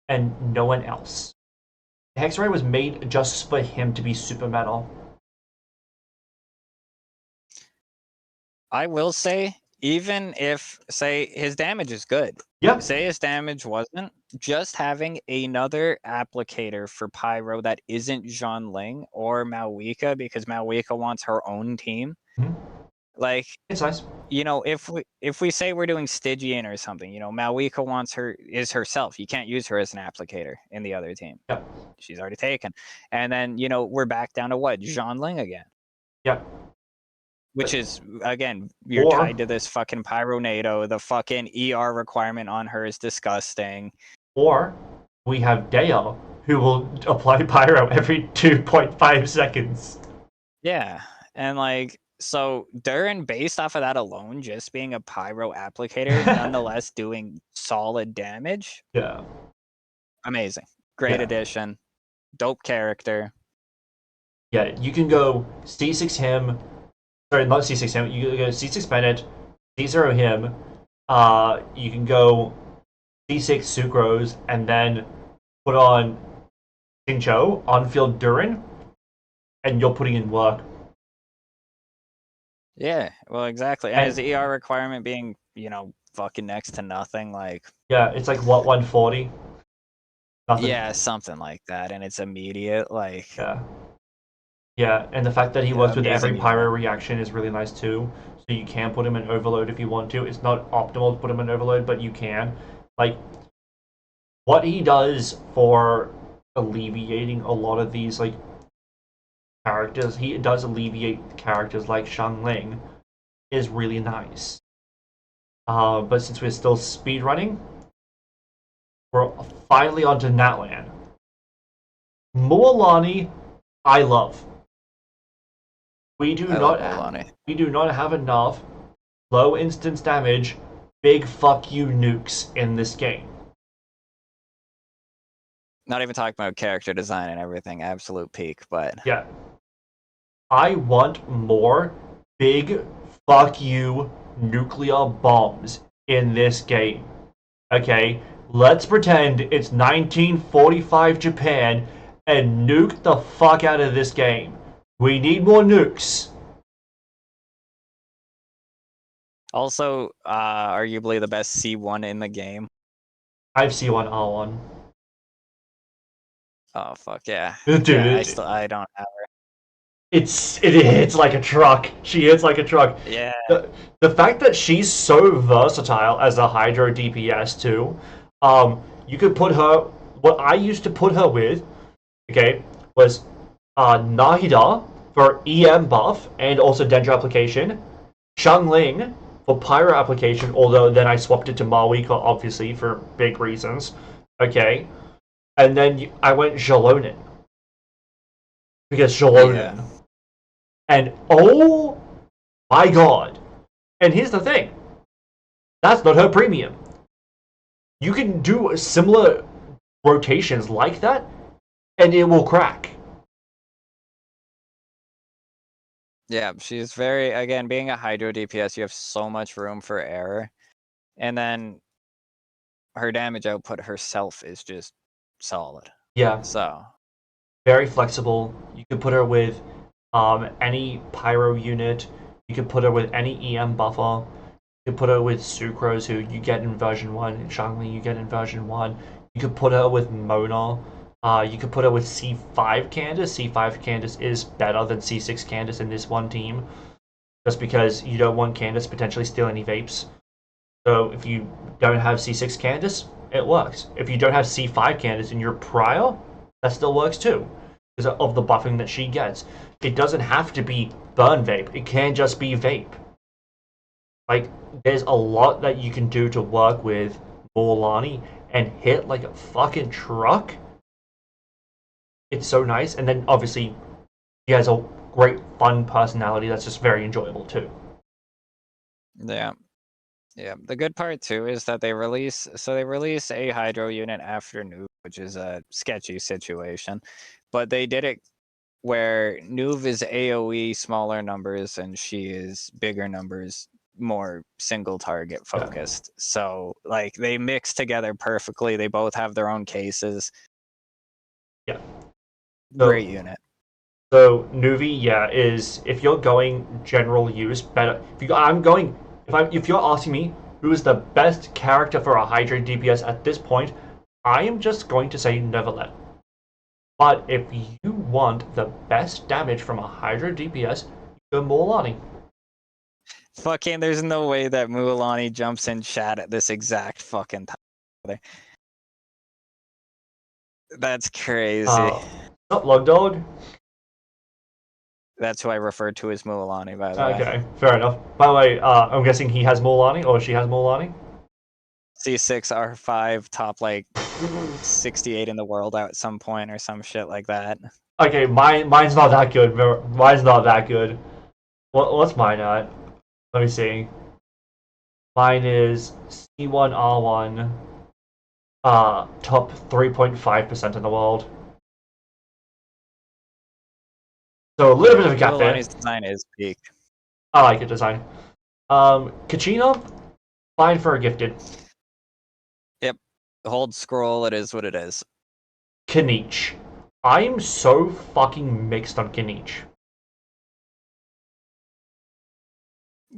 S2: and no one else. Hexrai was made just for him to be super metal.
S4: I will say, even if, say, his damage is good.
S2: Yeah.
S4: Say his damage wasn't, just having another applicator for Pyro that isn't Zhonling or Maoika, because Maoika wants her own team.
S2: Mhm.
S4: Like,
S2: It's nice.
S4: you know, if we say we're doing Stygian or something, you know, Maoika is herself. You can't use her as an applicator in the other team.
S2: Yeah.
S4: She's already taken. And then, you know, we're back down to what? Zhonling again.
S2: Yeah.
S4: Which is, again, you're tied to this fucking Pyronado. The fucking ER requirement on her is disgusting.
S2: Or we have Deo, who will apply Pyro every 2.5 seconds.
S4: Yeah. And, like, so Durin, based off of that alone, just being a Pyro applicator, nonetheless doing solid damage.
S2: Yeah.
S4: Amazing. Great
S2: Yeah.
S4: addition. Dope character.
S2: Yeah, you can go C6 him. Sorry, not C6 him. You can go C6 Bennett, C0 him. You can go C6 Sucrose, and then put on Xingqiu, on-field Durin, and you're putting in work.
S4: Yeah, well, exactly. And his ER requirement being, you know, fucking next to nothing, like...
S2: Yeah, it's like, what, 140? Nothing.
S4: Yeah, something like that, and it's immediate, like...
S2: Yeah. Yeah, and the fact that he
S4: Yeah,
S2: works with
S4: amazing
S2: every Pyro
S4: unit.
S2: reaction is really nice too. So you can put him in Overload if you want to. It's not optimal to put him in Overload, but you can. Like, what he does for alleviating a lot of these, like, characters, he does alleviate characters like Xiangling, is really nice. But since we're still speedrunning, we're finally onto Natlan. Mualani, I love. We do not have enough low instance damage, big fuck you nukes in this game.
S4: Not even talking about character design and everything, absolute peak, but...
S2: Yeah. I want more big fuck you nuclear bombs in this game. Okay? Let's pretend it's 1945 Japan and nuke the fuck out of this game. We need more nukes.
S4: Also, arguably the best C1 in the game.
S2: I have C1, R1.
S4: Oh, fuck, yeah.
S2: Dude,
S4: yeah, I don't have her.
S2: It hits like a truck. She hits like a truck.
S4: Yeah.
S2: The fact that she's so versatile as a Hydro DPS too, you could put her. What I used to put her with, okay, was Nahida for EM buff and also Dendro application, Xiangling for Pyro application. Although then I swapped it to Maoika obviously for big reasons. Okay, and then I went Jalonin because Jalonin.
S4: Yeah.
S2: And oh my god. And here's the thing. That's not her premium. You can do similar rotations like that, and it will crack.
S4: Yeah, she's very, again, being a Hydro DPS, you have so much room for error. And then her damage output herself is just solid.
S2: Yeah.
S4: So.
S2: Very flexible. You could put her with any Pyro unit. You could put her with any EM buffer. You could put her with Sucrose, who you get in version 1, and Xiangling you get in version 1. You could put her with Mona. You could put her with C5 Candace. C5 Candace is better than C6 Candace in this one team, just because you don't want Candace potentially steal any vapes. So if you don't have C6 Candace, it works. If you don't have C5 Candace in your prior, that still works too, because of the buffing that she gets. It doesn't have to be burn vape. It can just be vape. Like, there's a lot that you can do to work with Mualani and hit like a fucking truck it's so nice. And then obviously he has a great fun personality that's just very enjoyable too.
S4: Yeah. Yeah. The good part too is that they release a Hydro unit after Nuve, which is a sketchy situation. But they did it where Nuve is AoE smaller numbers and she is bigger numbers, more single target focused. So like they mix together perfectly. They both have their own cases.
S2: Yeah. So,
S4: Great unit.
S2: So Nuvi, yeah, is if you're going general use, better. If you're asking me who is the best character for a Hydra DPS at this point, I am just going to say Neverlet. But if you want the best damage from a Hydra DPS, you go Mualani.
S4: Fucking, there's no way that Mualani jumps in chat at this exact fucking time. That's crazy.
S2: Not Log Dog.
S4: That's who I referred to as Mualani, by the way.
S2: Okay, fair enough. By the way, I'm guessing he has Mualani or she has Mualani.
S4: C6 R5 top like 68 in the world at some point or some shit like that.
S2: Okay, mine's not that good. Mine's not that good. What's mine at? Let me see. Mine is C1R1, top 3.5% in the world. So a little bit of a gap there.
S4: Mualani's design is peak.
S2: I like it design. Kachina, fine for a gifted.
S4: Yep. Hold scroll, it is what it is.
S2: Kanich. I am so fucking mixed on Kanich.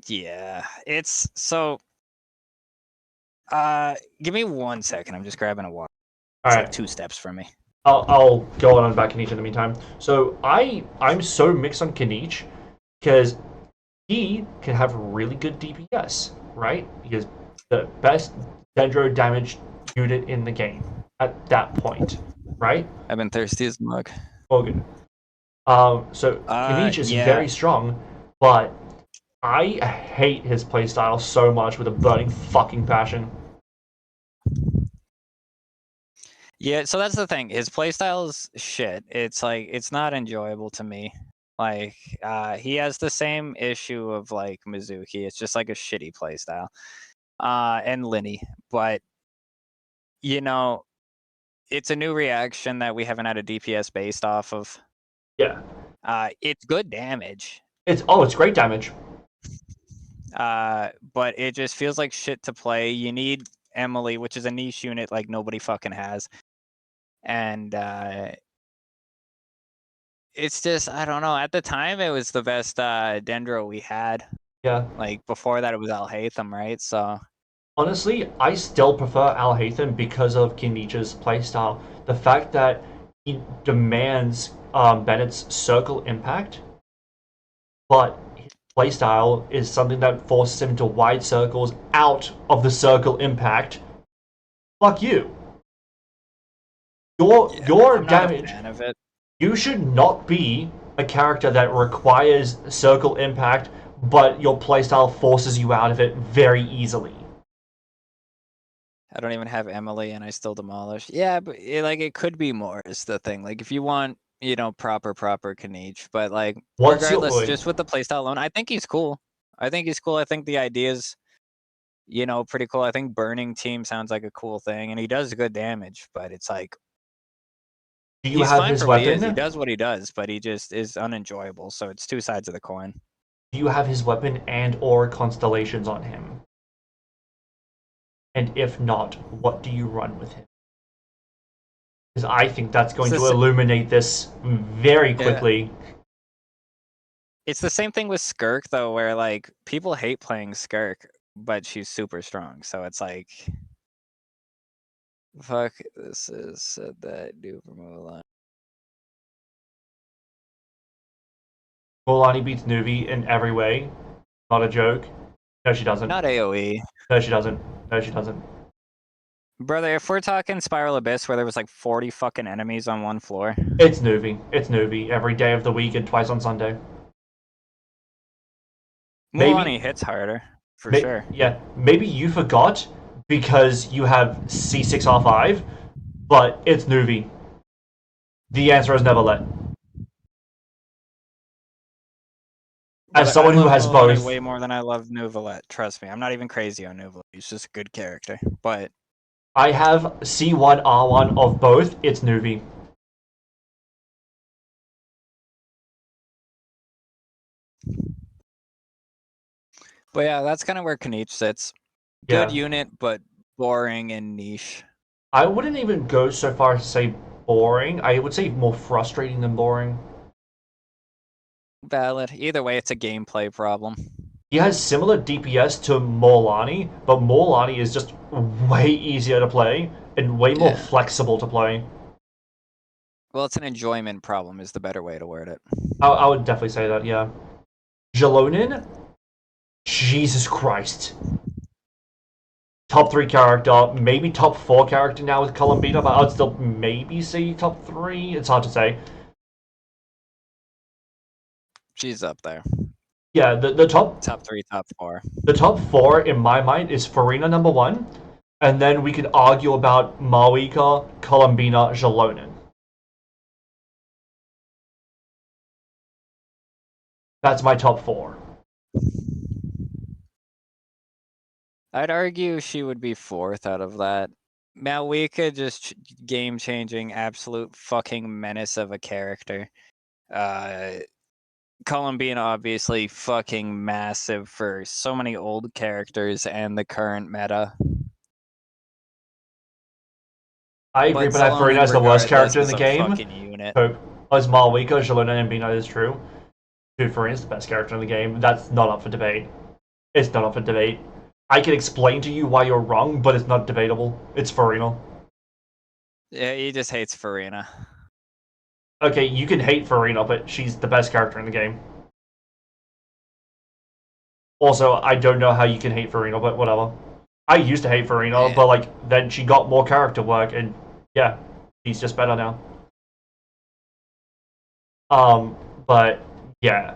S4: Yeah. It's so give me 1 second. I'm just grabbing a water. It's like 2 steps from me.
S2: I'll go on about Kanich in the meantime. So I'm so mixed on Kanich because he can have really good DPS, right? He is the best Dendro damage unit in the game at that point, right?
S4: I've been thirsty as mug.
S2: Oh, good. So Kanich is
S4: yeah.
S2: very strong, but I hate his playstyle so much with a burning fucking passion.
S4: Yeah, so that's the thing. His playstyle is shit. It's like it's not enjoyable to me. Like he has the same issue of like Mizuki. It's just like a shitty playstyle. And Linny. But you know, it's a new reaction that we haven't had a DPS based off of.
S2: Yeah.
S4: It's good damage.
S2: It's great damage.
S4: But it just feels like shit to play. You need Emily, which is a niche unit like nobody fucking has. And it's just I don't know. At the time, it was the best Dendro we had.
S2: Yeah.
S4: Like before that, it was Al Haytham, right? So
S2: honestly, I still prefer Al Haytham because of Kinich's playstyle. The fact that he demands Bennett's circle impact, but his playstyle is something that forces him to wide circles out of the circle impact. Fuck you. Your
S4: I'm
S2: damage.
S4: not a fan of it.
S2: You should not be a character that requires circle impact, but your playstyle forces you out of it very easily.
S4: I don't even have Emily, and I still demolish. Yeah, but it could be more is the thing. Like if you want, proper Kanich, but like regardless, just with the playstyle alone, I think he's cool. I think the idea's, pretty cool. I think burning team sounds like a cool thing, and he does good damage, but it's like
S2: do you
S4: he's
S2: have
S4: fine
S2: his
S4: for what he
S2: weapon?
S4: is. He does what he does, but he just is unenjoyable. So it's two sides of the coin.
S2: Do you have his weapon and or constellations on him? And if not, what do you run with him? Because I think that's going to illuminate this very quickly. Yeah.
S4: It's the same thing with Skirk, though, where like people hate playing Skirk, but she's super strong. So it's like, fuck, this is that do for Mulan.
S2: Mualani beats Nuvi in every way. Not a joke. No, she doesn't.
S4: Not AoE.
S2: No, she doesn't. No, she doesn't.
S4: Brother, if we're talking Spiral Abyss where there was like 40 fucking enemies on one floor.
S2: It's Nuvi. It's Nuvi every day of the week and twice on Sunday.
S4: Mualani hits harder, for sure.
S2: Yeah, maybe you forgot because you have C6R5, but it's Nuvi. The answer is never let. As
S4: But I
S2: someone who
S4: love
S2: has
S4: Milani
S2: both,
S4: way more than I love Nuvalet. Trust me, I'm not even crazy on Nuvalet. He's just a good character. But
S2: I have C1 R1 of both. It's Nuvi.
S4: yeah, that's kind of where Kanich sits.
S2: Yeah.
S4: Good unit, but boring and niche.
S2: I wouldn't even go so far as to say boring. I would say more frustrating than boring.
S4: Valid. Either way, it's a gameplay problem.
S2: He has similar DPS to Morlani, but Morlani is just way easier to play and way more
S4: Yeah.
S2: flexible to play.
S4: Well, it's an enjoyment problem is the better way to word it.
S2: I would definitely say that, yeah. Jalonin? Jesus Christ. Top 3 character, maybe top 4 character now with Columbina, but I would still maybe say top 3. It's hard to say.
S4: She's up there.
S2: Yeah, the top
S4: Top 3, top 4.
S2: the top 4 in my mind is Farina number 1, and then we could argue about Mawika, Columbina, Jalonin. That's my top 4.
S4: I'd argue she would be 4th out of that. Malwika just game-changing, absolute fucking menace of a character. Columbine obviously fucking massive for so many old characters and the current meta.
S2: I agree, but I have Farina
S4: Zelonin,
S2: as the worst
S4: regardless,
S2: character in
S4: is
S2: the
S4: a
S2: game.
S4: fucking unit.
S2: Hope as Malwika, Jalonin, and Bina is true. Dude, Farina's the best character in the game. That's not up for debate. It's not up for debate. I can explain to you why you're wrong, but it's not debatable. It's Farina.
S4: Yeah, he just hates Farina.
S2: Okay, you can hate Farina, but she's the best character in the game. Also, I don't know how you can hate Farina, but whatever. I used to hate Farina,
S4: Yeah.
S2: but like then she got more character work, and yeah, she's just better now. But yeah,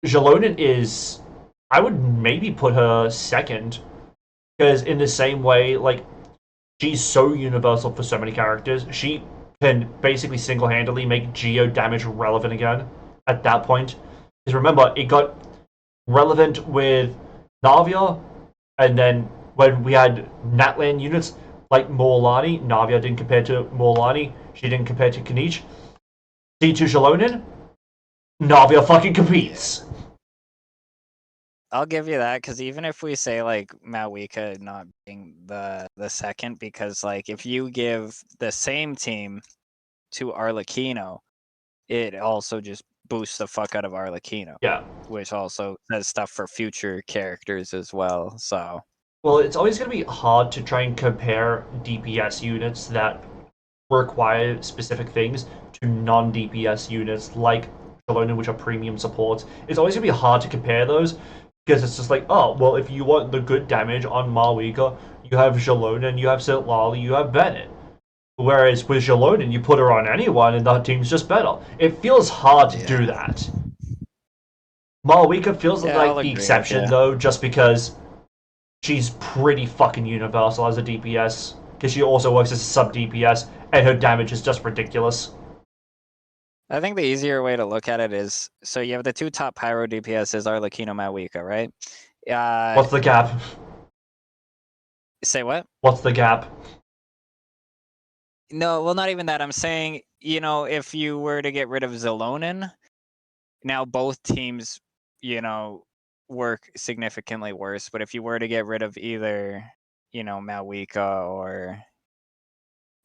S2: Jalonin is. I would maybe put her second, because in the same way, like she's so universal for so many characters. She can basically single-handedly make geo damage relevant again at that point. Because remember, it got relevant with Navia, and then when we had Natlan units like Morlani, Navia didn't compare to Morlani, she didn't compare to Kanich. C2 Jalonin, Navia fucking competes.
S4: I'll give you that, because even if we say like Malwika not being the second, because like if you give the same team to Arlecchino, it also just boosts the fuck out of Arlecchino.
S2: Yeah.
S4: Which also does stuff for future characters as well. So
S2: Well, it's always going to be hard to try and compare DPS units that require specific things to non-DPS units like Jalonin, which are premium supports. It's always going to be hard to compare those because it's just like, oh, well, if you want the good damage on Malwika, you have Jalonin, you have Sitlali, you have Bennett. Whereas with Jalonin, you put her on anyone and that team's just better. It feels hard to do that. Malwika feels
S4: yeah,
S2: like
S4: I'll
S2: the
S4: agree with
S2: exception,
S4: you.
S2: though, just because she's pretty fucking universal as a DPS. Because she also works as a sub DPS, and her damage is just ridiculous.
S4: I think the easier way to look at it is, so you have the two top pyro DPSs, Arlecchino, Malwika, right?
S2: What's the gap?
S4: Say what?
S2: What's the gap?
S4: No, well, not even that. I'm saying, you know, if you were to get rid of Zelonin, now both teams, you know, work significantly worse. But if you were to get rid of either, you know, Malwika or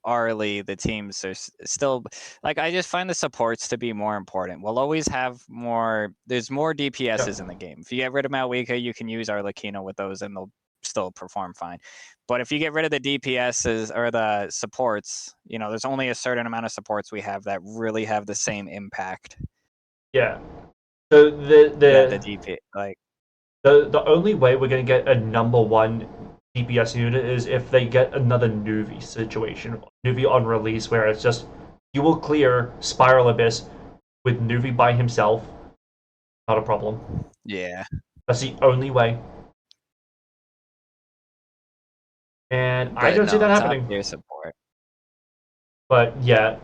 S4: Arlie, the teams are still like, I just find the supports to be more important. We'll always have more. There's more DPSs in the game. If you get rid of Malwika, you can use Arlecchino with those, and they'll still perform fine. But if you get rid of the DPSs or the supports, you know, there's only a certain amount of supports we have that really have the same impact.
S2: Yeah. So
S4: That the DP like.
S2: the only way we're gonna get a number one DPS unit is if they get another Nuvi situation. Nuvi on release where it's just you will clear Spiral Abyss with Nuvi by himself. Not a problem.
S4: Yeah.
S2: That's the only way. And I
S4: But
S2: don't see
S4: no,
S2: that
S4: top
S2: happening.
S4: tier support.
S2: But yeah,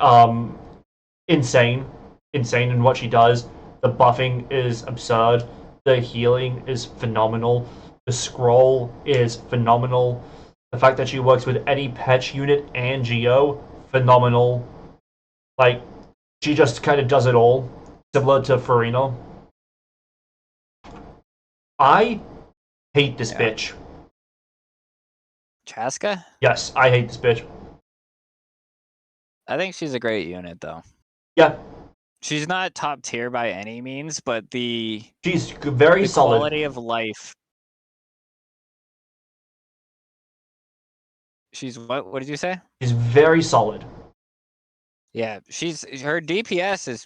S2: insane, insane in what she does. The buffing is absurd. The healing is phenomenal. The scroll is phenomenal. The fact that she works with any patch unit and Geo, phenomenal. Like, she just kind of does it all, similar to Farina. I hate this bitch.
S4: Chaska?
S2: Yes, I hate this bitch.
S4: I think she's a great unit, though.
S2: Yeah.
S4: She's not top tier by any means, but
S2: she's very solid.
S4: Quality of life. She's what? What did you say?
S2: She's very solid.
S4: Yeah, her DPS is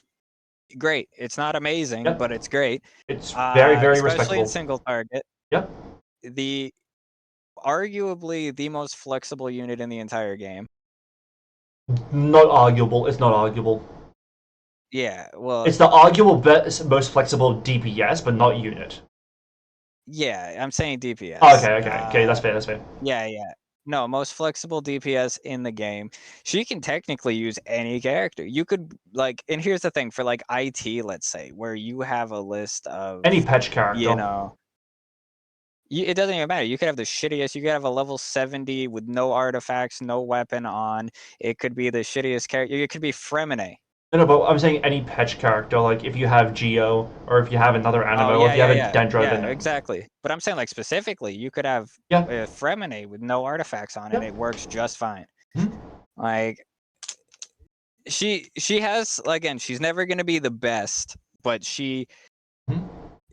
S4: great. It's not amazing,
S2: yep.
S4: but it's great.
S2: It's very, very
S4: especially
S2: respectable.
S4: in single target.
S2: Yep.
S4: Arguably the most flexible unit in the entire game.
S2: Not arguable. It's not arguable.
S4: Yeah, well,
S2: it's the arguable most flexible DPS, but not unit.
S4: Yeah, I'm saying DPS.
S2: Okay, that's fair. That's fair.
S4: Yeah. No, most flexible DPS in the game. She can technically use any character. You could and here's the thing for IT, let's say, where you have a list of
S2: any patch character.
S4: It doesn't even matter. You could have the shittiest. You could have a level 70 with no artifacts, no weapon on. It could be the shittiest character. It could be Fremine.
S2: No, but I'm saying any patch character. Like if you have Geo, or if you have another Animo, or if you have a Dendro, then
S4: exactly. But I'm saying specifically, you could have Fremine with no artifacts on it. It works just fine. She has again. She's never gonna be the best, but she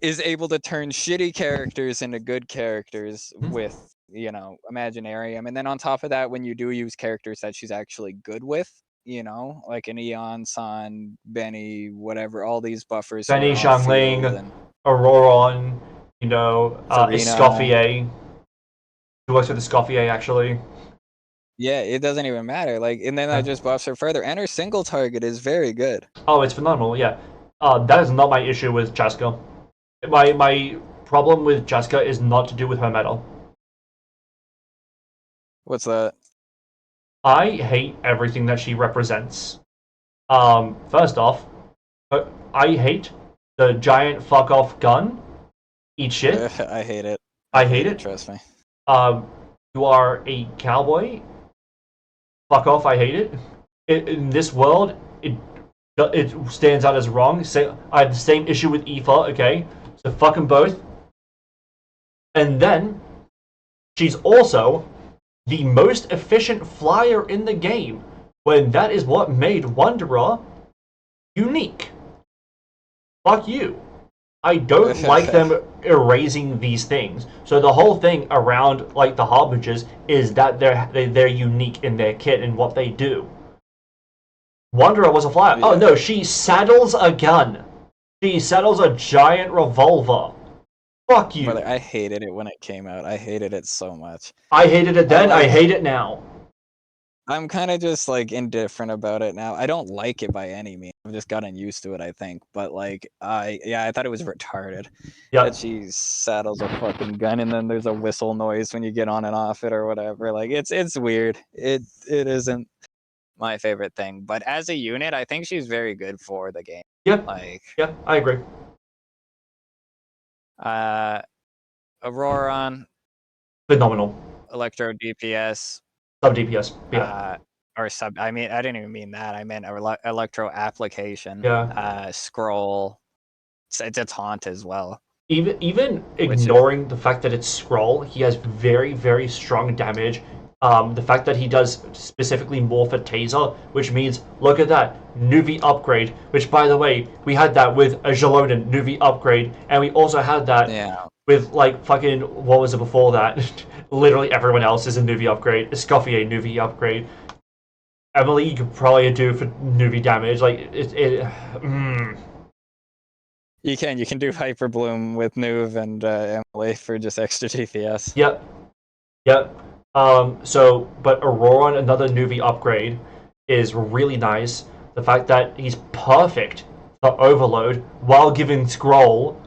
S4: is able to turn shitty characters into good characters with, Imaginarium. And then on top of that, when you do use characters that she's actually good with, like an Eon, San, Benny, whatever, all these buffers.
S2: Benny, Xiangling, Auroron, Escoffier. Who works with Escoffier, actually.
S4: Yeah, it doesn't even matter. And then that just buffs her further. And her single target is very good.
S2: Oh, it's phenomenal, yeah. That is not my issue with Chaska. My problem with Chaska is not to do with her meta.
S4: What's that?
S2: I hate everything that she represents. First off, I hate the giant fuck off gun. Eat shit.
S4: I hate it.
S2: I hate it.
S4: Trust me.
S2: You are a cowboy. Fuck off. I hate it. In this world, it stands out as wrong. I have the same issue with Aoife. Okay, so fuck them both. And then she's also the most efficient flyer in the game, when that is what made Wanderer unique. Fuck you. I don't like them erasing these things. So the whole thing around the Harbingers is that they're unique in their kit and what they do. Wanderer was a flyer. Yeah. Oh no, she saddles a gun. She saddles a giant revolver. Fuck you.
S4: Brother, I hated it when it came out. I hated it so much.
S2: I hated it then, I hate it now.
S4: I'm kind of just indifferent about it now. I don't like it by any means. I've just gotten used to it, I think. But I thought it was retarded.
S2: Yeah.
S4: That she saddles a fucking gun and then there's a whistle noise when you get on and off it or whatever. It's weird. It isn't my favorite thing. But as a unit, I think she's very good for the game.
S2: Yep. Yeah, I agree.
S4: Auroron,
S2: phenomenal.
S4: Electro DPS,
S2: sub DPS, yeah.
S4: Or sub. I mean, I didn't even mean that. I meant Electro application.
S2: Yeah.
S4: Scroll. It's a taunt as well.
S2: Even ignoring the fact that it's scroll, he has very, very strong damage. The fact that he does specifically more for Taser, which means, look at that, Nuvi upgrade, which, by the way, we had that with a Jalonen Nuvi upgrade, and we also had that with, fucking, what was it before that? Literally everyone else is a Nuvi upgrade. Escoffier Nuvi upgrade. Emily, you could probably do for Nuvi damage.
S4: You can do Hyper Bloom with Nuv and Emily for just extra DPS.
S2: Yep. But Auroron, another Nuvi upgrade, is really nice. The fact that he's perfect for Overload while giving Scroll,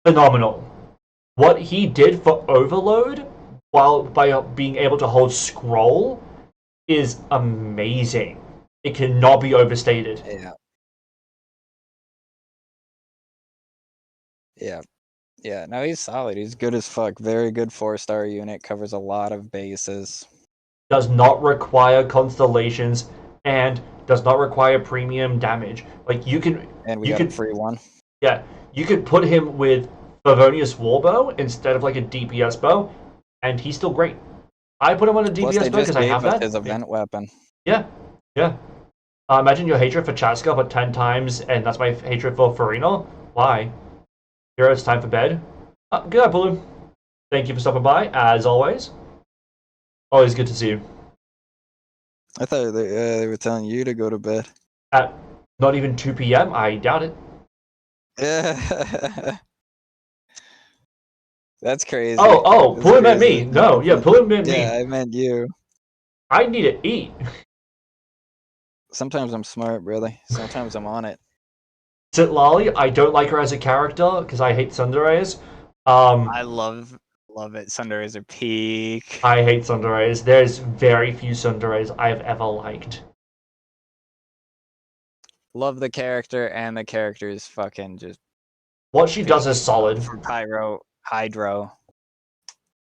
S2: phenomenal. What he did for Overload by being able to hold Scroll is amazing. It cannot be overstated.
S7: Yeah. Yeah. Yeah, no, he's solid. He's good as fuck. Very good 4-star unit. Covers a lot of bases.
S2: Does not require constellations and does not require premium damage. Like you can,
S7: And we
S2: you
S7: got a
S2: could,
S7: free one.
S2: yeah, you could put him with Favonius Warbow instead of like a DPS bow, and he's still great. I put him on a
S7: Plus, they
S2: DPS bow
S7: just
S2: because I have
S7: gave us
S2: that.
S7: his event weapon.
S2: Yeah, yeah. Imagine your hatred for Chaska but 10 times, and that's my hatred for Farina. Why? Here it's time for bed. Good night, Balloon. Thank you for stopping by, as always. Always good to see you.
S7: I thought they were telling you to go to bed.
S2: At not even 2 p.m., I doubt it.
S7: Yeah. That's crazy.
S2: Oh,
S7: That's
S2: Balloon meant
S7: crazy.
S2: me. No, yeah, Balloon meant me.
S7: Yeah, I meant you.
S2: I need to eat.
S7: Sometimes I'm smart, brother. Sometimes I'm on it.
S2: Sitlali, I don't like her as a character because I hate Sundays.
S4: I love it. Sundays are peak.
S2: I hate Sundays. There's very few Sundays I've ever liked.
S4: Love the character, and the character is fucking just.
S2: What she does is solid.
S4: For Pyro, Hydro.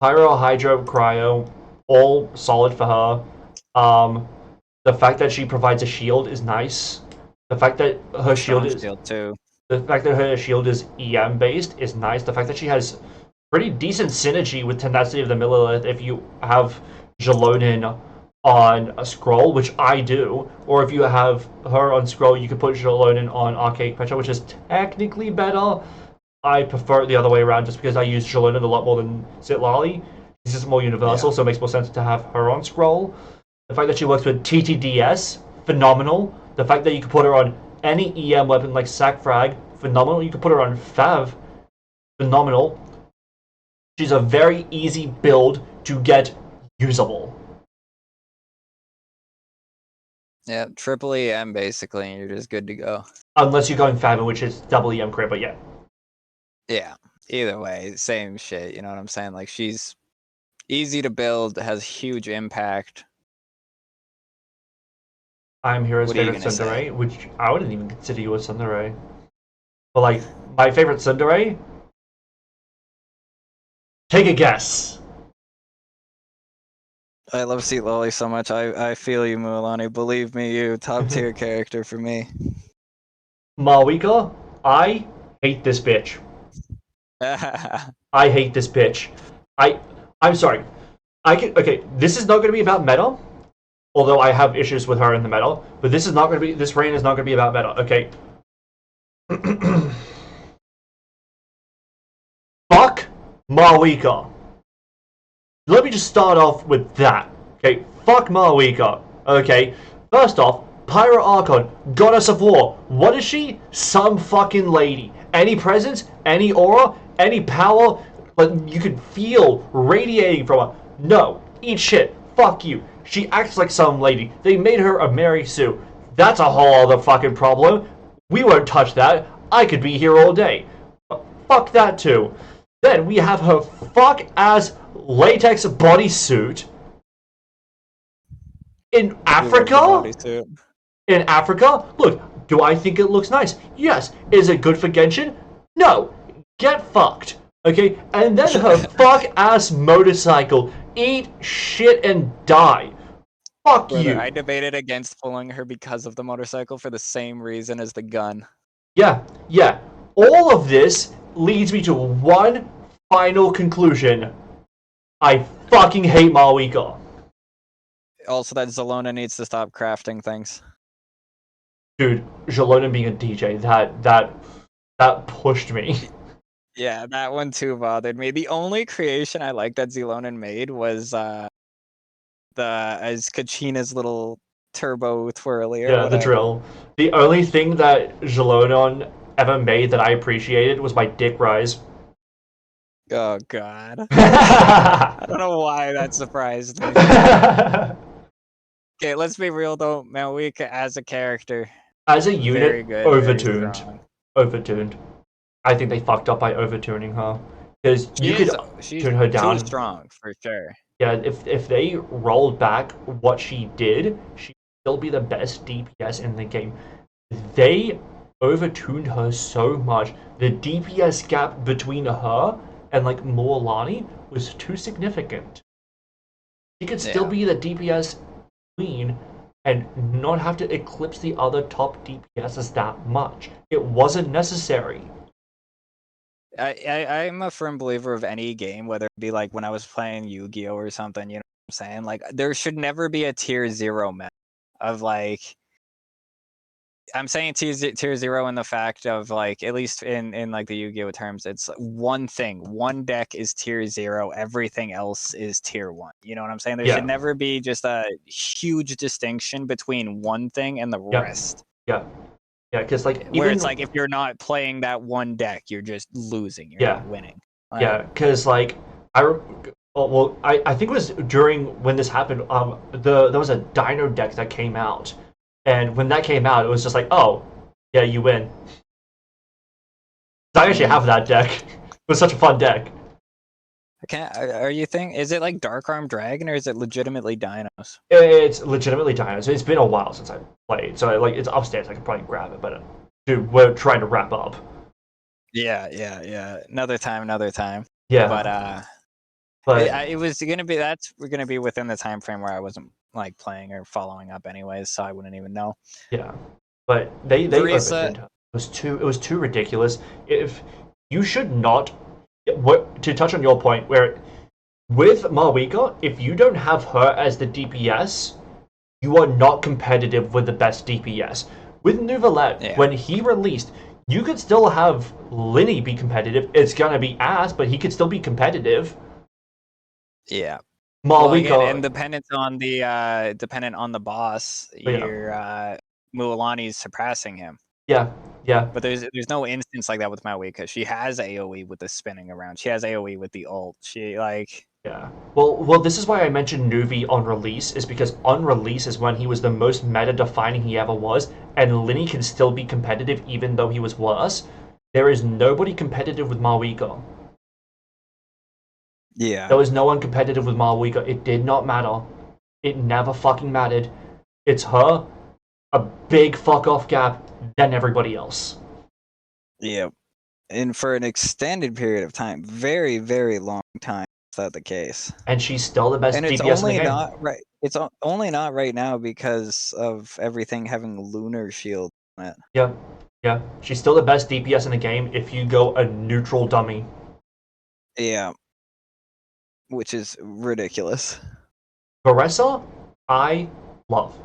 S2: Pyro, Hydro, Cryo, all solid for her. The fact that she provides a shield is nice. The fact that her shield is
S4: too.
S2: the fact that her shield is EM based is nice. The fact that she has pretty decent synergy with Tenacity of the Millilith if you have Jalonin on a scroll, which I do, or if you have her on scroll, you can put Jalonin on Archaic Petra, which is technically better. I prefer it the other way around just because I use Jalonin a lot more than Sitlali. She's just more universal, so it makes more sense to have her on scroll. The fact that she works with TTDS, phenomenal. The fact that you can put her on any EM weapon like Sackfrag, phenomenal. You can put her on Fav, phenomenal. She's a very easy build to get usable.
S4: Yeah, triple EM basically, and you're just good to go.
S2: Unless you're going Fav, which is double EM crit, but yeah.
S4: Yeah, either way, same shit. You know what I'm saying? Like, she's easy to build, has huge impact.
S2: I'm Hero's
S4: What are you
S2: favorite
S4: gonna say?
S2: Tsundere, which I wouldn't even consider you a Tsundere. But like, my favorite Tsundere? Take a guess.
S7: I love Seat Lolly so much. I feel you, Mualani. Believe me, you top tier character for me.
S2: Malwika, I hate this bitch. I hate this bitch. I'm sorry. Okay, this is not going to be about meta, although I have issues with her in the meta, but this reign is not going to be about meta, okay? Fuck Malwika. Let me just start off with that. Okay, fuck Malwika. Okay, first off, Pyro Archon, Goddess of War. What is she? Some fucking lady. Any presence, any aura, any power, like you could feel radiating from her. No, eat shit. Fuck you. She acts like some lady. They made her a Mary Sue. That's a whole other fucking problem. We won't touch that. I could be here all day. Fuck that too. Then we have her fuck-ass latex bodysuit in Africa? In Africa? Look, do I think it looks nice? Yes. Is it good for Genshin? No. Get fucked. Okay? And then her fuck-ass motorcycle. Eat shit and die. Fuck
S4: Brother,
S2: you.
S4: I debated against pulling her because of the motorcycle for the same reason as the gun.
S2: Yeah. All of this leads me to one final conclusion. I fucking hate Malwika.
S4: Also, that Zelona needs to stop crafting things.
S2: Dude, Jalona being a DJ, that pushed me.
S4: Yeah, that one too bothered me. The only creation I liked that Zelonin made was as Kachina's little turbo twirly or
S2: Yeah,
S4: whatever.
S2: the drill. The only thing that Jalonon ever made that I appreciated was my dick rise.
S4: Oh god. I don't know why that surprised me. Okay, let's be real though. Malwika as a character,
S2: As a
S4: very
S2: unit,
S4: good, very
S2: overtuned.
S4: strong.
S2: Overtuned. I think they fucked up by overtuning her. Because you could
S4: She's
S2: tune her down.
S4: too strong for sure.
S2: Yeah, if they rolled back what she did, she still be the best DPS in the game. They overtuned her so much. The DPS gap between her and like Mualani was too significant. She could still be the DPS queen and not have to eclipse the other top DPSs that much. It wasn't necessary.
S4: I'm a firm believer of any game, whether it be like when I was playing Yu-Gi-Oh or something, you know what I'm saying? Like there should never be a tier 0 meta of like I'm saying tier 0 in the fact of like at least in like the Yu-Gi-Oh terms, it's one thing. One deck is tier 0, everything else is tier 1. You know what I'm saying? There should never be just a huge distinction between one thing and the rest.
S2: Yeah. Yeah, because like
S4: where
S2: even
S4: it's like if you're not playing that one deck, you're just losing. You're not winning.
S2: Yeah, because like I think it was during when this happened. There was a Dino deck that came out, and when that came out, it was just like, oh, yeah, you win. I actually have that deck. It was such a fun deck.
S4: Are you thinking? Is it like Dark Arm Dragon or is it legitimately Dinos?
S2: It's legitimately Dinos. It's been a while since I played, so like it's upstairs. I could probably grab it, but dude, we're trying to wrap up.
S4: Yeah. Another time.
S2: Yeah,
S4: but it was gonna be we're gonna be within the time frame where I wasn't like playing or following up anyways, so I wouldn't even know.
S2: Yeah, but they
S4: Teresa,
S2: it was too ridiculous. If you should not, to touch on your point, where with Marwika, if you don't have her as the DPS, you are not competitive with the best DPS. With Nouvelette, when he released, you could still have Linny be competitive. It's gonna be ass, but he could still be competitive.
S4: Yeah.
S2: Marwika,
S4: well, again, and dependent on the boss, Mualani's surpassing him.
S2: Yeah.
S4: But there's no instance like that with Marwika. She has AoE with the spinning around. She has AoE with the ult. She like.
S2: Yeah. Well, this is why I mentioned Nuvi on release, is because on release is when he was the most meta-defining he ever was, and Linny can still be competitive even though he was worse. There is nobody competitive with Marwika.
S4: Yeah.
S2: There was no one competitive with Marwika. It did not matter. It never fucking mattered. It's her, a big fuck-off gap, then everybody else.
S7: Yeah. And for an extended period of time, very, very long time, is that the case?
S2: And she's still the best
S7: and it's
S2: DPS
S7: only
S2: in the game.
S7: not right. It's only not right now because of everything having lunar shield on it.
S2: Yeah. She's still the best DPS in the game if you go a neutral dummy.
S7: Yeah. Which is ridiculous.
S2: Varessa, I love.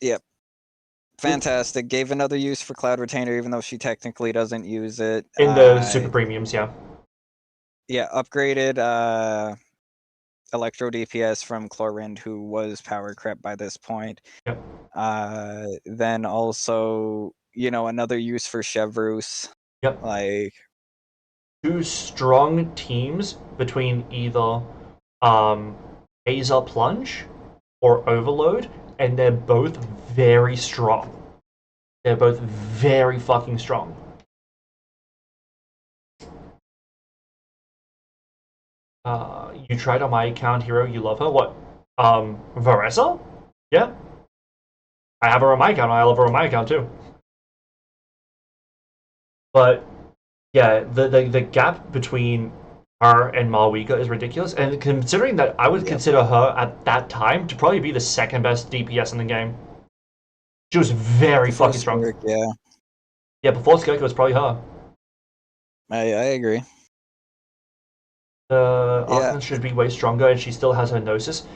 S7: Yep. Fantastic. Gave another use for Cloud Retainer, even though she technically doesn't use it.
S2: In the super premiums, yeah.
S7: Yeah, upgraded Electro DPS from Chlorind, who was power crept by this point.
S2: Yep.
S7: Then also, another use for Chevrus.
S2: Yep.
S7: Like,
S2: two strong teams between either Aza Plunge or Overload, and they're both very strong. They're both very fucking strong. You tried on my account, Hero. You love her. What? Varessa? Yeah. I have her on my account. I love her on my account too. But yeah, the gap between her and Marwika is ridiculous. And considering that I would consider her at that time to probably be the second best DPS in the game. She was very fucking strong.
S7: Skirk, yeah.
S2: Yeah, before Skirk, it was probably her.
S7: I agree.
S2: Arcana should be way stronger, and she still has her Gnosis.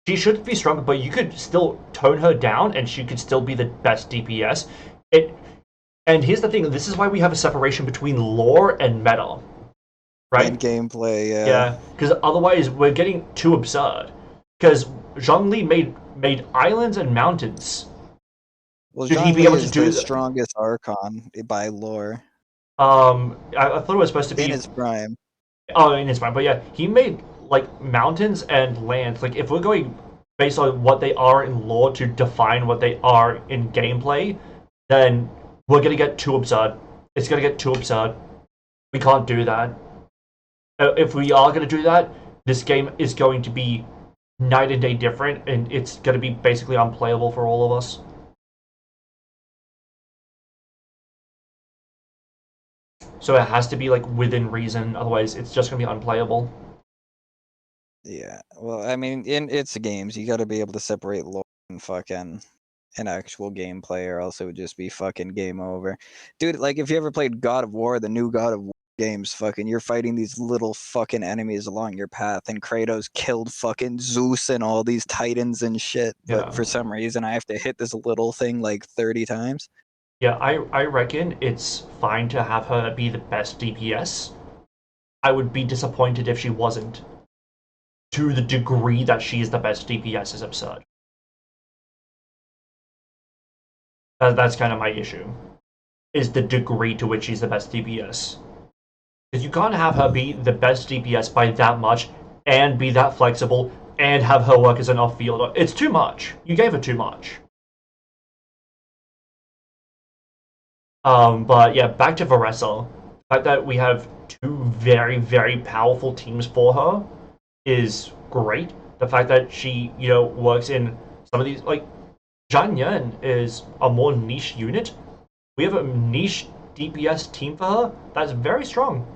S2: She should be stronger, but you could still tone her down, and she could still be the best DPS. And here's the thing, this is why we have a separation between lore and meta. Right?
S7: And gameplay,
S2: Yeah, because otherwise we're getting too absurd. Because Zhongli made islands and mountains.
S7: Well,
S2: should he be able to do
S7: the strongest Archon by lore.
S2: I thought it was supposed to be
S7: in his prime.
S2: Oh, in his prime, but yeah, he made like mountains and lands. Like if we're going based on what they are in lore to define what they are in gameplay, then we're gonna get too absurd. It's gonna get too absurd. We can't do that. If we are gonna do that, this game is going to be night and day different, and it's going to be basically unplayable for all of us. So it has to be like within reason, otherwise it's just going to be unplayable.
S7: Yeah, well, I mean, it's games. You got to be able to separate lore and fucking an actual gameplay, or else it would just be fucking game over. Dude, like if you ever played God of War, the new God of War games, fucking, you're fighting these little fucking enemies along your path, and Kratos killed fucking Zeus and all these titans and shit. But
S2: Yeah.
S7: for some reason, I have to hit this little thing like 30 times.
S2: Yeah, I reckon it's fine to have her be the best DPS. I would be disappointed if she wasn't. To the degree that she is the best DPS is absurd. That's kind of my issue. Is the degree to which she's the best DPS. Because you can't have her be the best DPS by that much, and be that flexible, and have her work as an off-fielder. It's too much. You gave her too much. But yeah, back to Varessa. The fact that we have two very, very powerful teams for her is great. The fact that she, works in some of these, like, Zhang Yan is a more niche unit. We have a niche DPS team for her that's very strong.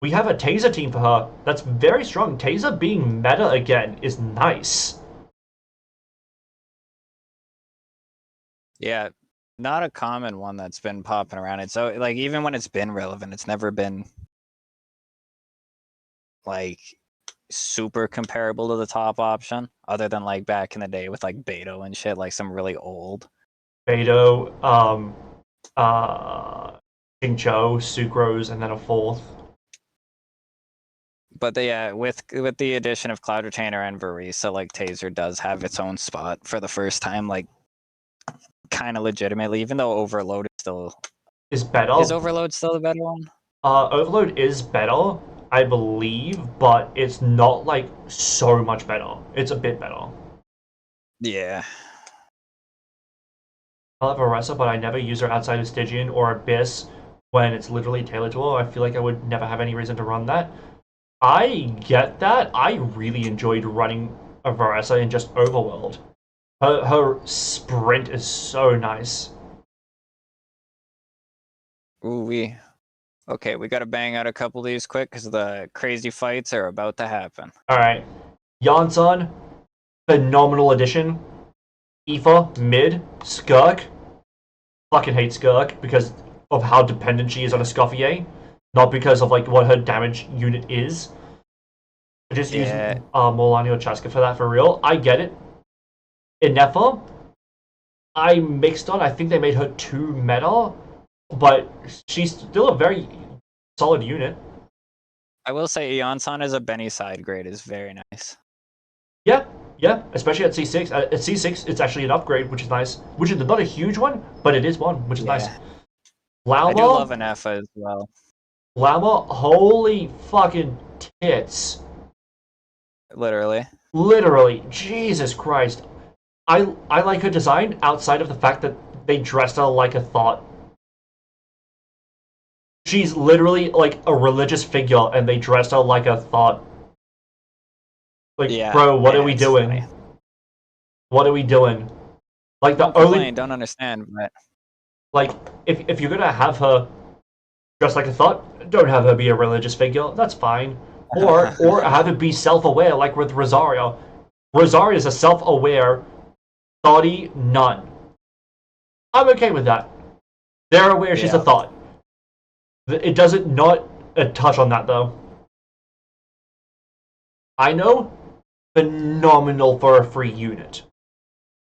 S2: We have a Taser team for her that's very strong. Taser being meta again is nice.
S4: Yeah, not a common one that's been popping around. It's so like even when it's been relevant, it's never been like super comparable to the top option, other than like back in the day with like Beto and shit, like some really old.
S2: Beto, Xingqiu, Sucrose, and then a fourth.
S4: But yeah, with the addition of Cloud Retainer and Varisa, like Taser does have its own spot for the first time, like kind of legitimately, even though Overload
S2: Is better.
S4: Is Overload still the better one?
S2: Overload is better, I believe, but it's not like so much better. It's a bit better.
S4: Yeah.
S2: I love Aressa, but I never use her outside of Stygian or Abyss when it's literally tailored to her. I feel like I would never have any reason to run that. I get that. I really enjoyed running a Varessa in just Overworld. Her sprint is so nice.
S4: Ooh, okay, we gotta bang out a couple of these quick because the crazy fights are about to happen.
S2: Alright. Yansan, phenomenal addition. Aoife, mid. Skirk. Fucking hate Skirk because of how dependent she is on a Escoffier. Not because of like what her damage unit is. I just use Molani or Chaska for that for real. I get it. Inefa, I mixed on. I think they made her too meta, but she's still a very solid unit.
S4: I will say Eon-san as a Benny side grade is very nice.
S2: Yeah, especially at C6. At C6, it's actually an upgrade, which is nice. Which is not a huge one, but it is one, which is nice. Llama,
S4: I do love Inefa as well.
S2: Llama, holy fucking tits. Literally. Jesus Christ. I like her design outside of the fact that they dressed her like a thought. She's literally like a religious figure and they dressed her like a thought. Like, bro, what are we doing? Funny. What are we doing? Like, the only...
S4: don't understand, but...
S2: Like, if you're gonna have her dressed like a thought, don't have her be a religious figure. That's fine. Or have it be self-aware, like with Rosaria. Rosaria is a self-aware thoughty nun. I'm okay with that. They're aware she's a thought. It doesn't not touch on that, though. I know, phenomenal for a free unit.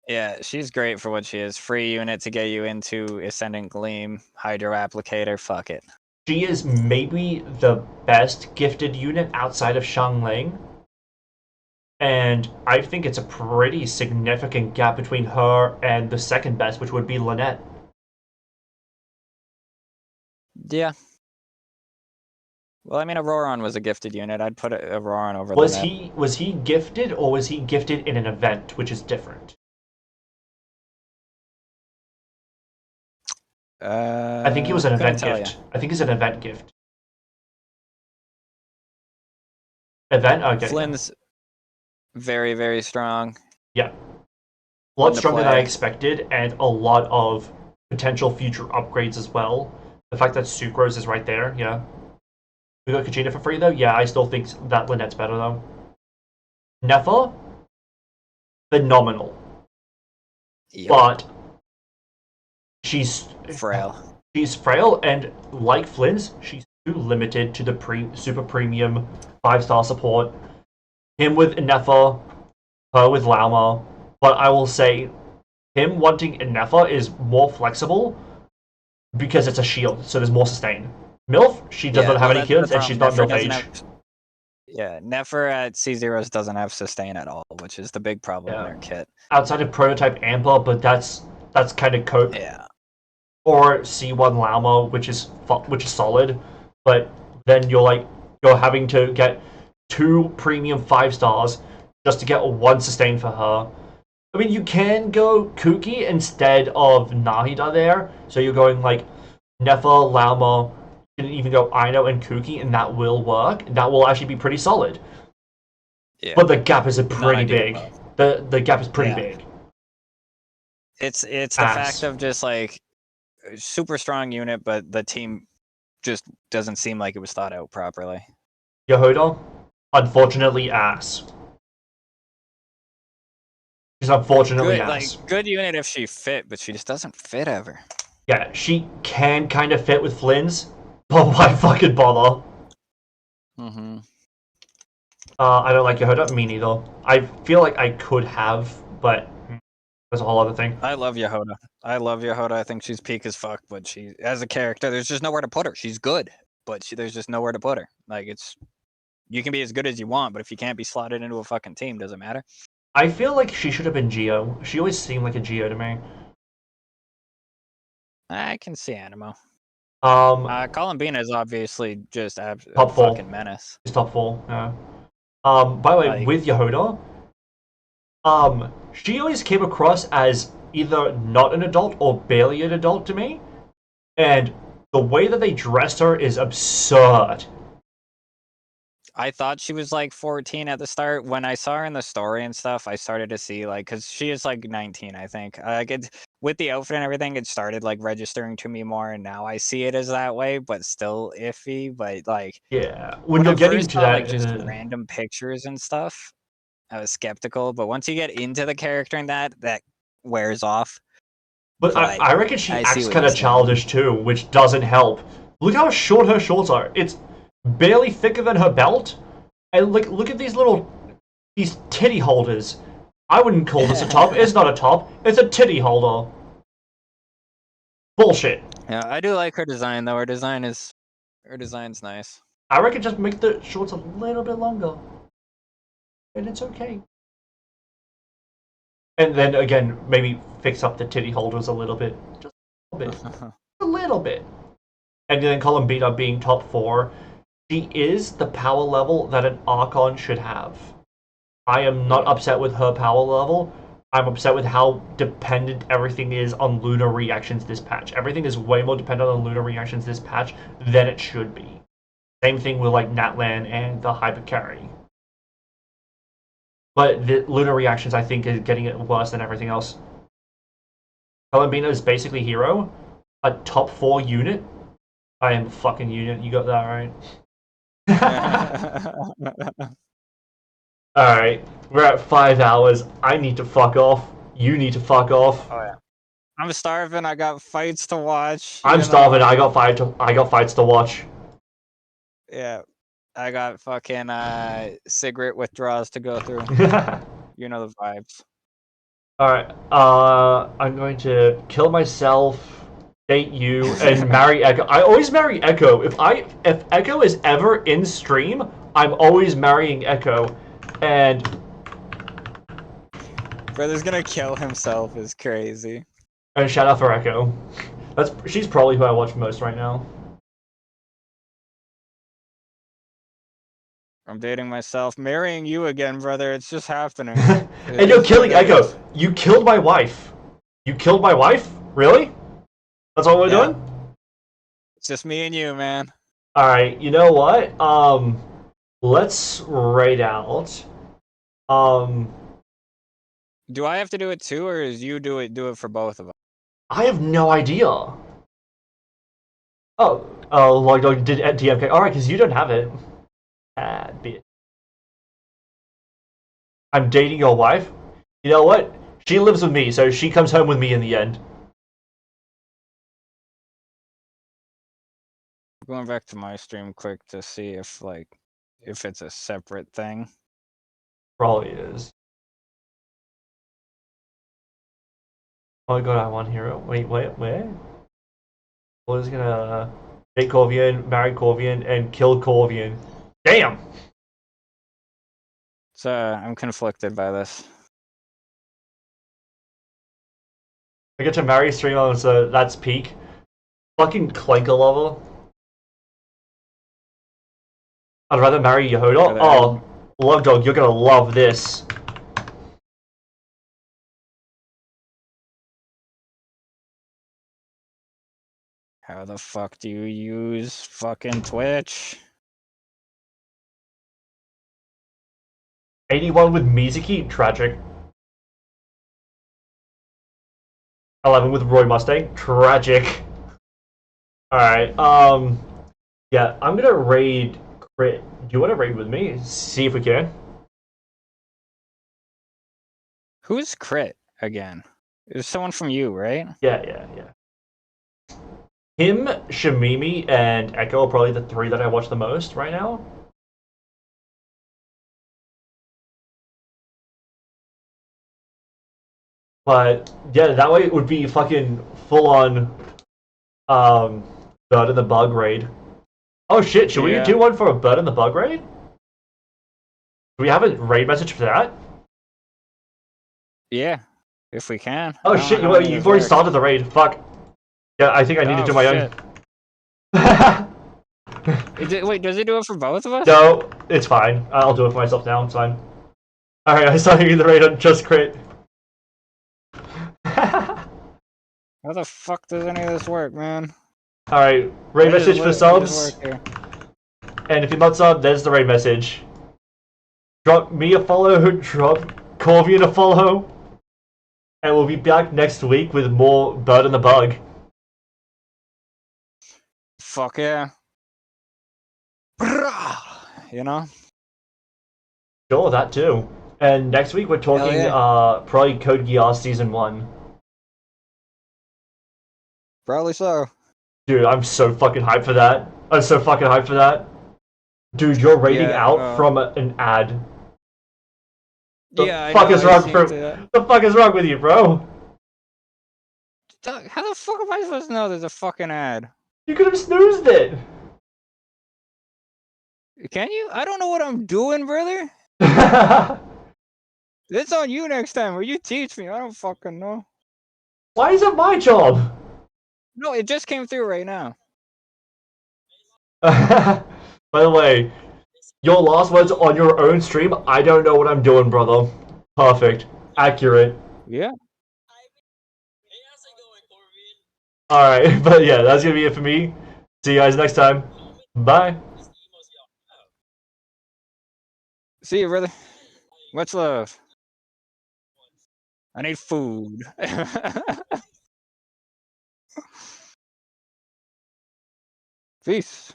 S4: Yeah, she's great for what she is. Free unit to get you into Ascendant Gleam, Hydro Applicator, fuck it.
S2: She is maybe the best gifted unit outside of Xiangling. And I think it's a pretty significant gap between her and the second best, which would be Lynette.
S4: Yeah. Well, I mean, Auroron was a gifted unit. I'd put Auroron over
S2: Lynette. Was he gifted, or was he gifted in an event, which is different? I think he was an event gift. I think it's an event gift. Event? Okay.
S4: very, very strong.
S2: Yeah. A lot
S4: to
S2: stronger than I
S4: play.
S2: expected, and a lot of potential future upgrades as well. The fact that Sucrose is right there, yeah. We got Kachina for free, though? Yeah, I still think that Lynette's better, though. Nefa? Phenomenal.
S4: Yep.
S2: But she's
S4: Frail.
S2: She's frail, and like Flynn's, she's too limited to the super premium 5-star support. Him with Nefa, her with Lauma. But I will say, him wanting Nefa is more flexible because it's a shield, so there's more sustain. MILF, she does not have any kills, and she's not MILF age.
S4: Yeah, Nefer at C0s doesn't have sustain at all, which is the big problem in their kit.
S2: Outside of Prototype Amber, but that's kind of cope.
S4: Yeah.
S2: Or C1 Lauma, which is solid, but then you're having to get 2 premium 5-stars just to get 1 sustain for her. I mean, you can go Kuki instead of Nahida there, so you're going like Nefa, Lauma, you can even go Aino and Kuki, and that will work. That will actually be pretty solid.
S4: Yeah.
S2: But the gap is pretty big. The gap is pretty big.
S4: It's the fact of just like super strong unit, but the team just doesn't seem like it was thought out properly.
S2: Yehuda, unfortunately, ass. She's unfortunately ass.
S4: Like, good unit if she fit, but she just doesn't fit ever.
S2: Yeah, she can kind of fit with Flynn's, but why fucking bother?
S4: Mm-hmm.
S2: I don't like Yehuda. Me neither. I feel like I could have, but that's a whole other thing.
S4: I love Yehuda. I think she's peak as fuck, but she, as a character, there's just nowhere to put her. She's good, but there's just nowhere to put her. Like, you can be as good as you want, but if you can't be slotted into a fucking team, doesn't matter.
S2: I feel like she should have been Geo. She always seemed like a Geo to me.
S4: I can see Animo. Columbina is obviously just a
S2: top 4.
S4: Fucking menace.
S2: She's top 4, yeah. By the way, with Yehuda, she always came across as either not an adult or barely an adult to me. And the way that they dressed her is absurd.
S4: I thought she was like 14 at the start. When I saw her in the story and stuff, I started to see like, because she is like 19, I think. With the outfit and everything, it started like registering to me more, and now I see it as that way, but still iffy. But like,
S2: yeah, when you're getting to that,
S4: like just random pictures and stuff, I was skeptical. But once you get into the character and that wears off.
S2: But I reckon she acts kind of childish too, which doesn't help. Look how short her shorts are. It's barely thicker than her belt, and look at these titty holders. I wouldn't call this a top. It's not a top. It's a titty holder. Bullshit.
S4: Yeah, I do like her design though. Her design's nice.
S2: I reckon just make the shorts a little bit longer, and it's okay. And then again, maybe fix up the titty holders a little bit, just a little bit, a little bit. And then Columbina being top 4. She is the power level that an Archon should have. I am not upset with her power level. I'm upset with how dependent everything is on lunar reactions this patch. Everything is way more dependent on lunar reactions this patch than it should be. Same thing with like Natlan and the Hypercarry. But the lunar reactions, I think, is getting it worse than everything else. Columbina is basically hero. A top 4 unit. I am a fucking unit. You got that right. Alright, we're at 5 hours. I need to fuck off. You need to fuck off.
S4: Oh yeah. I'm starving. I got fights to watch.
S2: I'm starving. I got fights to watch.
S4: Yeah, I got fucking cigarette withdrawals to go through. You know the vibes.
S2: Alright, I'm going to kill myself, date you, and marry Echo. I always marry Echo. If Echo is ever in stream, I'm always marrying Echo. And
S4: Brother's gonna kill himself is crazy.
S2: And shout out for Echo. She's probably who I watch most right now.
S4: I'm dating myself, marrying you again, brother. It's just happening.
S2: And you're killing Echo. You killed my wife. You killed my wife? Really? That's all we're doing?
S4: It's just me and you, man.
S2: Alright, you know what? Let's raid out. Um,
S4: Do I have to do it too, or is you do it for both of us?
S2: I have no idea. Like did at DMK? All right, because you don't have it. Ah, bitch. I'm dating your wife. You know what? She lives with me, so she comes home with me in the end.
S4: Going back to my stream quick to see if it's a separate thing.
S2: Probably is. Oh my god, I want hero. Wait, where? Well, is gonna date Corvian, marry Corvian, and kill Corvian. Damn!
S4: So I'm conflicted by this.
S2: I get to marry Streamer, so that's peak. Fucking clanker level. I'd rather marry Yehoda. Oh, Love Dog, you're gonna love this.
S4: How the fuck do you use fucking Twitch?
S2: 81 with Mizuki, tragic. 11 with Roy Mustang, tragic. Alright, yeah, I'm gonna raid Crit. Do you wanna raid with me? See if we can.
S4: Who's Crit again? It's someone from you, right?
S2: Yeah. Him, Shamimi, and Echo are probably the three that I watch the most right now. But yeah, that way it would be fucking full on Bird in the Bug raid. Oh shit, should we do one for a Bird in the Bug raid? Do we have a raid message for that?
S4: Yeah, if we can.
S2: Oh shit, you've already started the raid. Fuck. Yeah, I think I need to do my own.
S4: Wait, does it do it for both of us?
S2: No, it's fine. I'll do it for myself now. It's fine. Alright, I started the raid on Just Crit.
S4: How the fuck does any of this work, man?
S2: Alright, raid message for subs. And if you're not sub, there's the raid message. Drop me a follow, drop Corvian a follow. And we'll be back next week with more Bird in the Bug.
S4: Fuck yeah. You know?
S2: Sure, that too. And next week we're talking probably Code Geass Season 1.
S7: Probably so.
S2: Dude, I'm so fucking hyped for that. I'm so fucking hyped for that. Dude, you're rating out from an ad. The fuck is wrong with you, bro?
S4: How the fuck am I supposed to know there's a fucking ad?
S2: You could have snoozed it.
S4: Can you? I don't know what I'm doing, brother. It's on you next time, or you teach me. I don't fucking know.
S2: Why is it my job?
S4: No, it just came through right now.
S2: By the way, your last words on your own stream, I don't know what I'm doing, brother. Perfect. Accurate.
S4: Yeah.
S2: Alright, but yeah, that's gonna be it for me. See you guys next time. Bye.
S4: See you, brother. Much love. I need food. Peace.